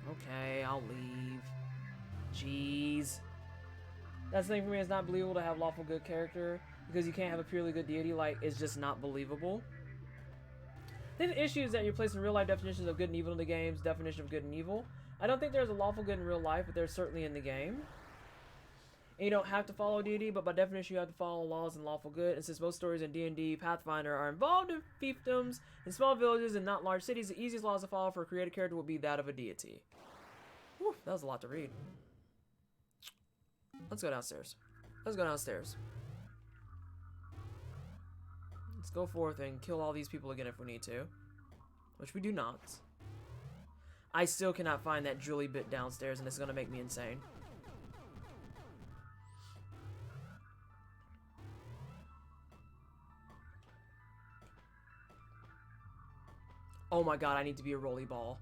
Okay, I'll leave. Jeez. That's the thing for me, it's not believable to have lawful good character because you can't have a purely good deity. Like, it's just not believable. I think the issue is that you're placing real life definitions of good and evil in the game's definition of good and evil. I don't think there's a lawful good in real life, but there's certainly in the game. And you don't have to follow deity, but by definition you have to follow laws and lawful good. And since most stories in D&D Pathfinder are involved in fiefdoms in small villages and not large cities, the easiest laws to follow for a created character would be that of a deity. Whew, that was a lot to read. Let's go downstairs. Let's go downstairs. Let's go forth and kill all these people again if we need to. Which we do not. I still cannot find that drilly bit downstairs and it's gonna make me insane. Oh my god, I need to be a rolly ball.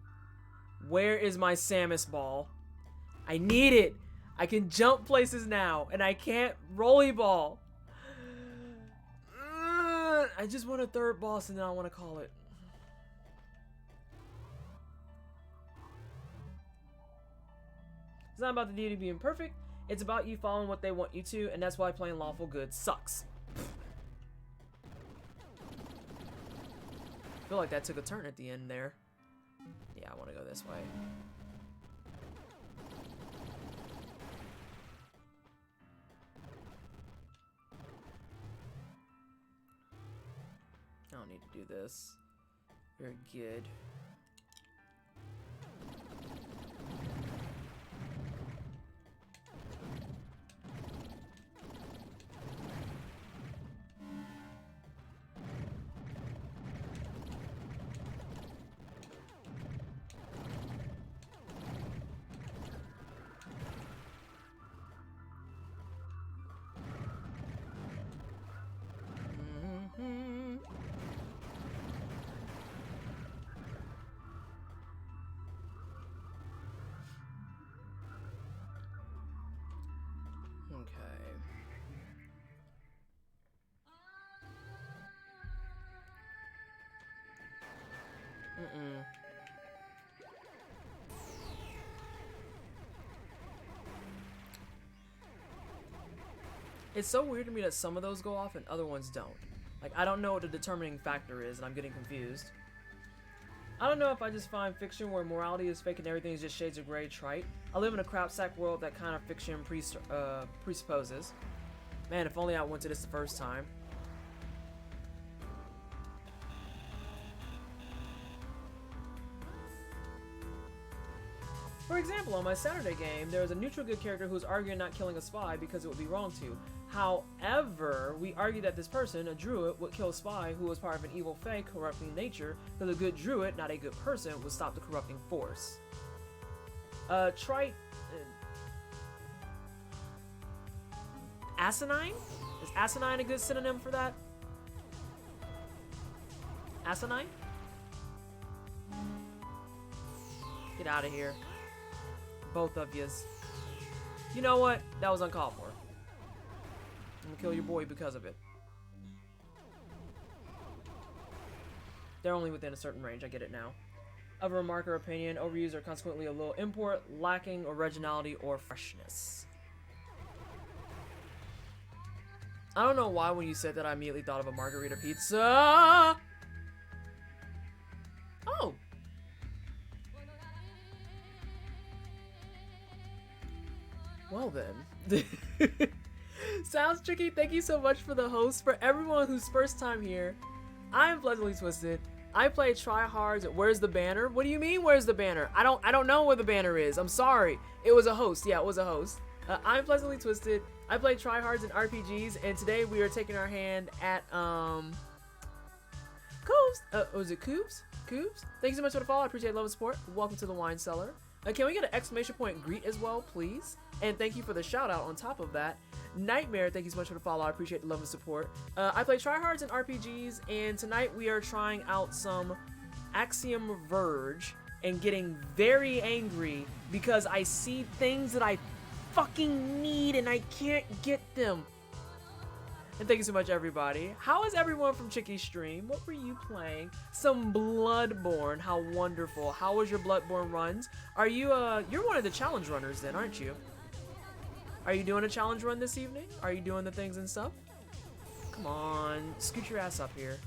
Where is my Samus ball? I need it! I can jump places now, and I can't rolly ball. I just want a third boss and then I want to call it. It's not about the deity being perfect, it's about you following what they want you to, and that's why playing lawful good sucks. I feel like that took a turn at the end there. Yeah, I want to go this way. I don't need to do this. Very good. It's so weird to me that some of those go off and other ones don't. Like, I don't know what the determining factor is, and I'm getting confused. I don't know if I just find fiction where morality is fake and everything is just shades of gray trite. I live in a crapsack world that kind of fiction presupposes. Man, if only I went to this the first time. For example, on my Saturday game, there was a neutral good character who was arguing not killing a spy because it would be wrong to. However, we argued that this person, a druid, would kill a spy who was part of an evil fae corrupting nature, because a good druid, not a good person, would stop the corrupting force. Asinine? Is asinine a good synonym for that? Asinine? Get out of here. Both of yous. You know what? That was uncalled for. I'm gonna kill your boy because of it. They're only within a certain range, I get it now. Of a remark or opinion, overused or consequently a little import, lacking originality or freshness. I don't know why when you said that I immediately thought of a margarita pizza. Oh. Well then. Sounds tricky. Thank you so much for the host. For everyone who's first time here, I am Pleasantly Twisted. I play tryhards. Where's the banner? What do you mean, where's the banner? I don't know where the banner is. I'm sorry. It was a host. Yeah, it was a host. I'm Pleasantly Twisted. I play tryhards and RPGs, and today we are taking our hand at Coobs. Was it Coobs? Coobs? Thank you so much for the follow. I appreciate love and support. Welcome to the wine cellar. Can we get an exclamation point greet as well, please? And thank you for the shout out on top of that. Nightmare, thank you so much for the follow. I appreciate the love and support. I play tryhards and RPGs, and tonight we are trying out some Axiom Verge and getting very angry because I see things that I fucking need and I can't get them. And thank you so much, everybody. How is everyone from Chicky's stream? What were you playing? Some Bloodborne. How wonderful. How was your Bloodborne runs? Are you you're one of the challenge runners then, aren't you? Are you doing a challenge run this evening? Are you doing the things and stuff? Come on, scoot your ass up here.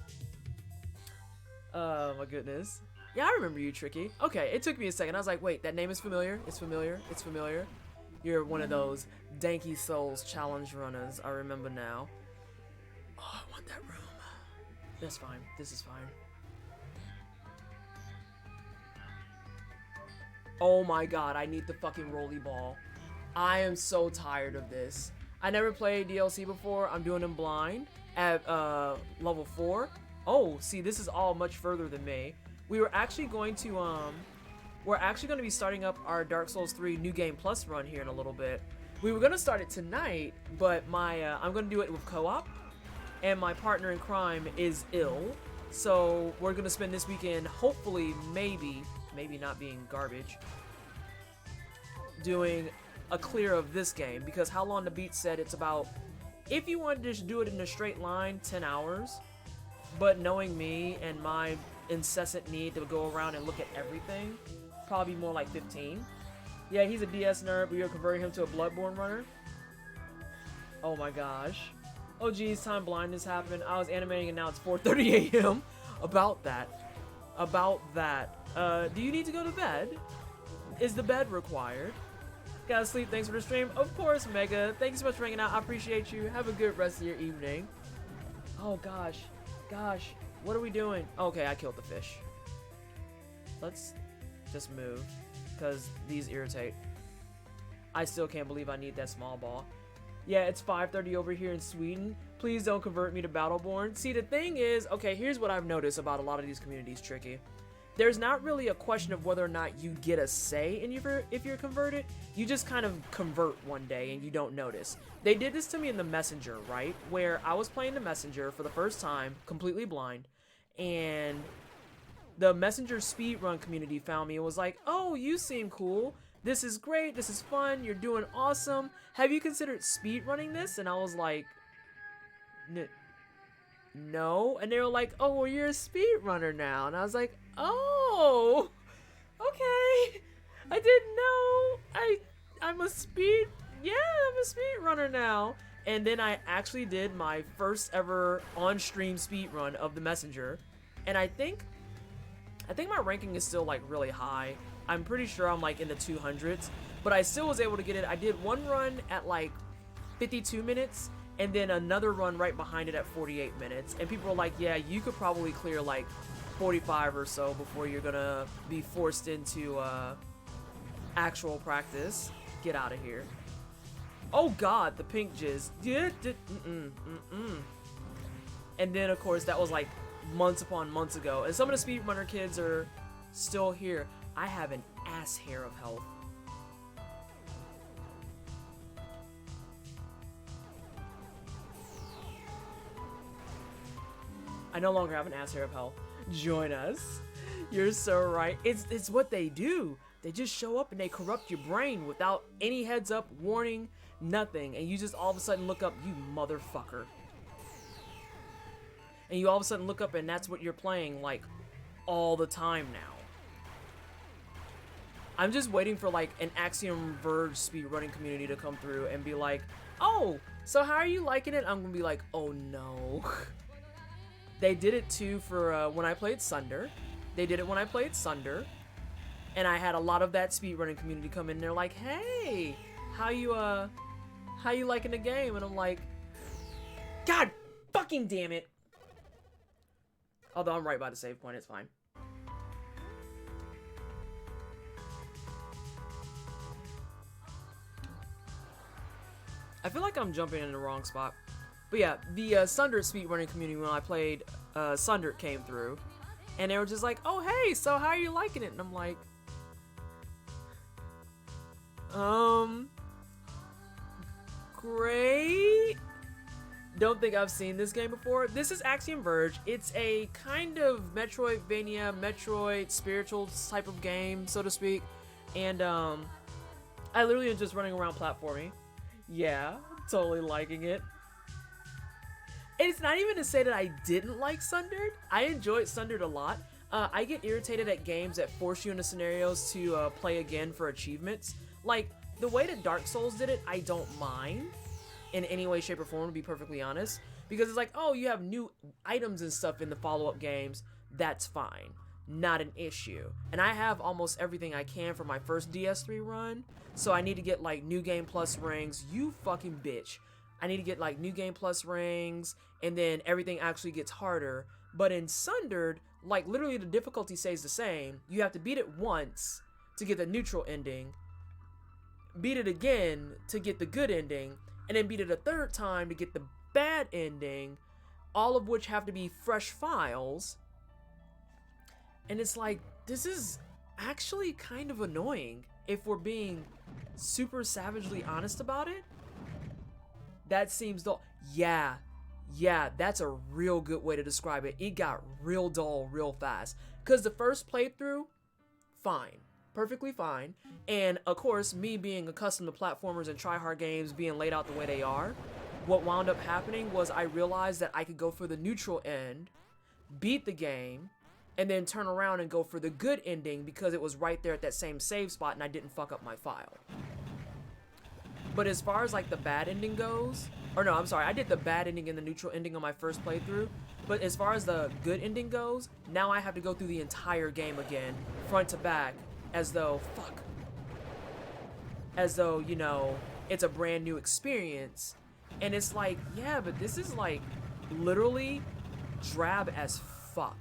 Oh my goodness. Yeah, I remember you, Tricky. Okay, it took me a second. I was like, wait, that name is familiar. It's familiar. It's familiar. You're one of those Danky Souls challenge runners. I remember now. Oh, I want that room. That's fine. This is fine. Oh my god, I need the fucking rolly ball. I am so tired of this. I never played DLC before. I'm doing them blind at level 4. Oh, see, this is all much further than me. We were actually going to we're actually going to be starting up our Dark Souls 3 New Game Plus run here in a little bit. We were going to start it tonight, but my I'm going to do it with co-op, and my partner in crime is ill. So we're going to spend this weekend, hopefully, maybe not being garbage, doing a clear of this game, because How Long the Beat said it's about, if you wanted to just do it in a straight line, 10 hours, but knowing me and my incessant need to go around and look at everything, probably more like 15. Yeah, he's a DS nerd. We are converting him to a Bloodborne runner. Oh my gosh. Oh geez, time blindness happened. I was animating and now it's 4:30 a.m. About that. Do you need to go to bed? Is the bed required? Gotta sleep, thanks for the stream. Of course, Mega. Thank you so much for hanging out. I appreciate you. Have a good rest of your evening. Oh gosh. Gosh. What are we doing? Okay, I killed the fish. Let's just move, because these irritate. I still can't believe I need that small ball. Yeah, it's 5:30 over here in Sweden. Please don't convert me to Battleborn. See, the thing is, okay, here's what I've noticed about a lot of these communities, Tricky. There's not really a question of whether or not you get a say in if you're converted. You just kind of convert one day and you don't notice. They did this to me in the Messenger, right? Where I was playing the Messenger for the first time, completely blind, and the Messenger speedrun community found me and was like, oh, you seem cool. This is great. This is fun. You're doing awesome. Have you considered speedrunning this? And I was like, no. And they were like, oh, well, you're a speedrunner now. And I was like, oh, okay. I didn't know. I'm a speedrunner now. And then I actually did my first ever on-stream speedrun of the Messenger. And I think my ranking is still like really high. I'm pretty sure I'm like in the 200s, but I still was able to get it. I did one run at like 52 minutes and then another run right behind it at 48 minutes. And people were like, yeah, you could probably clear like 45 or so before you're gonna be forced into actual practice. Get out of here. Oh god, the pink jizz. And then of course that was like months upon months ago, and some of the speedrunner kids are still here. I have an ass hair of health. I no longer have an ass hair of health. Join us. You're so right. It's what they do. They just show up and they corrupt your brain without any heads up, warning, nothing, and you just all of a sudden look up, you motherfucker. And you all of a sudden look up and that's what you're playing like all the time now. I'm just waiting for like an Axiom Verge speedrunning community to come through and be like, oh, so how are you liking it? I'm gonna be like, oh no. They did it too for when I played Sunder. They did it when I played Sunder. And I had a lot of that speedrunning community come in. They're like, hey, how you liking the game? And I'm like, God fucking damn it. Although I'm right by the save point, it's fine. I feel like I'm jumping in the wrong spot. But yeah, the Sundered speedrunning community, when I played Sundered, came through. And they were just like, oh, hey, so how are you liking it? And I'm like, great. Don't think I've seen this game before. This is Axiom Verge. It's a kind of Metroidvania, Metroid spiritual type of game, so to speak. And I literally am just running around platforming. Yeah, totally liking it. And it's not even to say that I didn't like Sundered. I enjoyed Sundered a lot. I get irritated at games that force you into scenarios to play again for achievements. Like, the way that Dark Souls did it, I don't mind in any way, shape, or form, to be perfectly honest. Because it's like, oh, you have new items and stuff in the follow-up games. That's fine. Not an issue. And I have almost everything I can for my first DS3 run. So I need to get, like, New Game Plus rings. You fucking bitch. I need to get, like, New Game Plus rings, and then everything actually gets harder. But in Sundered, like, literally the difficulty stays the same. You have to beat it once to get the neutral ending, beat it again to get the good ending, and then beat it a third time to get the bad ending, all of which have to be fresh files. And it's like, this is actually kind of annoying, if we're being super savagely honest about it. That seems dull. Yeah, that's a real good way to describe it. It got real dull real fast. Because the first playthrough, fine. Perfectly fine. And of course, me being accustomed to platformers and try-hard games being laid out the way they are, what wound up happening was I realized that I could go for the neutral end, beat the game, and then turn around and go for the good ending because it was right there at that same save spot and I didn't fuck up my file. But as far as like the bad ending goes, or no, I'm sorry, I did the bad ending and the neutral ending on my first playthrough. But as far as the good ending goes, now I have to go through the entire game again, front to back, as though, you know, it's a brand new experience. And it's like, yeah, but this is like literally drab as fuck.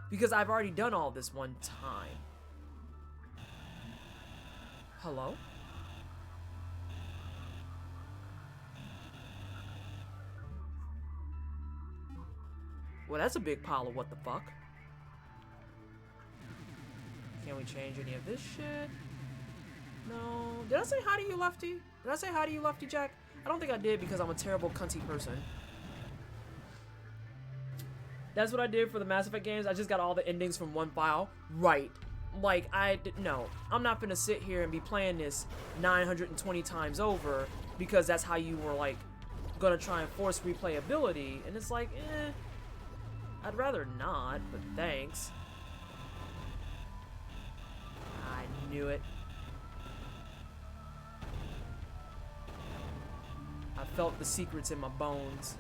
Because I've already done all this one time. Hello? Well, that's a big pile of what the fuck. Can we change any of this shit? No. Did I say hi to you, Lefty? Did I say hi to you, Lefty Jack? I don't think I did because I'm a terrible cunty person. That's what I did for the Mass Effect games. I just got all the endings from one file. Right. Like, no. I'm not gonna sit here and be playing this 920 times over because that's how you were, like, gonna try and force replayability. And it's like, I'd rather not, but thanks. I knew it. I felt the secrets in my bones.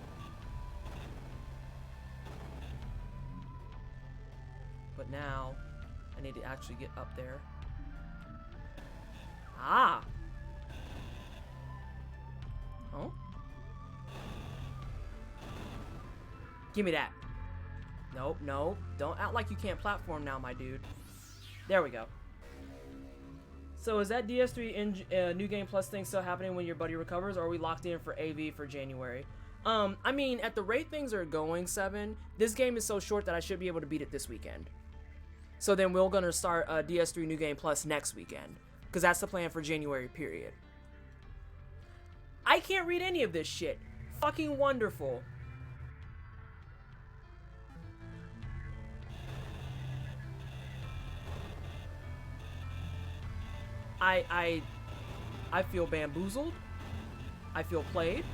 But now, I need to actually get up there. Ah! Oh? Give me that. Nope, no. Don't act like you can't platform now, my dude. There we go. So is that DS3 New Game Plus thing still happening when your buddy recovers, or are we locked in for AV for January? I mean, at the rate things are going, 7, this game is so short that I should be able to beat it this weekend. So then we're gonna start DS3 New Game Plus next weekend, because that's the plan for January, period. I can't read any of this shit. Fucking wonderful. I feel bamboozled. I feel played.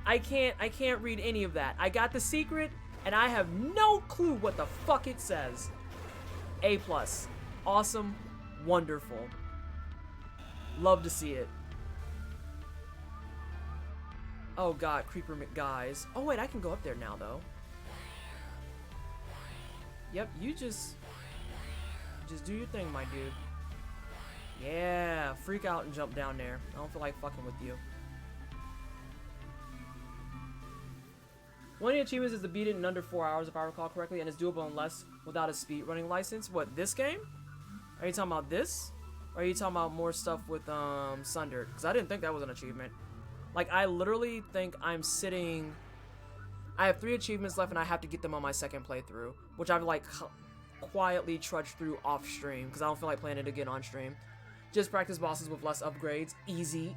I can't read any of that. I got the secret, and I have no clue what the fuck it says. A+. Awesome. Wonderful. Love to see it. Oh god, Creeper McGuys. Oh wait, I can go up there now, though. Yep, you just do your thing, my dude. Yeah, freak out and jump down there. I don't feel like fucking with you. One of the achievements is to beat it in under 4 hours, if I recall correctly, and it's doable unless without a speedrunning license. What, this game? Are you talking about this? Or are you talking about more stuff with Sundered? Because I didn't think that was an achievement. Like, I literally think I'm sitting... I have 3 achievements left and I have to get them on my second playthrough, which I've like quietly trudged through off stream because I don't feel like playing it again on stream. Just practice bosses with less upgrades. Easy.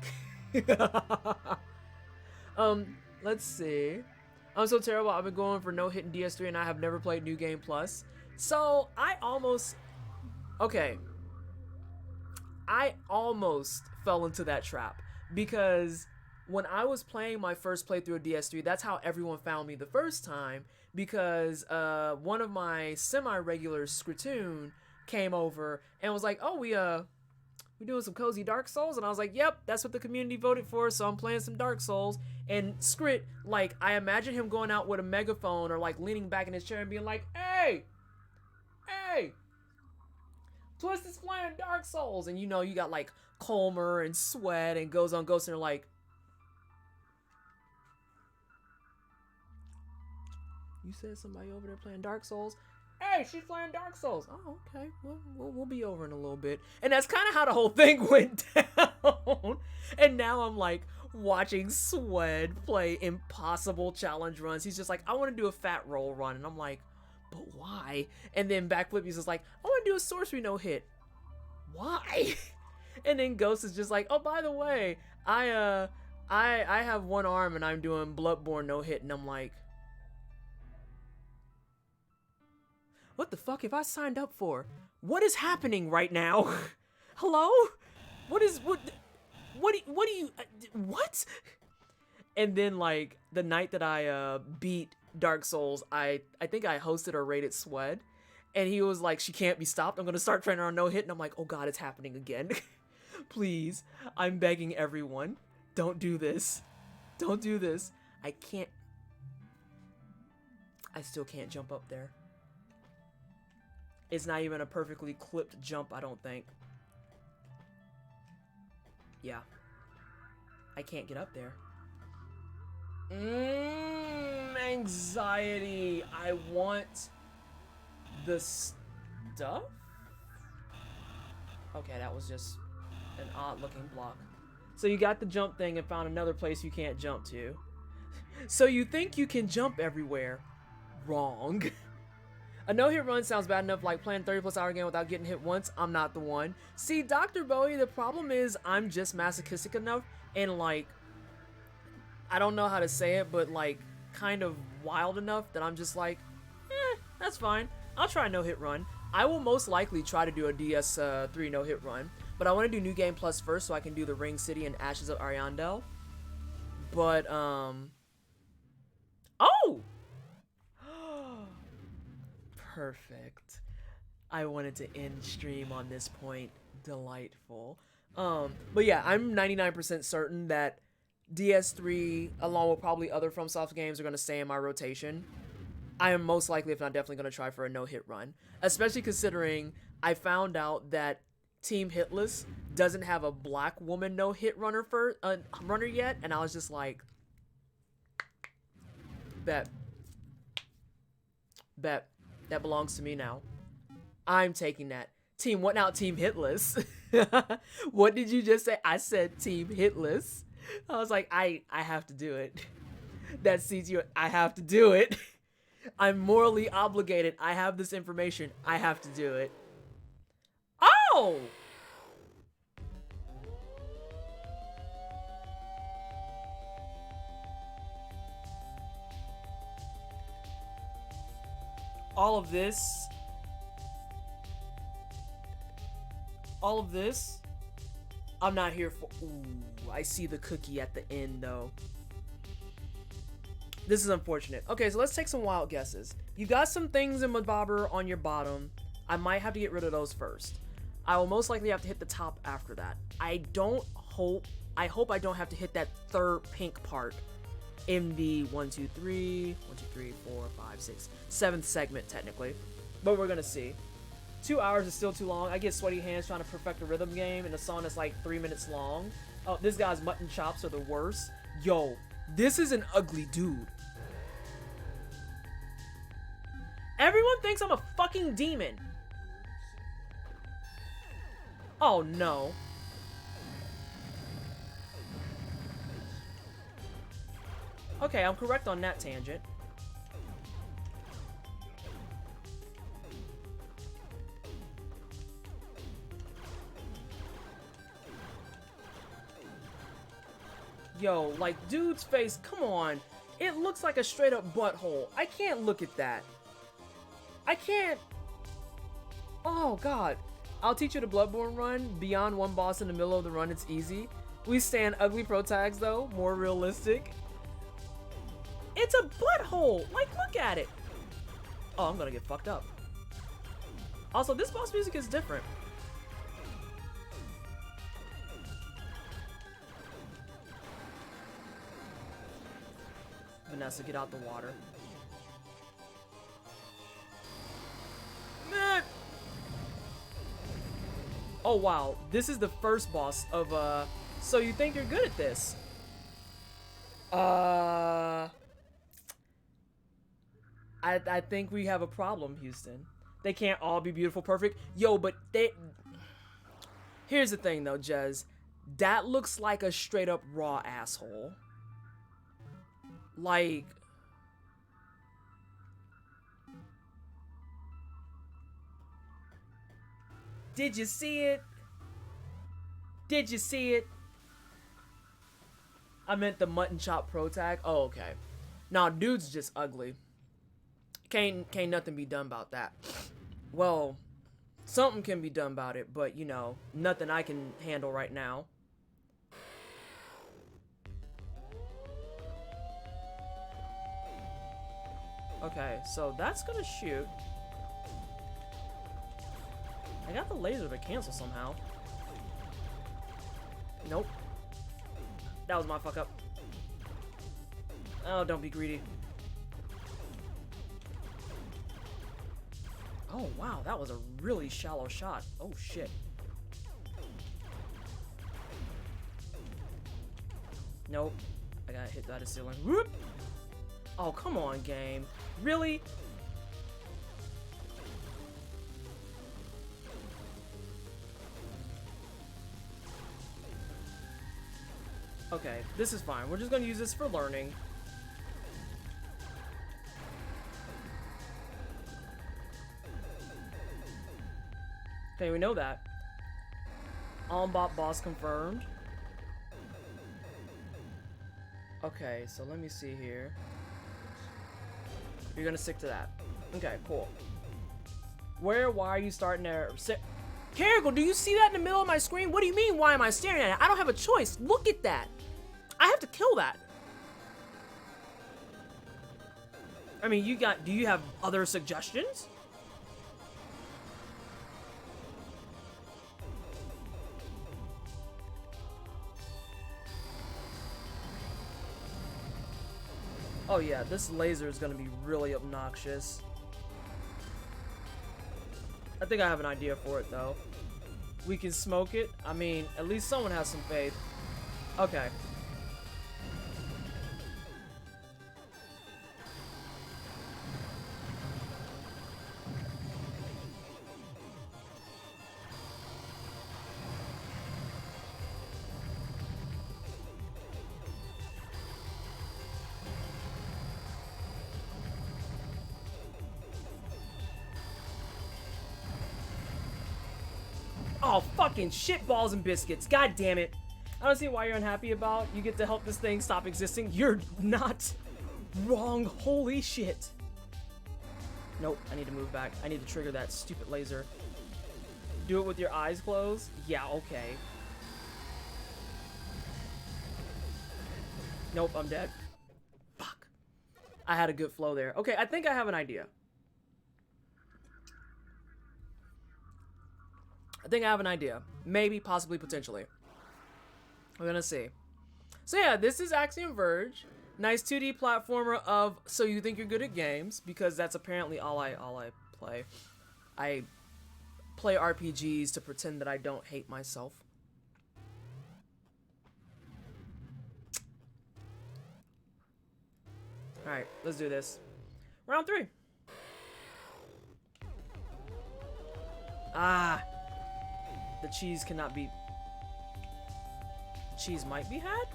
Let's see. I'm so terrible. I've been going for no hit in DS3 and I have never played New Game Plus. So I almost... Okay. I almost fell into that trap because when I was playing my first playthrough of DS3, that's how everyone found me the first time, because one of my semi-regulars, Scratoon, came over and was like, oh, we doing some cozy Dark Souls? And I was like, yep, that's what the community voted for, so I'm playing some Dark Souls. And Scrit, like, I imagine him going out with a megaphone or like leaning back in his chair and being like, hey, Twist is playing Dark Souls. And you know, you got like Colmer and Sweat and Goes on Ghost, and they're like, you said somebody over there playing Dark Souls? Hey, she's playing Dark Souls. Oh, okay. Well, we'll be over in a little bit. And that's kind of how the whole thing went down. And now I'm like watching Swed play impossible challenge runs. He's just like, I want to do a fat roll run. And I'm like, but why? And then Backflip, he's just like, I want to do a sorcery no hit. Why? And then Ghost is just like, oh, by the way, I have one arm and I'm doing Bloodborne no hit. And I'm like, what the fuck have I signed up for? What is happening right now? Hello? What do you, what? And then like the night that I beat Dark Souls, I think I hosted or rated Swed, and he was like, she can't be stopped. I'm gonna start training on no hit. And I'm like, oh god, it's happening again. Please, I'm begging everyone, don't do this. Don't do this. I still can't jump up there. It's not even a perfectly clipped jump, I don't think. Yeah. I can't get up there. Anxiety. I want the stuff? Okay, that was just an odd looking block. So you got the jump thing and found another place you can't jump to. So you think you can jump everywhere. Wrong. A no-hit run sounds bad enough, like playing 30+ hour game without getting hit once. I'm not the one. See, Dr. Bowie, the problem is I'm just masochistic enough and like, I don't know how to say it, but like kind of wild enough that I'm just like, that's fine. I'll try a no-hit run. I will most likely try to do a DS3 no-hit run, but I want to do New Game Plus first so I can do the Ring City and Ashes of Ariandel. But, oh! Perfect. I wanted to end stream on this point. Delightful. But yeah, I'm 99% certain that DS3, along with probably other FromSoft games, are going to stay in my rotation. I am most likely, if not definitely, going to try for a no-hit run. Especially considering I found out that Team Hitless doesn't have a black woman no-hit runner runner yet, and I was just like, bet. That belongs to me now. I'm taking that. Team what now? Team Hitless. What did you just say? I said Team Hitless. I was like, I have to do it. That sees you. I have to do it. I'm morally obligated. I have this information. I have to do it. Oh! All of this, I'm not here for. Ooh, I see the cookie at the end though. This is unfortunate. Okay, so let's take some wild guesses. You got some things in Mabobber on your bottom. I might have to get rid of those first. I will most likely have to hit the top after that. I hope I don't have to hit that third pink part in the 1, 2, 3, 4, 5, 6, 7th segment technically, but we're gonna see. 2 hours is still too long. I get sweaty hands trying to perfect a rhythm game in a song that's like 3 minutes long. Oh, this guy's mutton chops are the worst. Yo, this is an ugly dude. Everyone thinks I'm a fucking demon. Oh no. Okay, I'm correct on that tangent. Yo, like, dude's face, come on. It looks like a straight up butthole. I can't look at that. I can't. Oh, God. I'll teach you the Bloodborne run. Beyond one boss in the middle of the run, it's easy. We stand ugly pro tags, though. More realistic. It's a butthole. Like, look at it. Oh, I'm gonna get fucked up. Also, this boss music is different. Vanessa, get out the water. Oh wow, this is the first boss of so you think you're good at this? I think we have a problem, Houston. They can't all be beautiful, perfect. Yo, but here's the thing though, Jez. That looks like a straight up raw asshole. Like, did you see it? Did you see it? I meant the mutton chop pro tag. Oh, okay. Nah, dude's just ugly. Can't nothing be done about that. Well, something can be done about it, but you know, nothing I can handle right now. Okay, so that's gonna shoot. I got the laser to cancel somehow. Nope. That was my fuck up. Oh, don't be greedy. Oh, wow, that was a really shallow shot. Oh, shit. Nope. I got hit by the ceiling. Whoop! Oh, come on, game. Really? Okay, this is fine. We're just gonna use this for learning. Okay, we know that. Ombop boss confirmed. Okay, so let me see here. You're gonna stick to that. Okay, cool. Why are you starting there? Carrigal, do you see that in the middle of my screen? What do you mean, why am I staring at it? I don't have a choice. Look at that. I have to kill that. I mean, do you have other suggestions? Oh yeah, this laser is gonna be really obnoxious. I think I have an idea for it though. We can smoke it. I mean, at least someone has some faith. Okay. Oh, fucking shit balls and biscuits. God damn it. I don't see why you're unhappy about. You get to help this thing stop existing. You're not wrong. Holy shit. Nope, I need to move back. I need to trigger that stupid laser. Do it with your eyes closed? Yeah, okay. Nope, I'm dead. Fuck. I had a good flow there. Okay, I think I have an idea. Maybe, possibly, potentially. We're gonna see. So yeah, this is Axiom Verge. Nice 2D platformer of so you think you're good at games, because that's apparently all I play. I play RPGs to pretend that I don't hate myself. Alright, let's do this. Round 3. The cheese cannot be... Cheese might be had?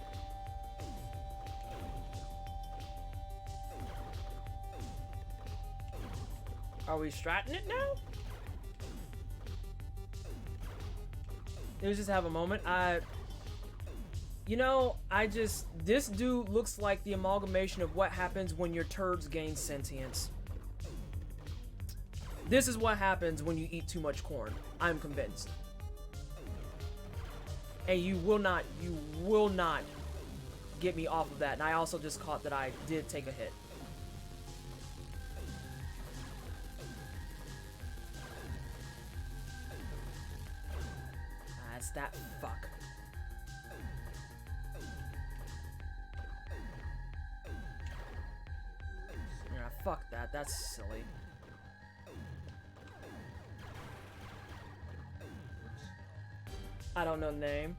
Are we stratting it now? Let's just have a moment. You know, this dude looks like the amalgamation of what happens when your turds gain sentience. This is what happens when you eat too much corn. I'm convinced. And you will not get me off of that. And I also just caught that I did take a hit. That's that fuck. Yeah, fuck that. That's silly. I don't know the name.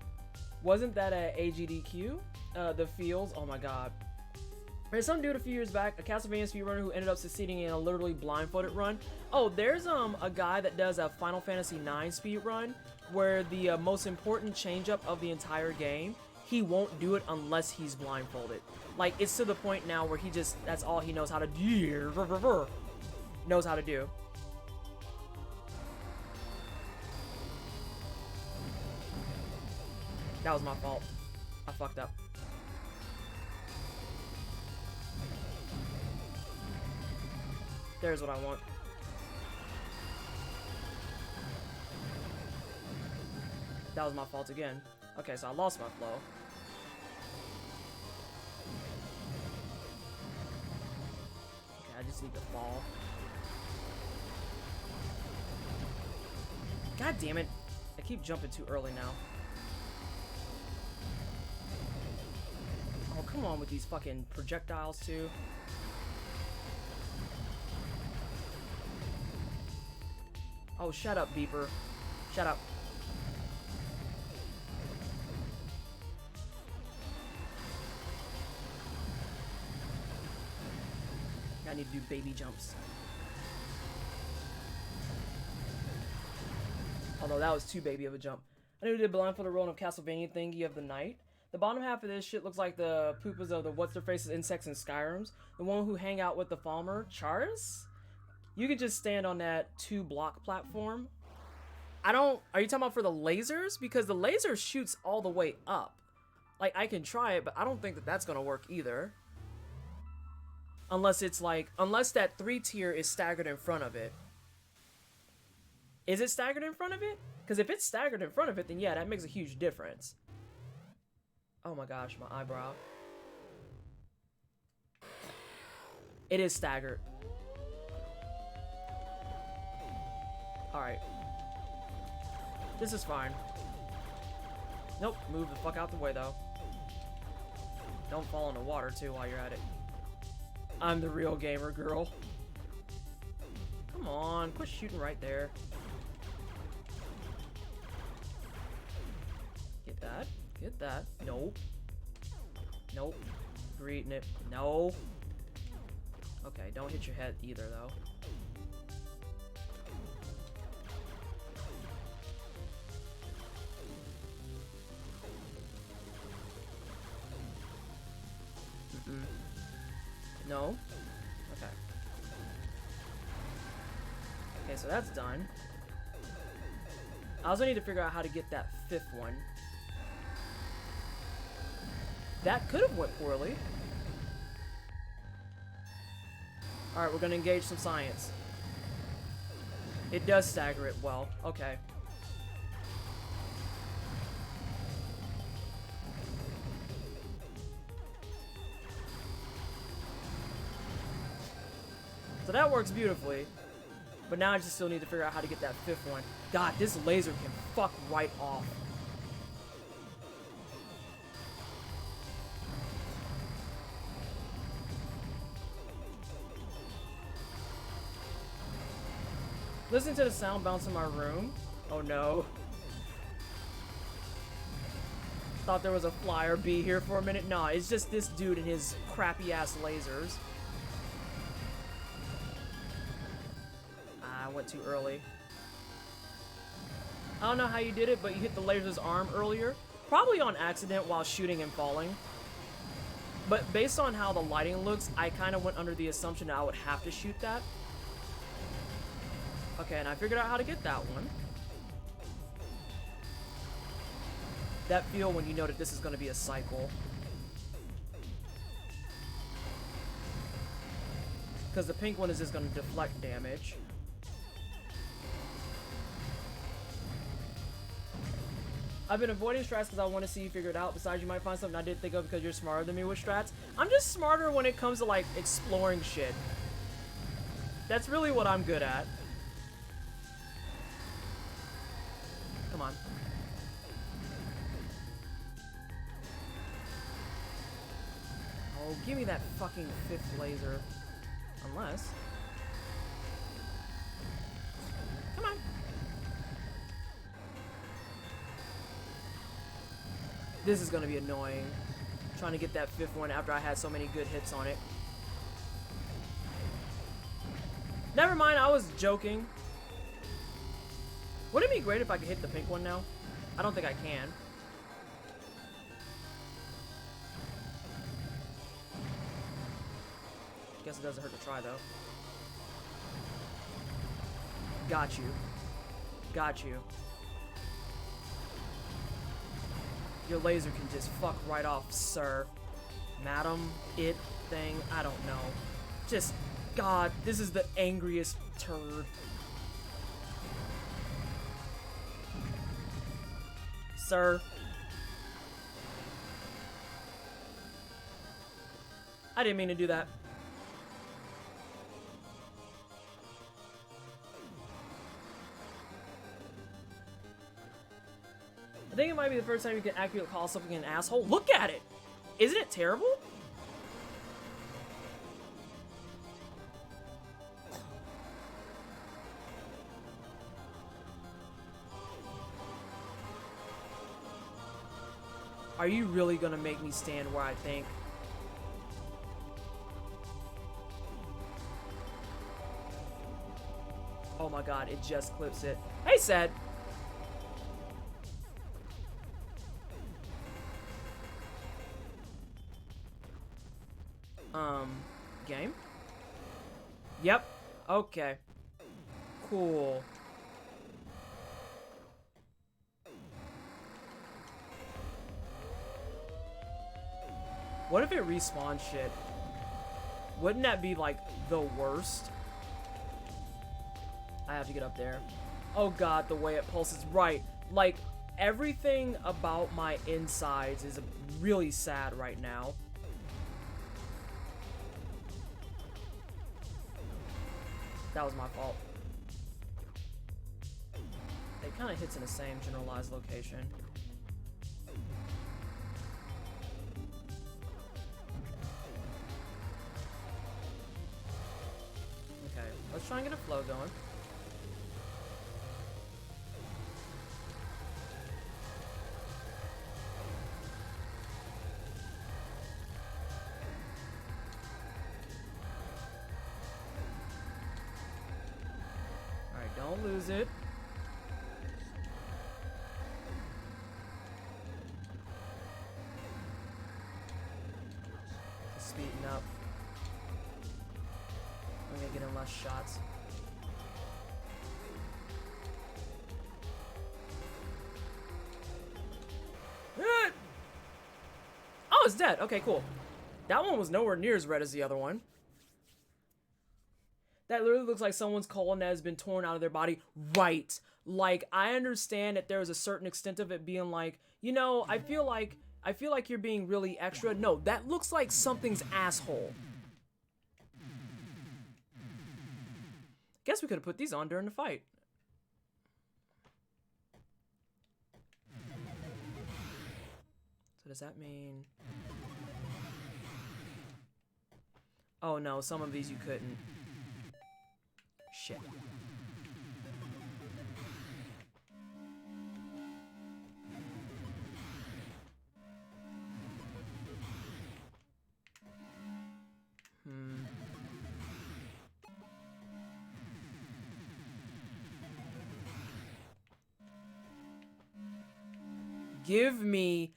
Wasn't that a AGDQ? The Fields? Oh my god. There's some dude a few years back, a Castlevania speedrunner who ended up succeeding in a literally blindfolded run. Oh, there's a guy that does a Final Fantasy IX speedrun where the most important change-up of the entire game, he won't do it unless he's blindfolded. Like, it's to the point now where he just, that's all he knows how to do. Knows how to do. That was my fault. I fucked up. There's what I want. That was my fault again. Okay, so I lost my flow. Okay, I just need to fall. God damn it. I keep jumping too early now. Oh, come on with these fucking projectiles, too. Oh, shut up, beeper. Shut up. I need to do baby jumps. Although that was too baby of a jump. I knew we did blindfolded roll of Castlevania thingy of the night. The bottom half of this shit looks like the poopas of the what's-their-faces insects in Skyrims. The one who hang out with the Falmer, Charis? You could just stand on that 2-block platform. Are you talking about for the lasers? Because the laser shoots all the way up. Like, I can try it, but I don't think that that's gonna work either. Unless it's like, unless that 3-tier is staggered in front of it. Is it staggered in front of it? Because if it's staggered in front of it, then yeah, that makes a huge difference. Oh my gosh, my eyebrow. It is staggered. Alright. This is fine. Nope, move the fuck out the way though. Don't fall in the water too while you're at it. I'm the real gamer girl. Come on, quit shooting right there. Get that. Get that. Nope. Nope. Reading it. No. Okay, don't hit your head either, though. No? Okay. Okay, so that's done. I also need to figure out how to get that 5th one. That could have went poorly. Alright, we're gonna engage some science. It does stagger it well. Okay. So that works beautifully. But now I just still need to figure out how to get that 5th one. God, this laser can fuck right off. Listen to the sound bounce in my room. Oh no. Thought there was a flyer bee here for a minute. Nah, it's just this dude and his crappy ass lasers. I went too early. I don't know how you did it, but you hit the laser's arm earlier. Probably on accident while shooting and falling. But based on how the lighting looks, I kind of went under the assumption that I would have to shoot that. Okay, and I figured out how to get that one. That feel when you know that this is going to be a cycle. Because the pink one is just going to deflect damage. I've been avoiding strats because I want to see you figure it out. Besides, you might find something I didn't think of because you're smarter than me with strats. I'm just smarter when it comes to, like, exploring shit. That's really what I'm good at. Come on. Oh, give me that fucking 5th laser. Unless... Come on. This is gonna be annoying. Trying to get that 5th one after I had so many good hits on it. Never mind, I was joking. Wouldn't it be great if I could hit the pink one now? I don't think I can. Guess it doesn't hurt to try, though. Got you. Got you. Your laser can just fuck right off, sir. Madam, it, thing, I don't know. Just, God, this is the angriest turd. Sir. I didn't mean to do that. I think it might be the first time you can accurately call something an asshole. Look at it! Isn't it terrible? Are you really gonna make me stand where I think? Oh my god, it just clips it. Hey, Sed! Game? Yep. Okay. Cool. What if it respawns shit? Wouldn't that be, like, the worst? I have to get up there. Oh god, the way it pulses. Right. Like, everything about my insides is really sad right now. That was my fault. It kind of hits in the same generalized location. Okay, let's try and get a flow going. Don't lose it. Speeding up. I'm gonna get in less shots. Oh, it's dead. Okay, cool. That one was nowhere near as red as the other one. That literally looks like someone's colon that has been torn out of their body. Right. Like, I understand that there is a certain extent of it being like, you know, I feel like you're being really extra. No, that looks like something's asshole. Guess we could have put these on during the fight. So does that mean... Oh no, some of these you couldn't. Shit. Give me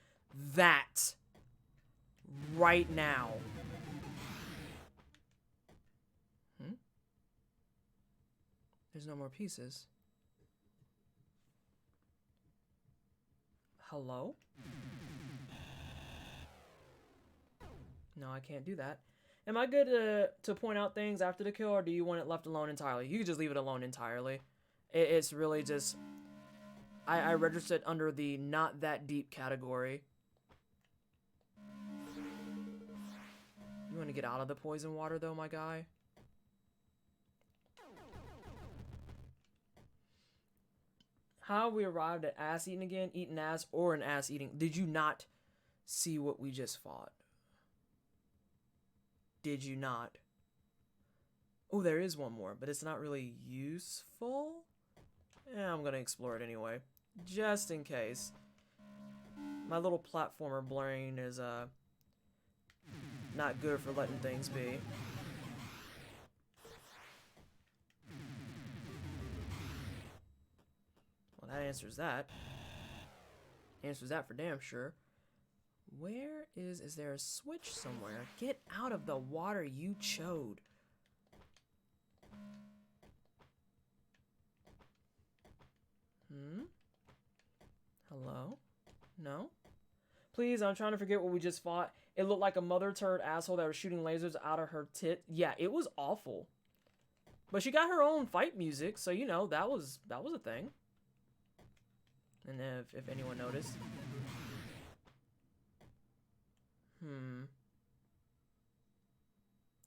that right now. There's no more pieces. Hello? No, I can't do that. Am I good to point out things after the kill, or do you want it left alone entirely? You can just leave it alone entirely. It's really just... I registered under the not that deep category. You want to get out of the poison water, though, my guy? How we arrived at ass eating again? Eating ass or an ass eating? Did you not see what we just fought? Did you not? Oh, there is one more, but it's not really useful. Yeah, I'm gonna explore it anyway, just in case. My little platformer brain is not good for letting things be. Well, that answers that. Answers that for damn sure. Where is there a switch somewhere? Get out of the water, you chode. Hello? No? Please, I'm trying to forget what we just fought. It looked like a mother turd asshole that was shooting lasers out of her tit. Yeah, it was awful. But she got her own fight music, so you know, that was a thing. And if anyone noticed.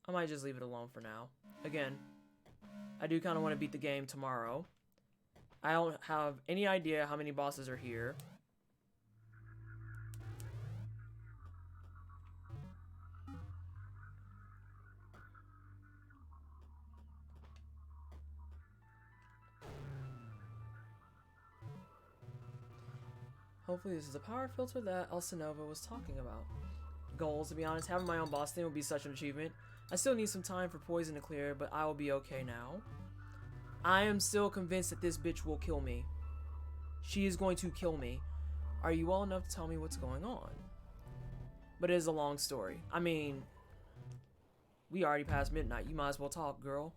I might just leave it alone for now. Again, I do kind of want to beat the game tomorrow. I don't have any idea how many bosses are here. Hopefully this is a power filter that Elsinova was talking about. Goals, to be honest, having my own boss thing would be such an achievement. I still need some time for poison to clear, but I will be okay now. I am still convinced that this bitch will kill me. She is going to kill me. Are you well enough to tell me what's going on? But it is a long story. I mean, we already passed midnight. You might as well talk, girl.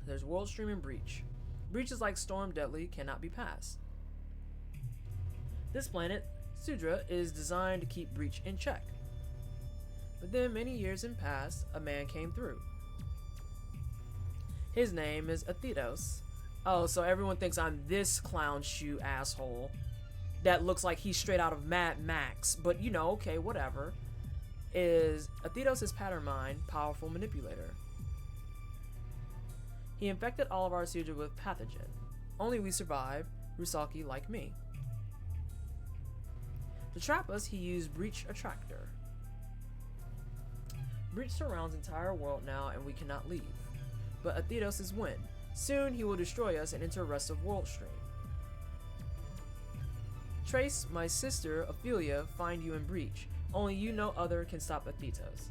There's World Stream and Breach. Breach is like Storm Deadly, cannot be passed. This planet, Sudra, is designed to keep Breach in check. But then many years in past, a man came through. His name is Athedos. Oh, so everyone thinks I'm this clown shoe asshole that looks like he's straight out of Mad Max, but you know, okay, whatever. Athedos is Pattern Mind, powerful manipulator. He infected all of our Sudra with pathogen. Only we survived, Rusaki like me. To trap us, he used Breach Attractor. Breach surrounds the entire world now and we cannot leave. But Athedos is win. Soon he will destroy us and enter rest of World Stream. Trace, my sister, Ophelia, find you in Breach. Only you no other can stop Athetos.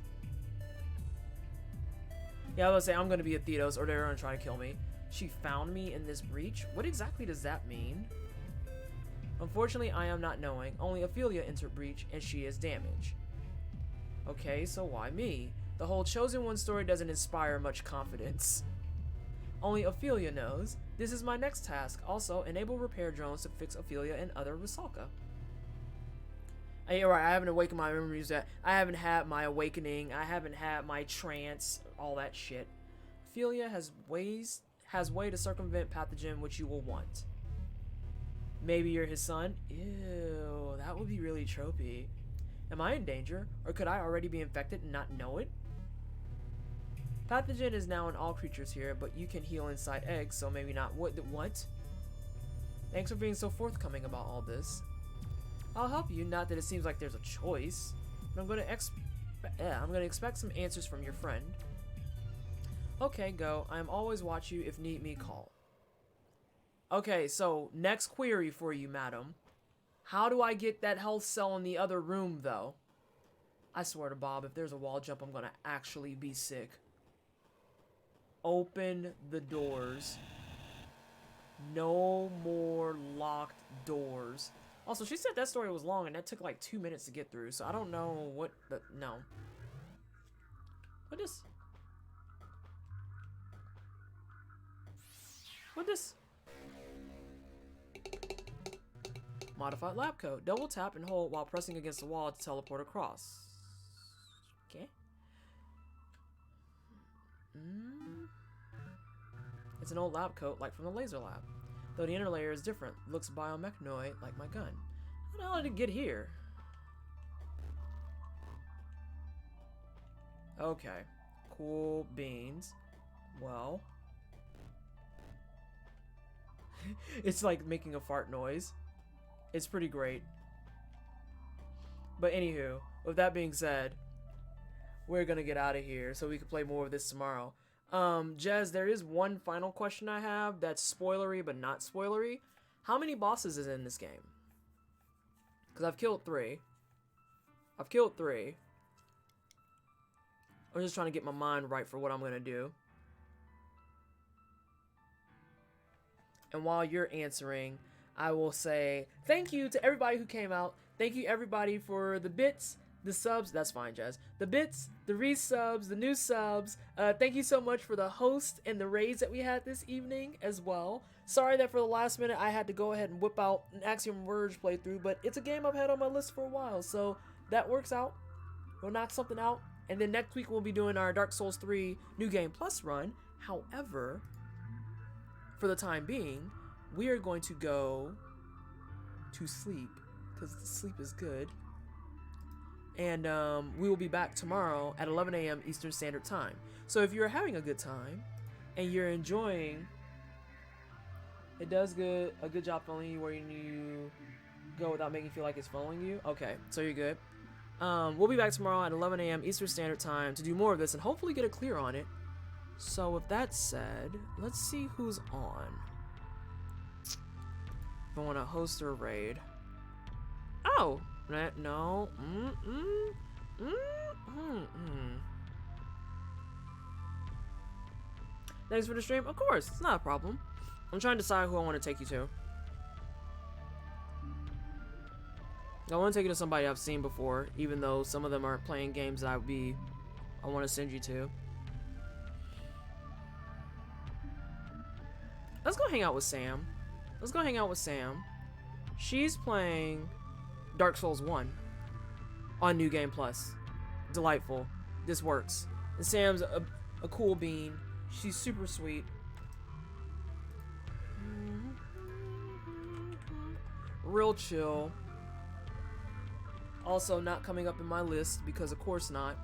Yeah, I was gonna say, I'm gonna be Athetos or they're gonna try to kill me. She found me in this breach? What exactly does that mean? Unfortunately, I am not knowing. Only Ophelia entered Breach and she is damaged. Okay, so why me? The whole Chosen One story doesn't inspire much confidence. Only Ophelia knows. This is my next task. Also, enable repair drones to fix Ophelia and other Rusalka. Right, I haven't awakened my memories yet. I haven't had my awakening. I haven't had my trance. All that shit. Ophelia has way to circumvent pathogen which you will want. Maybe you're his son? Ew, that would be really tropey. Am I in danger? Or could I already be infected and not know it? Pathogen is now in all creatures here, but you can heal inside eggs, so maybe not. What? Thanks for being so forthcoming about all this. I'll help you, not that it seems like there's a choice, but I'm gonna expect some answers from your friend. Okay, go. I'm always watch you. If need me, call. Okay, so next query for you, madam. How do I get that health cell in the other room, though? I swear to Bob, if there's a wall jump, I'm gonna actually be sick. open the doors. No more locked doors. Also, she said that story was long and that took like 2 minutes to get through, so I don't know what the... No. What is... What this? Modified lab code. Double tap and hold while pressing against the wall to teleport across. Okay. It's an old lab coat, like from the laser lab. Though the inner layer is different. Looks biomechanoid, like my gun. How the hell did it get here? Okay. Cool beans. Well. It's like making a fart noise. It's pretty great. But anywho, with that being said, we're gonna get out of here so we can play more of this tomorrow. Jez, there is one final question I have that's spoilery but not spoilery. How many bosses is in this game? Because I've killed 3. I'm just trying to get my mind right for what I'm gonna do. And while you're answering, I will say thank you to everybody who came out. Thank you everybody for the bits, the subs. That's fine, Jazz. The bits, the resubs, the new subs. Thank you so much for the host and the raids that we had this evening as well. Sorry that for the last minute I had to go ahead and whip out an Axiom Verge playthrough, but it's a game I've had on my list for a while, so that works out. We'll knock something out. And then next week we'll be doing our Dark Souls 3 New Game Plus run. However, for the time being, we are going to go to sleep because sleep is good. And we will be back tomorrow at 11 a.m. Eastern Standard Time. So if you're having a good time and you're enjoying, it does a good job following you where you go without making you feel like it's following you. Okay, so you're good. We'll be back tomorrow at 11 a.m. Eastern Standard Time to do more of this and hopefully get a clear on it. So with that said, let's see who's on. If I want to host or raid. Oh! No. Thanks for the stream. Of course, it's not a problem. I'm trying to decide who I want to take you to. I want to take you to somebody I've seen before, even though some of them aren't playing games that I want to send you to. Let's go hang out with Sam. She's playing Dark Souls 1 on New Game Plus. Delightful. This works. And Sam's a cool bean. She's super sweet. Real chill. Also not coming up in my list because of course not.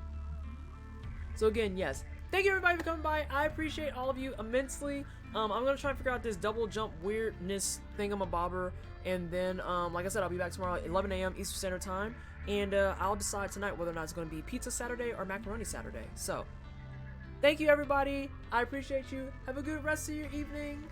So again, yes. Thank you everybody for coming by. I appreciate all of you immensely. I'm going to try and figure out this double jump weirdness thingamabobber. And then, like I said, I'll be back tomorrow at 11 a.m. Eastern Standard Time. And I'll decide tonight whether or not it's going to be Pizza Saturday or Macaroni Saturday. So, thank you everybody. I appreciate you. Have a good rest of your evening.